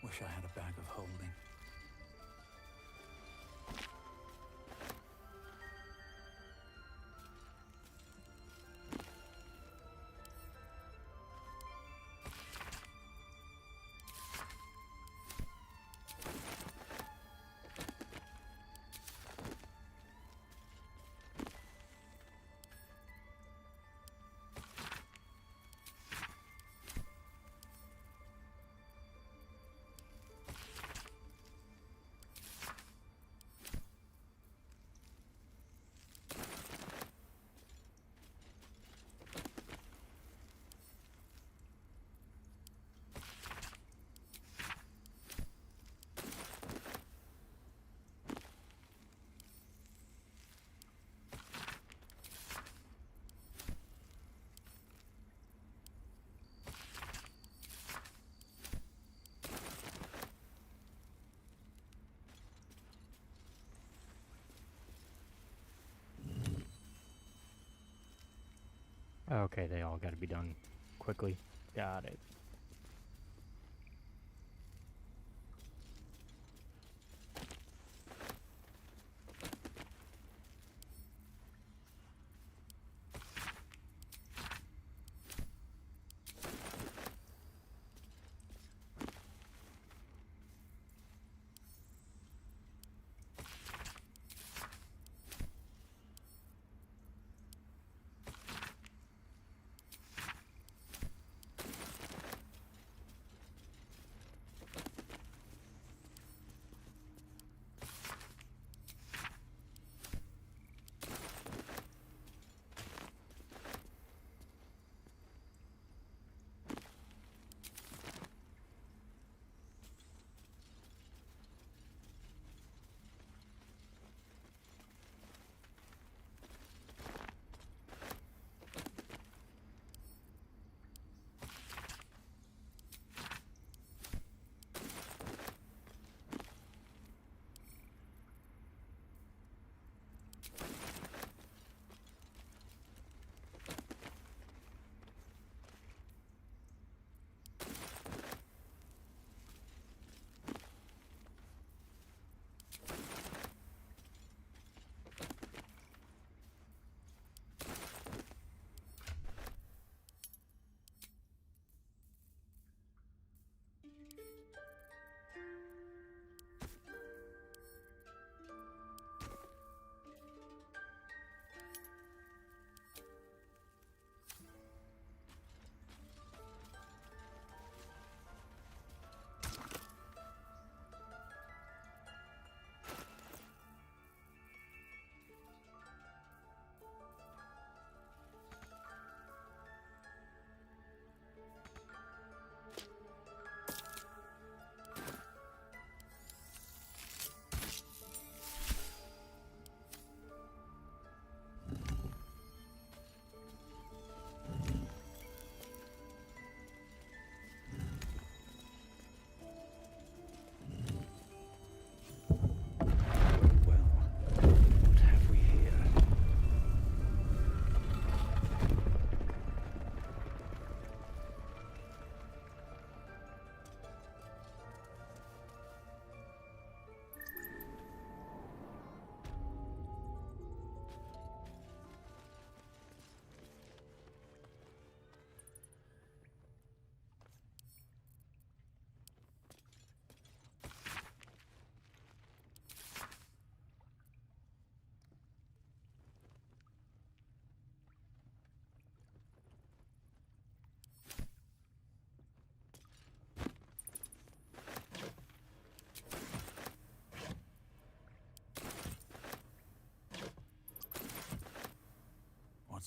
Wish I had a bag of holding. Okay, they all got to be done quickly. Got it.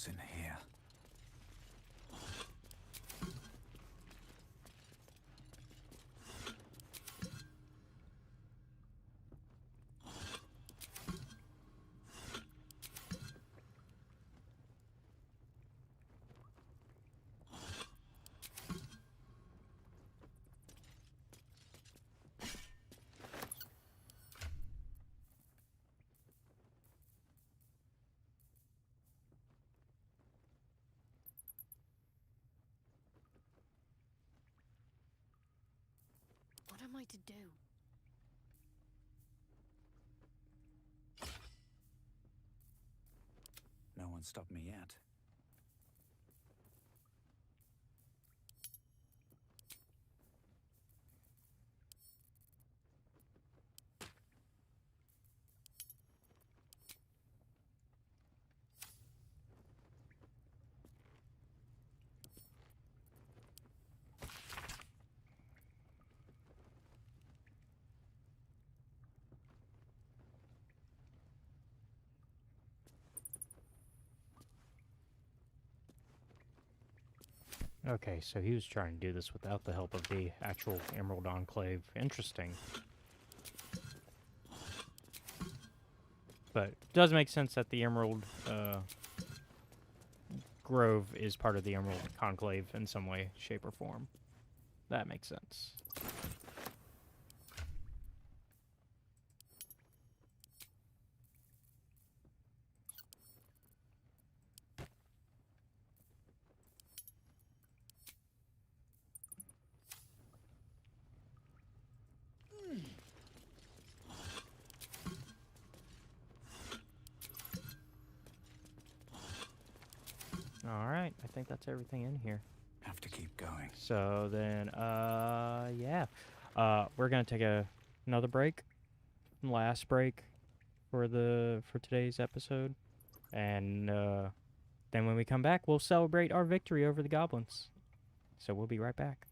What's in here? What am I to do? No one stopped me yet. Okay, so he was trying to do this without the help of the actual Emerald Enclave. Interesting. But it does make sense that the Emerald Grove is part of the Emerald Conclave in some way, shape, or form. That makes sense. Alright, I think that's everything in here. Have to keep going. So then, yeah. We're gonna take another break. Last break for today's episode. And, then when we come back, we'll celebrate our victory over the goblins. So we'll be right back.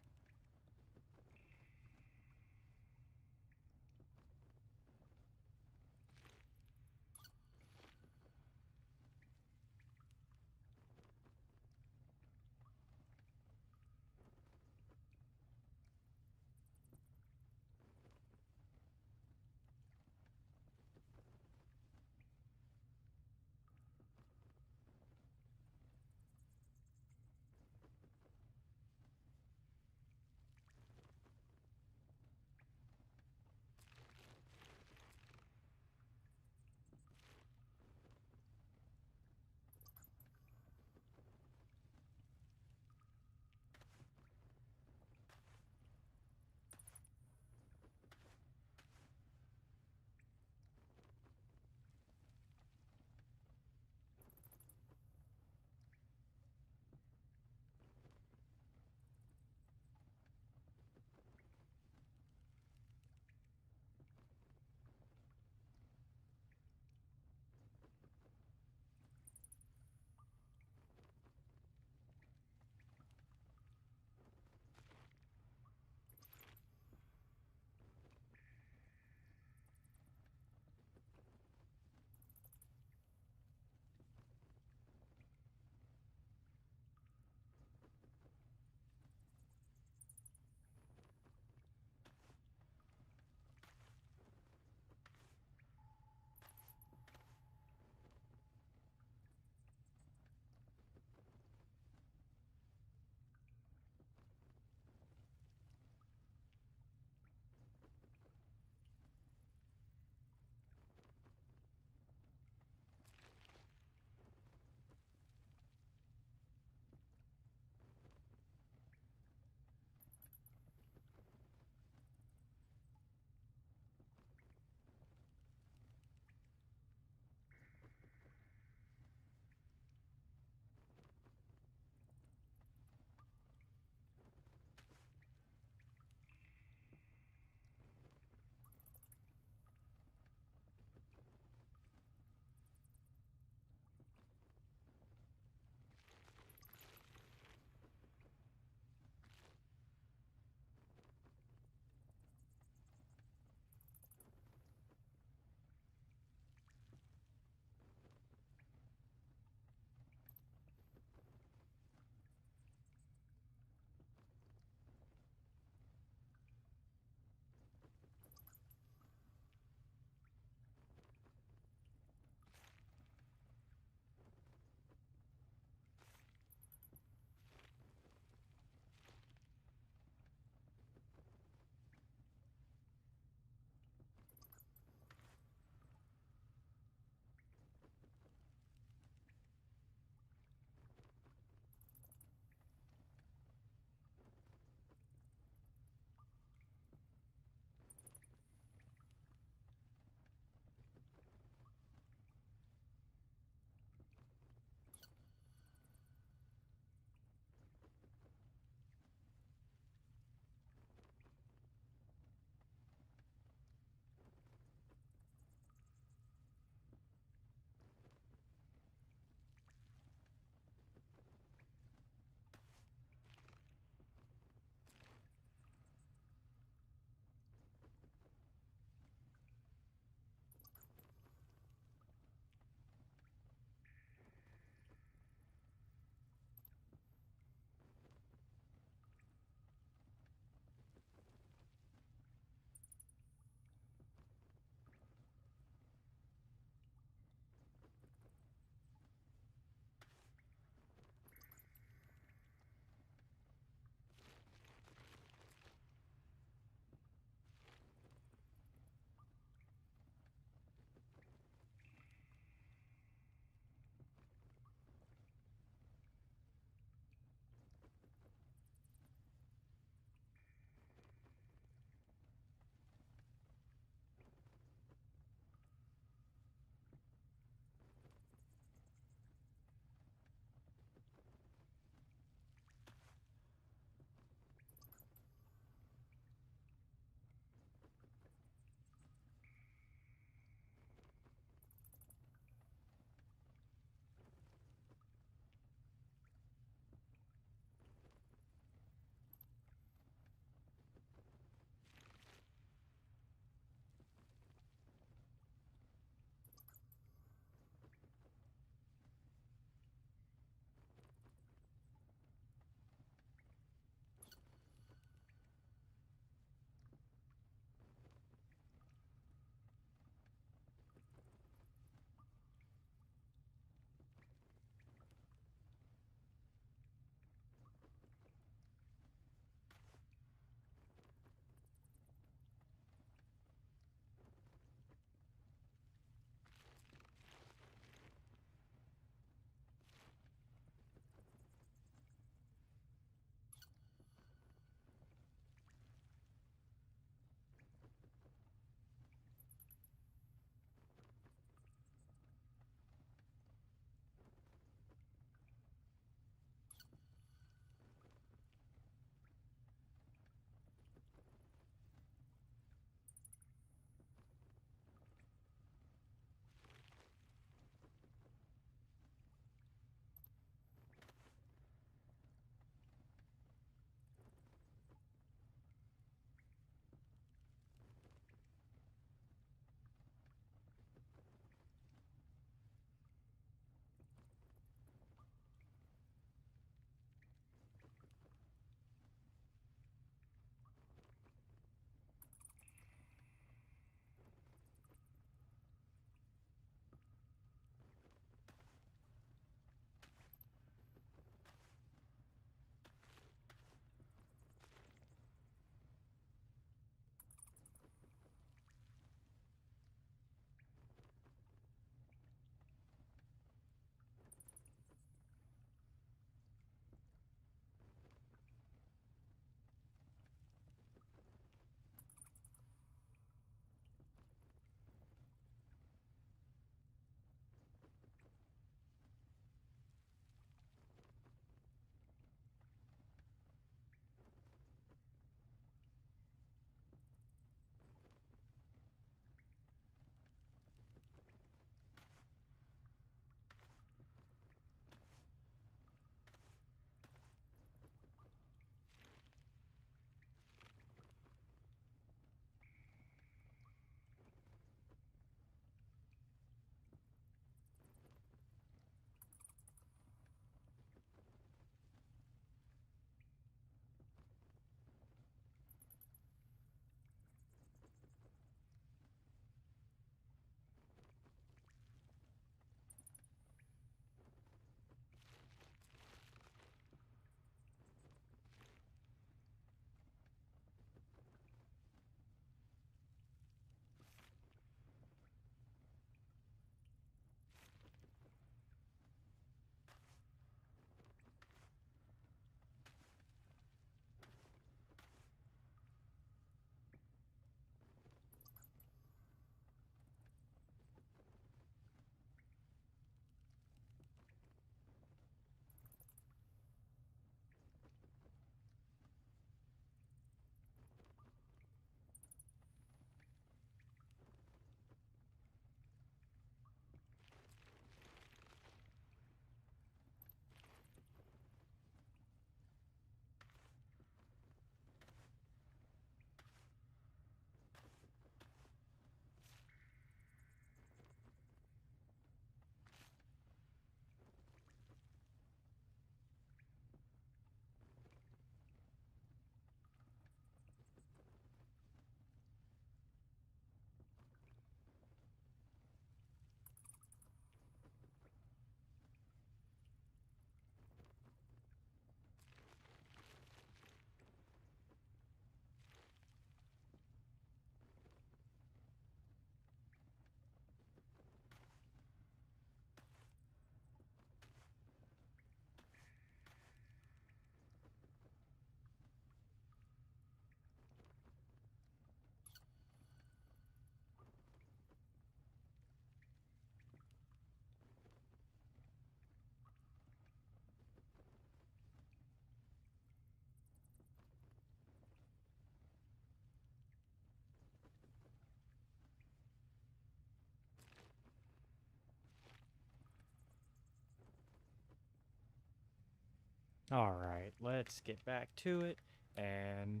Alright, let's get back to it and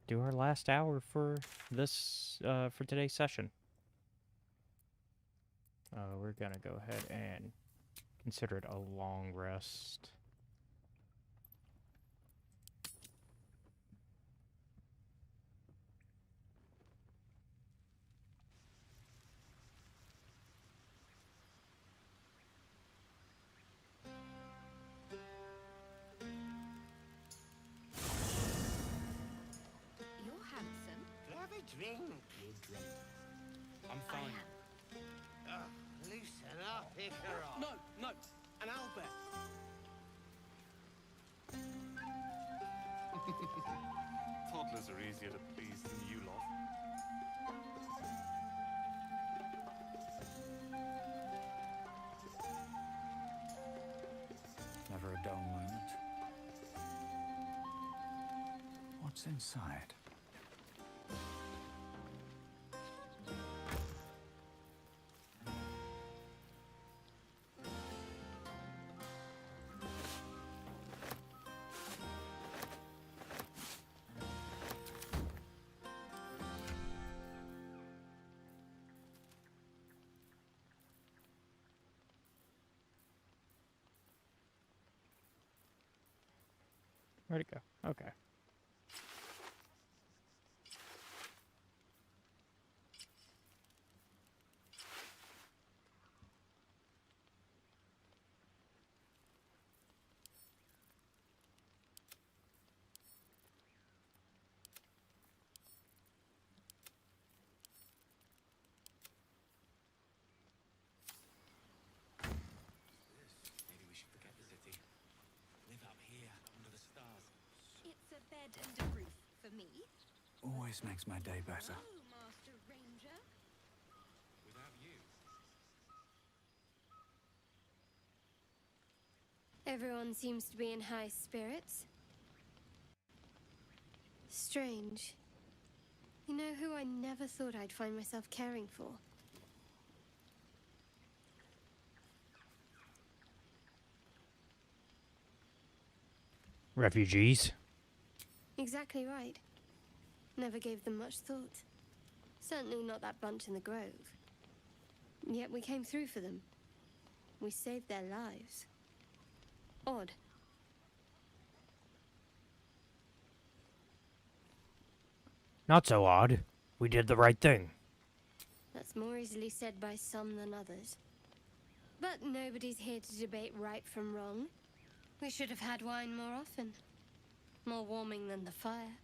do our last hour for this, for today's session. We're gonna go ahead and consider it a long rest. You're handsome. Have a drink. You're drunk. I'm fine. Loosen up, pick her up. No, no, an Albert. Toddlers are easier to please than you lot. Never a dull moment. What's inside? Where'd it go? Okay. Maybe we should forget the city. Live up here, under the stars. It's a bed and a roof for me. Always makes my day better. Oh, Master Ranger. Without you. Everyone seems to be in high spirits. Strange. You know who I never thought I'd find myself caring for? Refugees? Exactly right. Never gave them much thought. Certainly not that bunch in the grove. Yet we came through for them. We saved their lives. Odd. Not so odd. We did the right thing. That's more easily said by some than others. But nobody's here to debate right from wrong. We should have had wine more often. More warming than the fire.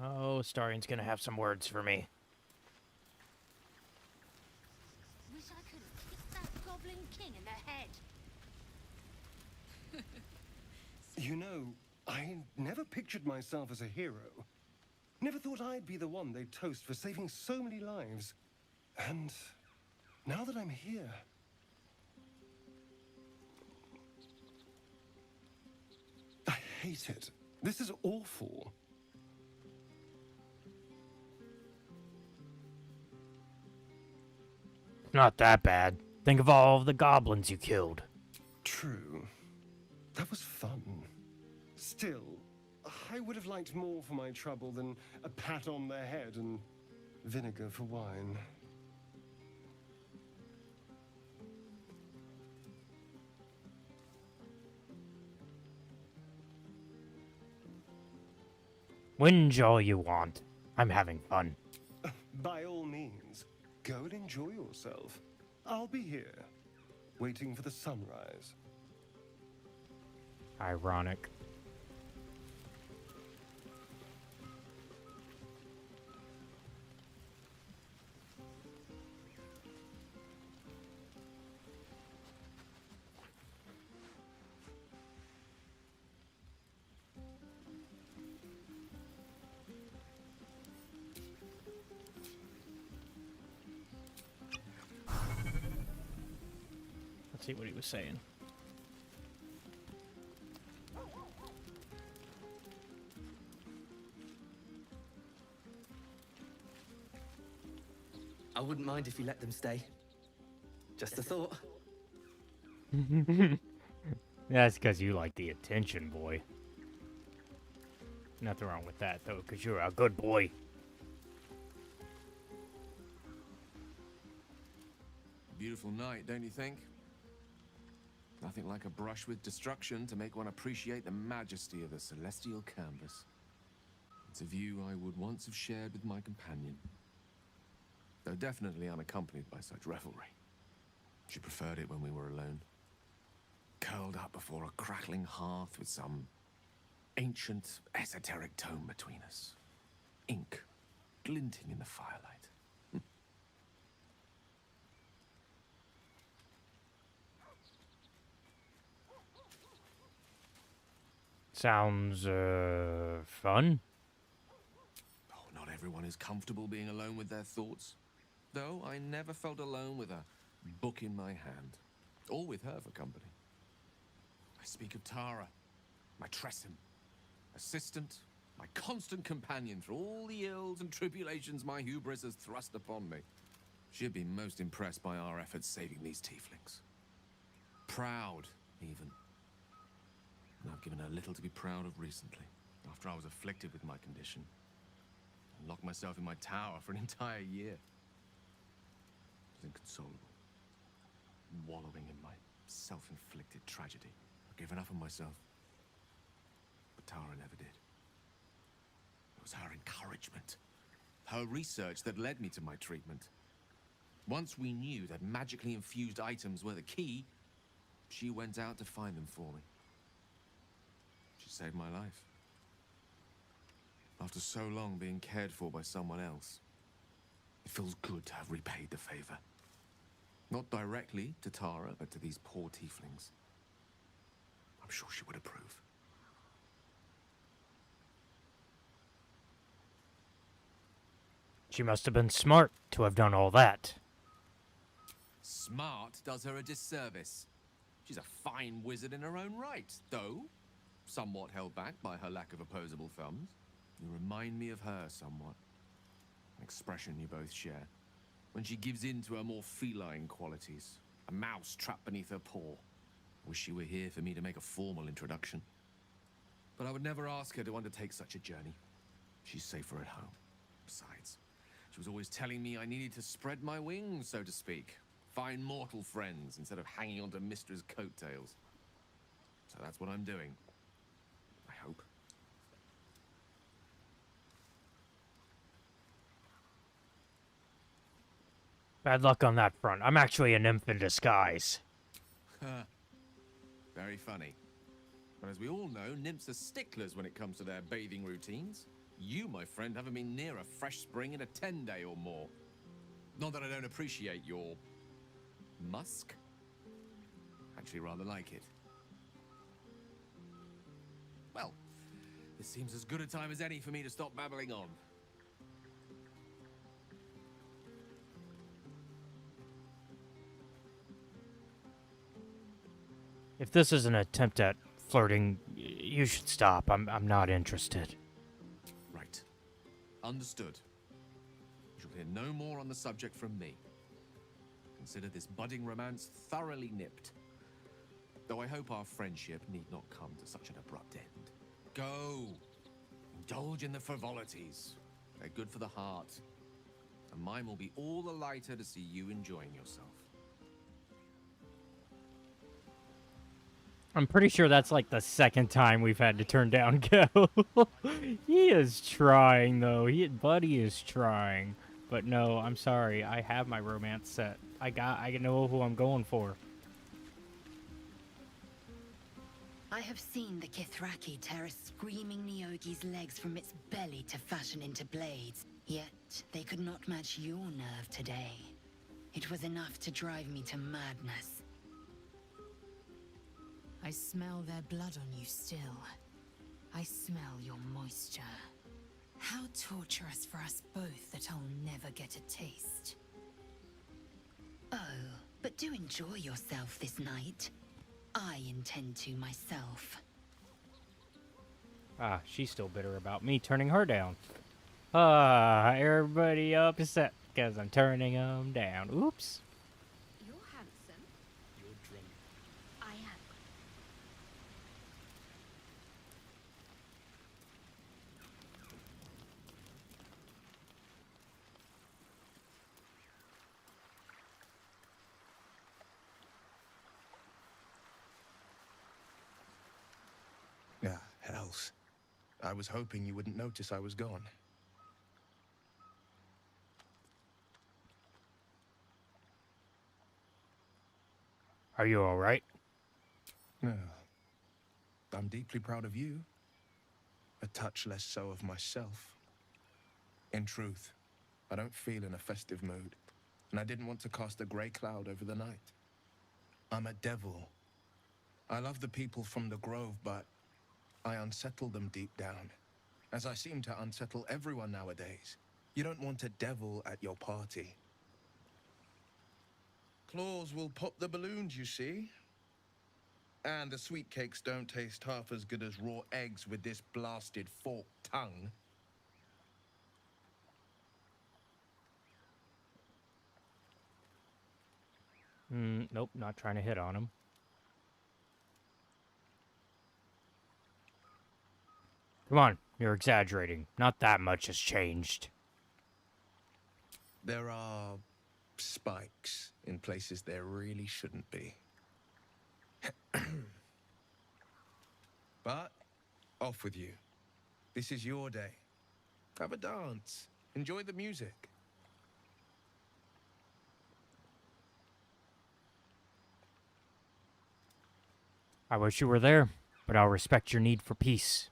Oh, Starian's gonna have some words for me. Wish I could have kicked that Goblin King in the head. You know, I never pictured myself as a hero. Never thought I'd be the one they'd toast for saving so many lives. And now that I'm here... I hate it. This is awful. Not that bad. Think of all of the goblins you killed. True. That was fun. Still, I would have liked more for my trouble than a pat on the head and vinegar for wine. Whinge all you want. I'm having fun. By all means, go and enjoy yourself. I'll be here, waiting for the sunrise. Ironic. Let's see what he was saying. I wouldn't mind if you let them stay. Just a thought. That's because you like the attention, boy. Nothing wrong with that, though, because you're a good boy. Beautiful night, don't you think? Nothing like a brush with destruction to make one appreciate the majesty of the celestial canvas. It's a view I would once have shared with my companion, though definitely unaccompanied by such revelry. She preferred it when we were alone, curled up before a crackling hearth with some ancient, esoteric tome between us, ink glinting in the firelight. Sounds, fun? Oh, not everyone is comfortable being alone with their thoughts. Though I never felt alone with a book in my hand, or with her for company. I speak of Tara, my Tresson, assistant, my constant companion through all the ills and tribulations my hubris has thrust upon me. She'd been most impressed by our efforts saving these tieflings. Proud, even. And I've given her little to be proud of recently, after I was afflicted with my condition, and locked myself in my tower for an entire year. I was inconsolable, wallowing in my self-inflicted tragedy. I've given up on myself. But Tara never did. It was her encouragement, her research that led me to my treatment. Once we knew that magically infused items were the key, she went out to find them for me. She saved my life. After so long being cared for by someone else, it feels good to have repaid the favor. Not directly to Tara, but to these poor tieflings. I'm sure she would approve. She must have been smart to have done all that. Smart does her a disservice. She's a fine wizard in her own right, though somewhat held back by her lack of opposable thumbs. You remind me of her somewhat. An expression you both share. When she gives in to her more feline qualities. A mouse trapped beneath her paw. Wish she were here for me to make a formal introduction. But I would never ask her to undertake such a journey. She's safer at home. Besides, she was always telling me I needed to spread my wings, so to speak. Find mortal friends instead of hanging onto Mistra's coattails. So that's what I'm doing. I hope. Bad luck on that front. I'm actually a nymph in disguise. Very funny. But as we all know, nymphs are sticklers when it comes to their bathing routines. You, my friend, haven't been near a fresh spring in a 10-day or more. Not that I don't appreciate your musk. Actually rather like it. Well, this seems as good a time as any for me to stop babbling on. If this is an attempt at flirting, you should stop. I'm not interested. Right. Understood. You shall hear no more on the subject from me. Consider this budding romance thoroughly nipped. Though I hope our friendship need not come to such an abrupt end. Go. Indulge in the frivolities. They're good for the heart. And mine will be all the lighter to see you enjoying yourself. I'm pretty sure that's like the second time we've had to turn down Go. He is trying, though. Buddy is trying. But no, I'm sorry. I have my romance set. I know who I'm going for. I have seen the Kithraki tear a screaming Nyogi's legs from its belly to fashion into blades. Yet, they could not match your nerve today. It was enough to drive me to madness. I smell their blood on you still. I smell your moisture. How torturous for us both that I'll never get a taste. Oh, but do enjoy yourself this night. I intend to myself. Ah, she's still bitter about me turning her down. Everybody upset. because I'm turning them down. Oops. You're handsome. You're drunk. I am. Yeah, hells. I was hoping you wouldn't notice I was gone. Are you all right? No. I'm deeply proud of you. A touch less so of myself. In truth, I don't feel in a festive mood, and I didn't want to cast a grey cloud over the night. I'm a devil. I love the people from the Grove, but I unsettle them deep down, as I seem to unsettle everyone nowadays. You don't want a devil at your party. Claws will pop the balloons, you see. And the sweet cakes don't taste half as good as raw eggs with this blasted forked tongue. Nope, not trying to hit on him. Come on, you're exaggerating. Not that much has changed. There are spikes in places there really shouldn't be. But off with you. This is your day. Have a dance. Enjoy the music. I wish you were there, but I'll respect your need for peace.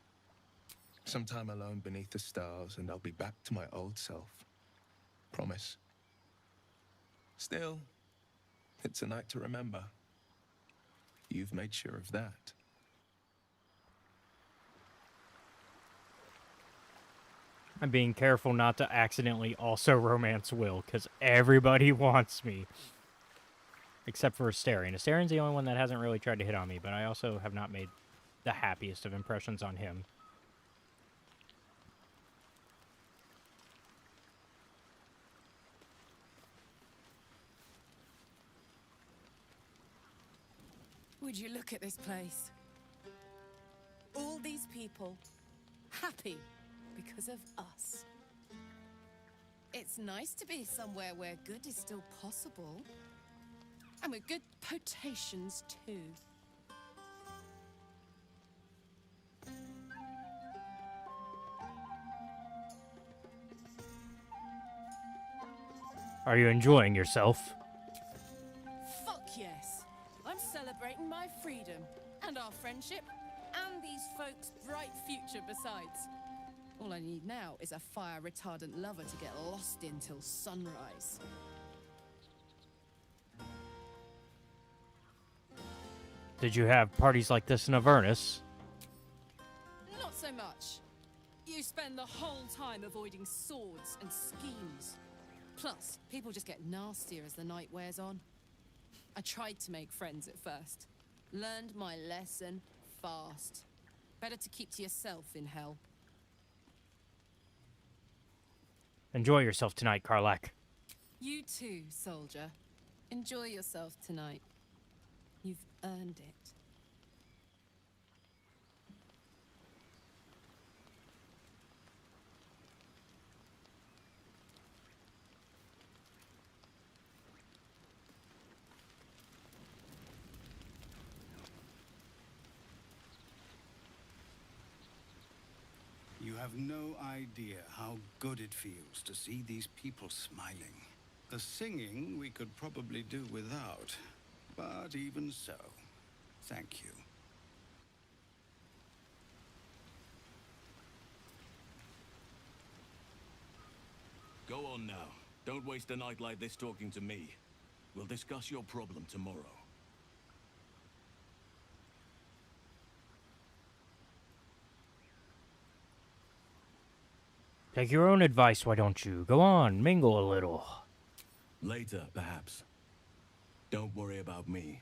Some time alone beneath the stars, and I'll be back to my old self. Promise. Still, it's a night to remember. You've made sure of that. I'm being careful not to accidentally also romance Will, because everybody wants me. Except for Asterion. Astarion's the only one that hasn't really tried to hit on me, but I also have not made the happiest of impressions on him. Would you look at this place? All these people happy because of us. It's nice to be somewhere where good is still possible. And with good potations too. Are you enjoying yourself? Fuck yes. I'm celebrating my freedom and our friendship and these folks' bright future besides. All I need now is a fire-retardant lover to get lost in till sunrise. Did you have parties like this in Avernus? Not so much. You spend the whole time avoiding swords and schemes. Plus, people just get nastier as the night wears on. I tried to make friends at first. Learned my lesson fast. Better to keep to yourself in hell. Enjoy yourself tonight, Karlach. You too, soldier. Enjoy yourself tonight. You've earned it. You have no idea how good it feels to see these people smiling. The singing we could probably do without, but even so, thank you. Go on now. Don't waste a night like this talking to me. We'll discuss your problem tomorrow. Take your own advice, why don't you? Go on, mingle a little. Later, perhaps. Don't worry about me.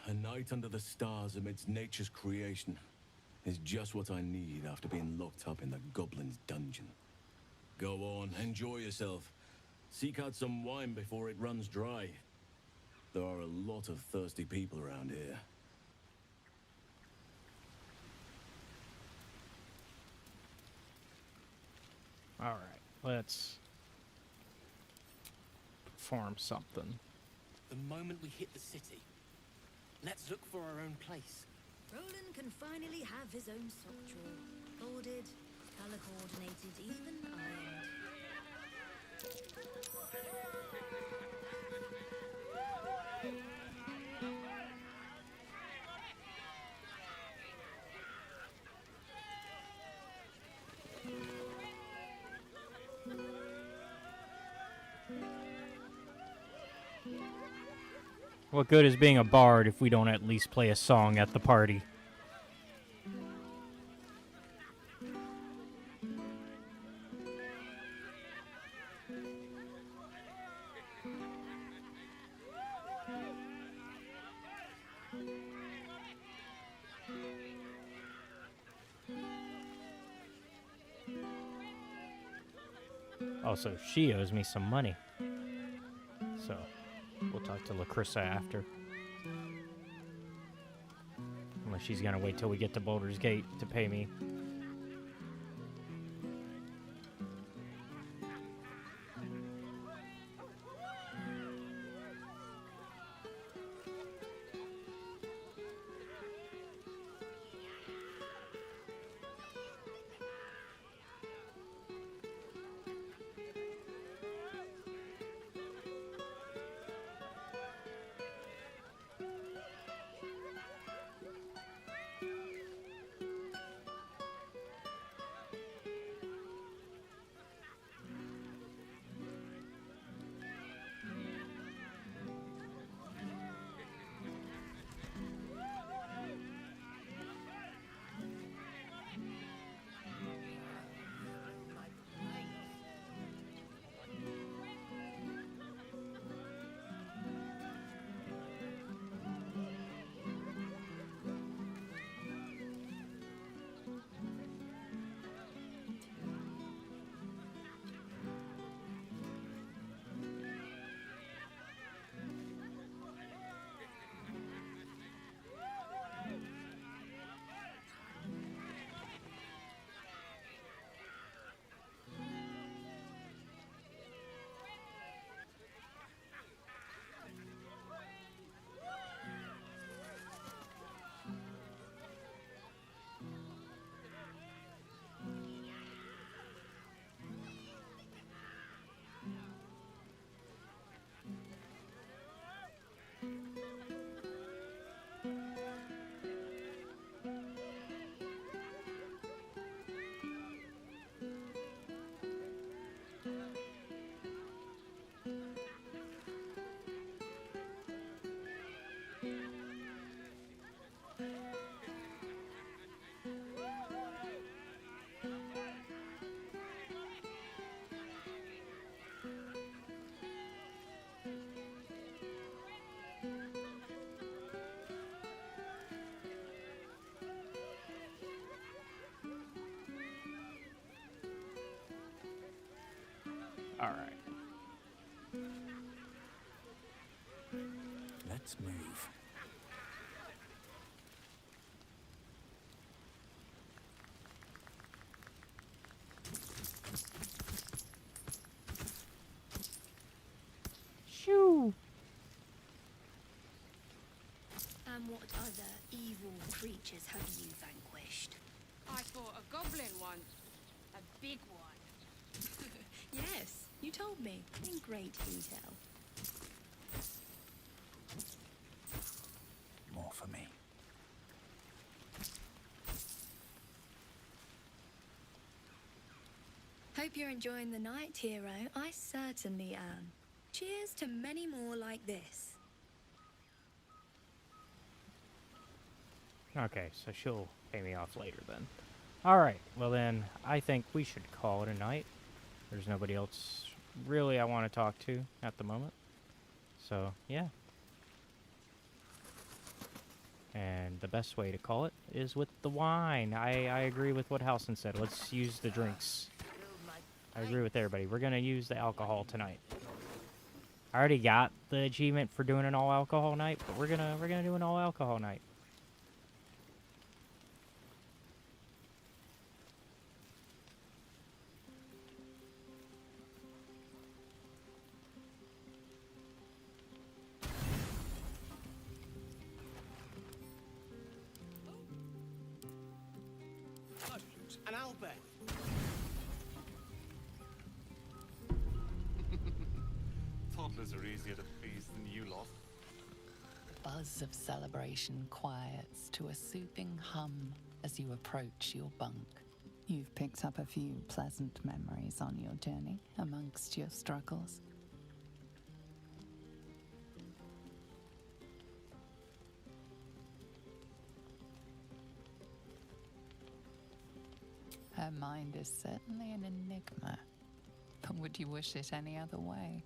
A night under the stars amidst nature's creation is just what I need after being locked up in the goblin's dungeon. Go on, enjoy yourself. Seek out some wine before it runs dry. There are a lot of thirsty people around here. Alright, let's perform something. The moment we hit the city, let's look for our own place. Roland can finally have his own sock drawer. Ordered, color coordinated, even ironed. What good is being a bard if we don't at least play a song at the party? Also, she owes me some money. So, we'll talk to Lacrissa after. Unless she's gonna wait till we get to Baldur's Gate to pay me. Alright. Let's move. Shoo! And what other evil creatures have you vanquished? I fought a goblin once. A big one. Yes, you told me in great detail. More for me. Hope you're enjoying the night, hero. I certainly am. Cheers to many more like this. Okay, so she'll pay me off later then. Alright, well then, I think we should call it a night. There's nobody else really I want to talk to at the moment. So, yeah. And the best way to call it is with the wine. I agree with what Halson said. Let's use the drinks. I agree with everybody. We're gonna use the alcohol tonight. I already got the achievement for doing an all alcohol night, but we're gonna do an all alcohol night. And I'll bet. Toddlers are easier to please than you lot. The buzz of celebration quiets to a soothing hum as you approach your bunk. You've picked up a few pleasant memories on your journey amongst your struggles. Her mind is certainly an enigma, but would you wish it any other way?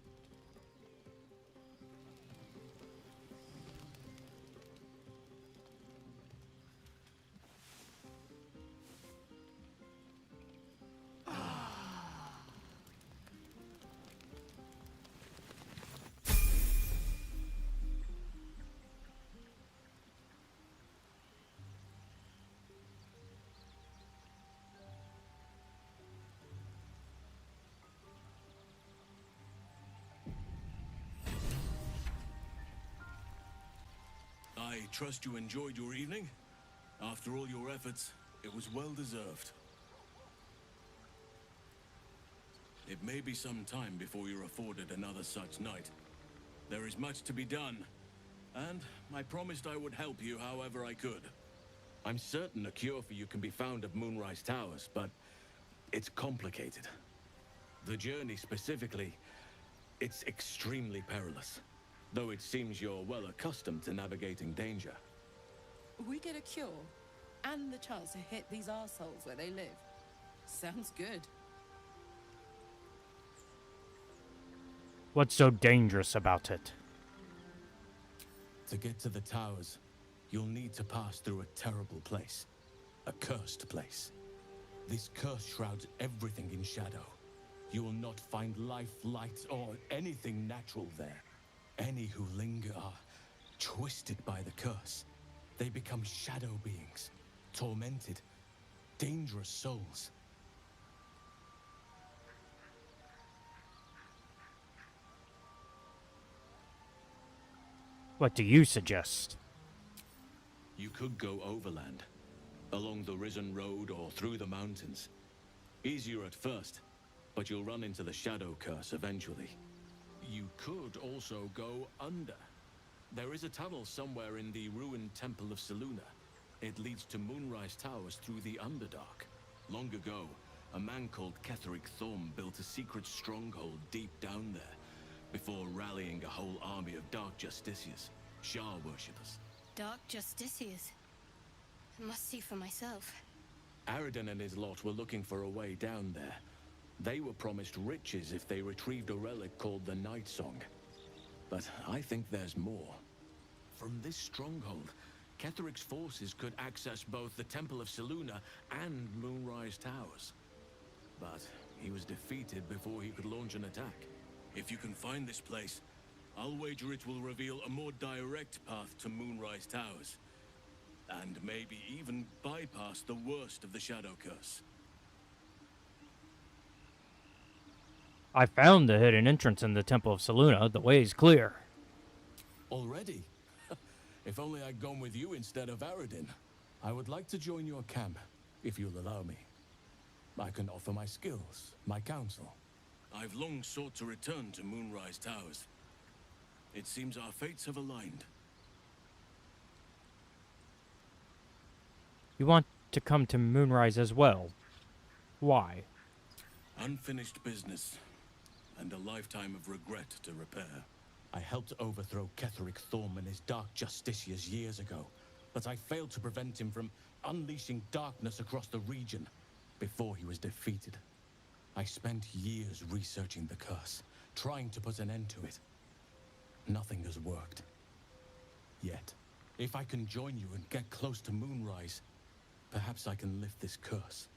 I trust you enjoyed your evening. After all your efforts, it was well deserved. It may be some time before you're afforded another such night. There is much to be done, and I promised I would help you however I could. I'm certain a cure for you can be found at Moonrise Towers, but it's complicated. The journey specifically, it's extremely perilous. Though it seems you're well accustomed to navigating danger. We get a cure and the chance to hit these arseholes where they live. Sounds good. What's so dangerous about it? To get to the towers, you'll need to pass through a terrible place. A cursed place. This curse shrouds everything in shadow. You will not find life, light, or anything natural there. Any who linger are twisted by the curse. They become shadow beings, tormented, dangerous souls. What do you suggest? You could go overland, along the Risen Road or through the mountains. Easier at first, but you'll run into the shadow curse eventually. You could also go under. There is a tunnel somewhere in the ruined Temple of Selûne. It leads to Moonrise Towers through the Underdark. Long ago, a man called Ketheric Thorm built a secret stronghold deep down there, before rallying a whole army of Dark Justiciars, Shah worshippers. Dark Justiciars. I must see for myself. Aridin and his lot were looking for a way down there. They were promised riches if they retrieved a relic called the Night Song. But I think there's more. From this stronghold, Ketheric's forces could access both the Temple of Selûne and Moonrise Towers. But he was defeated before he could launch an attack. If you can find this place, I'll wager it will reveal a more direct path to Moonrise Towers. And maybe even bypass the worst of the Shadow Curse. I found the hidden entrance in the Temple of Selûne. The way is clear. Already? If only I'd gone with you instead of Aridin. I would like to join your camp, if you'll allow me. I can offer my skills, my counsel. I've long sought to return to Moonrise Towers. It seems our fates have aligned. You want to come to Moonrise as well? Why? Unfinished business, and a lifetime of regret to repair. I helped overthrow Ketheric Thorm and his Dark Justiciars years ago, but I failed to prevent him from unleashing darkness across the region before he was defeated. I spent years researching the curse, trying to put an end to it. Nothing has worked. Yet, if I can join you and get close to Moonrise, perhaps I can lift this curse.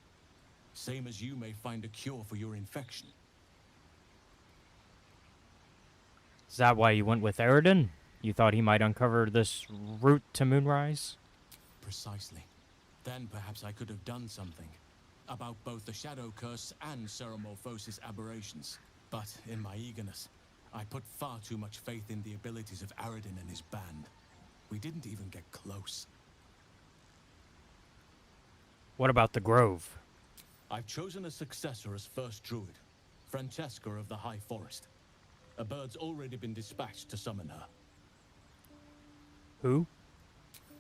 Same as you may find a cure for your infection. Is that why you went with Eridan? You thought he might uncover this route to Moonrise? Precisely. Then perhaps I could have done something about both the Shadow Curse and Ceramorphosis aberrations. But in my eagerness, I put far too much faith in the abilities of Aradin and his band. We didn't even get close. What about the Grove? I've chosen a successor as first druid, Francesca of the High Forest. A bird's already been dispatched to summon her. Who?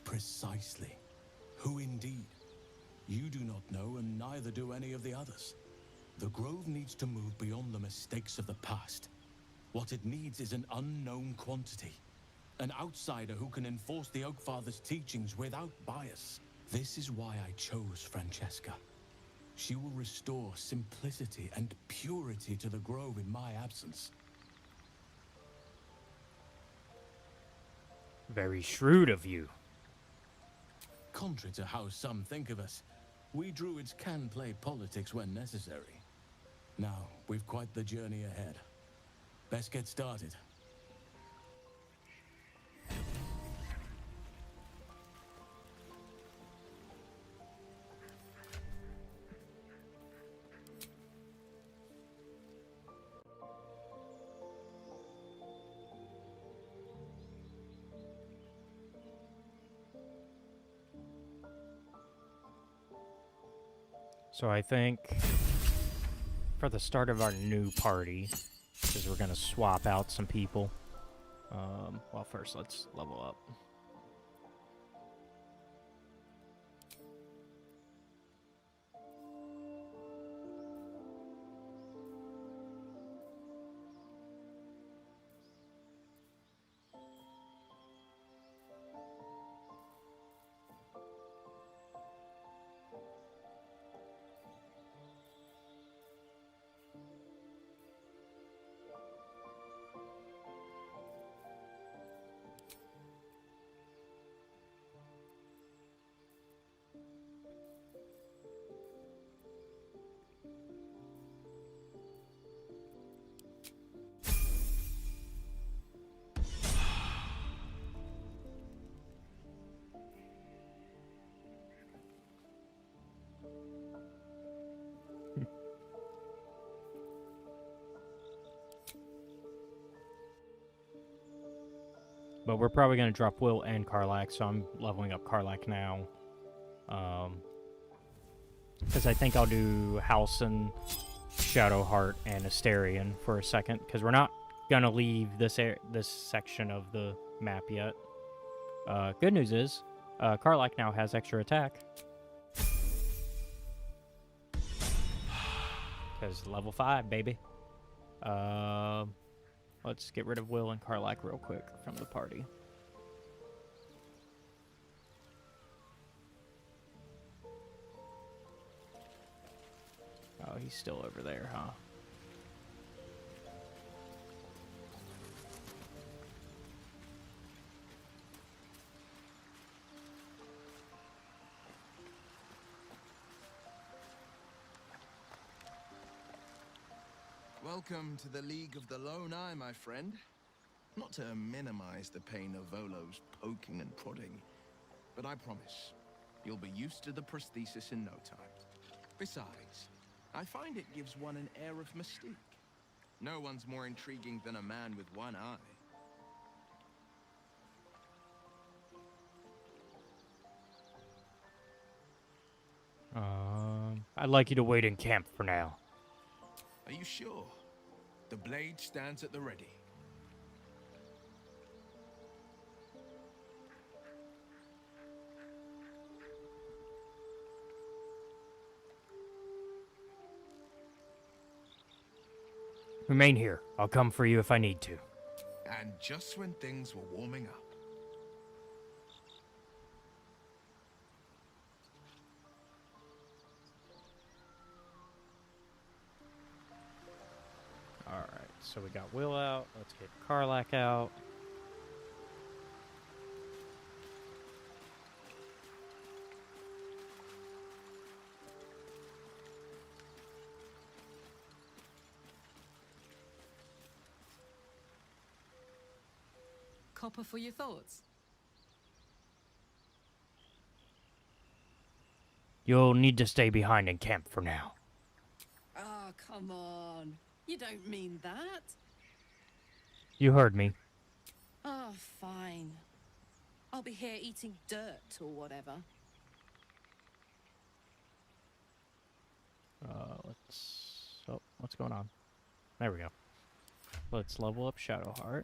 Precisely. Who indeed? You do not know, and neither do any of the others. The Grove needs to move beyond the mistakes of the past. What it needs is an unknown quantity. An outsider who can enforce the Oakfather's teachings without bias. This is why I chose Francesca. She will restore simplicity and purity to the Grove in my absence. Very shrewd of you. Contrary to how some think of us, we druids can play politics when necessary. Now, we've quite the journey ahead. Best get started. So I think for the start of our new party, because we're going to swap out some people. Well, first let's level up. But we're probably going to drop Will and Karlak, so I'm leveling up Karlak now. Because I think I'll do Halcyon, Shadowheart, and Asterion for a second, because we're not going to leave this section of the map yet. Good news is, Karlak now has extra attack. Because level 5, baby. Let's get rid of Will and Karlak real quick from the party. Oh, he's still over there, huh? Welcome to the League of the Lone Eye, my friend. Not to minimize the pain of Volo's poking and prodding, but I promise, you'll be used to the prosthesis in no time. Besides, I find it gives one an air of mystique. No one's more intriguing than a man with one eye. I'd like you to wait in camp for now. Are you sure? The blade stands at the ready. Remain here. I'll come for you if I need to. And just when things were warming up. Alright, so we got Will out. Let's get Karlak out. copper for your thoughts? You'll need to stay behind in camp for now. Oh, come on. You don't mean that. You heard me. Oh, fine. I'll be here eating dirt or whatever. Oh, what's going on? There we go. Let's level up Shadowheart.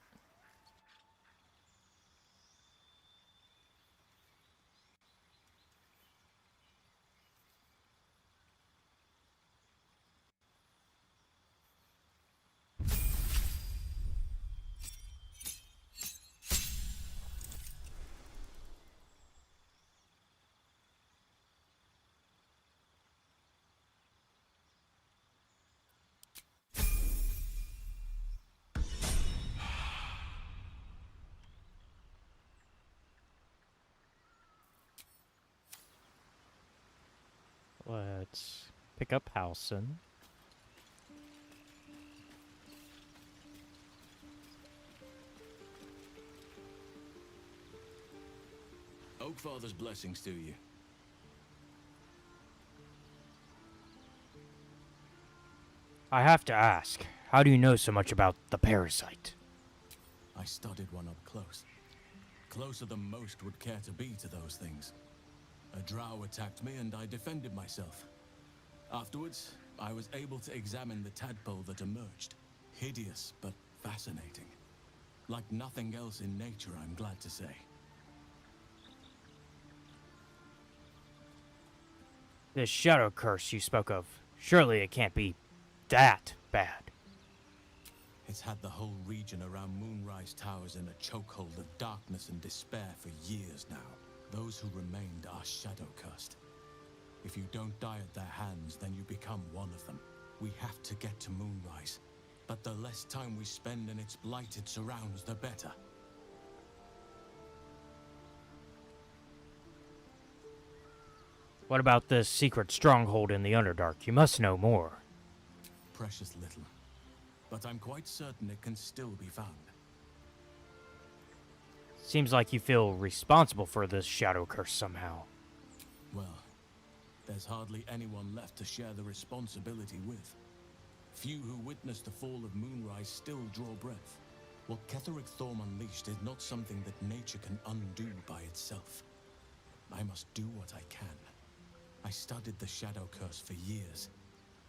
Let's pick up Halson. Oakfather's blessings to you. I have to ask, how do you know so much about the parasite? I studied one up close. Closer than most would care to be to those things. A drow attacked me and I defended myself. Afterwards, I was able to examine the tadpole that emerged. Hideous, but fascinating. Like nothing else in nature, I'm glad to say. This shadow curse you spoke of, surely it can't be that bad. It's had the whole region around Moonrise Towers in a chokehold of darkness and despair for years now. Those who remained are shadow-cursed. If you don't die at their hands, then you become one of them. We have to get to Moonrise, but the less time we spend in its blighted surrounds, the better. What about this secret stronghold in the Underdark? You must know more. Precious little. But I'm quite certain it can still be found. Seems like you feel responsible for this shadow curse somehow. Well, there's hardly anyone left to share the responsibility with. Few who witnessed the fall of Moonrise still draw breath. What Ketheric Thorm unleashed is not something that nature can undo by itself. I must do what I can. I studied the shadow curse for years,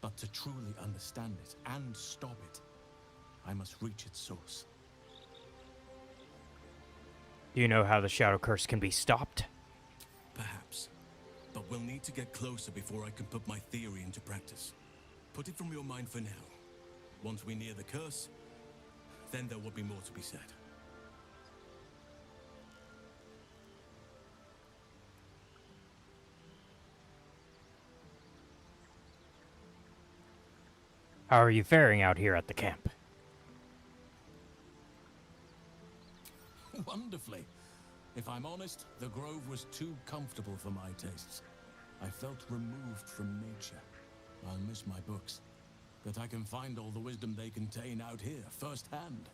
but to truly understand it and stop it, I must reach its source. Do you know how the shadow curse can be stopped? Perhaps. But we'll need to get closer before I can put my theory into practice. Put it from your mind for now. Once we near the curse, then there will be more to be said. How are you faring out here at the camp? Wonderfully. If I'm honest, the grove was too comfortable for my tastes. I felt removed from nature. I'll miss my books, but I can find all the wisdom they contain out here, firsthand.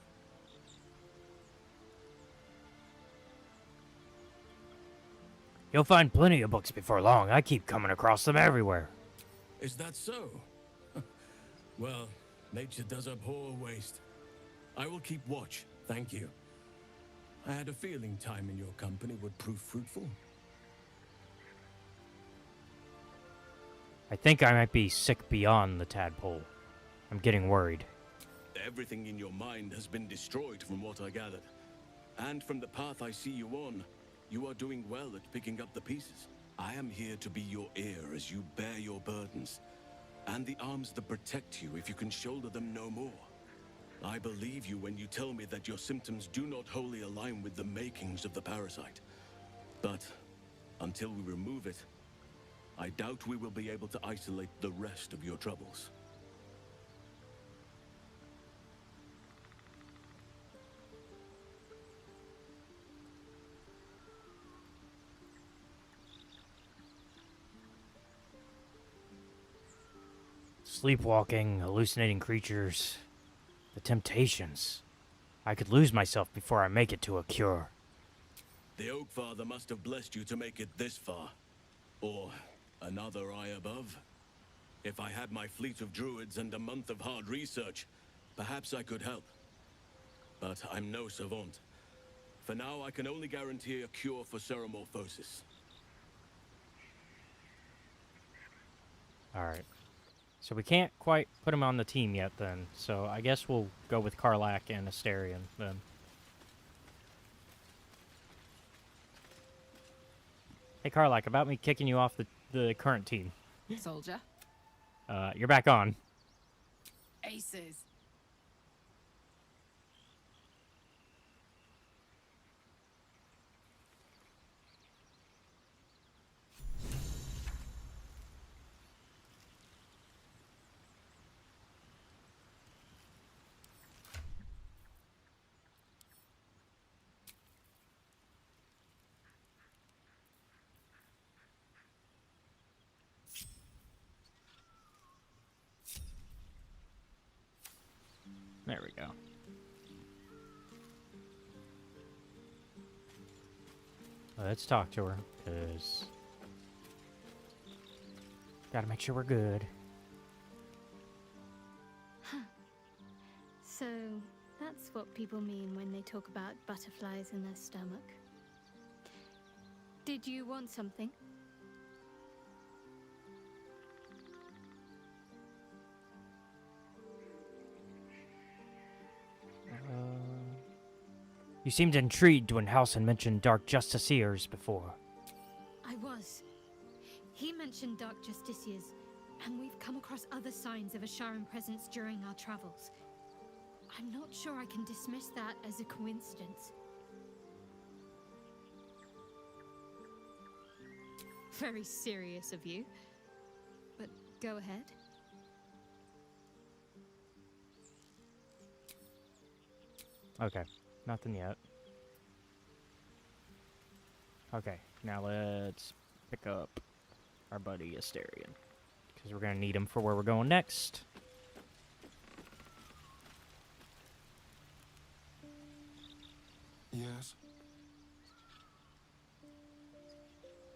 You'll find plenty of books before long. I keep coming across them everywhere. Is that so? Well, nature does abhor waste. I will keep watch, thank you. I had a feeling time in your company would prove fruitful. I think I might be sick beyond the tadpole. I'm getting worried. Everything in your mind has been destroyed from what I gathered. And from the path I see you on, you are doing well at picking up the pieces. I am here to be your ear as you bear your burdens, and the arms that protect you if you can shoulder them no more. I believe you when you tell me that your symptoms do not wholly align with the makings of the parasite. But until we remove it, I doubt we will be able to isolate the rest of your troubles. Sleepwalking, hallucinating creatures, the temptations. I could lose myself before I make it to a cure. The Oak Father must have blessed you to make it this far. Or another eye above. If I had my fleet of druids and a month of hard research, perhaps I could help. But I'm no savant. For now, I can only guarantee a cure for ceramorphosis. Alright. So we can't quite put him on the team yet then. So I guess we'll go with Karlach and Asterion then. Hey Karlach, about me kicking you off the current team. Soldier. You're back on. Aces. There we go. Let's talk to her, because... Gotta make sure we're good. Huh. So, that's what people mean when they talk about butterflies in their stomach. Did you want something? You seemed intrigued when Halsin mentioned Dark Justiciars before. I was. He mentioned Dark Justiciars, and we've come across other signs of Asharan presence during our travels. I'm not sure I can dismiss that as a coincidence. Very serious of you. But go ahead. Okay, nothing yet. Okay, now let's pick up our buddy Asterion, because we're going to need him for where we're going next. Yes?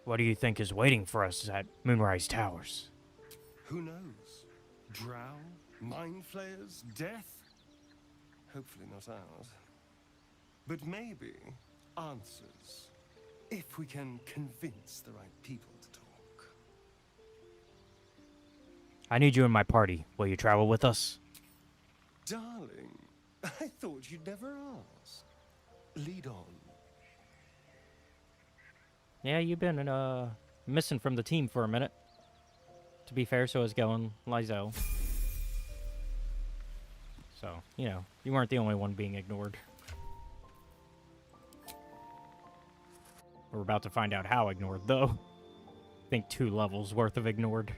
What do you think is waiting for us at Moonrise Towers? Who knows? Drow? Mind flayers? Death? Hopefully not ours. But maybe answers. If we can convince the right people to talk. I need you in my party. Will you travel with us? Darling, I thought you'd never ask. Lead on. Yeah, you've been missing from the team for a minute. To be fair, so is Gellin Lysel. So, you know, you weren't the only one being ignored. We're about to find out how ignored, though. I think 2 levels worth of ignored.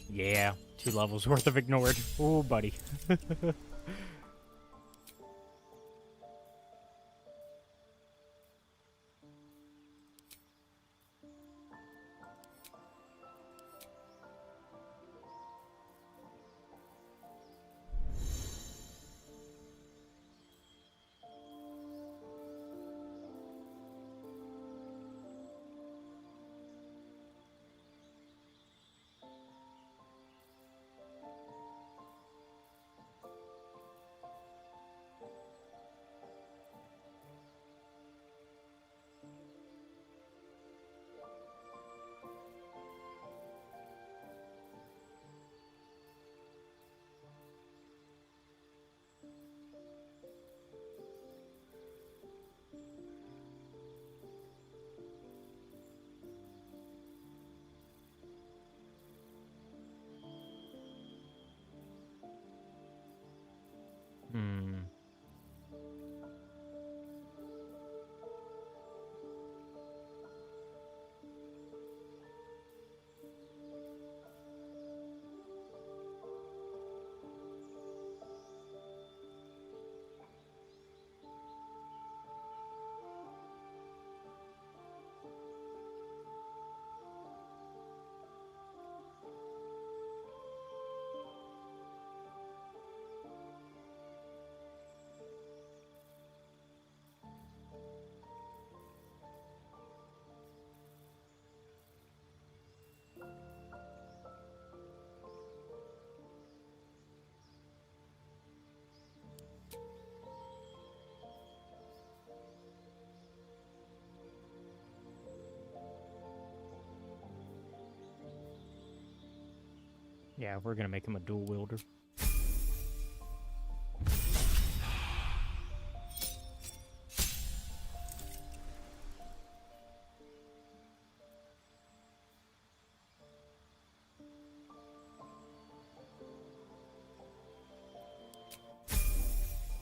Yeah, 2 levels worth of ignored. Oh, buddy. Yeah, we're gonna make him a dual wielder.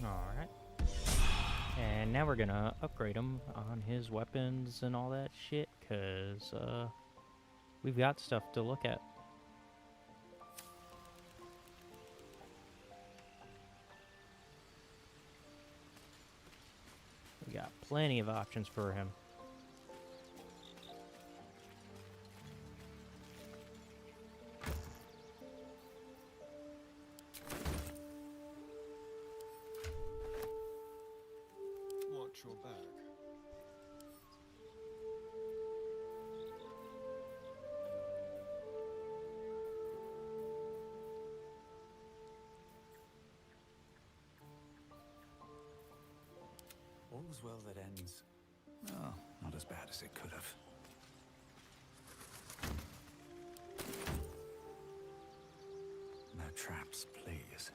Alright. And now we're gonna upgrade him on his weapons and all that shit, because we've got stuff to look at. We got plenty of options for him. Watch your back. All's well that ends. Oh, not as bad as it could have. No traps, please.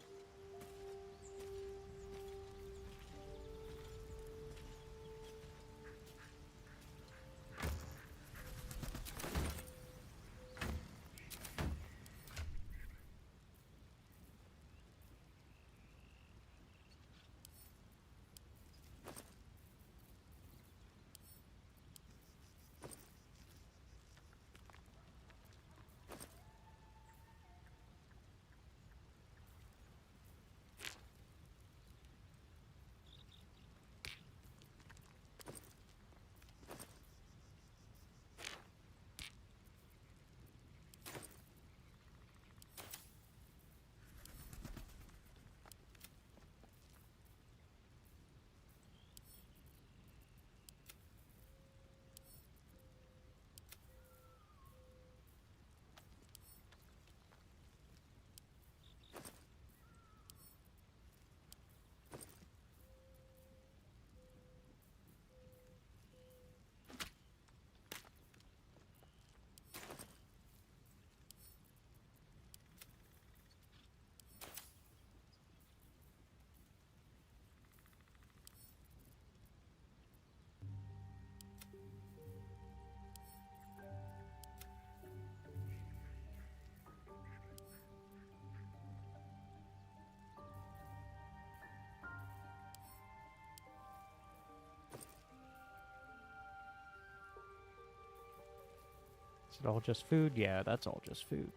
Is it all just food? Yeah, that's all just food.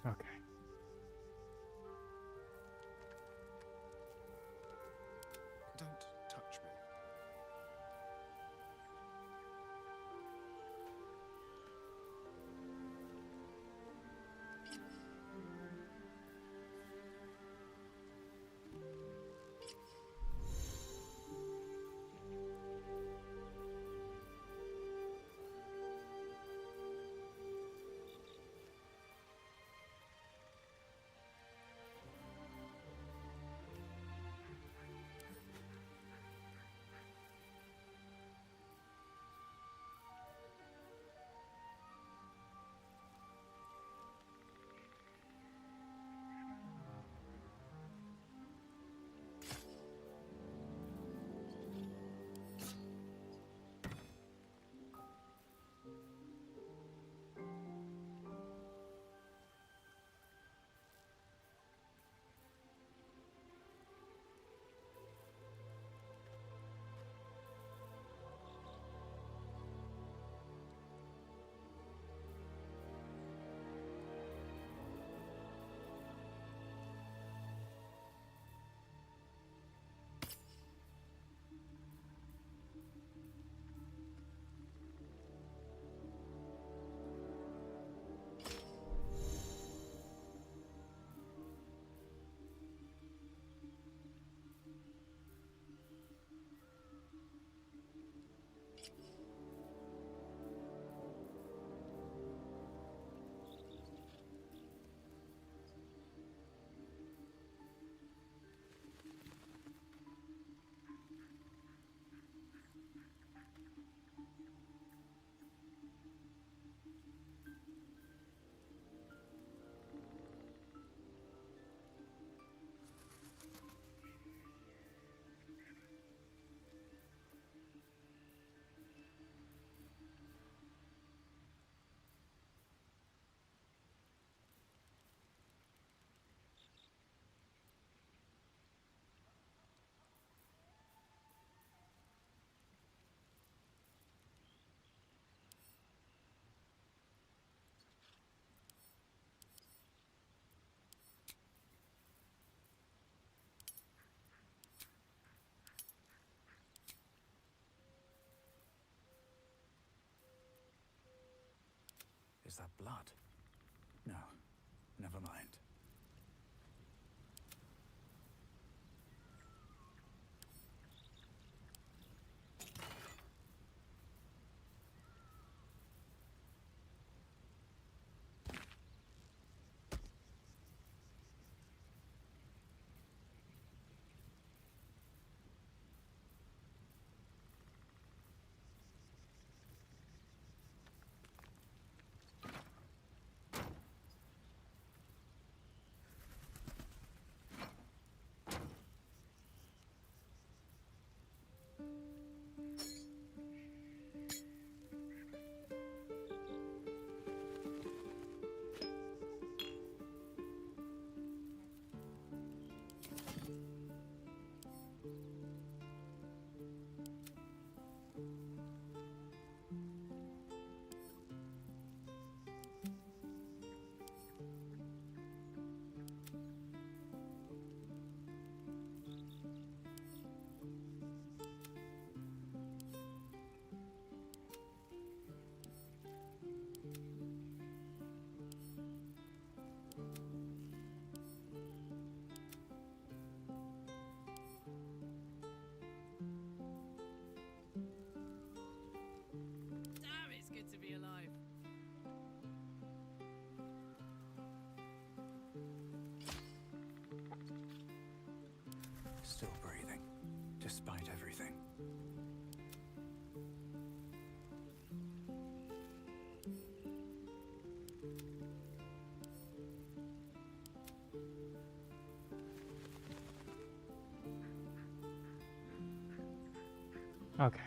Okay. Don't touch me. Is that blood? No, never mind. Damn, it's good to be alive. Still breathing, despite everything. Okay.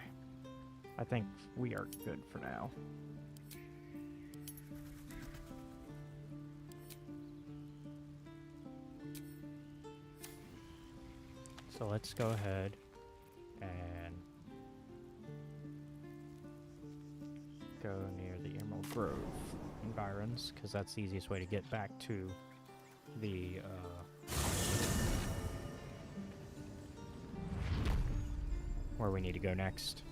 I think we are good for now. So let's go ahead and go near the Emerald Grove environs, because that's the easiest way to get back to the where we need to go next.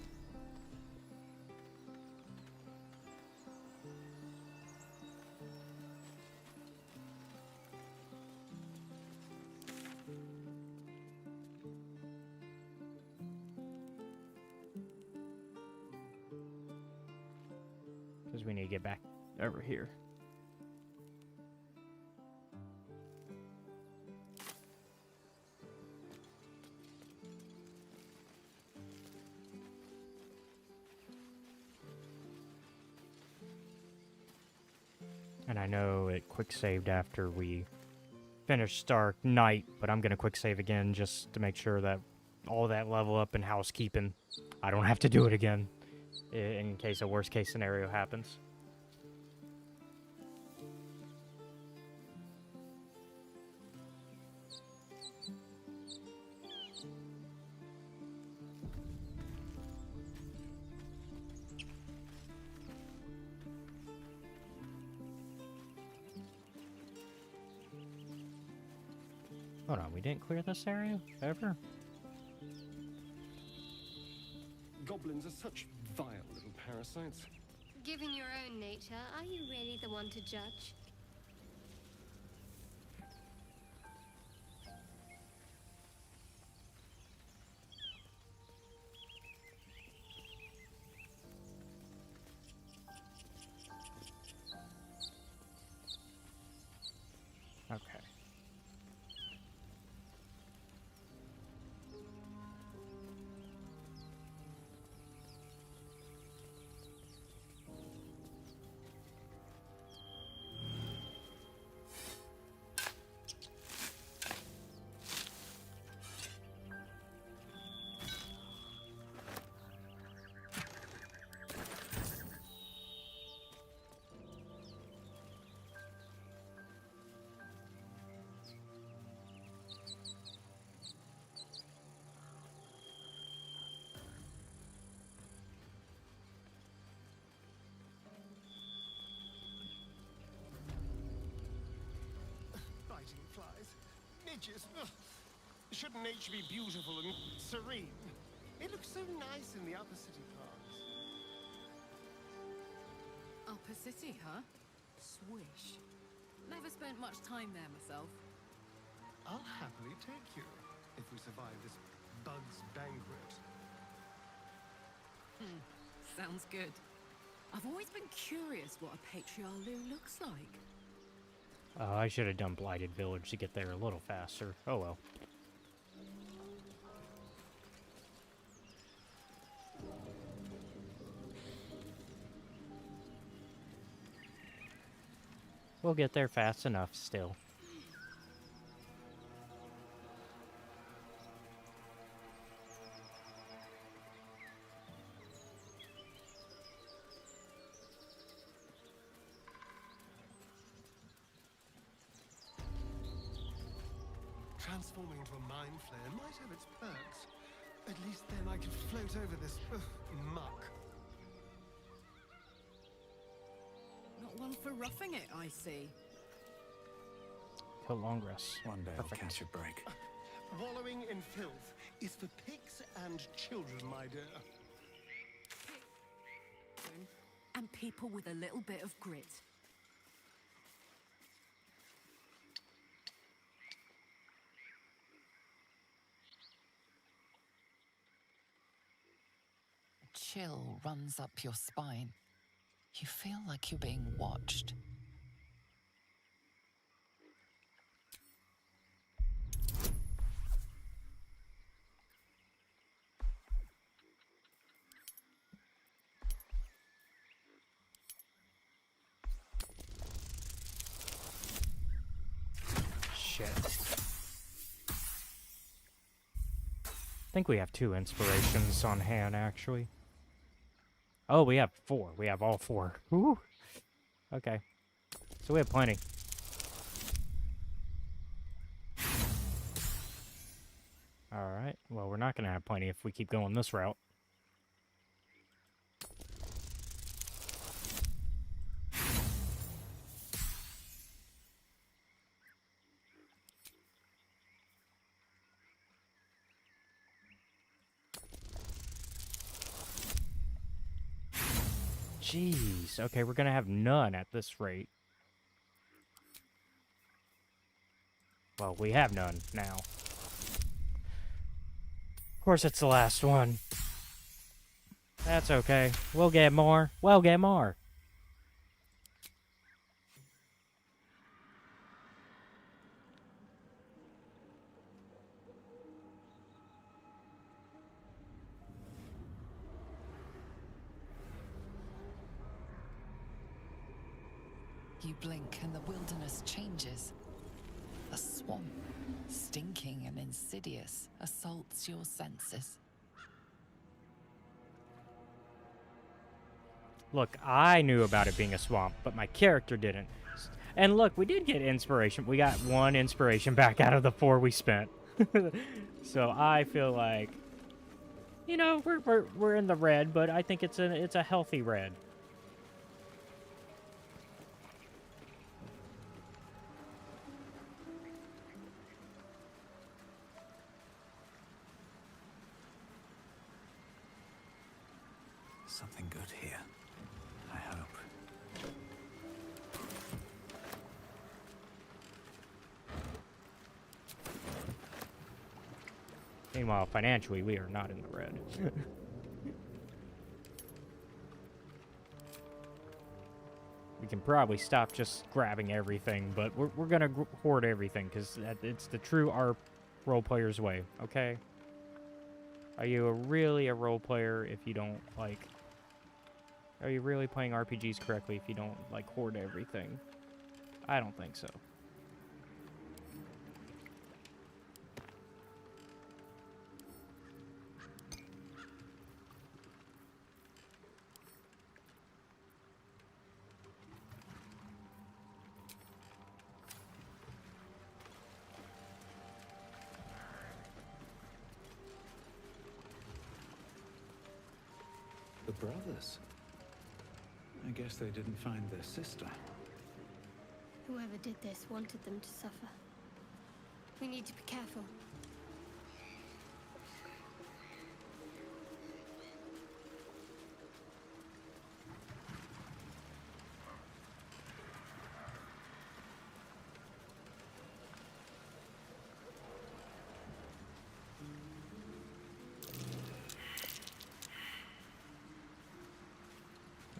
Because we need to get back over here. And I know it quick saved after we finished Dark Knight, but I'm going to quick save again just to make sure that all that level up and housekeeping, I don't have to do it again in case a worst case scenario happens. Hold on, we didn't clear this area ever? Goblins are such vile little parasites. Given your own nature, are you really the one to judge? Okay. Biting flies. Midges. Ugh. Shouldn't nature be beautiful and serene? It looks so nice in the upper city parts. Upper City, huh? Swish. Never spent much time there myself. I'll happily take you if we survive this bug's banquet. Sounds good. I've always been curious what a Patriarlu looks like. I should have done Blighted Village to get there a little faster. Oh well. We'll get there fast enough still. Transforming into a mind flayer might have its perks. At least then I could float over this muck. Not one for roughing it, I see. Till long rest. One day Perfect. I'll catch a break. Wallowing in filth is for pigs and children, my dear. And people with a little bit of grit. A chill runs up your spine. You feel like you're being watched. Shit. I think we have 2 inspirations on hand, actually. Oh, we have 4. We have all 4. Woo! Okay. So we have plenty. Alright. Well, we're not going to have plenty if we keep going this route. Jeez. Okay, we're going to have none at this rate. Well, we have none now. Of course, it's the last one. That's okay. We'll get more. We'll get more. You blink and the wilderness changes. A swamp, stinking and insidious, assaults your senses. Look, I knew about it being a swamp, but my character didn't. And look, we did get inspiration. We got 1 inspiration back out of the 4 we spent. So I feel like, you know, we're in the red, but I think it's a healthy red. Something good here, I hope. Meanwhile, financially, we are not in the red. We can probably stop just grabbing everything, but we're gonna hoard everything, because it's the true ARP role player's way, okay? Are you really a role player if you don't, like... Are you really playing RPGs correctly if you don't, like, hoard everything? I don't think so. The brothers. I guess they didn't find their sister. Whoever did this wanted them to suffer. We need to be careful.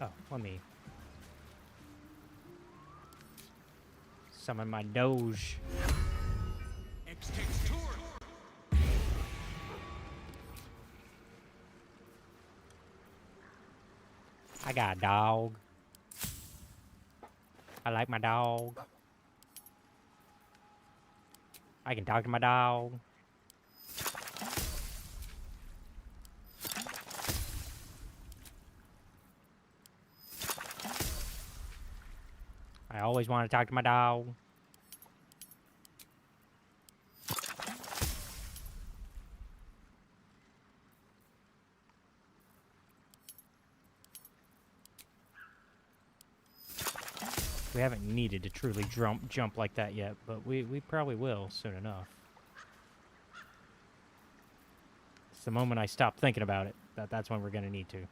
Oh, let me summon my Doge. I got a dog. I like my dog. I can talk to my dog. I always want to talk to my dog. We haven't needed to truly jump like that yet, but we probably will soon enough. It's the moment I stop thinking about it, that's when we're going to need to.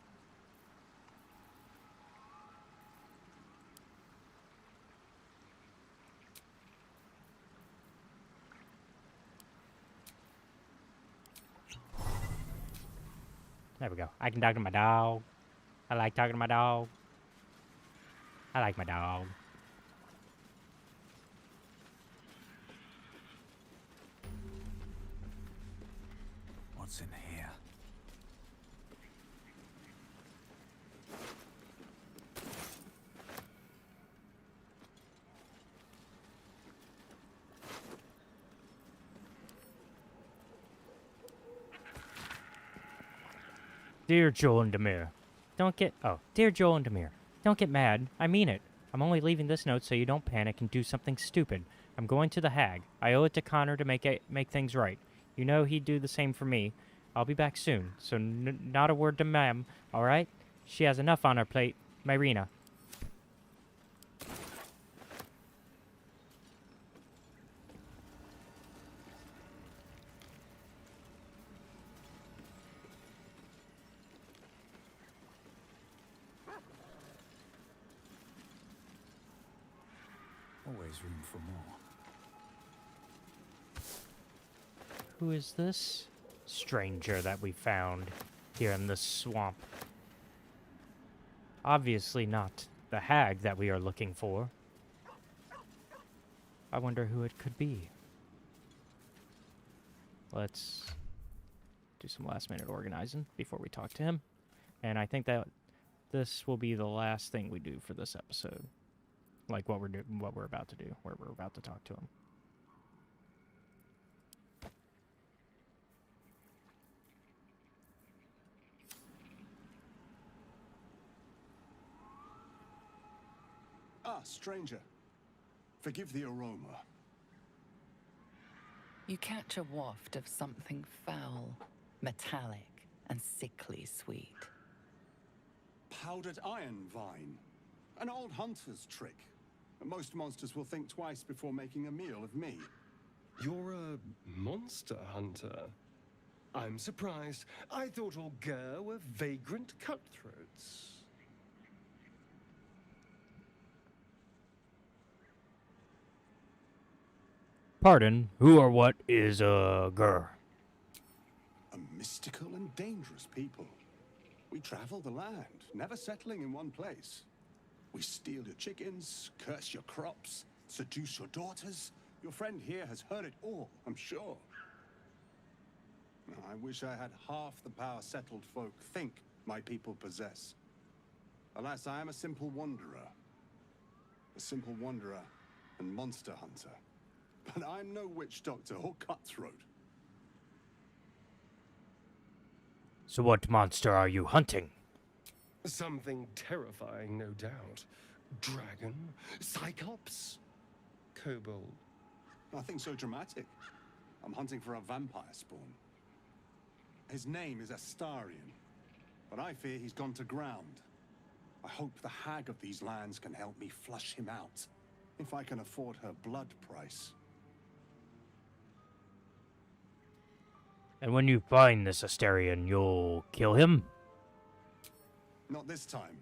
There we go. I can talk to my dog. I like talking to my dog. I like my dog. What's in here? Dear Joel and Demir, Dear Joel and Demir, don't get mad. I mean it. I'm only leaving this note so you don't panic and do something stupid. I'm going to the Hag. I owe it to Connor to make things right. You know he'd do the same for me. I'll be back soon, so not a word to Mem, all right? She has enough on her plate. Myrina. Always room for more. Who is this stranger that we found here in this swamp? Obviously not the hag that we are looking for. I wonder who it could be. Let's do some last-minute organizing before we talk to him. And I think that this will be the last thing we do for this episode. Like what we're about to do, where we're about to talk to him. Ah, stranger. Forgive the aroma. You catch a waft of something foul, metallic, and sickly sweet. Powdered iron vine. An old hunter's trick. Most monsters will think twice before making a meal of me. You're a monster hunter? I'm surprised. I thought all Ger were vagrant cutthroats. Pardon, who or what is Gur? A mystical and dangerous people. We travel the land, never settling in one place. We steal your chickens, curse your crops, seduce your daughters. Your friend here has heard it all, I'm sure. I wish I had half the power settled folk think my people possess. Alas, I am a simple wanderer. A simple wanderer and monster hunter. But I'm no witch doctor or cutthroat. So what monster are you hunting? Something terrifying, no doubt. Dragon? Cyclops? Kobold? Nothing so dramatic. I'm hunting for a vampire spawn. His name is Astarion, but I fear he's gone to ground. I hope the hag of these lands can help me flush him out, if I can afford her blood price. And when you find this Astarion, you'll kill him? Not this time.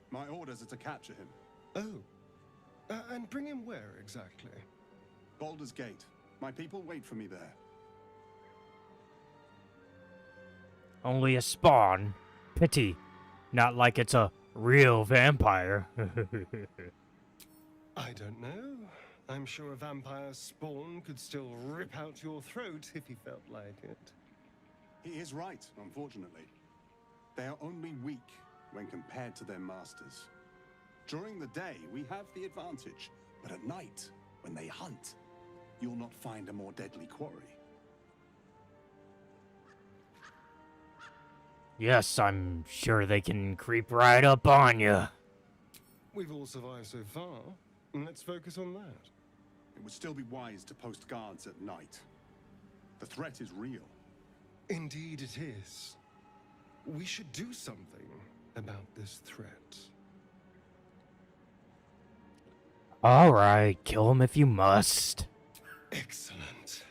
My orders are to capture him. Oh. And bring him where, exactly? Baldur's Gate. My people wait for me there. Only a spawn? Pity. Not like it's a Real vampire. I don't know. I'm sure a vampire spawn could still rip out your throat if he felt like it. He is right, unfortunately. They are only weak when compared to their masters. During the day, we have the advantage, but at night, when they hunt, you'll not find a more deadly quarry. Yes, I'm sure they can creep right up on you. We've all survived so far. Let's focus on that. It would still be wise to post guards at night. The threat is real. Indeed it is. We should do something about this threat. All right, kill him if you must. Excellent.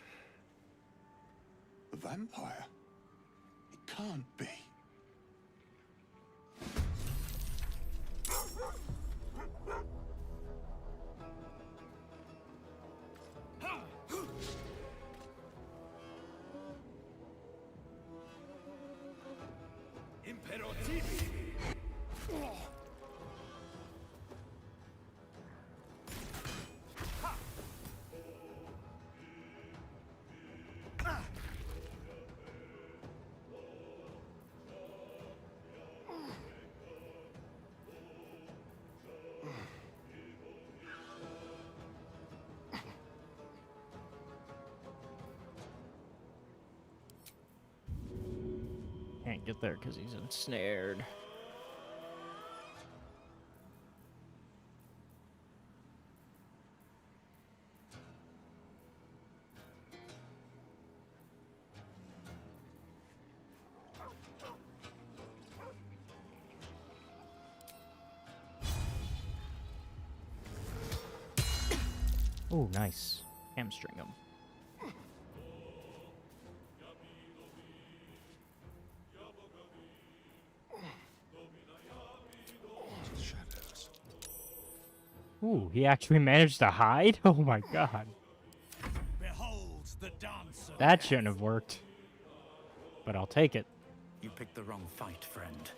The vampire? It can't be. Can't get there because he's ensnared. Oh, nice. Hamstring him. Ooh, he actually managed to hide? Oh my god. Beholds the dance of That shouldn't have worked. But I'll take it. You picked the wrong fight, friend.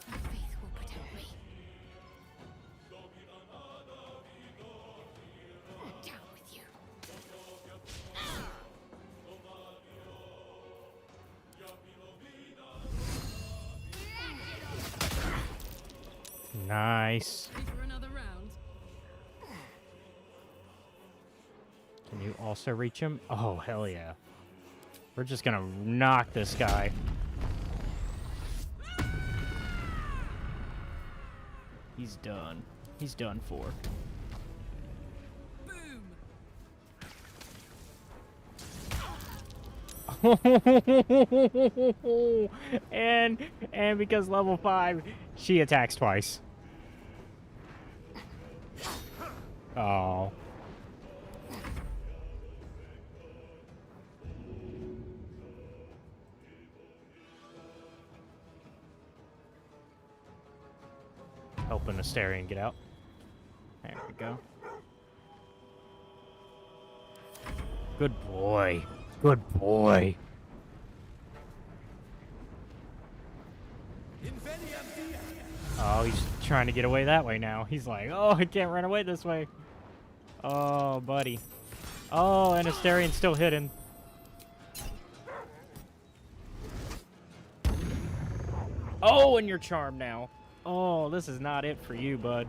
Faith will protect me. Down with you. Nice. Ready for another round? Can you also reach him? Oh, hell yeah. We're just gonna knock this guy. He's done. He's done for. and because level 5, she attacks twice. Oh. Helping Astarion get out. There we go. Good boy. Good boy. Oh, he's trying to get away that way now. He's like, oh, I can't run away this way. Oh, buddy. Oh, and Astarion's still hidden. Oh, and you're charmed now. Oh, this is not it for you, bud.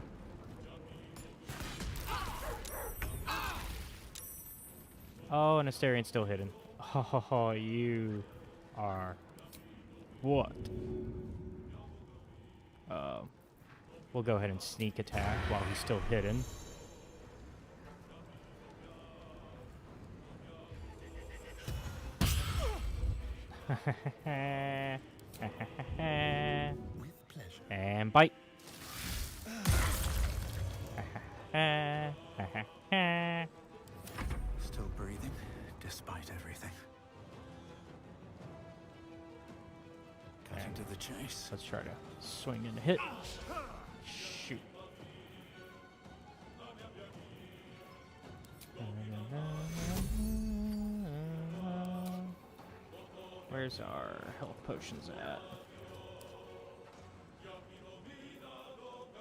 Oh, and Astarion's still hidden. Oh, you are... What? We'll go ahead and sneak attack while he's still hidden. And bite. Still breathing, despite everything. Cutting to the chase. Let's try to swing and hit. Shoot. Where's our health potions at?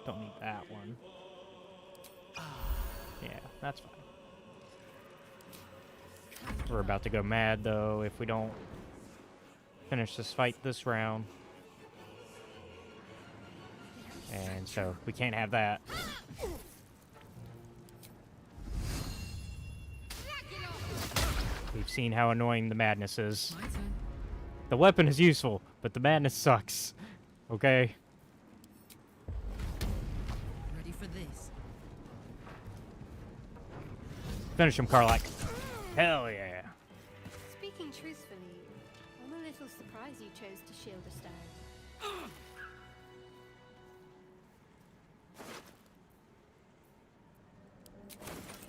Don't need that one. Yeah, that's fine. We're about to go mad, though, if we don't finish this fight this round. And so, we can't have that. We've seen how annoying the madness is. The weapon is useful, but the madness sucks. Okay? Ready for this? Finish him, Karlak. Hell yeah. Speaking truthfully, I'm a little surprised you chose to shield a stone.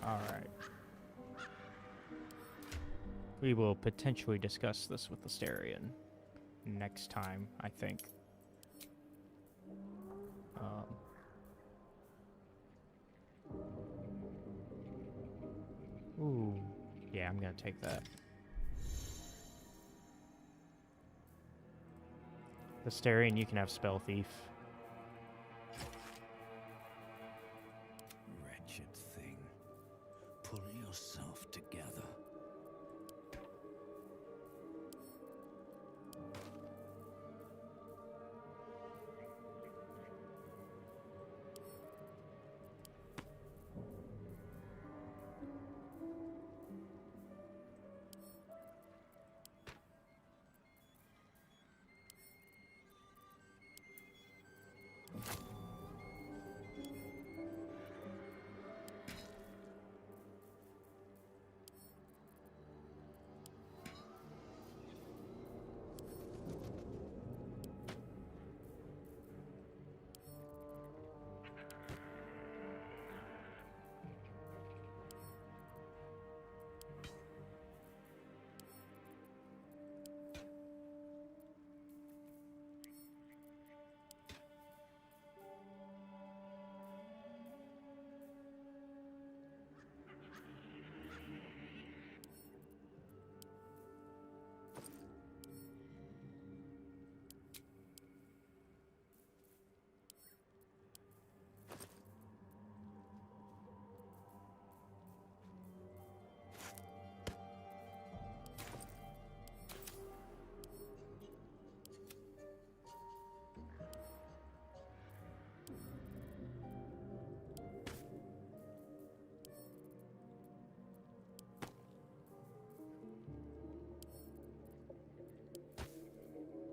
Alright. We will potentially discuss this with Astarion next time, I think. Ooh. Yeah, I'm gonna take that. Astarion, you can have Spell Thief. Wretched thing. Pull yourself together.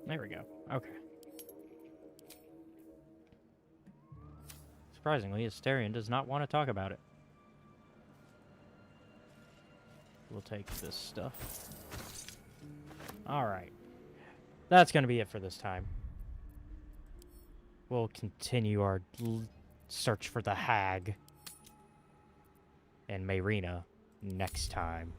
There we go. Okay. Surprisingly, Astarion does not want to talk about it. We'll take this stuff. Alright. That's going to be it for this time. We'll continue our search for the Hag and Mayrina next time.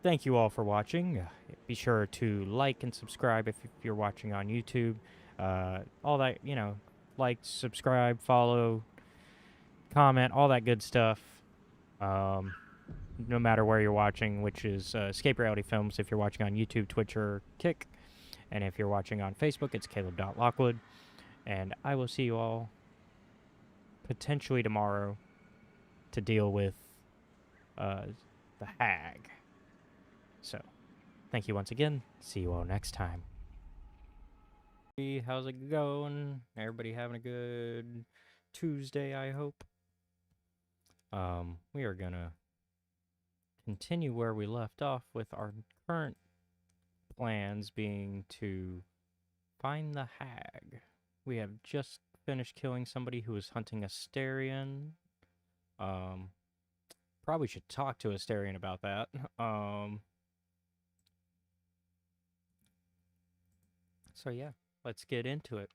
Thank you all for watching. Be sure to like and subscribe if you're watching on YouTube. All that, you know, like, subscribe, follow, comment, all that good stuff. No matter where you're watching, which is Escape Reality Films if you're watching on YouTube, Twitch, or Kick. And if you're watching on Facebook, it's Caleb.Lockwood. And I will see you all potentially tomorrow to deal with the Hag. So, thank you once again. See you all next time. Hey, how's it going? Everybody having a good Tuesday, I hope. We are gonna continue where we left off with our current plans being to find the Hag. We have just finished killing somebody who was hunting Astarion. Probably should talk to Astarion about that. So yeah, let's get into it.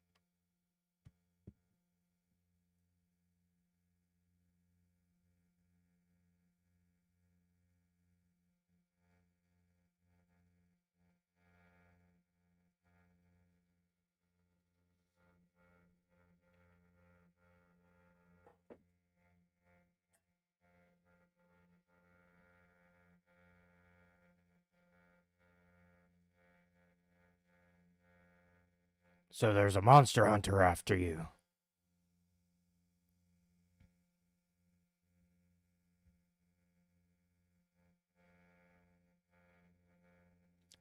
So there's a monster hunter after you.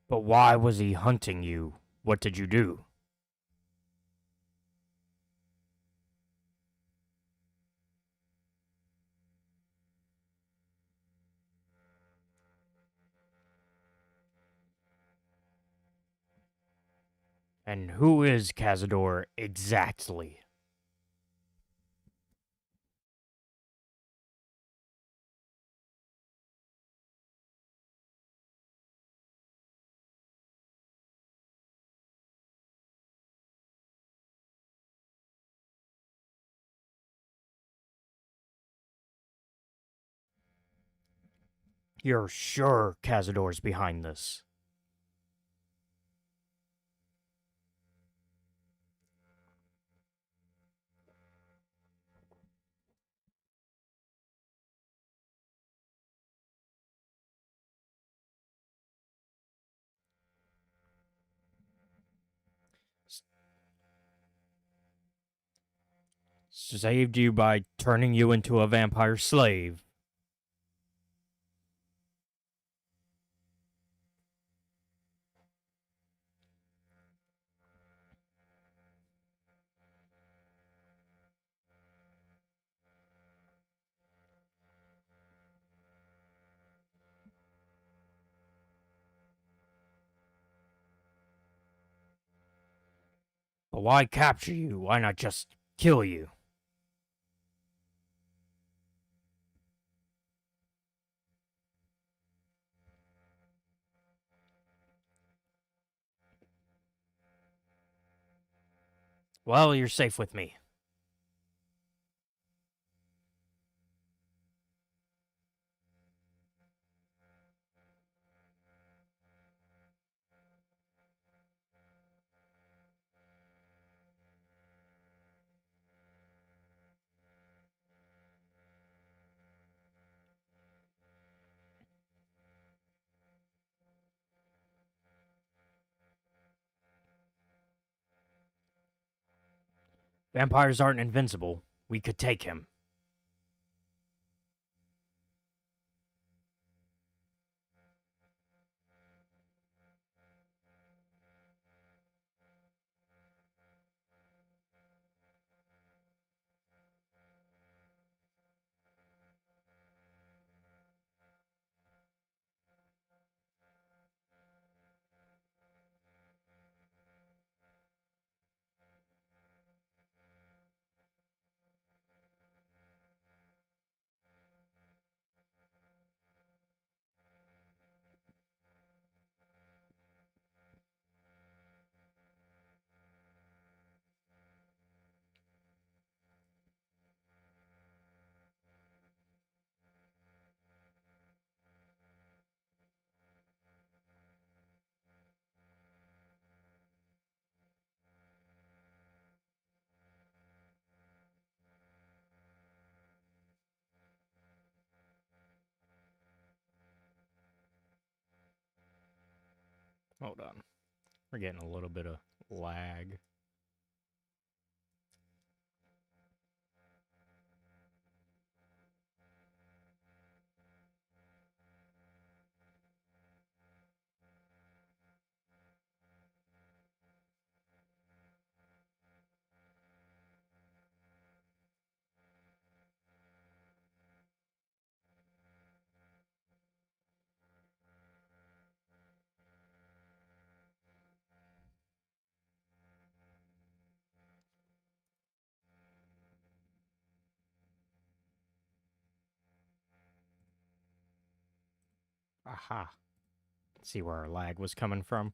But why was he hunting you? What did you do? And who is Cazador exactly? You're sure Cazador's behind this? Saved you by turning you into a vampire slave. But why capture you? Why not just kill you? Well, you're safe with me. Vampires aren't invincible. We could take him. Hold on. We're getting a little bit of lag. Aha. See where our lag was coming from.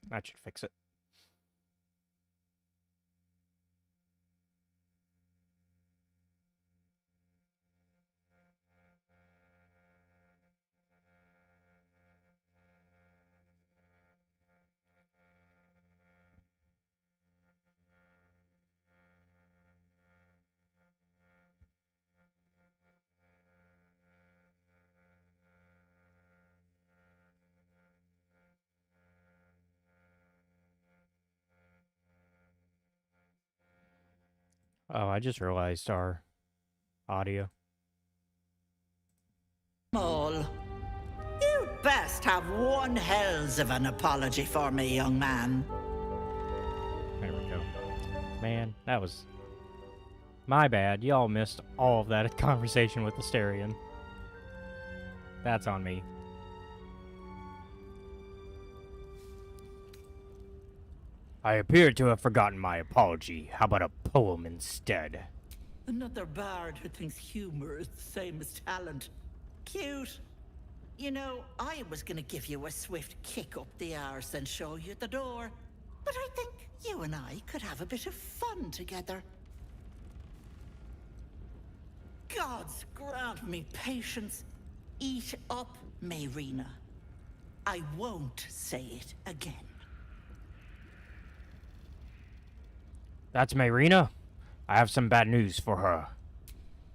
That should fix it. Oh, I just realized our audio. Small. You'd best have one hells of an apology for me, young man. There we go. Man, that was my bad. Y'all missed all of that conversation with Asterion. That's on me. I appear to have forgotten my apology. How about a poem instead? Another bard who thinks humor is the same as talent. Cute. You know, I was gonna give you a swift kick up the arse and show you the door. But I think you and I could have a bit of fun together. Gods grant me patience. Eat up, Mayrina. I won't say it again. That's Mayrina. I have some bad news for her.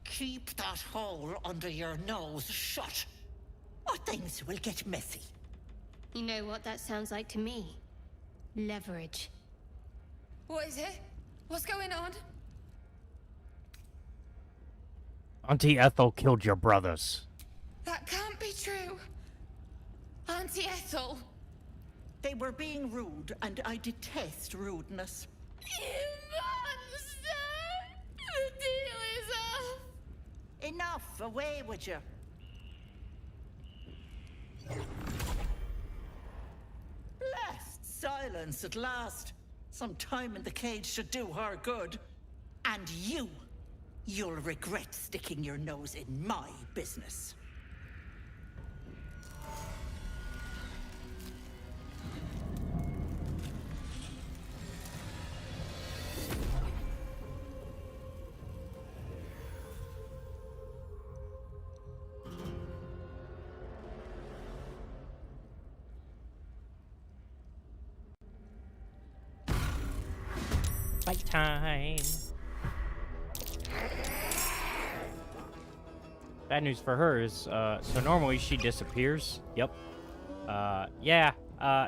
Keep that hole under your nose shut, or things will get messy. You know what that sounds like to me? Leverage. What is it? What's going on? Auntie Ethel killed your brothers. That can't be true. Auntie Ethel. They were being rude, and I detest rudeness. You monster! The deal is off! Enough! Away with you! Blessed silence at last. Some time in the cage should do her good. And you'll regret sticking your nose in my business. Fight time. Bad news for her is, so normally she disappears. Yep. Yeah.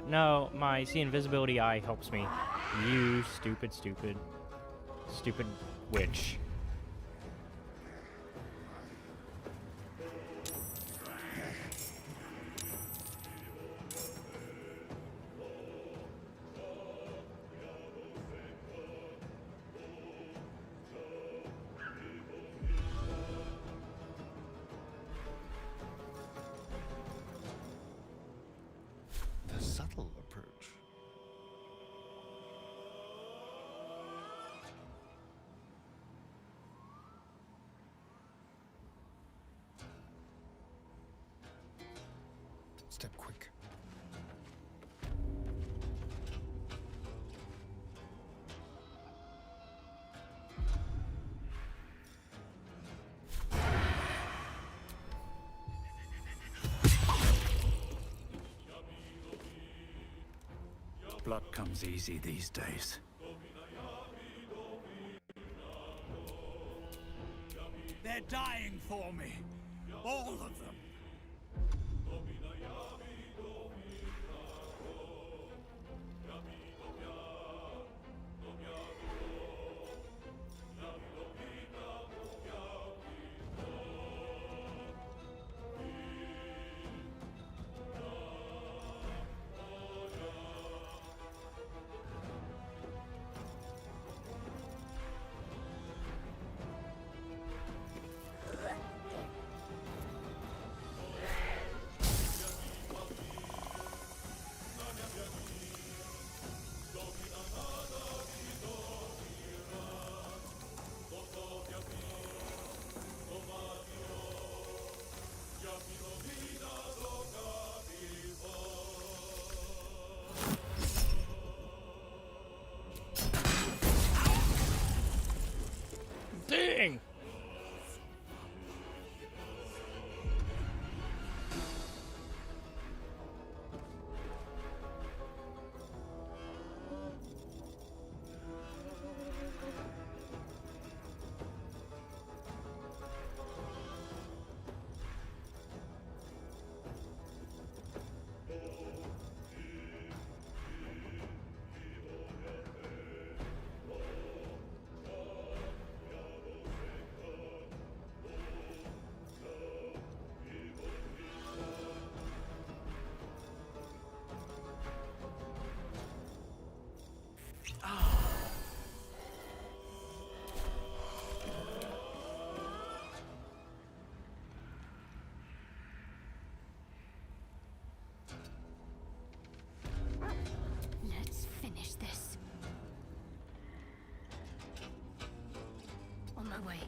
No, my see invisibility eye helps me. You stupid witch. The subtle approach. Step quick. Blood comes easy these days. They're dying for me. All of them. Dang! Let's finish this. On my way.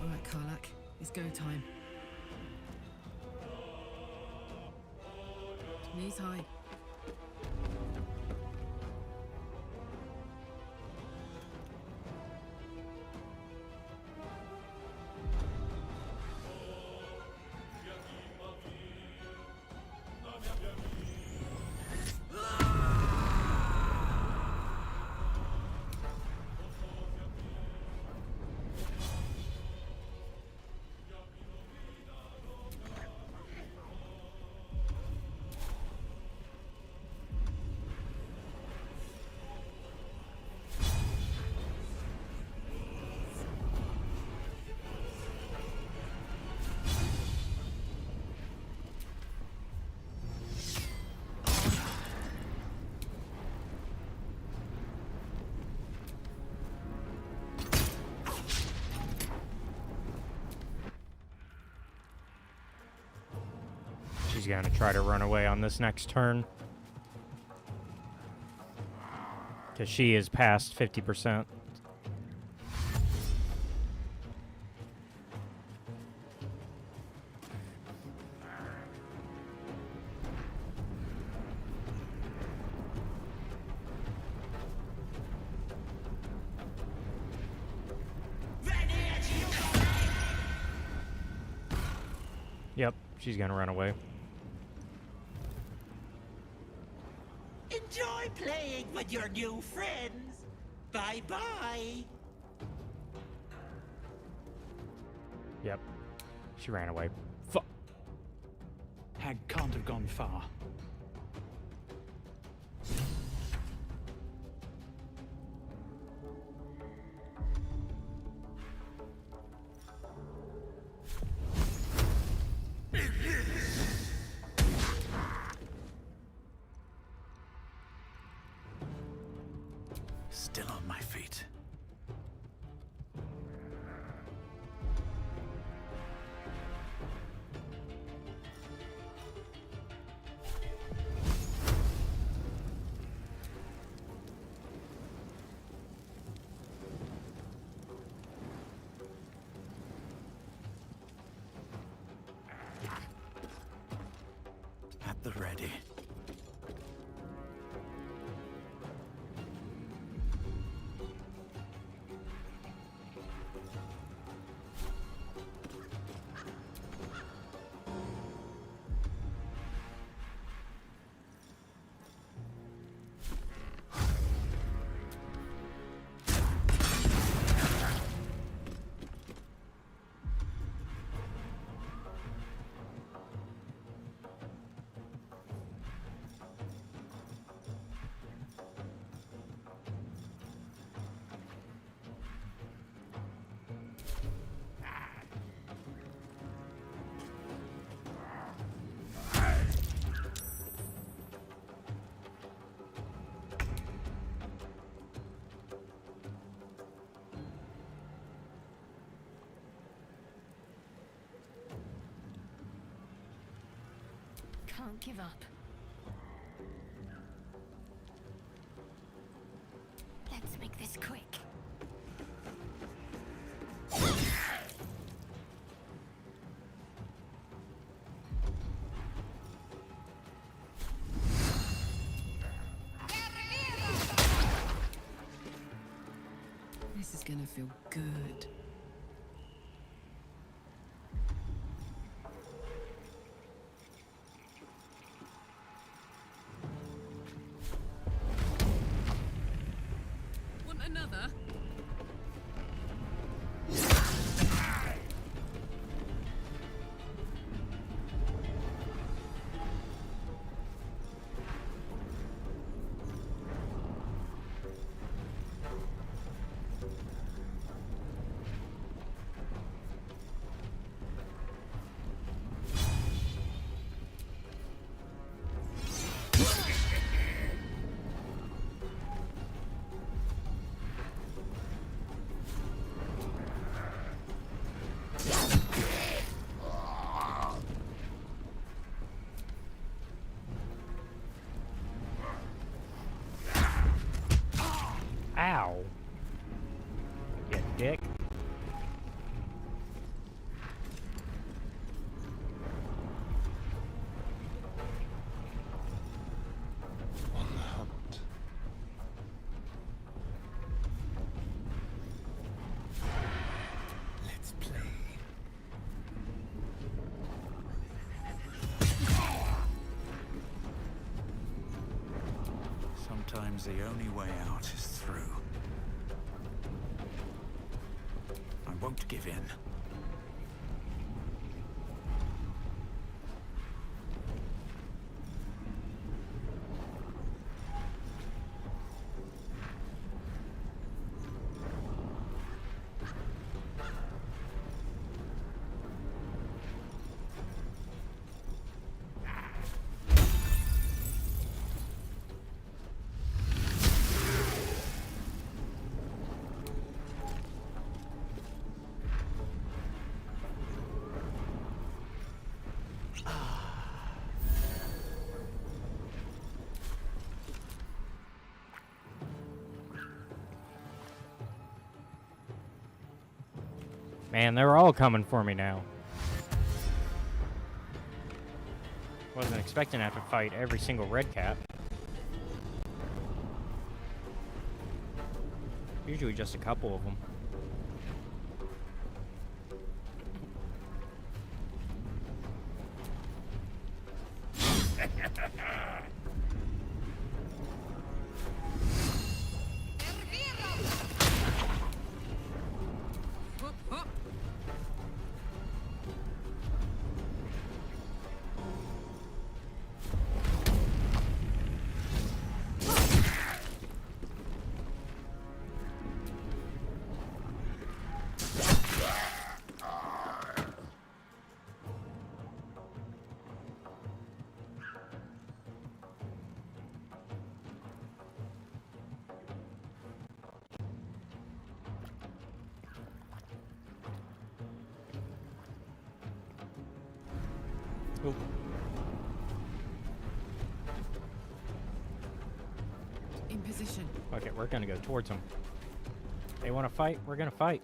All right, Karlak. It's go time. Knees high. She's gonna try to run away on this next turn. Because she is past 50%. Yep, she's gonna run away. Enjoy playing with your new friends. Bye-bye. Yep, she ran away. Fuck. Hag can't have gone far. Still on my feet. At the ready. Can't give up. Let's make this quick. This is gonna feel good. Sometimes the only way out is through. I won't give in. Man, they're all coming for me now. Wasn't expecting to have to fight every single red cap. Usually just a couple of them. Oop. In position. Okay, we're gonna go towards them. They want to fight, we're gonna fight.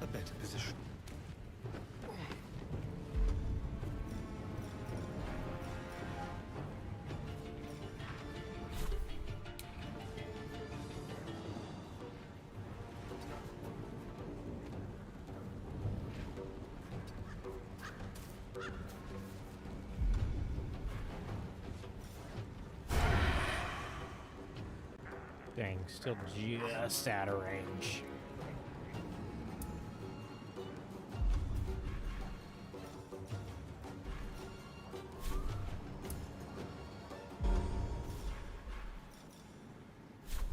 A better position. Dang, still just out of range.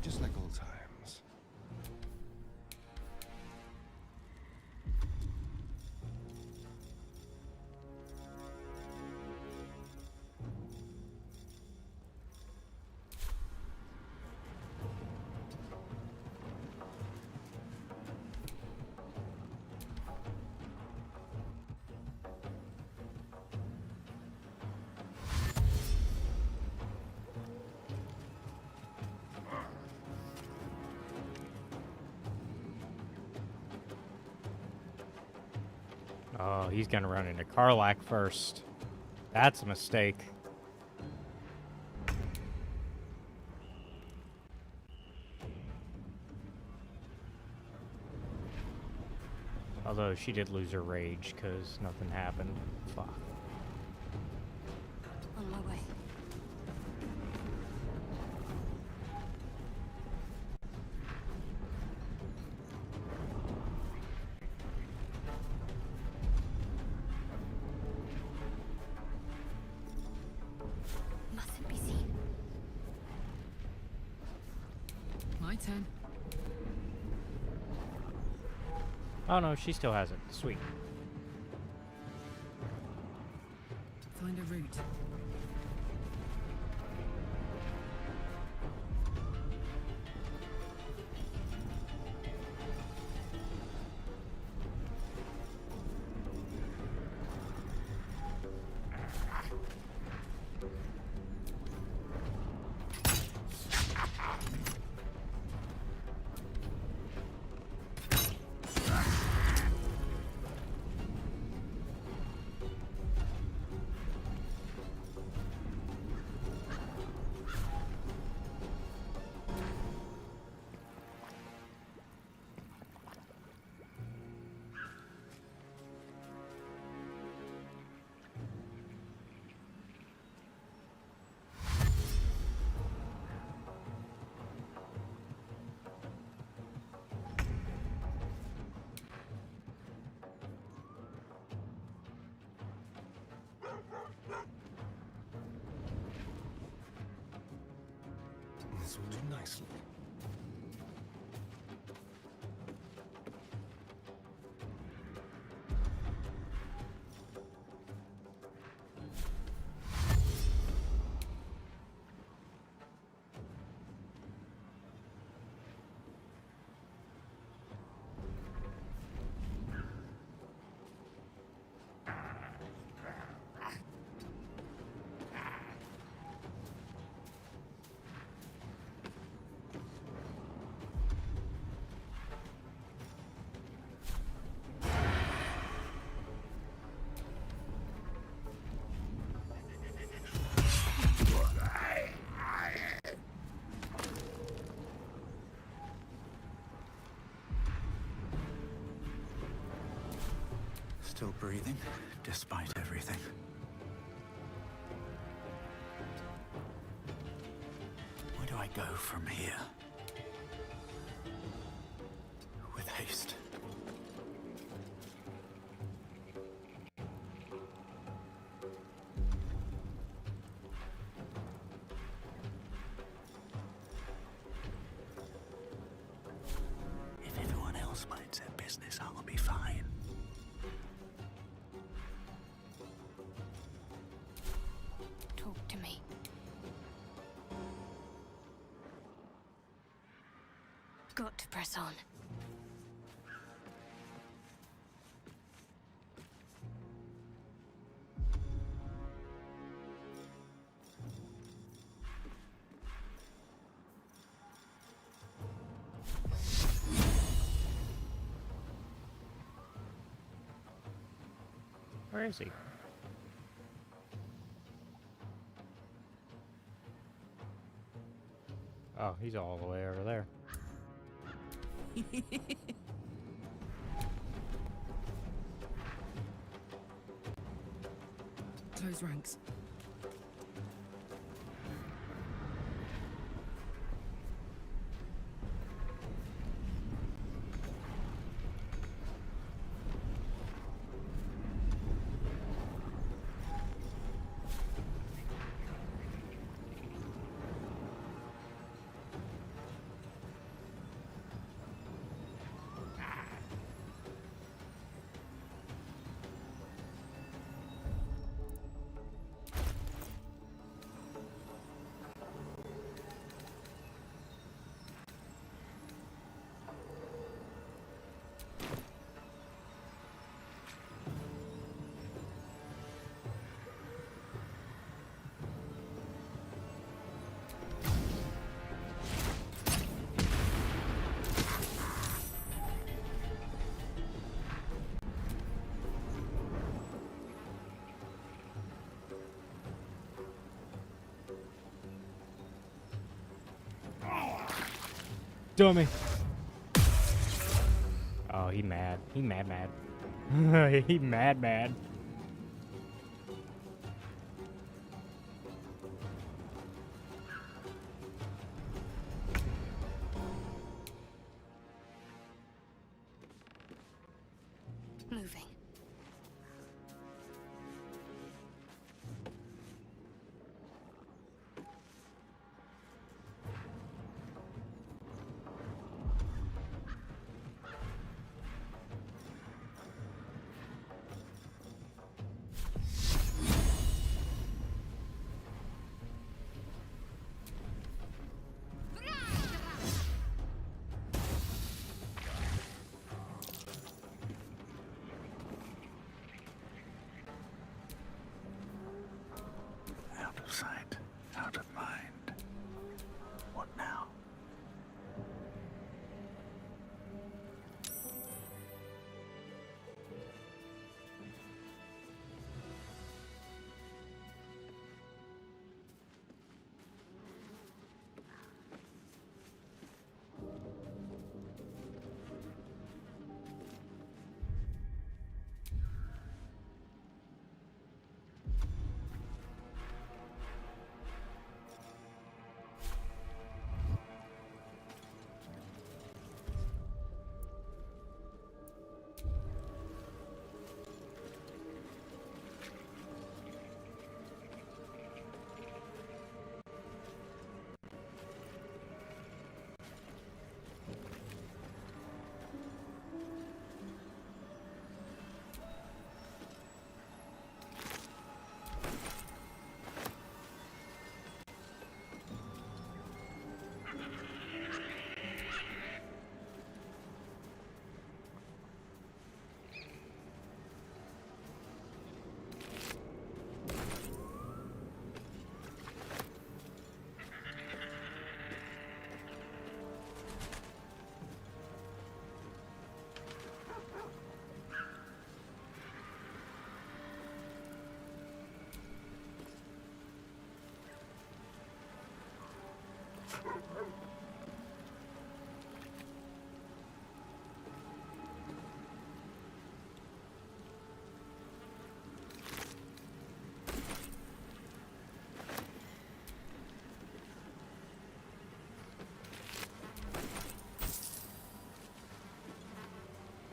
Just like old times. Oh, he's gonna run into Karlach first. That's a mistake. Although she did lose her rage because nothing happened. Fuck. On my way. Mustn't be seen. My turn. Oh no, she still has it. Sweet. Find a route. This will do nicely. Still breathing, despite everything. Where do I go from here? With haste. If everyone else minds their business, I'll be fine. Talk to me. Got to press on. Where is he? Oh, he's all the way over there. Close ranks. Dummy. Oh, he mad. He mad. He mad. Moving.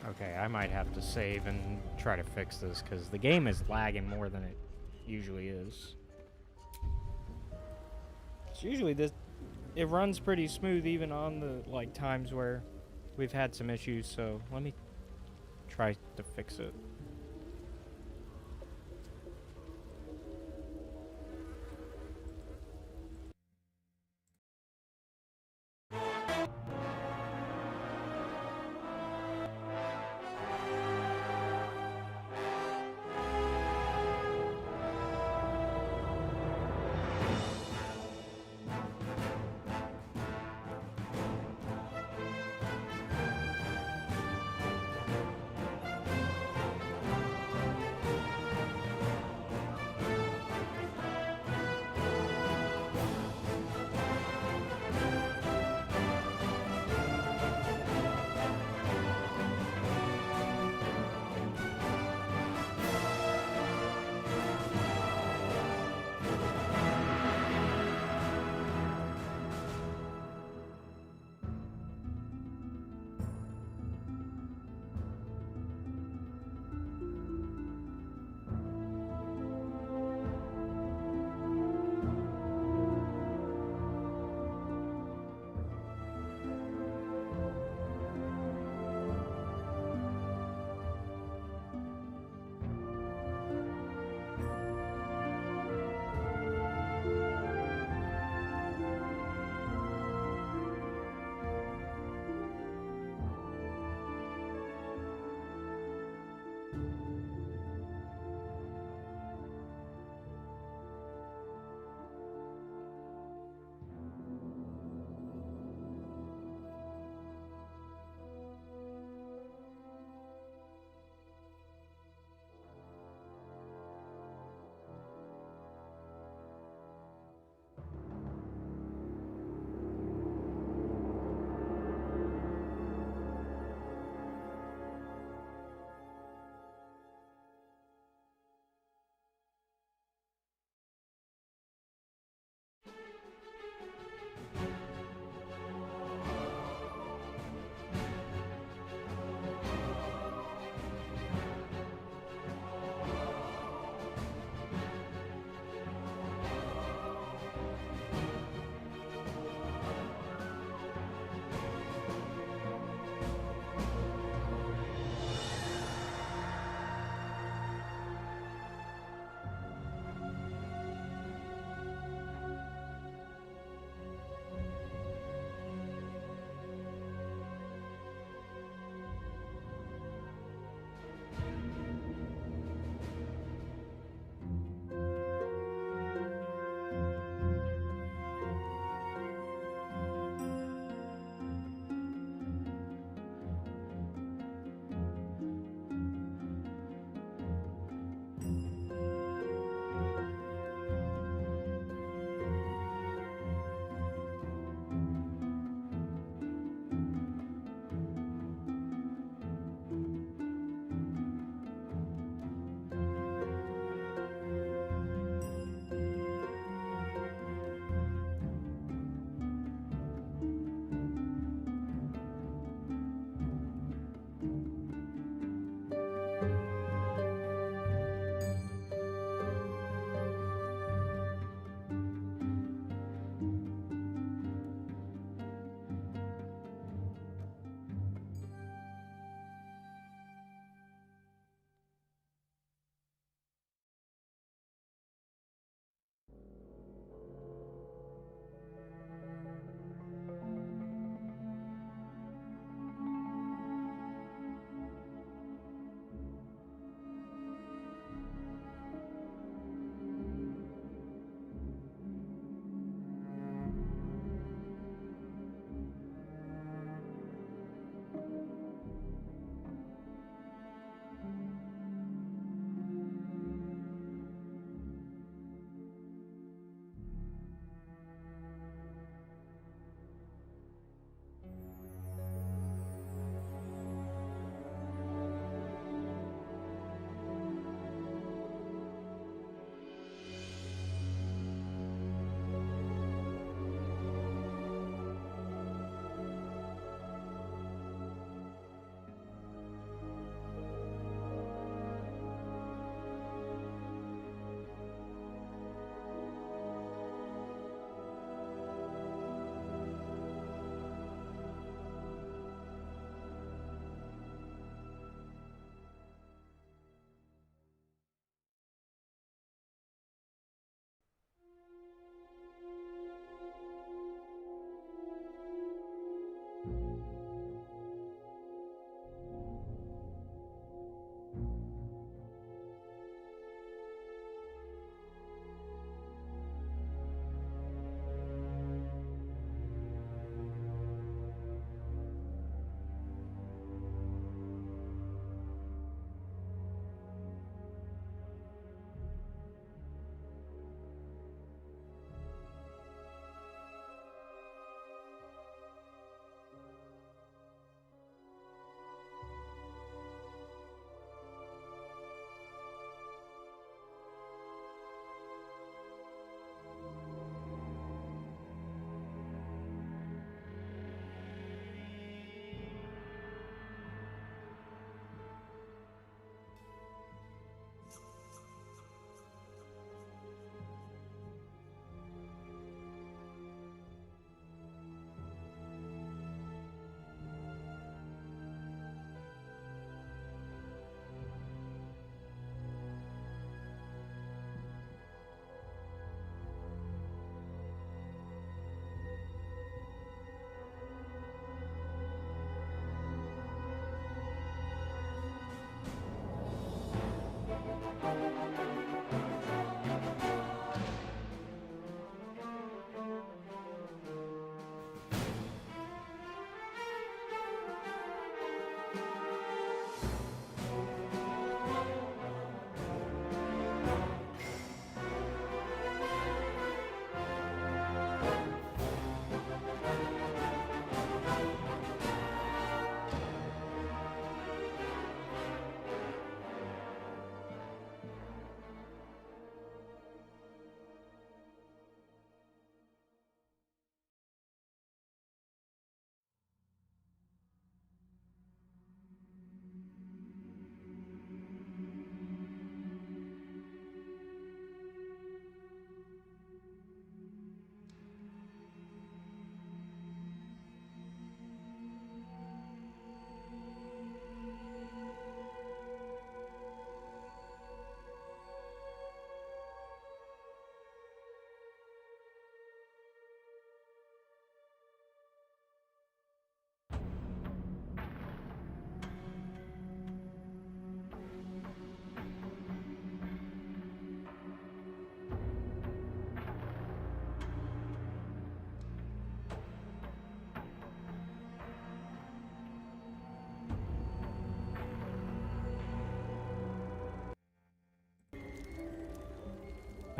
Okay, I might have to save and try to fix this because the game is lagging more than it usually is. It's usually this, it runs pretty smooth even on the like times where we've had some issues. So let me try to fix it.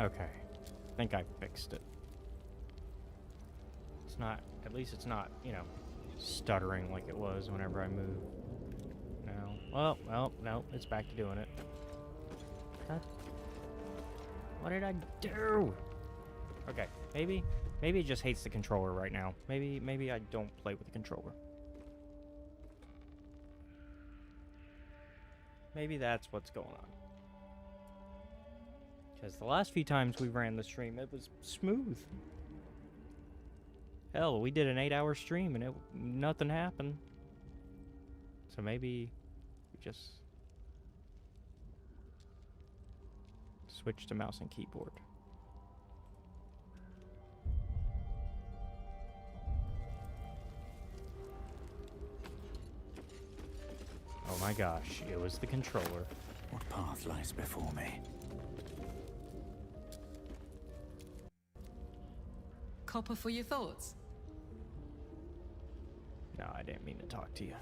Okay. I think I fixed it. It's not, at least it's not, you know, stuttering like it was whenever I moved. No. Well, no, it's back to doing it. God. What did I do? Okay, maybe it just hates the controller right now. Maybe I don't play with the controller. Maybe that's what's going on. Because the last few times we ran the stream, it was smooth. Hell, we did an 8-hour stream and nothing happened. So maybe we just switch to mouse and keyboard. Oh my gosh, it was the controller. What path lies before me? Copper for your thoughts? No, I didn't mean to talk to you.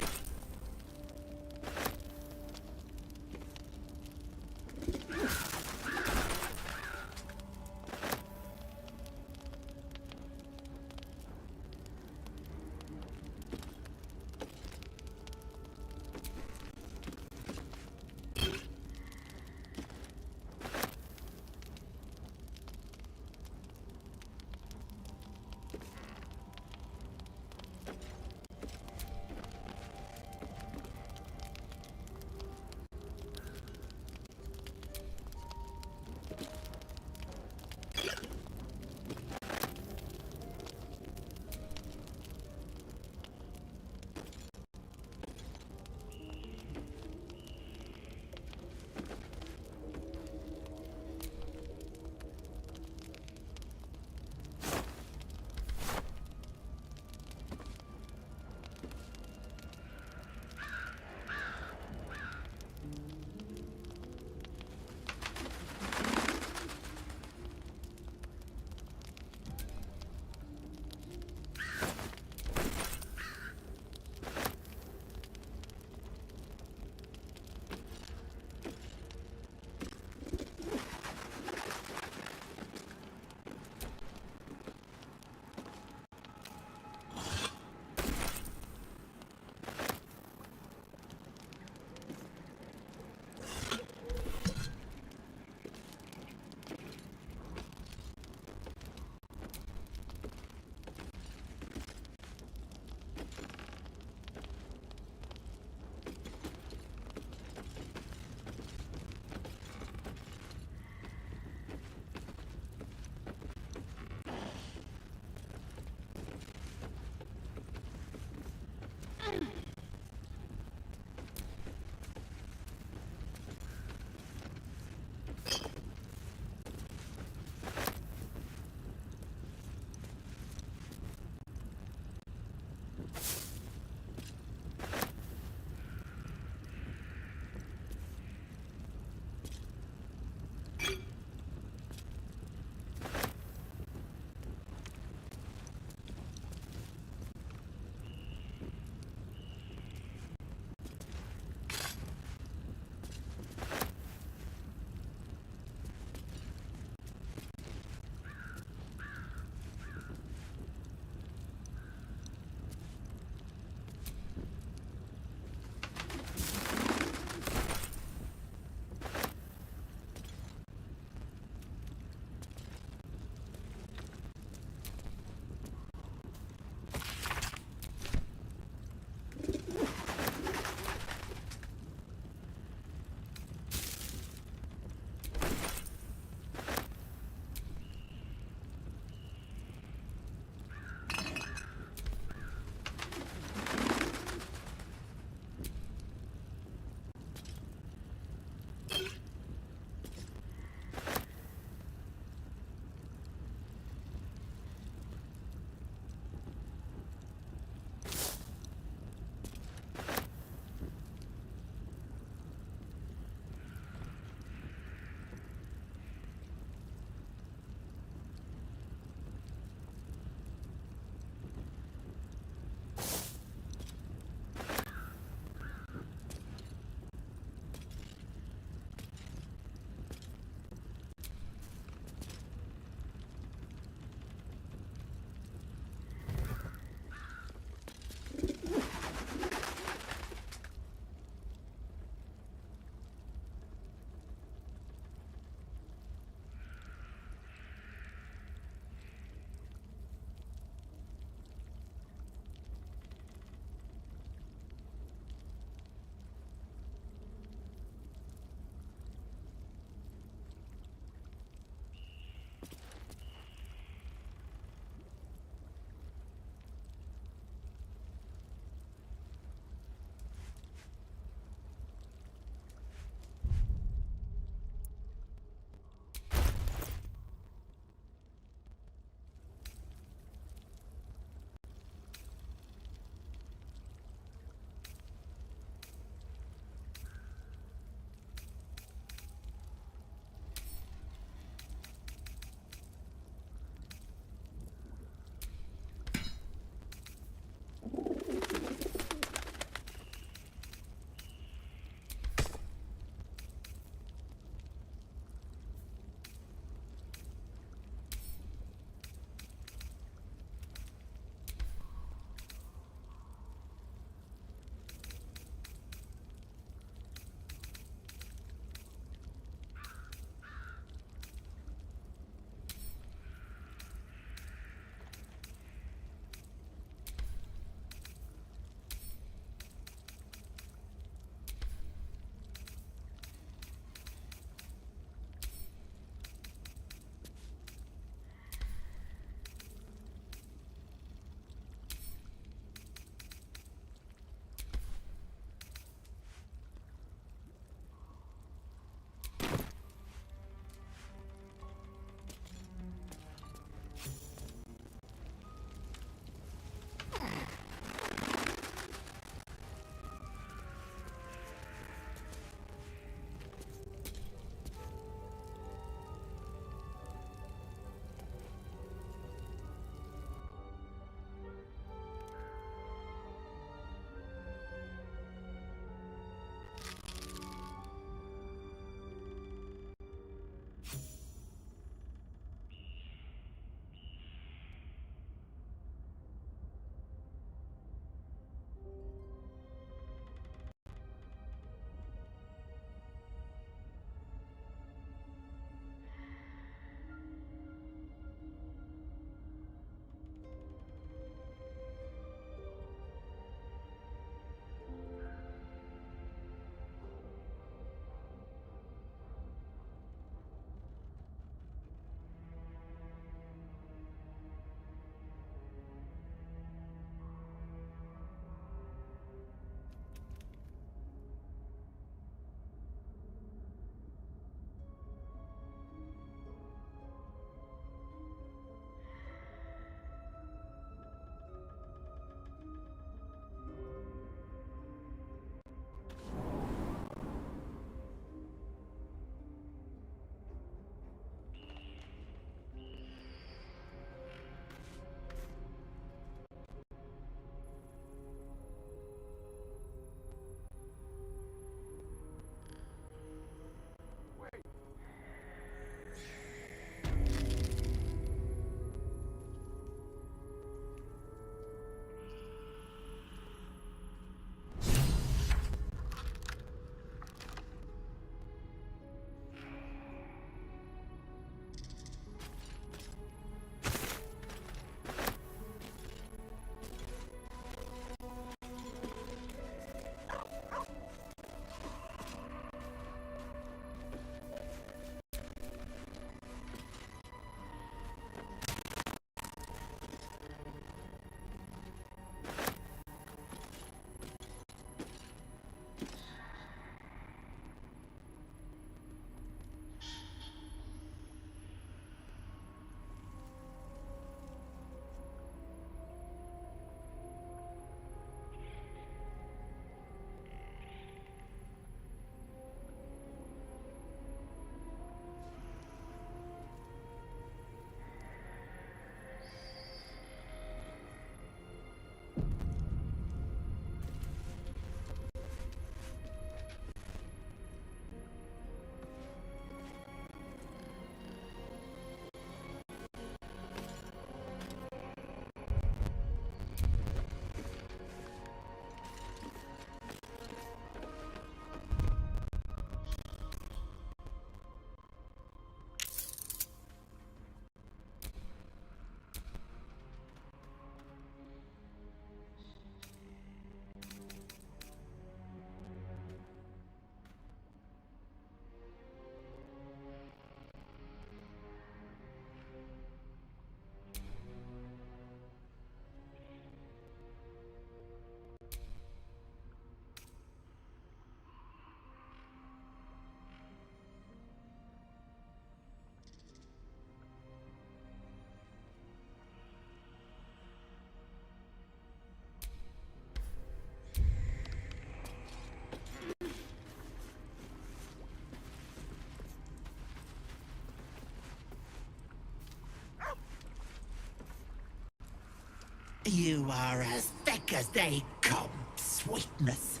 You are as thick as they come, sweetness.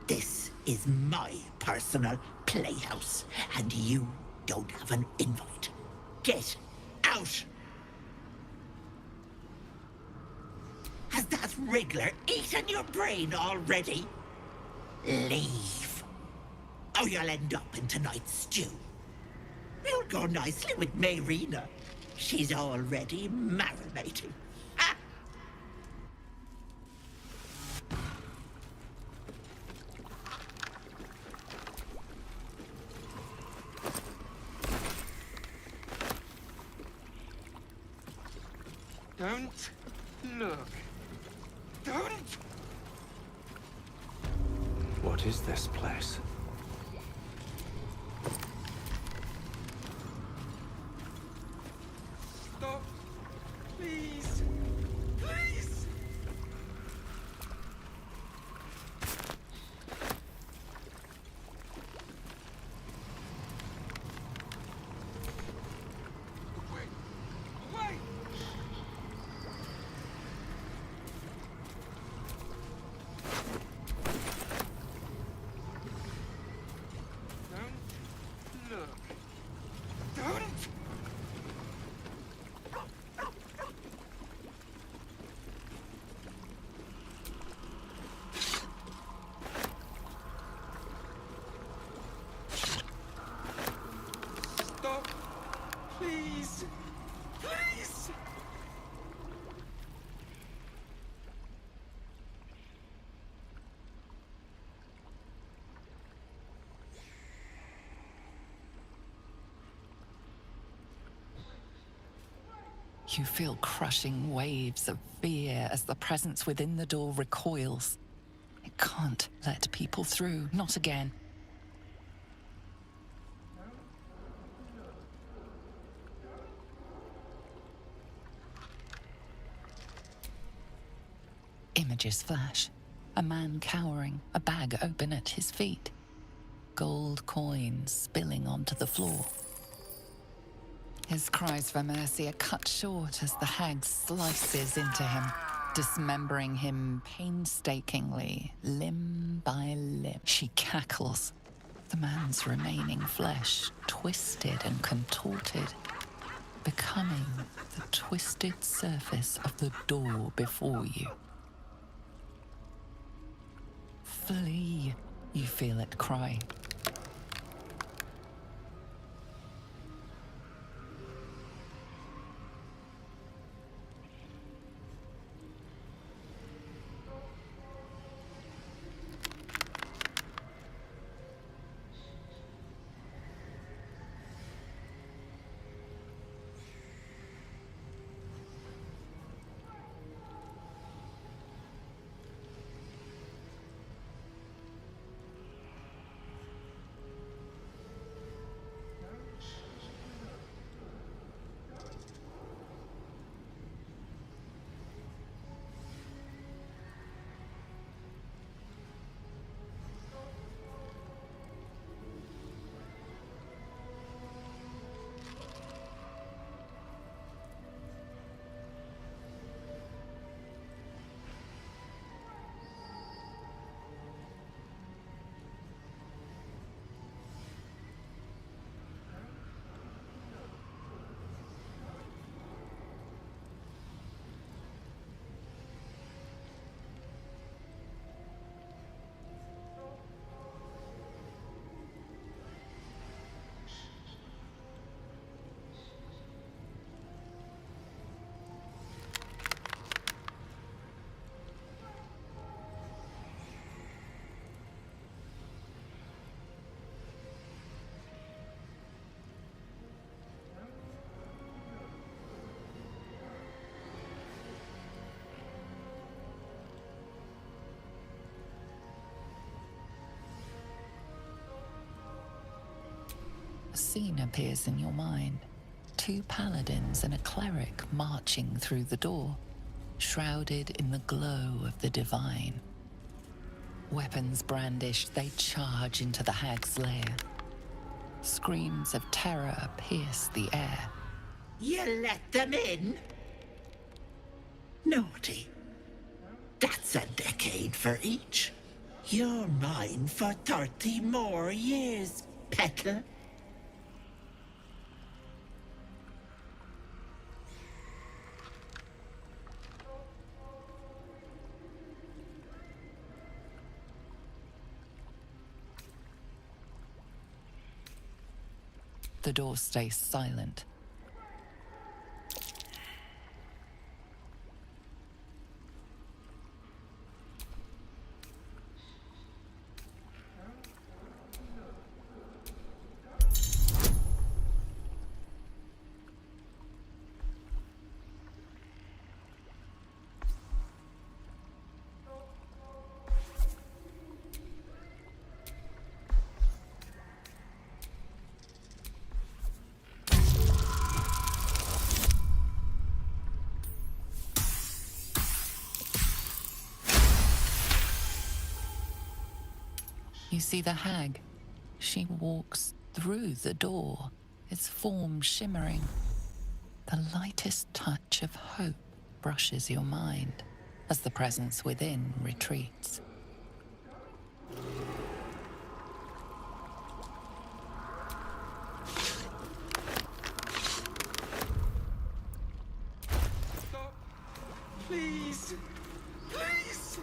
This is my personal playhouse, and you don't have an invite. Get out! Has that wriggler eaten your brain already? Leave, or you'll end up in tonight's stew. You'll go nicely with Mayrina. She's already marinating. Don't look. Don't! What is this place? Stop! Please! Please! Wait! Wait! Don't look. Don't! Stop! Please! Please! You feel crushing waves of fear as the presence within the door recoils. It can't let people through, not again. Images flash. A man cowering, a bag open at his feet. Gold coins spilling onto the floor. His cries for mercy are cut short as the hag slices into him, dismembering him painstakingly, limb by limb. She cackles, the man's remaining flesh twisted and contorted, becoming the twisted surface of the door before you. Flee, you feel it cry. A scene appears in your mind. Two paladins and a cleric marching through the door, shrouded in the glow of the divine. Weapons brandished, they charge into the hag's lair. Screams of terror pierce the air. You let them in? Naughty. That's a decade for each. You're mine for 30 more years, Petal. The door stays silent. You see the hag. She walks through the door, its form shimmering. The lightest touch of hope brushes your mind as the presence within retreats. Stop. Please. Please.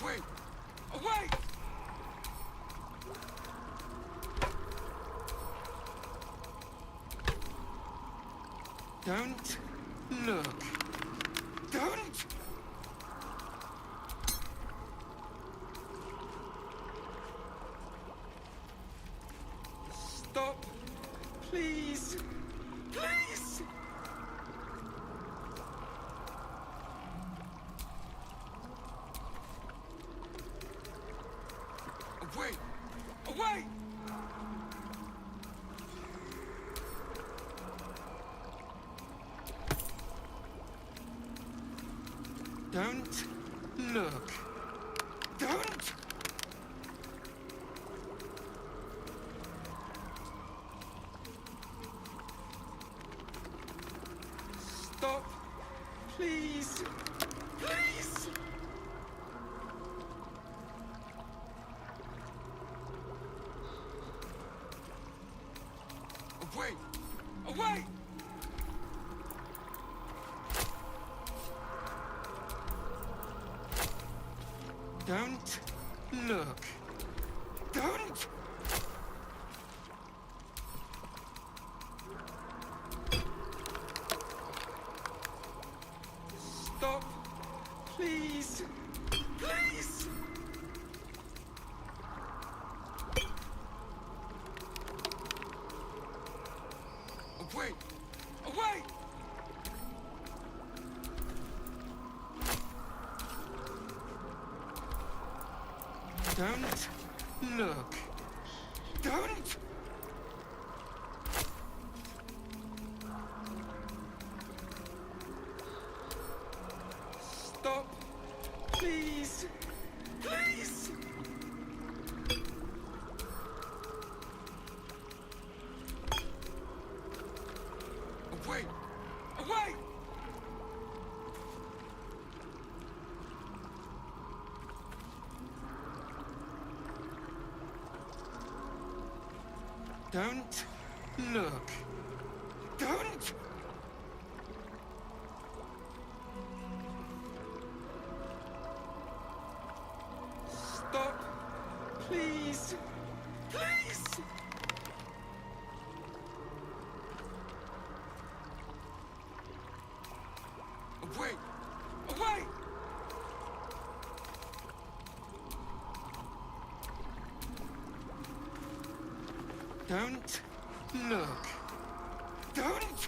Away! Away! Don't look. Don't! Stop. Please. Please! Away! Away! Don't look. Don't! Stop. Please. Please! Away! Away! Don't look. Don't! Stop. Please. Please! Away! Away! Don't look. Don't! Stop. Please. Please! Away! Away! Don't look. Don't! Stop. Please. Please! Away! Away! Don't look. Don't!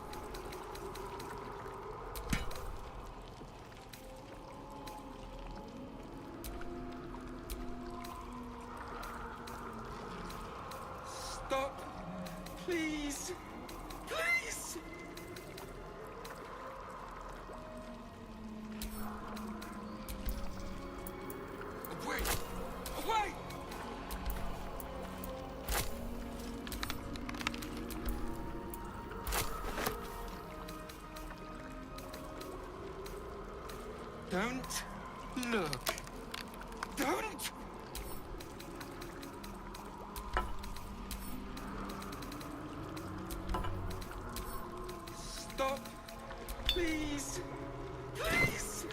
Stop. Please. Please! Away! Away! Don't look. Don't! Stop! Please! Please!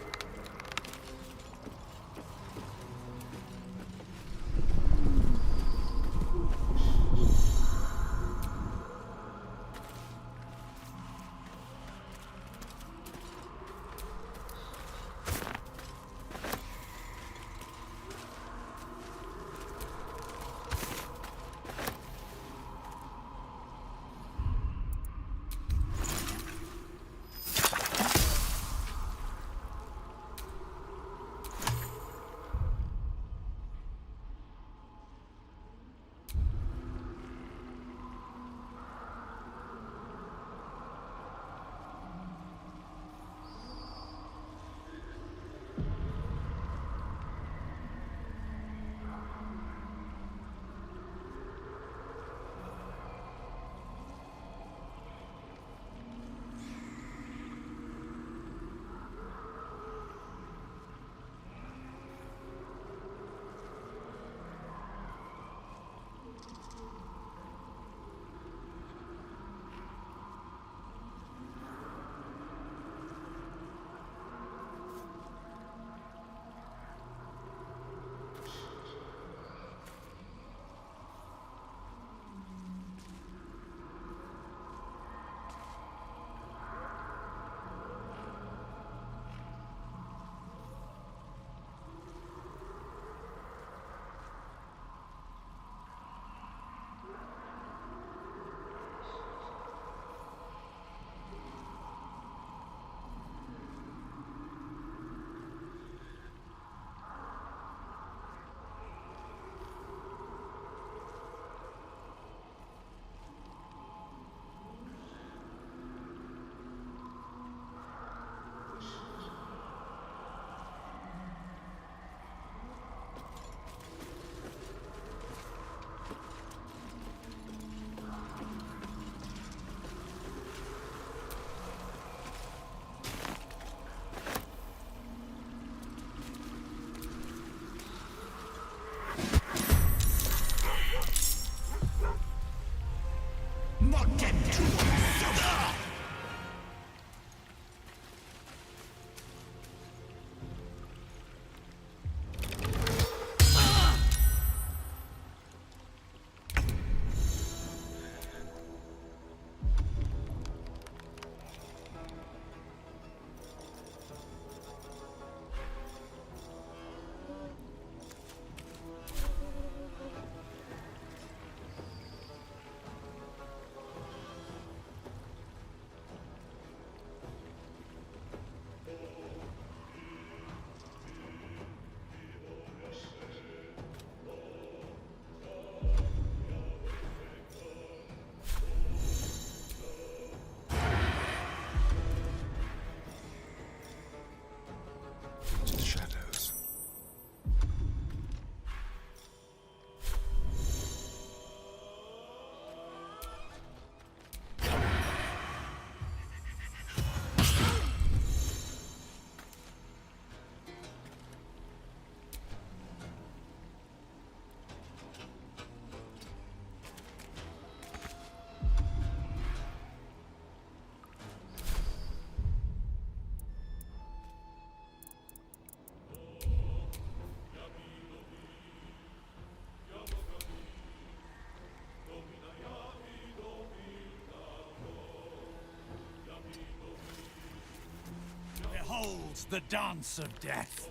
Behold the dance of death.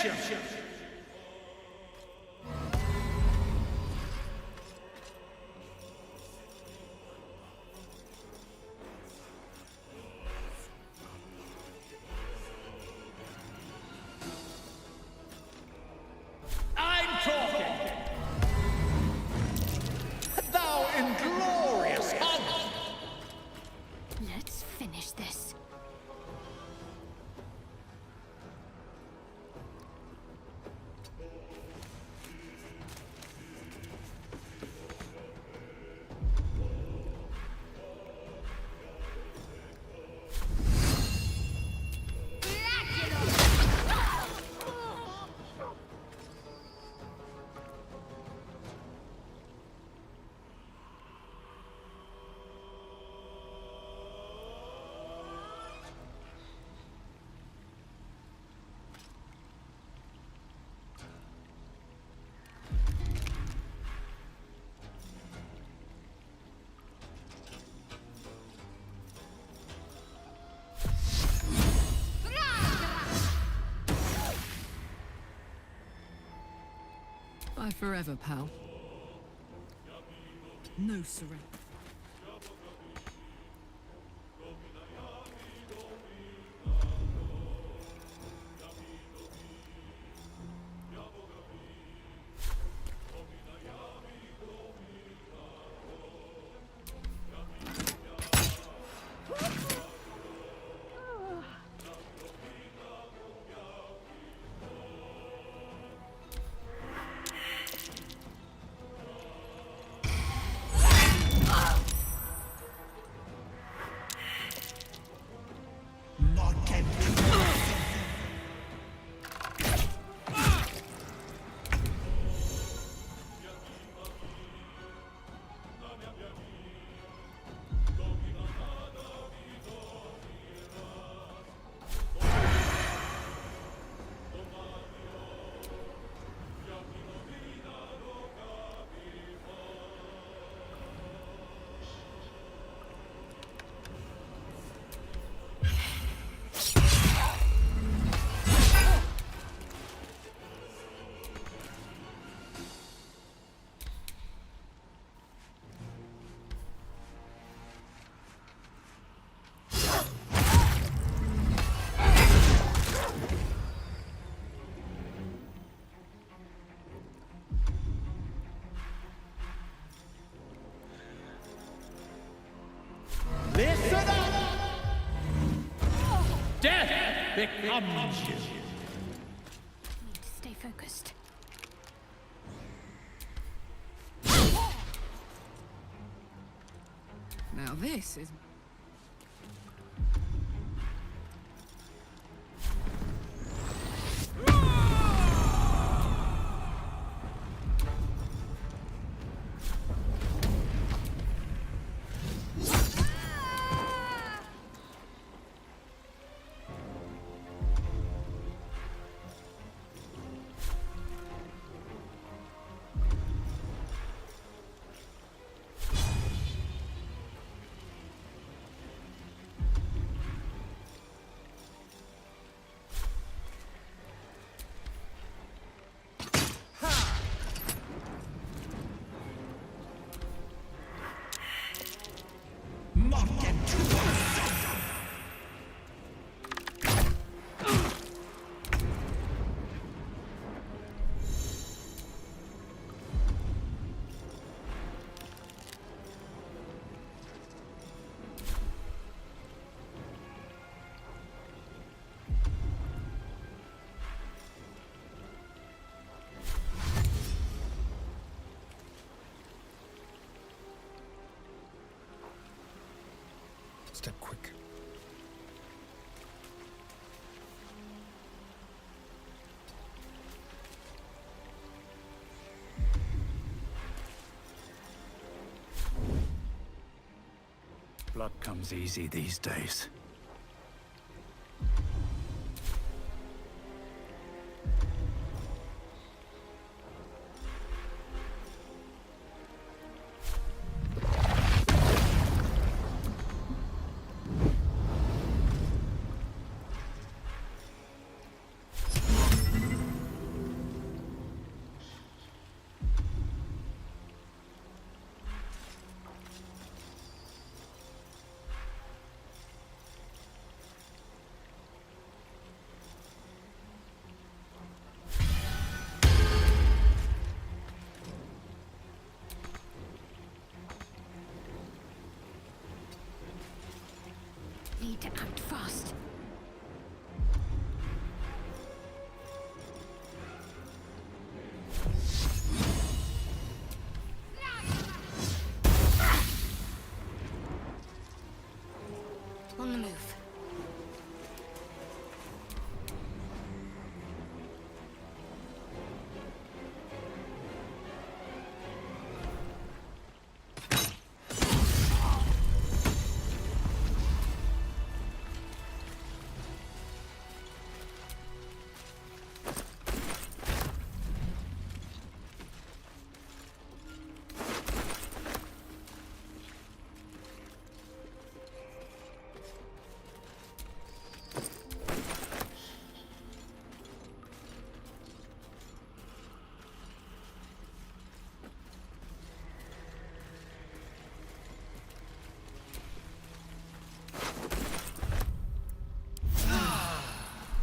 you! I'm talking! Thou inglorious hog! Let's finish this. Bye forever, pal. No surrender. Listen up! Death becomes you. Need to stay focused. Now this is... Step quick. Blood comes easy these days. need to act fast. On the move.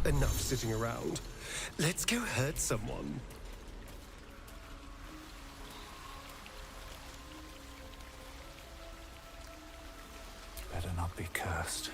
Enough sitting around. Let's go hurt someone. Better not be cursed.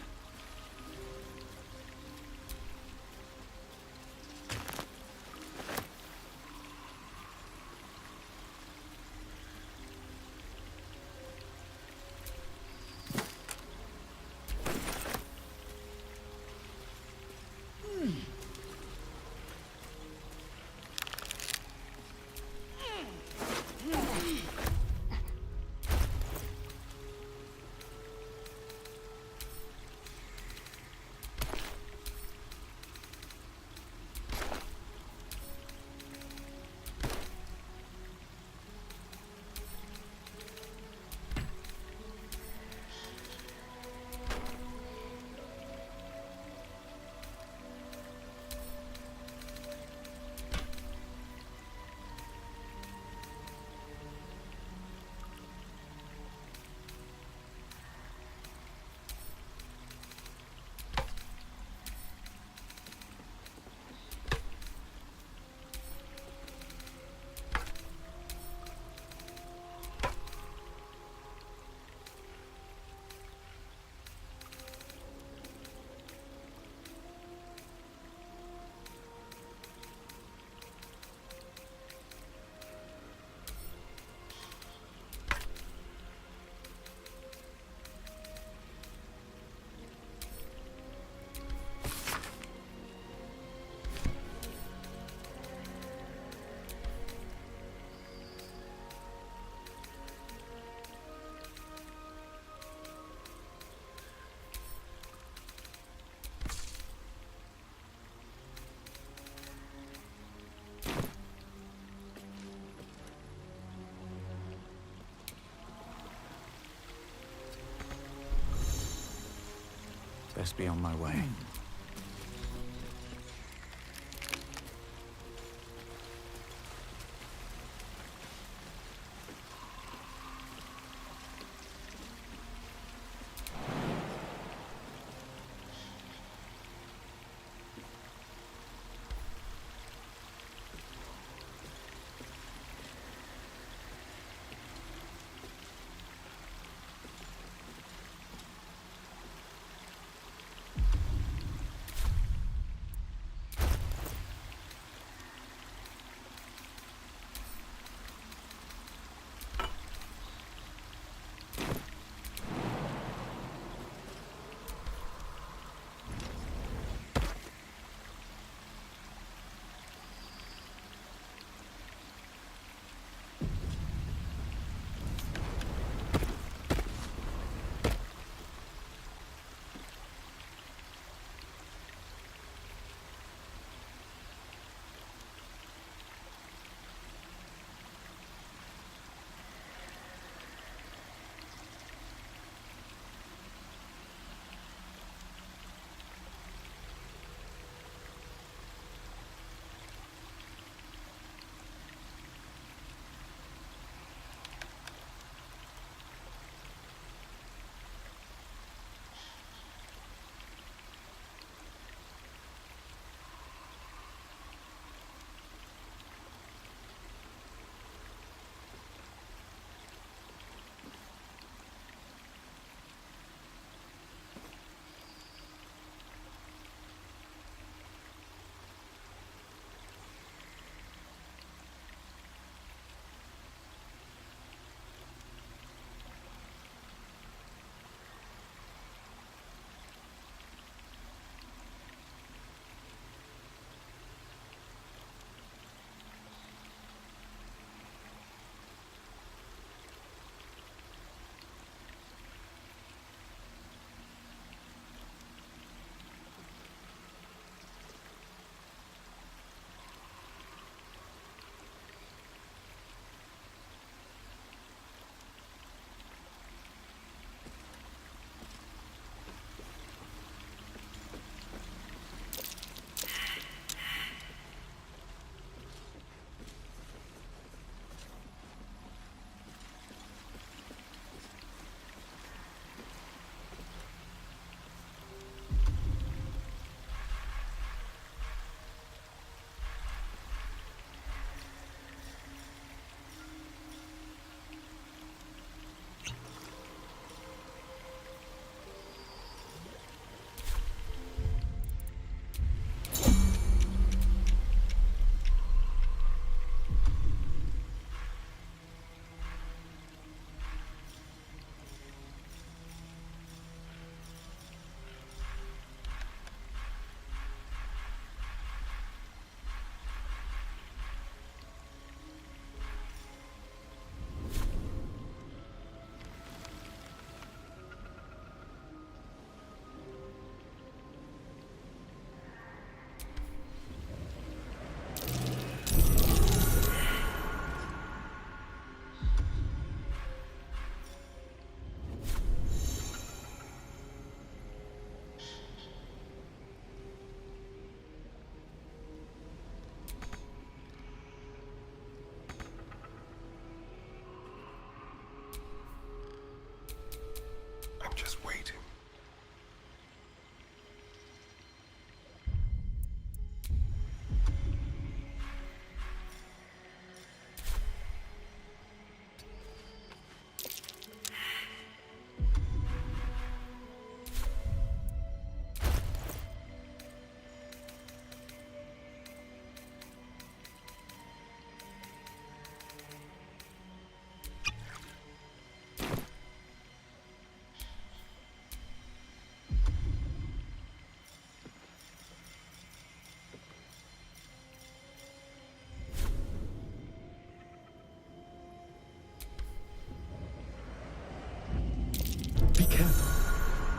Best be on my way.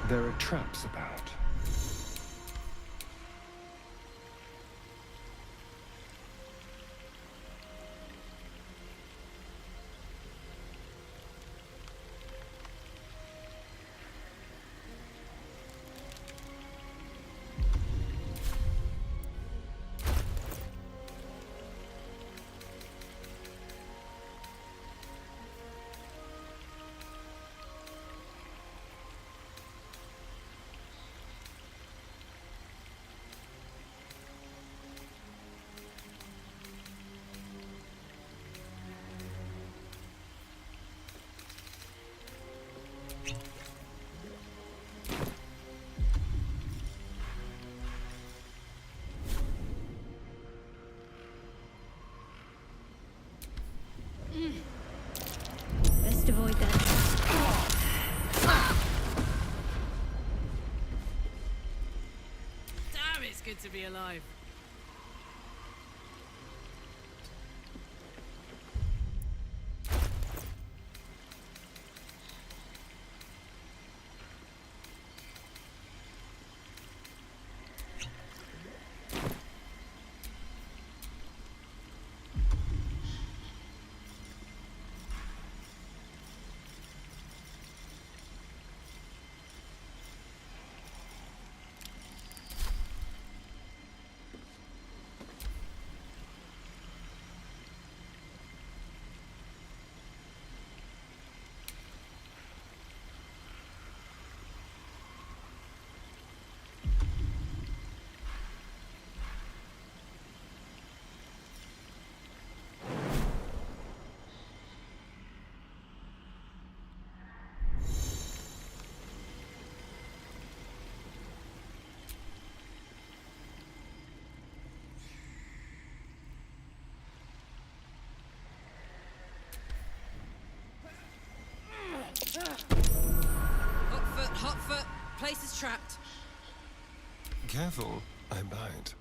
There are traps about. Best avoid that. Damn, it's good to be alive. Hot foot. Place is trapped. Careful, I bite.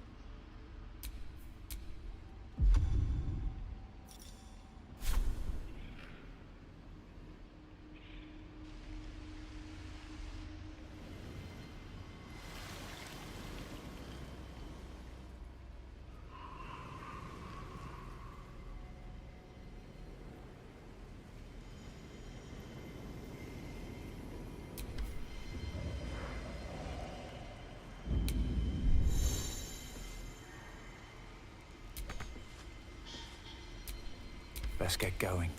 Let's get going.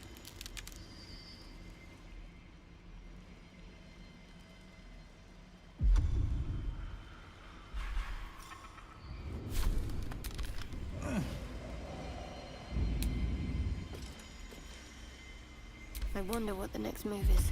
I wonder what the next move is.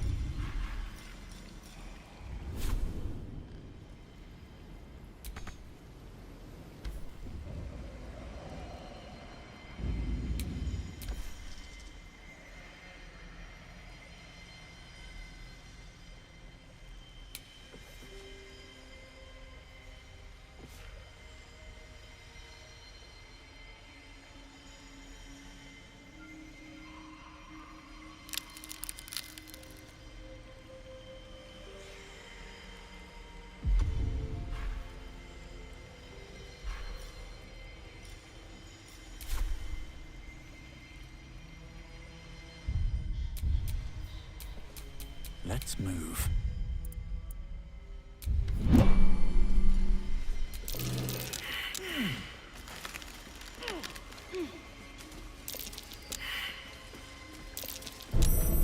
Let's move.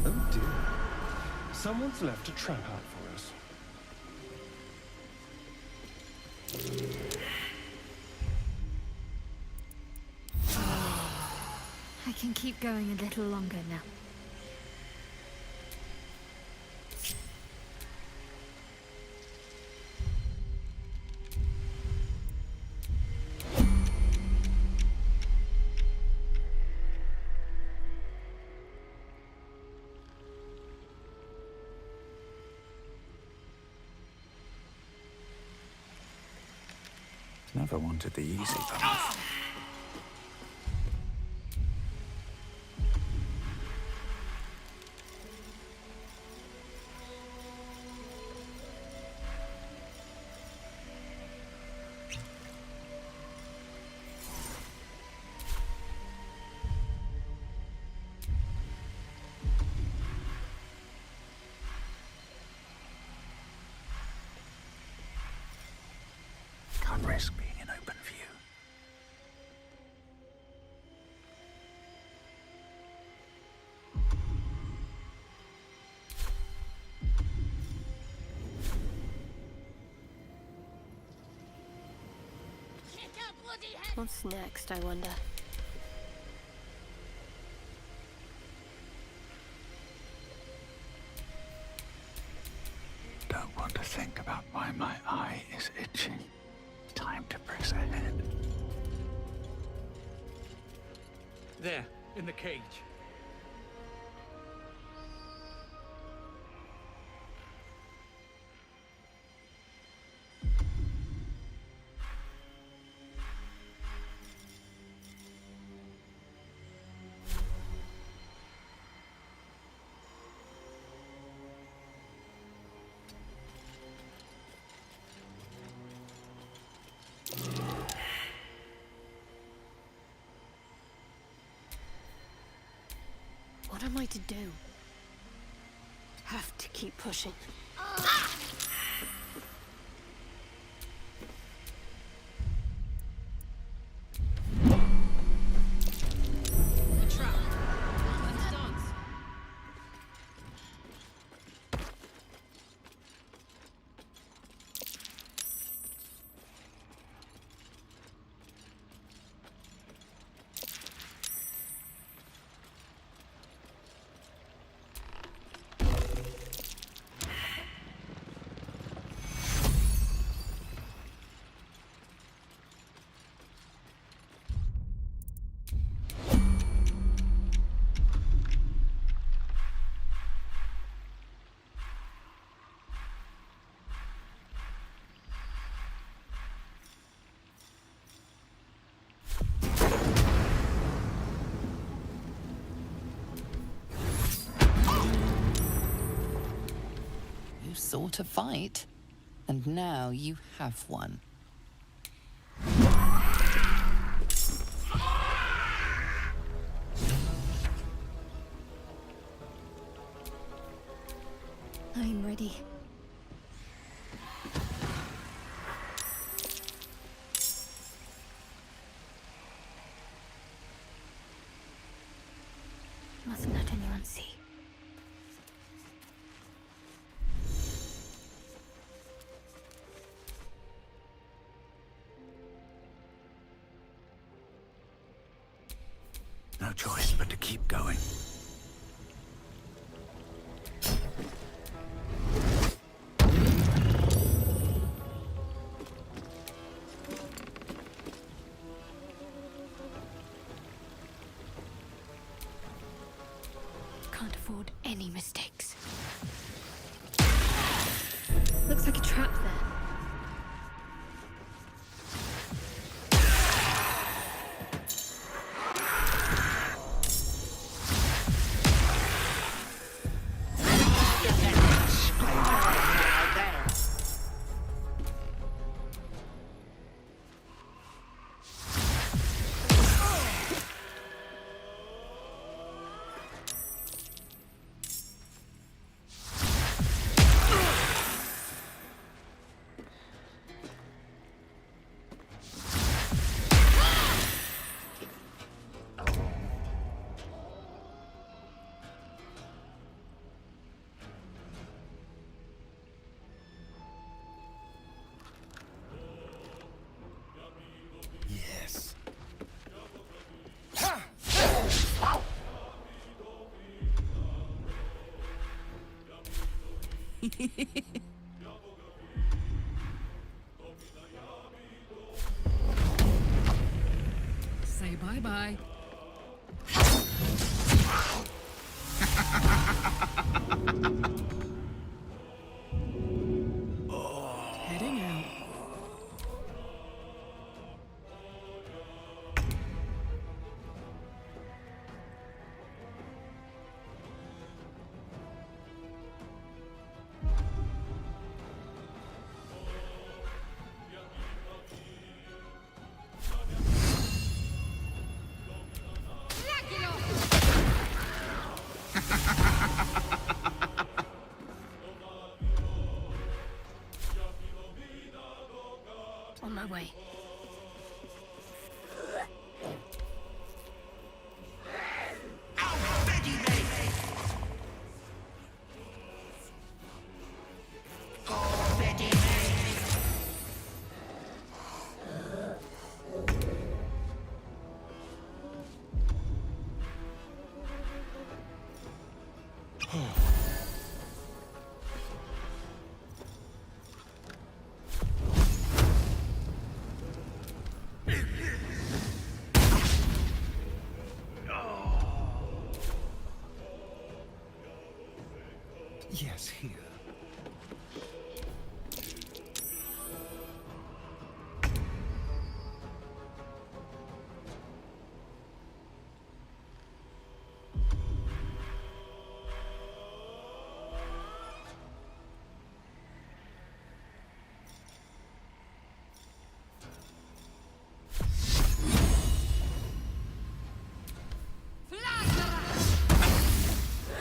Oh dear. Someone's left a trap out for us. I can keep going a little longer now. Never wanted the easy path. risk being in open view. What's next, I wonder? Don't want to think about why my eye is itching. Time to press ahead. There, in the cage. What am I to do? Have to keep pushing. A trap. Let's dance. You sought a fight, and now you have one. I'm ready. Mustn't let anyone see. No choice but to keep going. Can't afford any mistakes. Looks like a trap there. Yes. Say bye-bye. Heading out. On my way. Yes, here.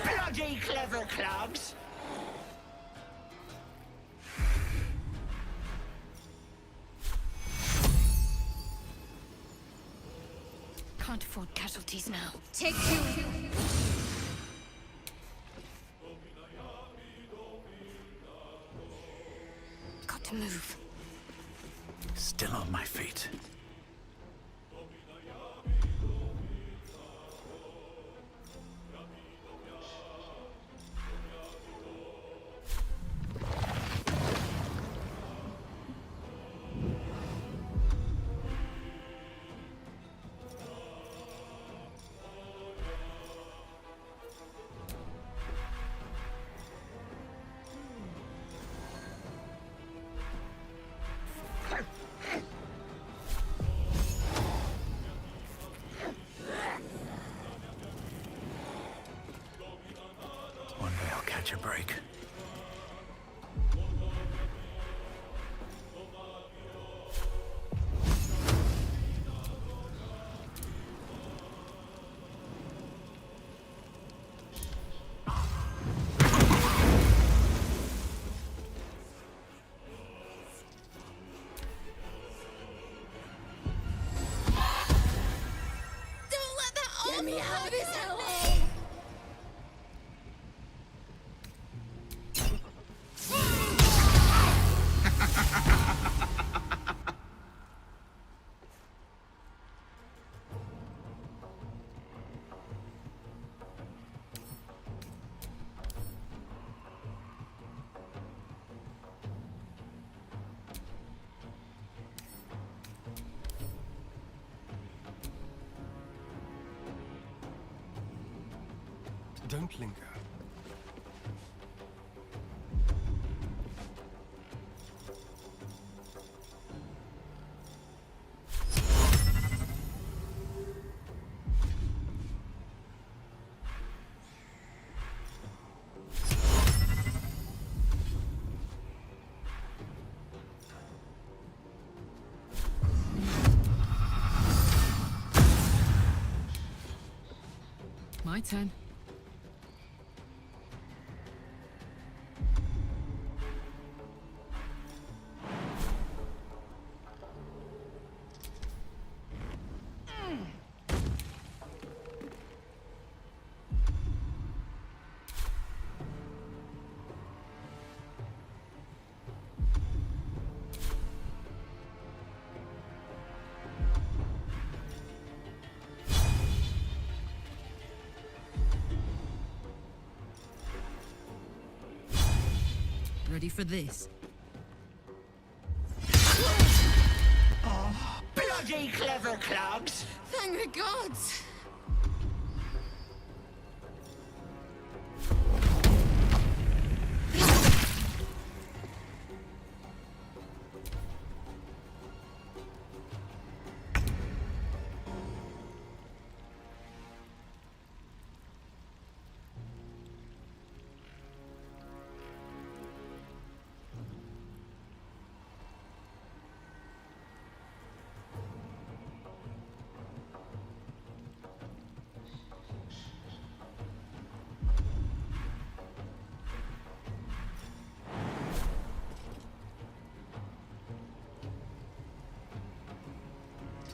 Bloody clever clubs! Can't afford casualties now. Take two. Got to move. Still on my feet. One day I'll catch a break. Don't let that off! Get me out of this hellhole! Don't linger. My turn. Ready for this? Bloody clever clubs! Thank the gods!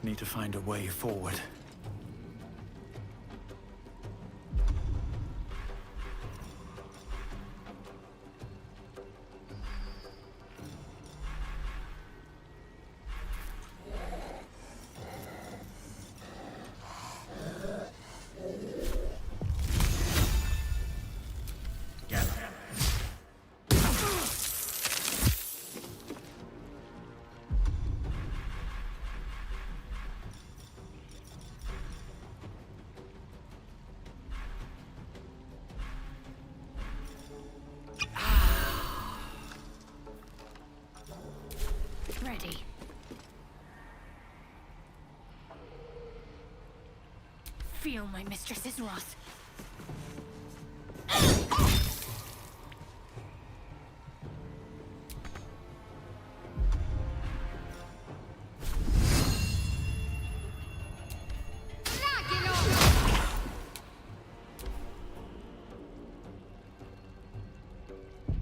need to find a way forward. Ready. Feel my mistress's wrath.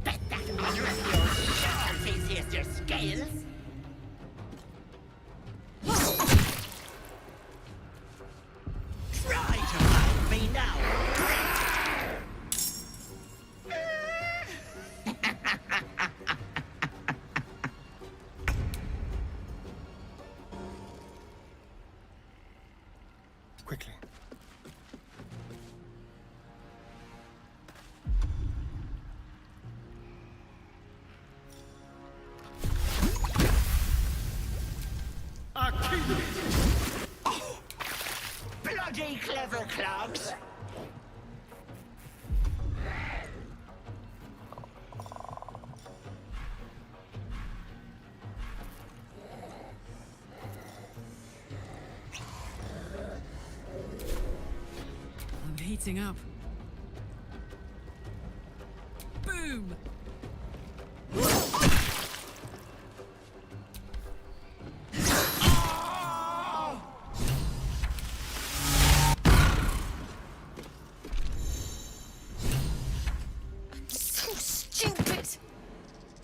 Bet that honor of yours surfaces here's your scales. Try to find me now. Quickly. Oh, bloody clever clogs. I'm heating up. Boom! So stupid!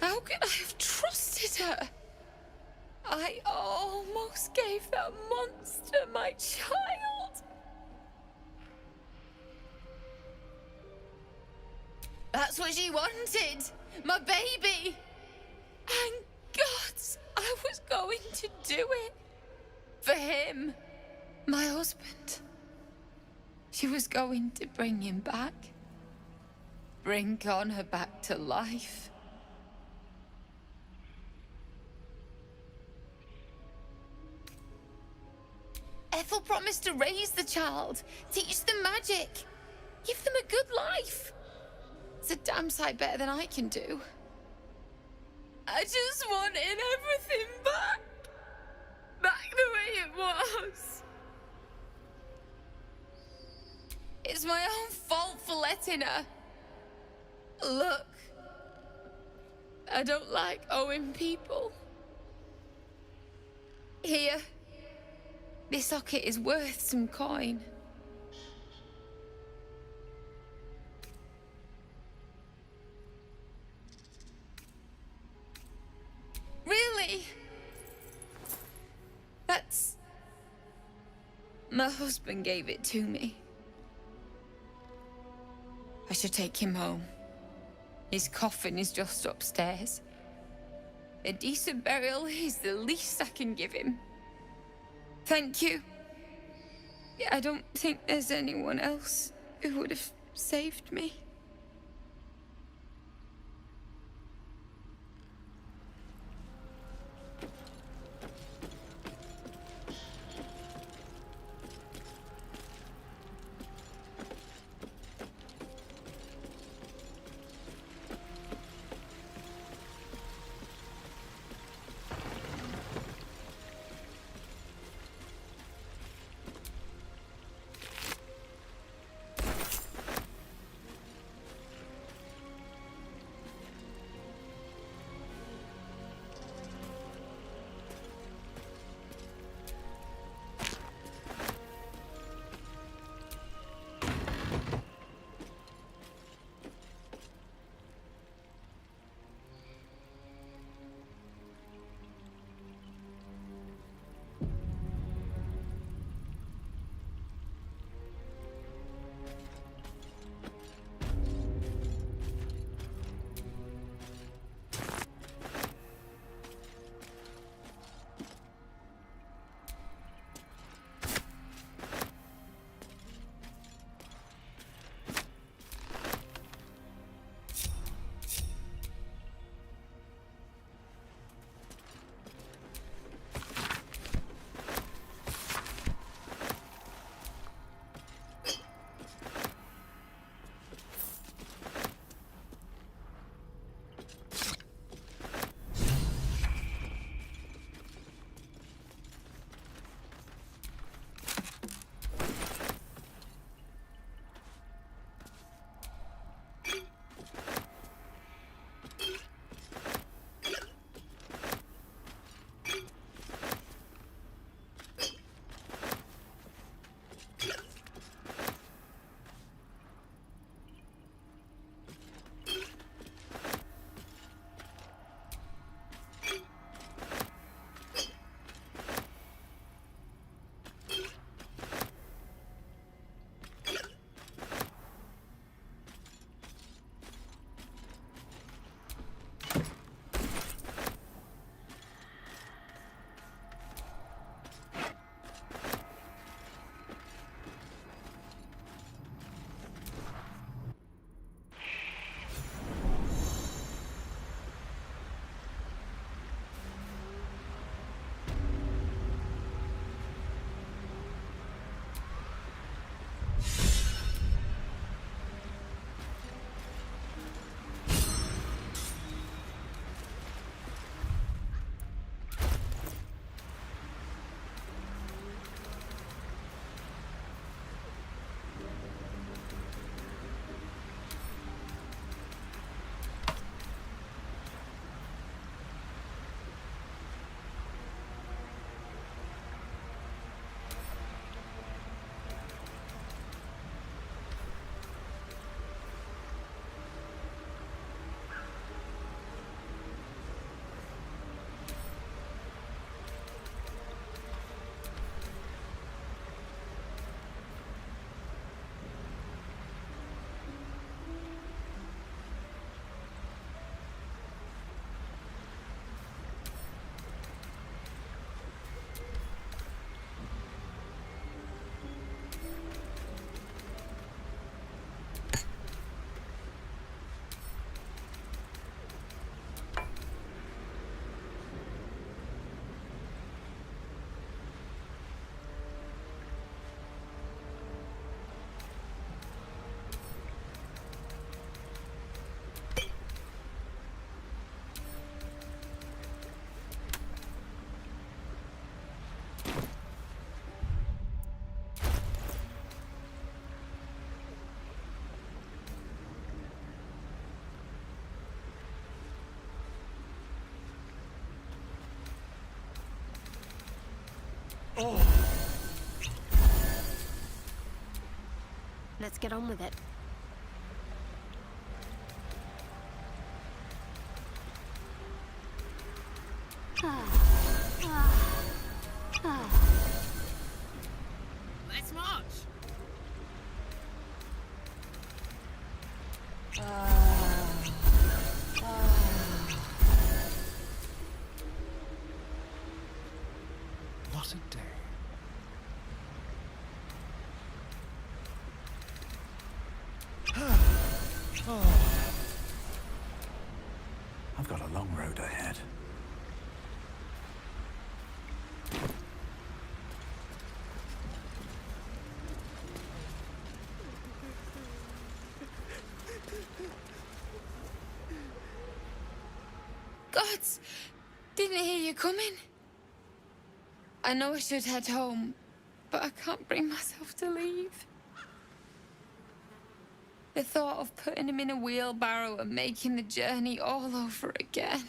How could I have trusted her? I almost gave that monster my child. That's what she wanted, my baby. And God, I was going to do it for him, my husband. She was going to bring him back. Bring Connor back to life. Ethel promised to raise the child, teach them magic, give them a good life. It's a damn sight better than I can do. I just wanted everything back. Back the way it was. It's my own fault for letting her. Look, I don't like owing people. Here, this socket is worth some coin. Really? That's... My husband gave it to me. I should take him home. His coffin is just upstairs. A decent burial is the least I can give him. Thank you. I don't think there's anyone else who would have saved me. Let's get on with it. Let's march! What a day. I've got a long road ahead. Gods, didn't hear you coming. I know I should head home, but I can't bring myself to leave. The thought of putting him in a wheelbarrow and making the journey all over again.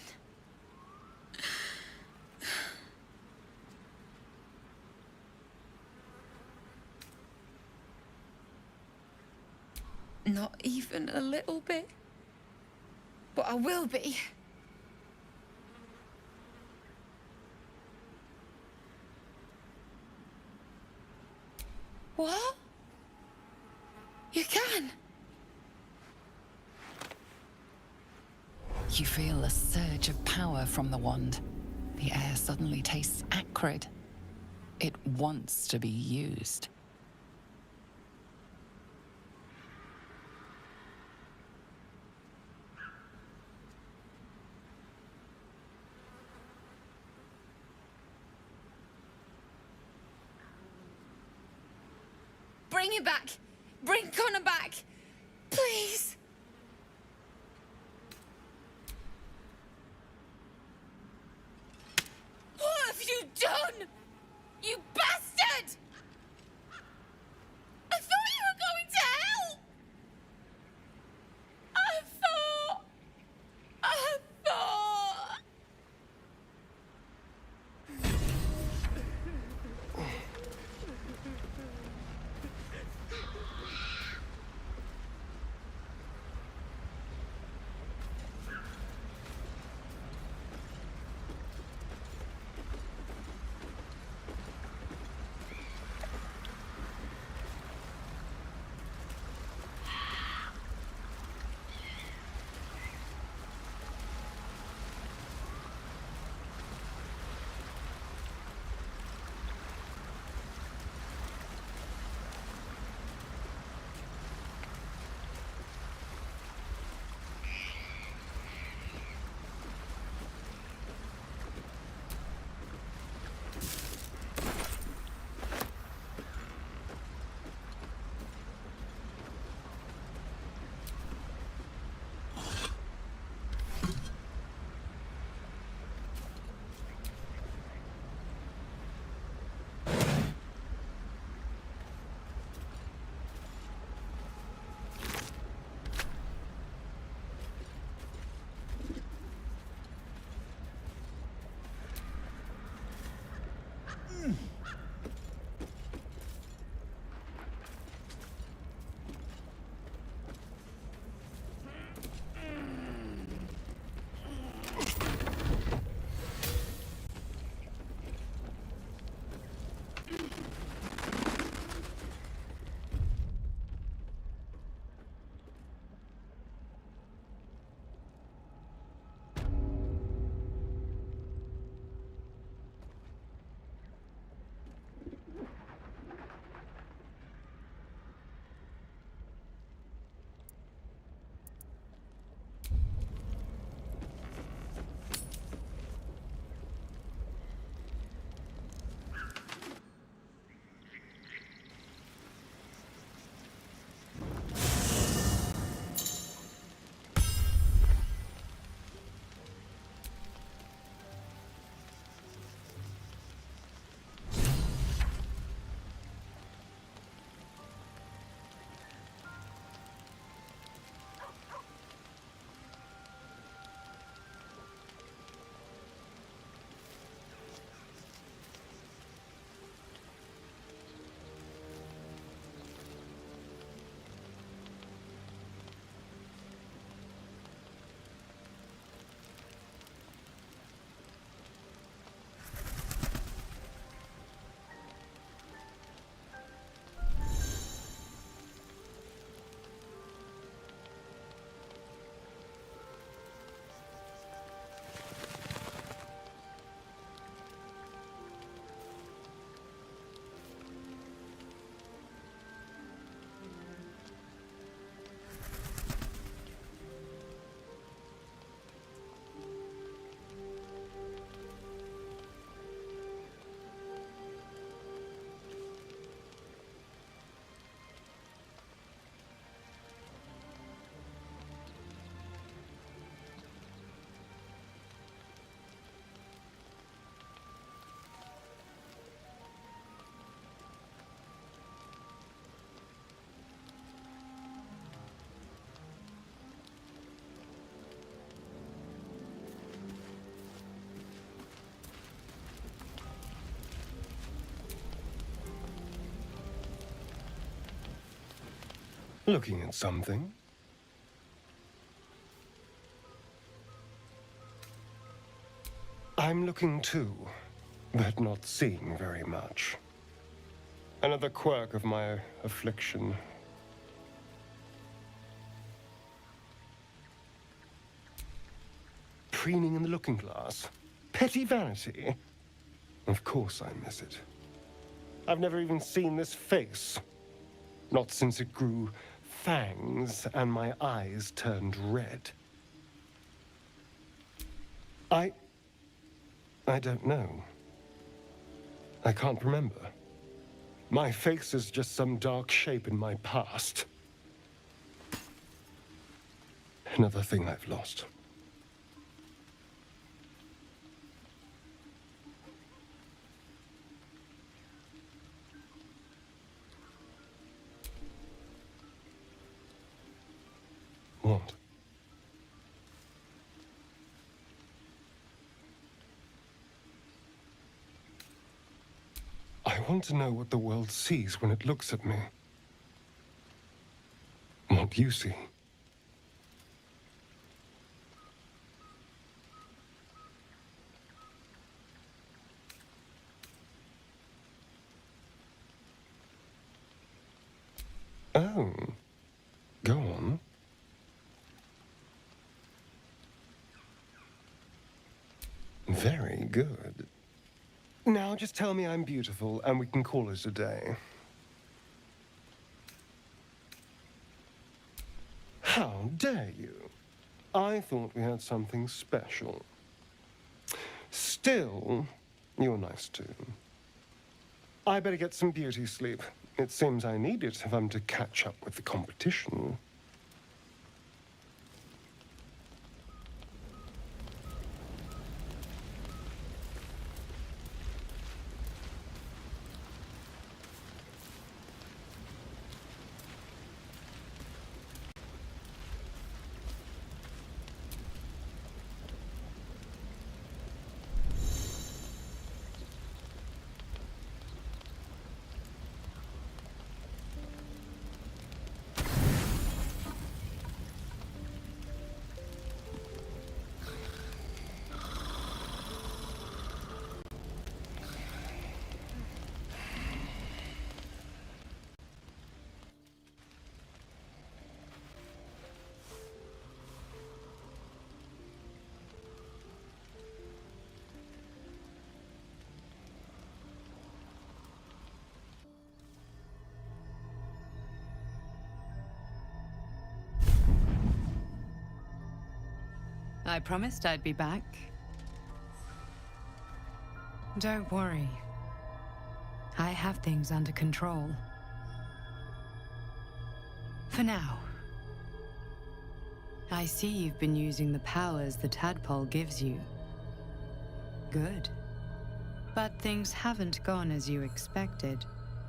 Not even a little bit. But I will be. What? You can? You feel a surge of power from the wand. The air suddenly tastes acrid. It wants to be used. Bring it back. Bring Connor back. Please. What have you done? You bastard! I thought you were going to hell! I thought... Looking at something? I'm looking too, but not seeing very much. Another quirk of my affliction. Preening in the looking glass? Petty vanity? Of course I miss it. I've never even seen this face. Not since it grew fangs and my eyes turned red. I don't know. I can't remember. My face is just some dark shape in my past. Another thing I've lost. What? I want to know what the world sees when it looks at me. What you see. Oh. Go on. Very good. Now just tell me I'm beautiful and we can call it a day. How dare you? I thought we had something special. Still, you're nice too. I better get some beauty sleep. It seems I need it if I'm to catch up with the competition. I promised I'd be back. Don't worry. I have things under control. For now. I see you've been using the powers the tadpole gives you. Good. But things haven't gone as you expected.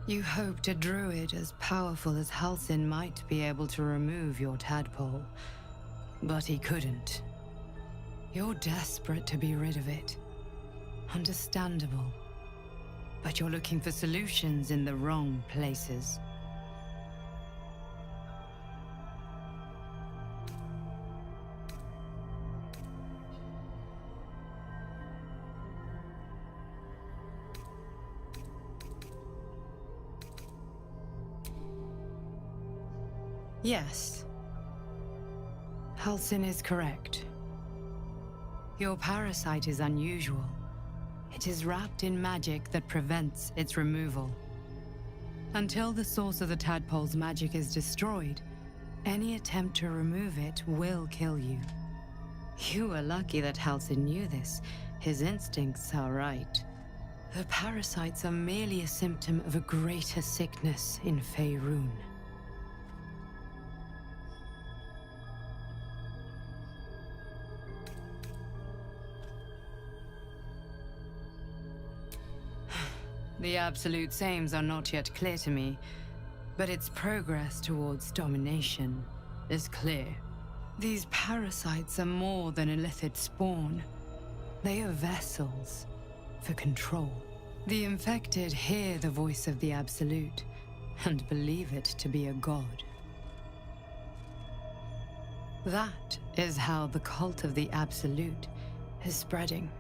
You hoped a druid as powerful as Halsin might be able to remove your tadpole. But he couldn't. You're desperate to be rid of it. Understandable. But you're looking for solutions in the wrong places. Yes. Halsin is correct. Your parasite is unusual. It is wrapped in magic that prevents its removal. Until the source of the tadpole's magic is destroyed, any attempt to remove it will kill you. You were lucky that Halsin knew this. His instincts are right. The parasites are merely a symptom of a greater sickness in Faerun. The absolute sames are not yet clear to me, but its progress towards domination is clear. These parasites are more than a Illithid spawn. They are vessels for control. The infected hear the voice of the Absolute and believe it to be a god. That is how the cult of the Absolute is spreading.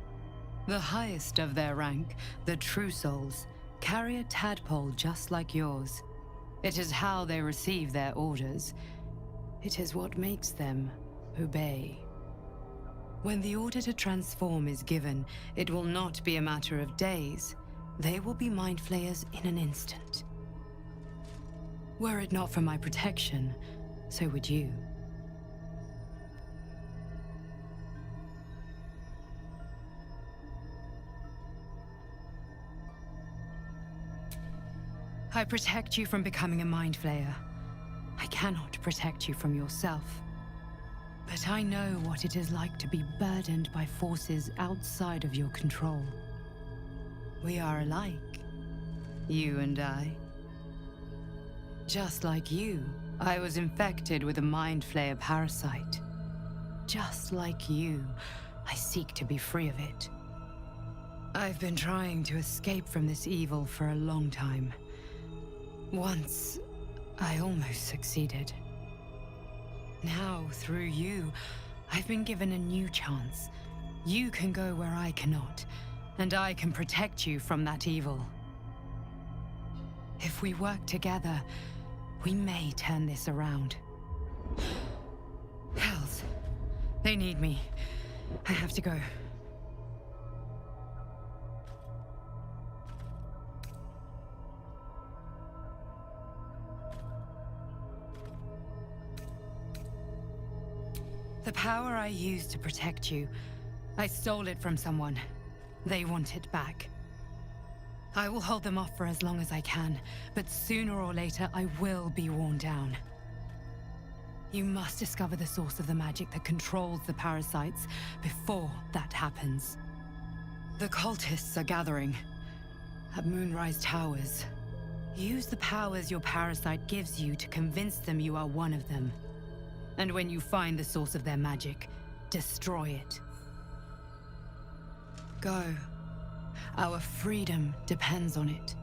The highest of their rank, the True Souls, carry a tadpole just like yours. It is how they receive their orders. It is what makes them obey. When the order to transform is given, it will not be a matter of days. They will be mind flayers in an instant. Were it not for my protection, so would you. I protect you from becoming a mind flayer. I cannot protect you from yourself. But I know what it is like to be burdened by forces outside of your control. We are alike, you and I. Just like you, I was infected with a mind flayer parasite. Just like you, I seek to be free of it. I've been trying to escape from this evil for a long time. Once, I almost succeeded. Now, through you, I've been given a new chance. You can go where I cannot, and I can protect you from that evil. If we work together, we may turn this around. Hells, they need me. I have to go. The power I used to protect you, I stole it from someone. They want it back. I will hold them off for as long as I can, but sooner or later I will be worn down. You must discover the source of the magic that controls the parasites before that happens. The cultists are gathering at Moonrise Towers. Use the powers your parasite gives you to convince them you are one of them. And when you find the source of their magic, destroy it. Go. Our freedom depends on it.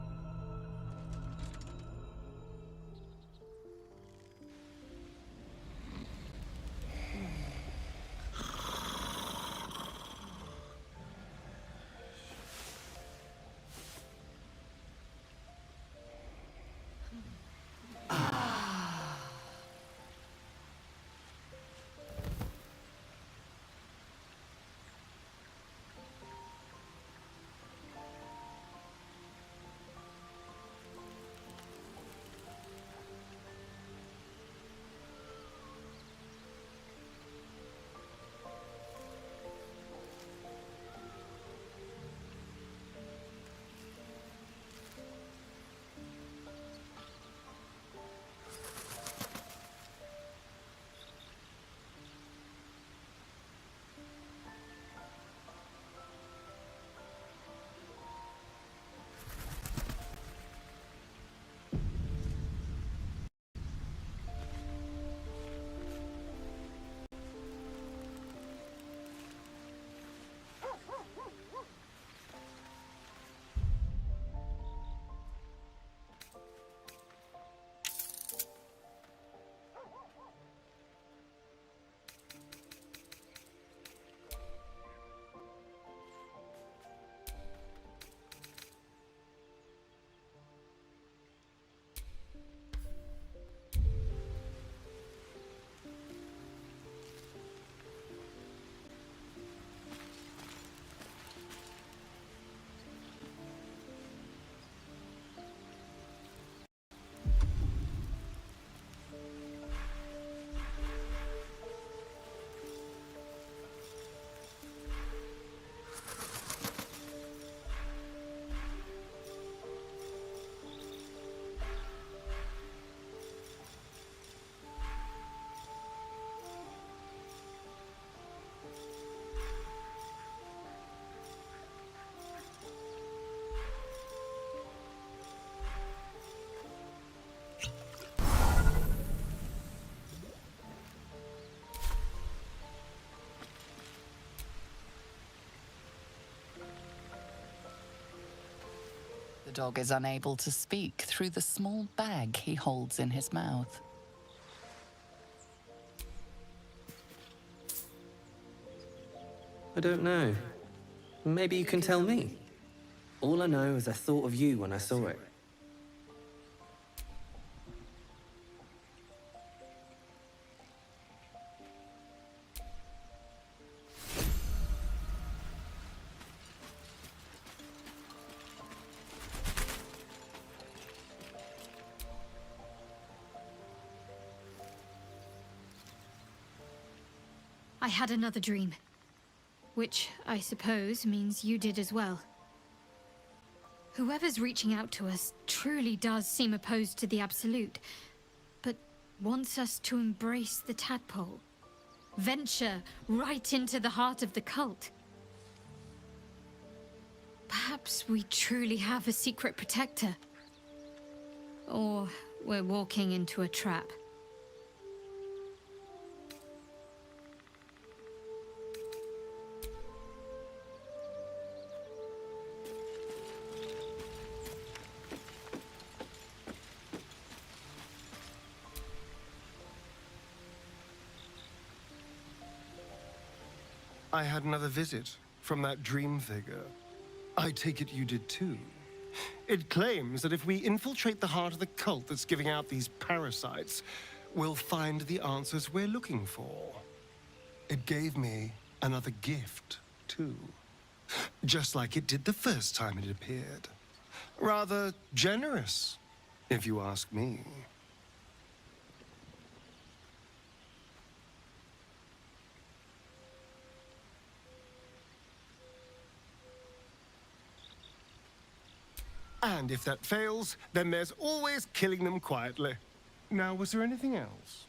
The dog is unable to speak through the small bag he holds in his mouth. I don't know. Maybe you can tell me. All I know is I thought of you when I saw it. I had another dream. Which, I suppose, means you did as well. Whoever's reaching out to us truly does seem opposed to the Absolute, but wants us to embrace the tadpole. Venture right into the heart of the cult. Perhaps we truly have a secret protector. Or we're walking into a trap. I had another visit from that dream figure. I take it you did too. It claims that if we infiltrate the heart of the cult that's giving out these parasites, we'll find the answers we're looking for. It gave me another gift, too. Just like it did the first time it appeared. Rather generous, if you ask me. And if that fails, then there's always killing them quietly. Now, was there anything else?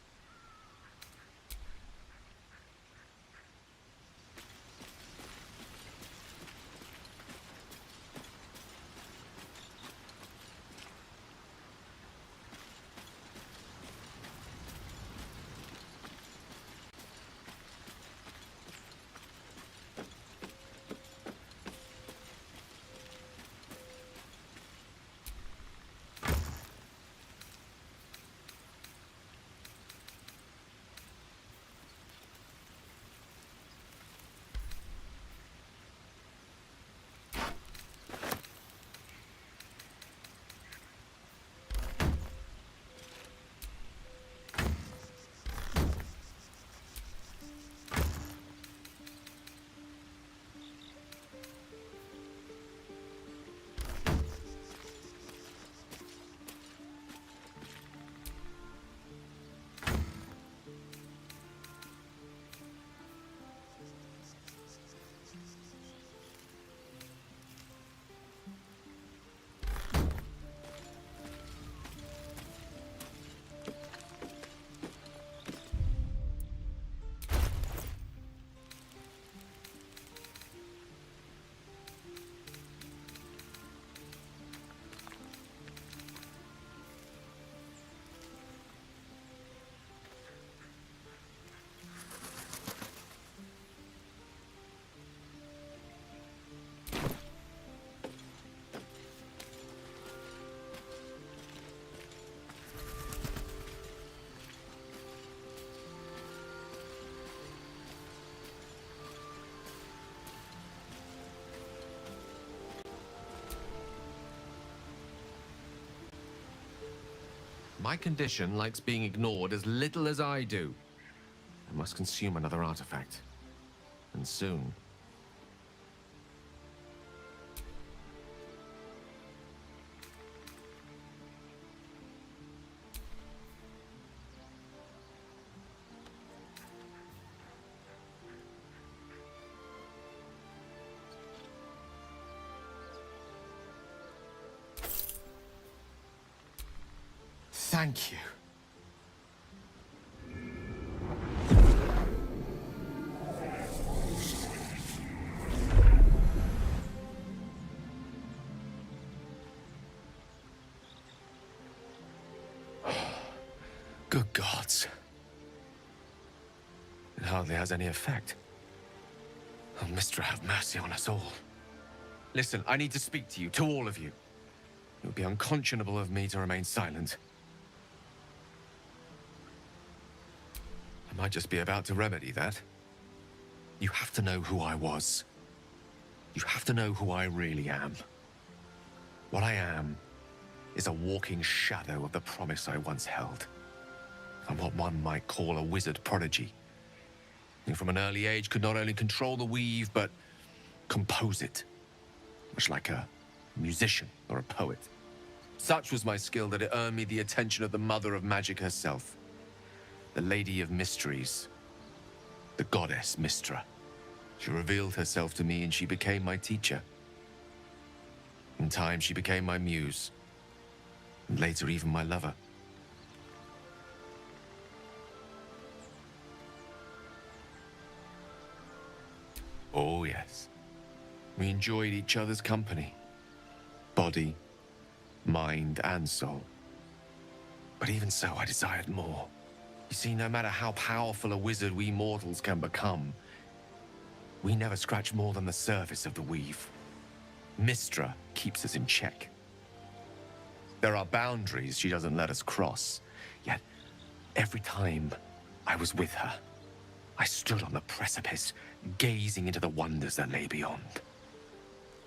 My condition likes being ignored as little as I do. I must consume another artifact. And soon. Thank you. Good gods. It hardly has any effect. Oh, Mistra, have mercy on us all. Listen, I need to speak to you, to all of you. It would be unconscionable of me to remain silent. I might just be about to remedy that. You have to know who I was. You have to know who I really am. What I am is a walking shadow of the promise I once held. I'm what one might call a wizard prodigy, who from an early age could not only control the weave, but compose it, much like a musician or a poet. Such was my skill that it earned me the attention of the mother of magic herself, the Lady of Mysteries, the goddess Mystra. She revealed herself to me and she became my teacher. In time, she became my muse, and later even my lover. Oh, yes. We enjoyed each other's company. Body, mind, and soul. But even so, I desired more. You see, no matter how powerful a wizard we mortals can become, we never scratch more than the surface of the weave. Mystra keeps us in check. There are boundaries she doesn't let us cross, yet every time I was with her, I stood on the precipice, gazing into the wonders that lay beyond.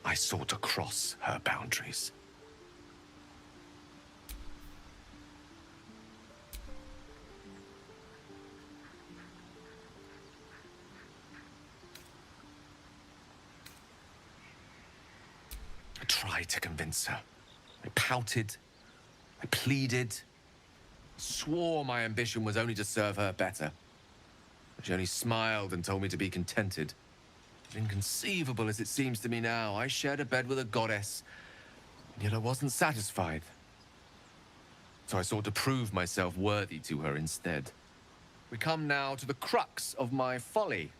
I sought to cross her boundaries. I tried to convince her. I pouted. I pleaded. Swore my ambition was only to serve her better. She only smiled and told me to be contented. Inconceivable as it seems to me now, I shared a bed with a goddess, and yet I wasn't satisfied. So I sought to prove myself worthy to her instead. We come now to the crux of my folly.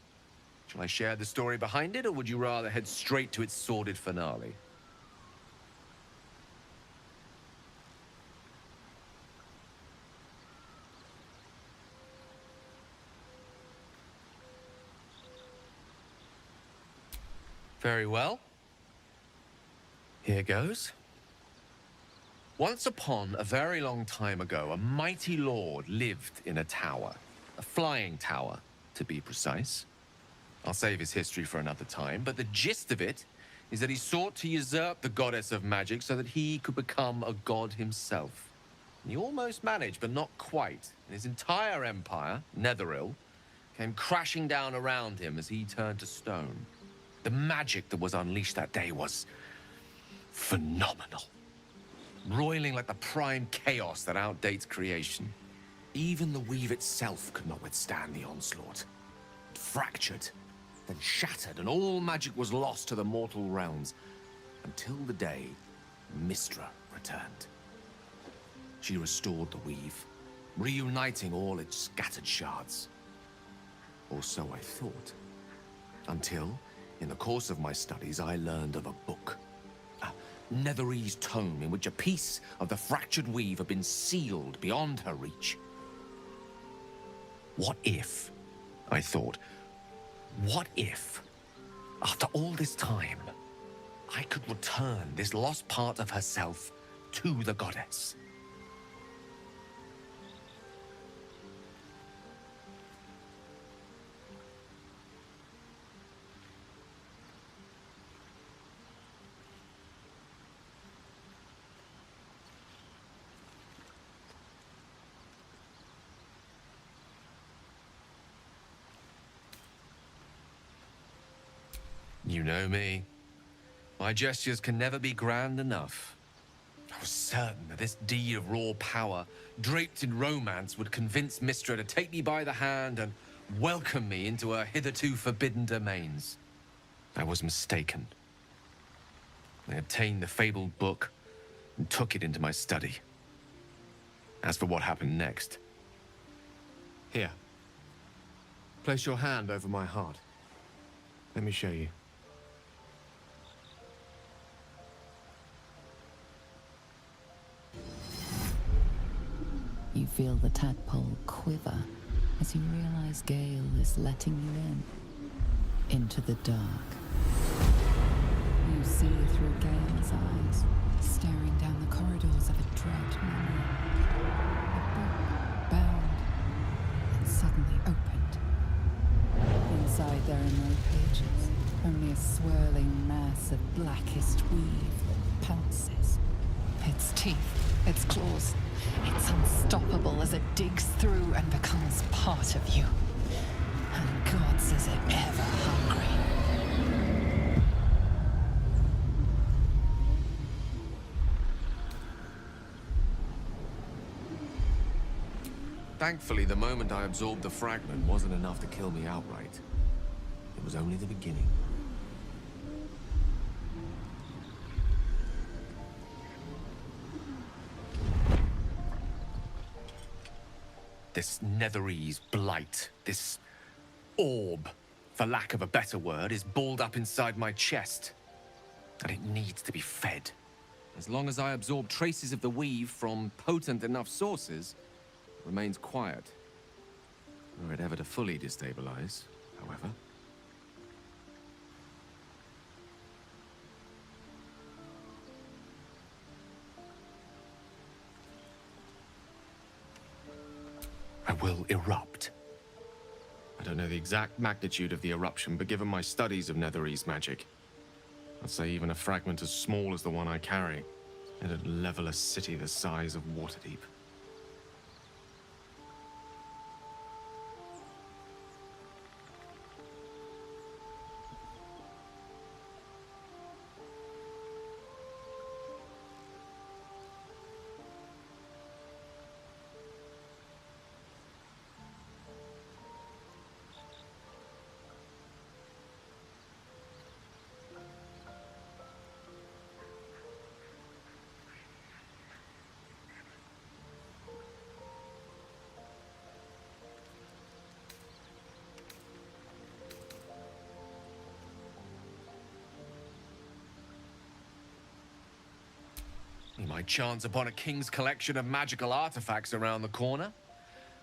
Shall I share the story behind it, or would you rather head straight to its sordid finale? Very well. Here goes. Once upon a very long time ago, a mighty lord lived in a tower. A flying tower, to be precise. I'll save his history for another time, but the gist of it is that he sought to usurp the goddess of magic so that he could become a god himself. And he almost managed, but not quite. And his entire empire, Netheril, came crashing down around him as he turned to stone. The magic that was unleashed that day was phenomenal. Roiling like the prime chaos that outdates creation. Even the weave itself could not withstand the onslaught. It fractured, then shattered, and all magic was lost to the mortal realms. Until the day Mystra returned. She restored the weave, reuniting all its scattered shards. Or so I thought. Until, in the course of my studies, I learned of a book. A Netherese tome in which a piece of the fractured weave had been sealed beyond her reach. What if, I thought, what if, after all this time, I could return this lost part of herself to the goddess? You know me. My gestures can never be grand enough. I was certain that this deed of raw power, draped in romance, would convince Mystra to take me by the hand and welcome me into her hitherto forbidden domains. I was mistaken. I obtained the fabled book and took it into my study. As for what happened next... Here. Place your hand over my heart. Let me show you. You feel the tadpole quiver as you realize Gale is letting you into the dark. You see through Gale's eyes, staring down the corridors of a dread memory. A book bound and suddenly opened. Inside there swirling mass of blackest weave that pounces. Its teeth, its claws, it's unstoppable as it digs through and becomes part of you. And gods, is it ever hungry. Thankfully, the moment I absorbed the fragment wasn't enough to kill me outright. It was only the beginning. This Netherese blight, this orb, for lack of a better word, is balled up inside my chest. And it needs to be fed. As long as I absorb traces of the weave from potent enough sources, it remains quiet. Were it ever to fully destabilize, however. I will erupt. I don't know the exact magnitude of the eruption, but given my studies of Netherese magic, I'd say even a fragment as small as the one I carry, it'd level a city the size of Waterdeep. We might chance upon a king's collection of magical artifacts around the corner.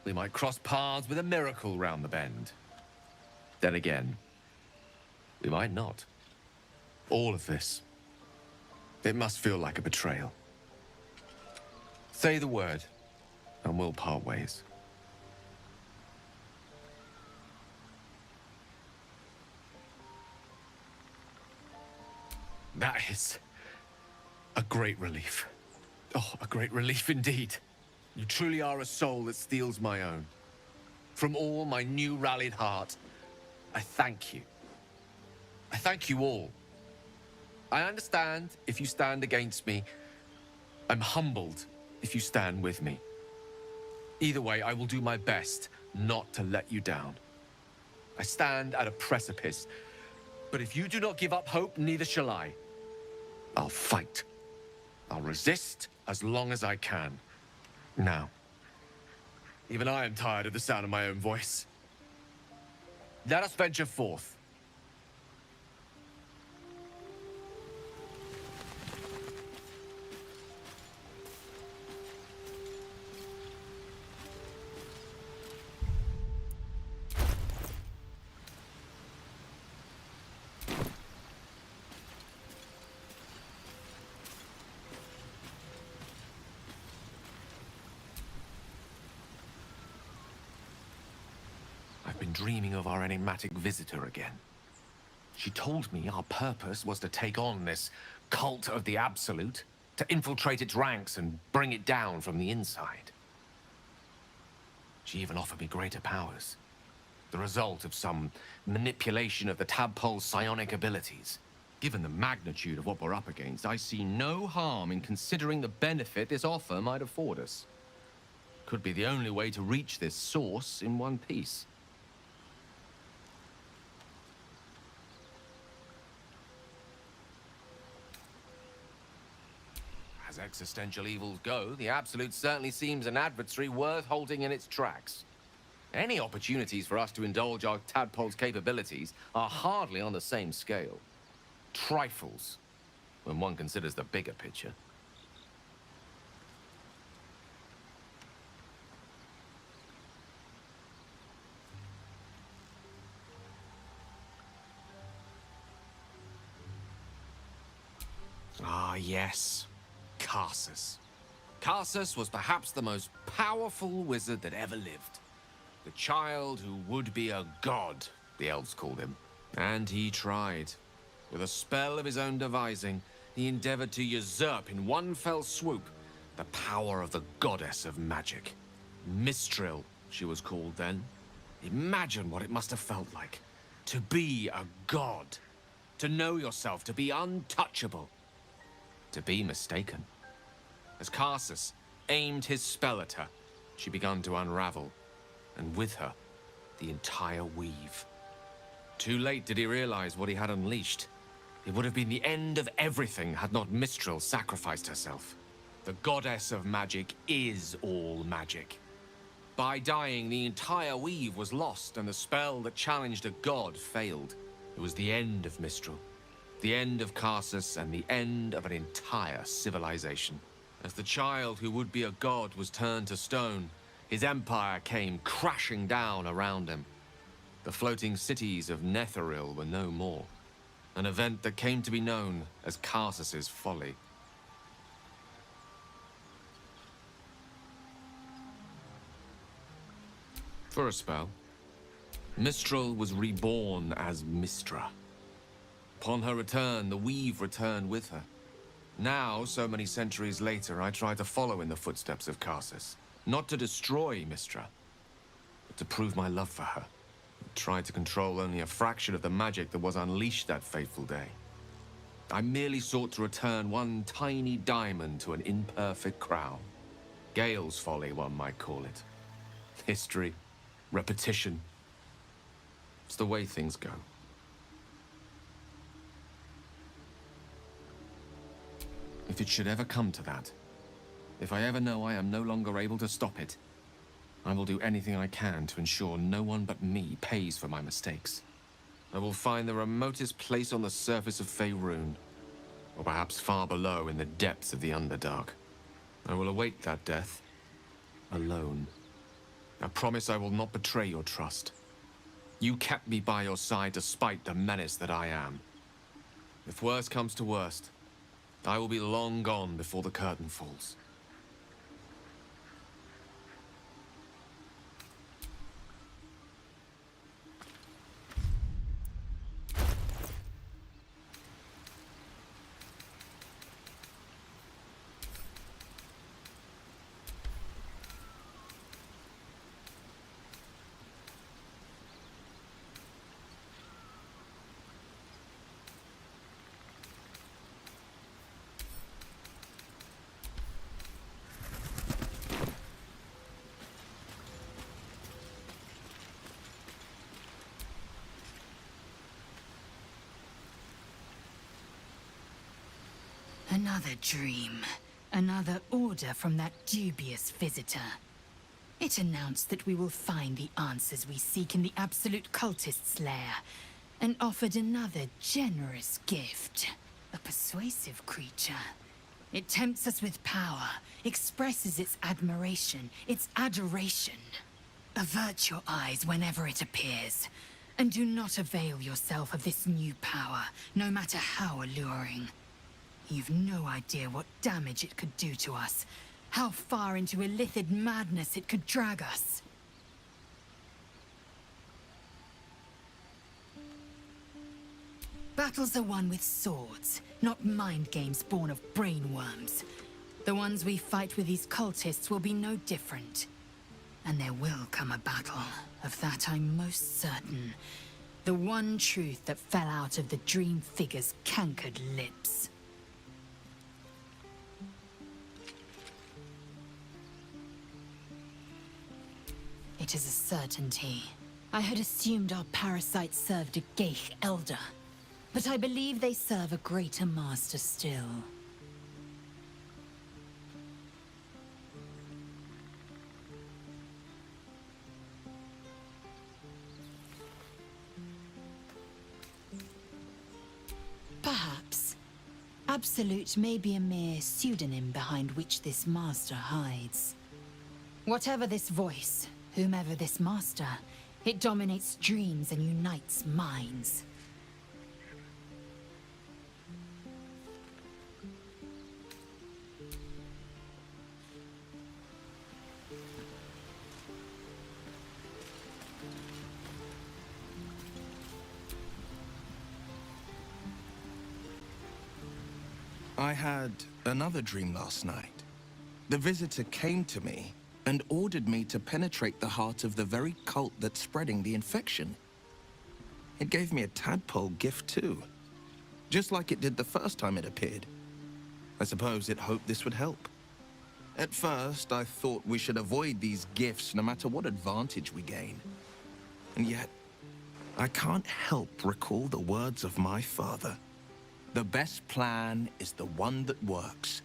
We might cross paths with a miracle round the bend. Then again, we might not. All of this, it must feel like a betrayal. Say the word, and we'll part ways. That is a great relief. Oh, a great relief indeed. You truly are a soul that steals my own. From all my new rallied heart, I thank you. I thank you all. I understand if you stand against me. I'm humbled if you stand with me. Either way, I will do my best not to let you down. I stand at a precipice, but if you do not give up hope, neither shall I. I'll fight. I'll resist as long as I can. Now, even I am tired of the sound of my own voice. Let us venture forth. I've been dreaming of our enigmatic visitor again. She told me our purpose was to take on this cult of the Absolute, to infiltrate its ranks and bring it down from the inside. She even offered me greater powers, the result of some manipulation of the tadpole's psionic abilities. Given the magnitude of what we're up against, I see no harm in considering the benefit this offer might afford us. Could be the only way to reach this source in one piece. As existential evils go, the Absolute certainly seems an adversary worth holding in its tracks. Any opportunities for us to indulge our tadpole's capabilities are hardly on the same scale. Trifles, when one considers the bigger picture. Ah, yes. Karsus. Karsus was perhaps the most powerful wizard that ever lived. The child who would be a god, the elves called him. And he tried. With a spell of his own devising, he endeavored to usurp in one fell swoop the power of the goddess of magic. Mistral, she was called then. Imagine what it must have felt like. To be a god. To know yourself, to be untouchable. To be mistaken. As Karsus aimed his spell at her, she began to unravel, and with her, the entire weave. Too late did he realize what he had unleashed. It would have been the end of everything had not Mistral sacrificed herself. The goddess of magic is all magic. By dying, the entire weave was lost, and the spell that challenged a god failed. It was the end of Mistral, the end of Karsus, and the end of an entire civilization. As the child who would be a god was turned to stone, his empire came crashing down around him. The floating cities of Netheril were no more. An event that came to be known as Karsus's folly. For a spell, Mistral was reborn as Mistra. Upon her return, the weave returned with her. Now, so many centuries later, I try to follow in the footsteps of Karsus. Not to destroy Mistra, but to prove my love for her. I tried to control only a fraction of the magic that was unleashed that fateful day. I merely sought to return one tiny diamond to an imperfect crown. Gale's folly, one might call it. History, repetition. It's the way things go. If it should ever come to that, if I ever know I am no longer able to stop it, I will do anything I can to ensure no one but me pays for my mistakes. I will find the remotest place on the surface of Faerun, or perhaps far below in the depths of the Underdark. I will await that death, alone. I promise I will not betray your trust. You kept me by your side despite the menace that I am. If worst comes to worst, I will be long gone before the curtain falls. Another dream. Another order from that dubious visitor. It announced that we will find the answers we seek in the Absolute Cultist's lair, and offered another generous gift. A persuasive creature. It tempts us with power, expresses its admiration, its adoration. Avert your eyes whenever it appears, and do not avail yourself of this new power, no matter how alluring. You've no idea what damage it could do to us, how far into illithid madness it could drag us. Battles are won with swords, not mind games born of brainworms. The ones we fight with these cultists will be no different. And there will come a battle, of that I'm most certain. The one truth that fell out of the dream figure's cankered lips. It is a certainty. I had assumed our parasites served a Geich elder, but I believe they serve a greater master still. Perhaps. Absolute may be a mere pseudonym behind which this master hides. Whatever this voice, whomever this master, it dominates dreams and unites minds. I had another dream last night. The visitor came to me and ordered me to penetrate the heart of the very cult that's spreading the infection. It gave me a tadpole gift too, just like it did the first time it appeared. I suppose it hoped this would help. At first, I thought we should avoid these gifts no matter what advantage we gain. And yet, I can't help recall the words of my father. The best plan is the one that works.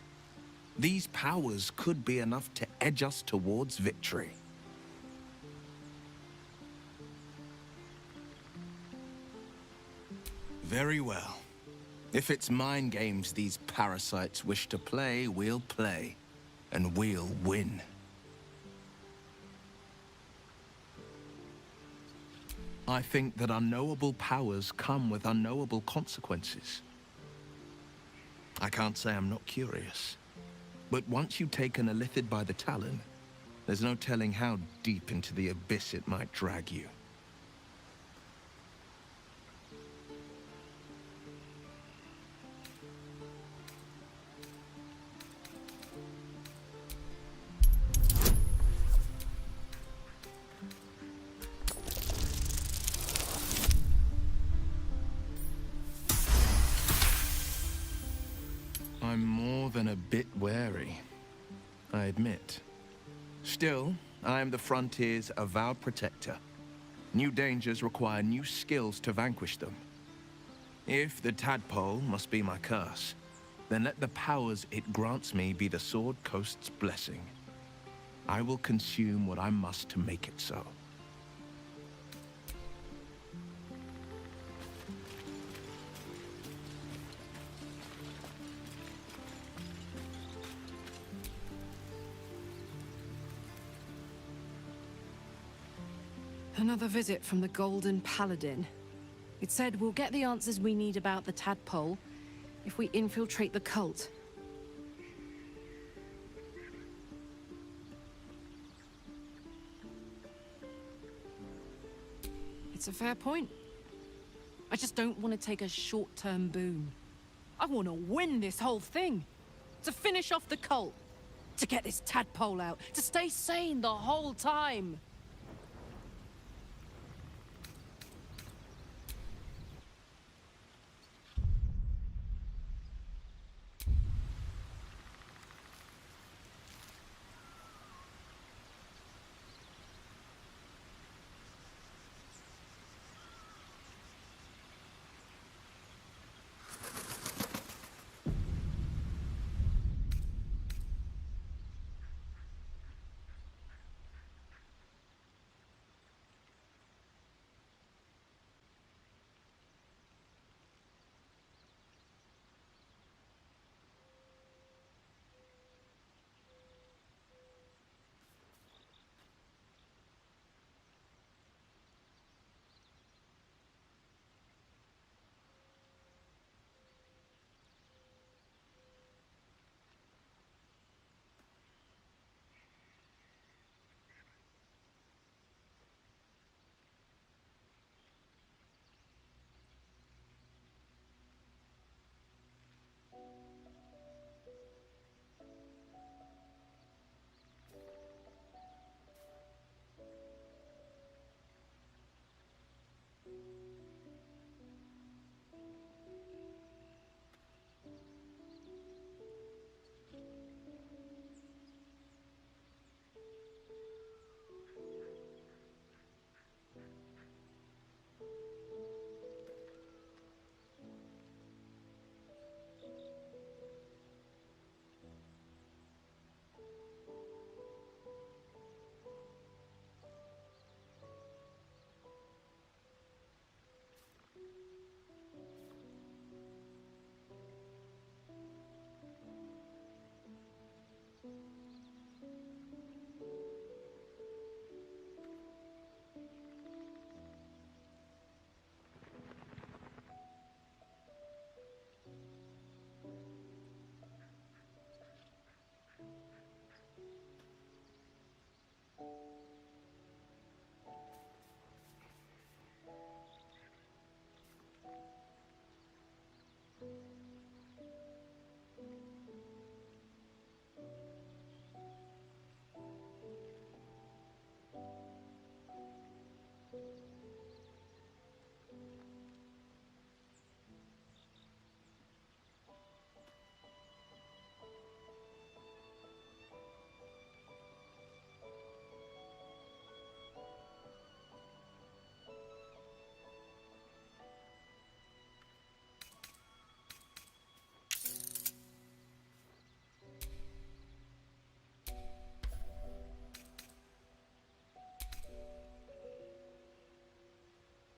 These powers could be enough to edge us towards victory. Very well. If it's mind games these parasites wish to play, we'll play. And we'll win. I think that unknowable powers come with unknowable consequences. I can't say I'm not curious. But once you've taken a Lithid by the talon, there's no telling how deep into the abyss it might drag you. I'm more than a bit wary, I admit. Still, I am the Frontier's avowed protector. New dangers require new skills to vanquish them. If the tadpole must be my curse, then let the powers it grants me be the Sword Coast's blessing. I will consume what I must to make it so. Another visit from the Golden Paladin. It said we'll get the answers we need about the tadpole if we infiltrate the cult. It's a fair point. I just don't want to take a short-term boon. I want to win this whole thing. To finish off the cult. To get this tadpole out. To stay sane the whole time.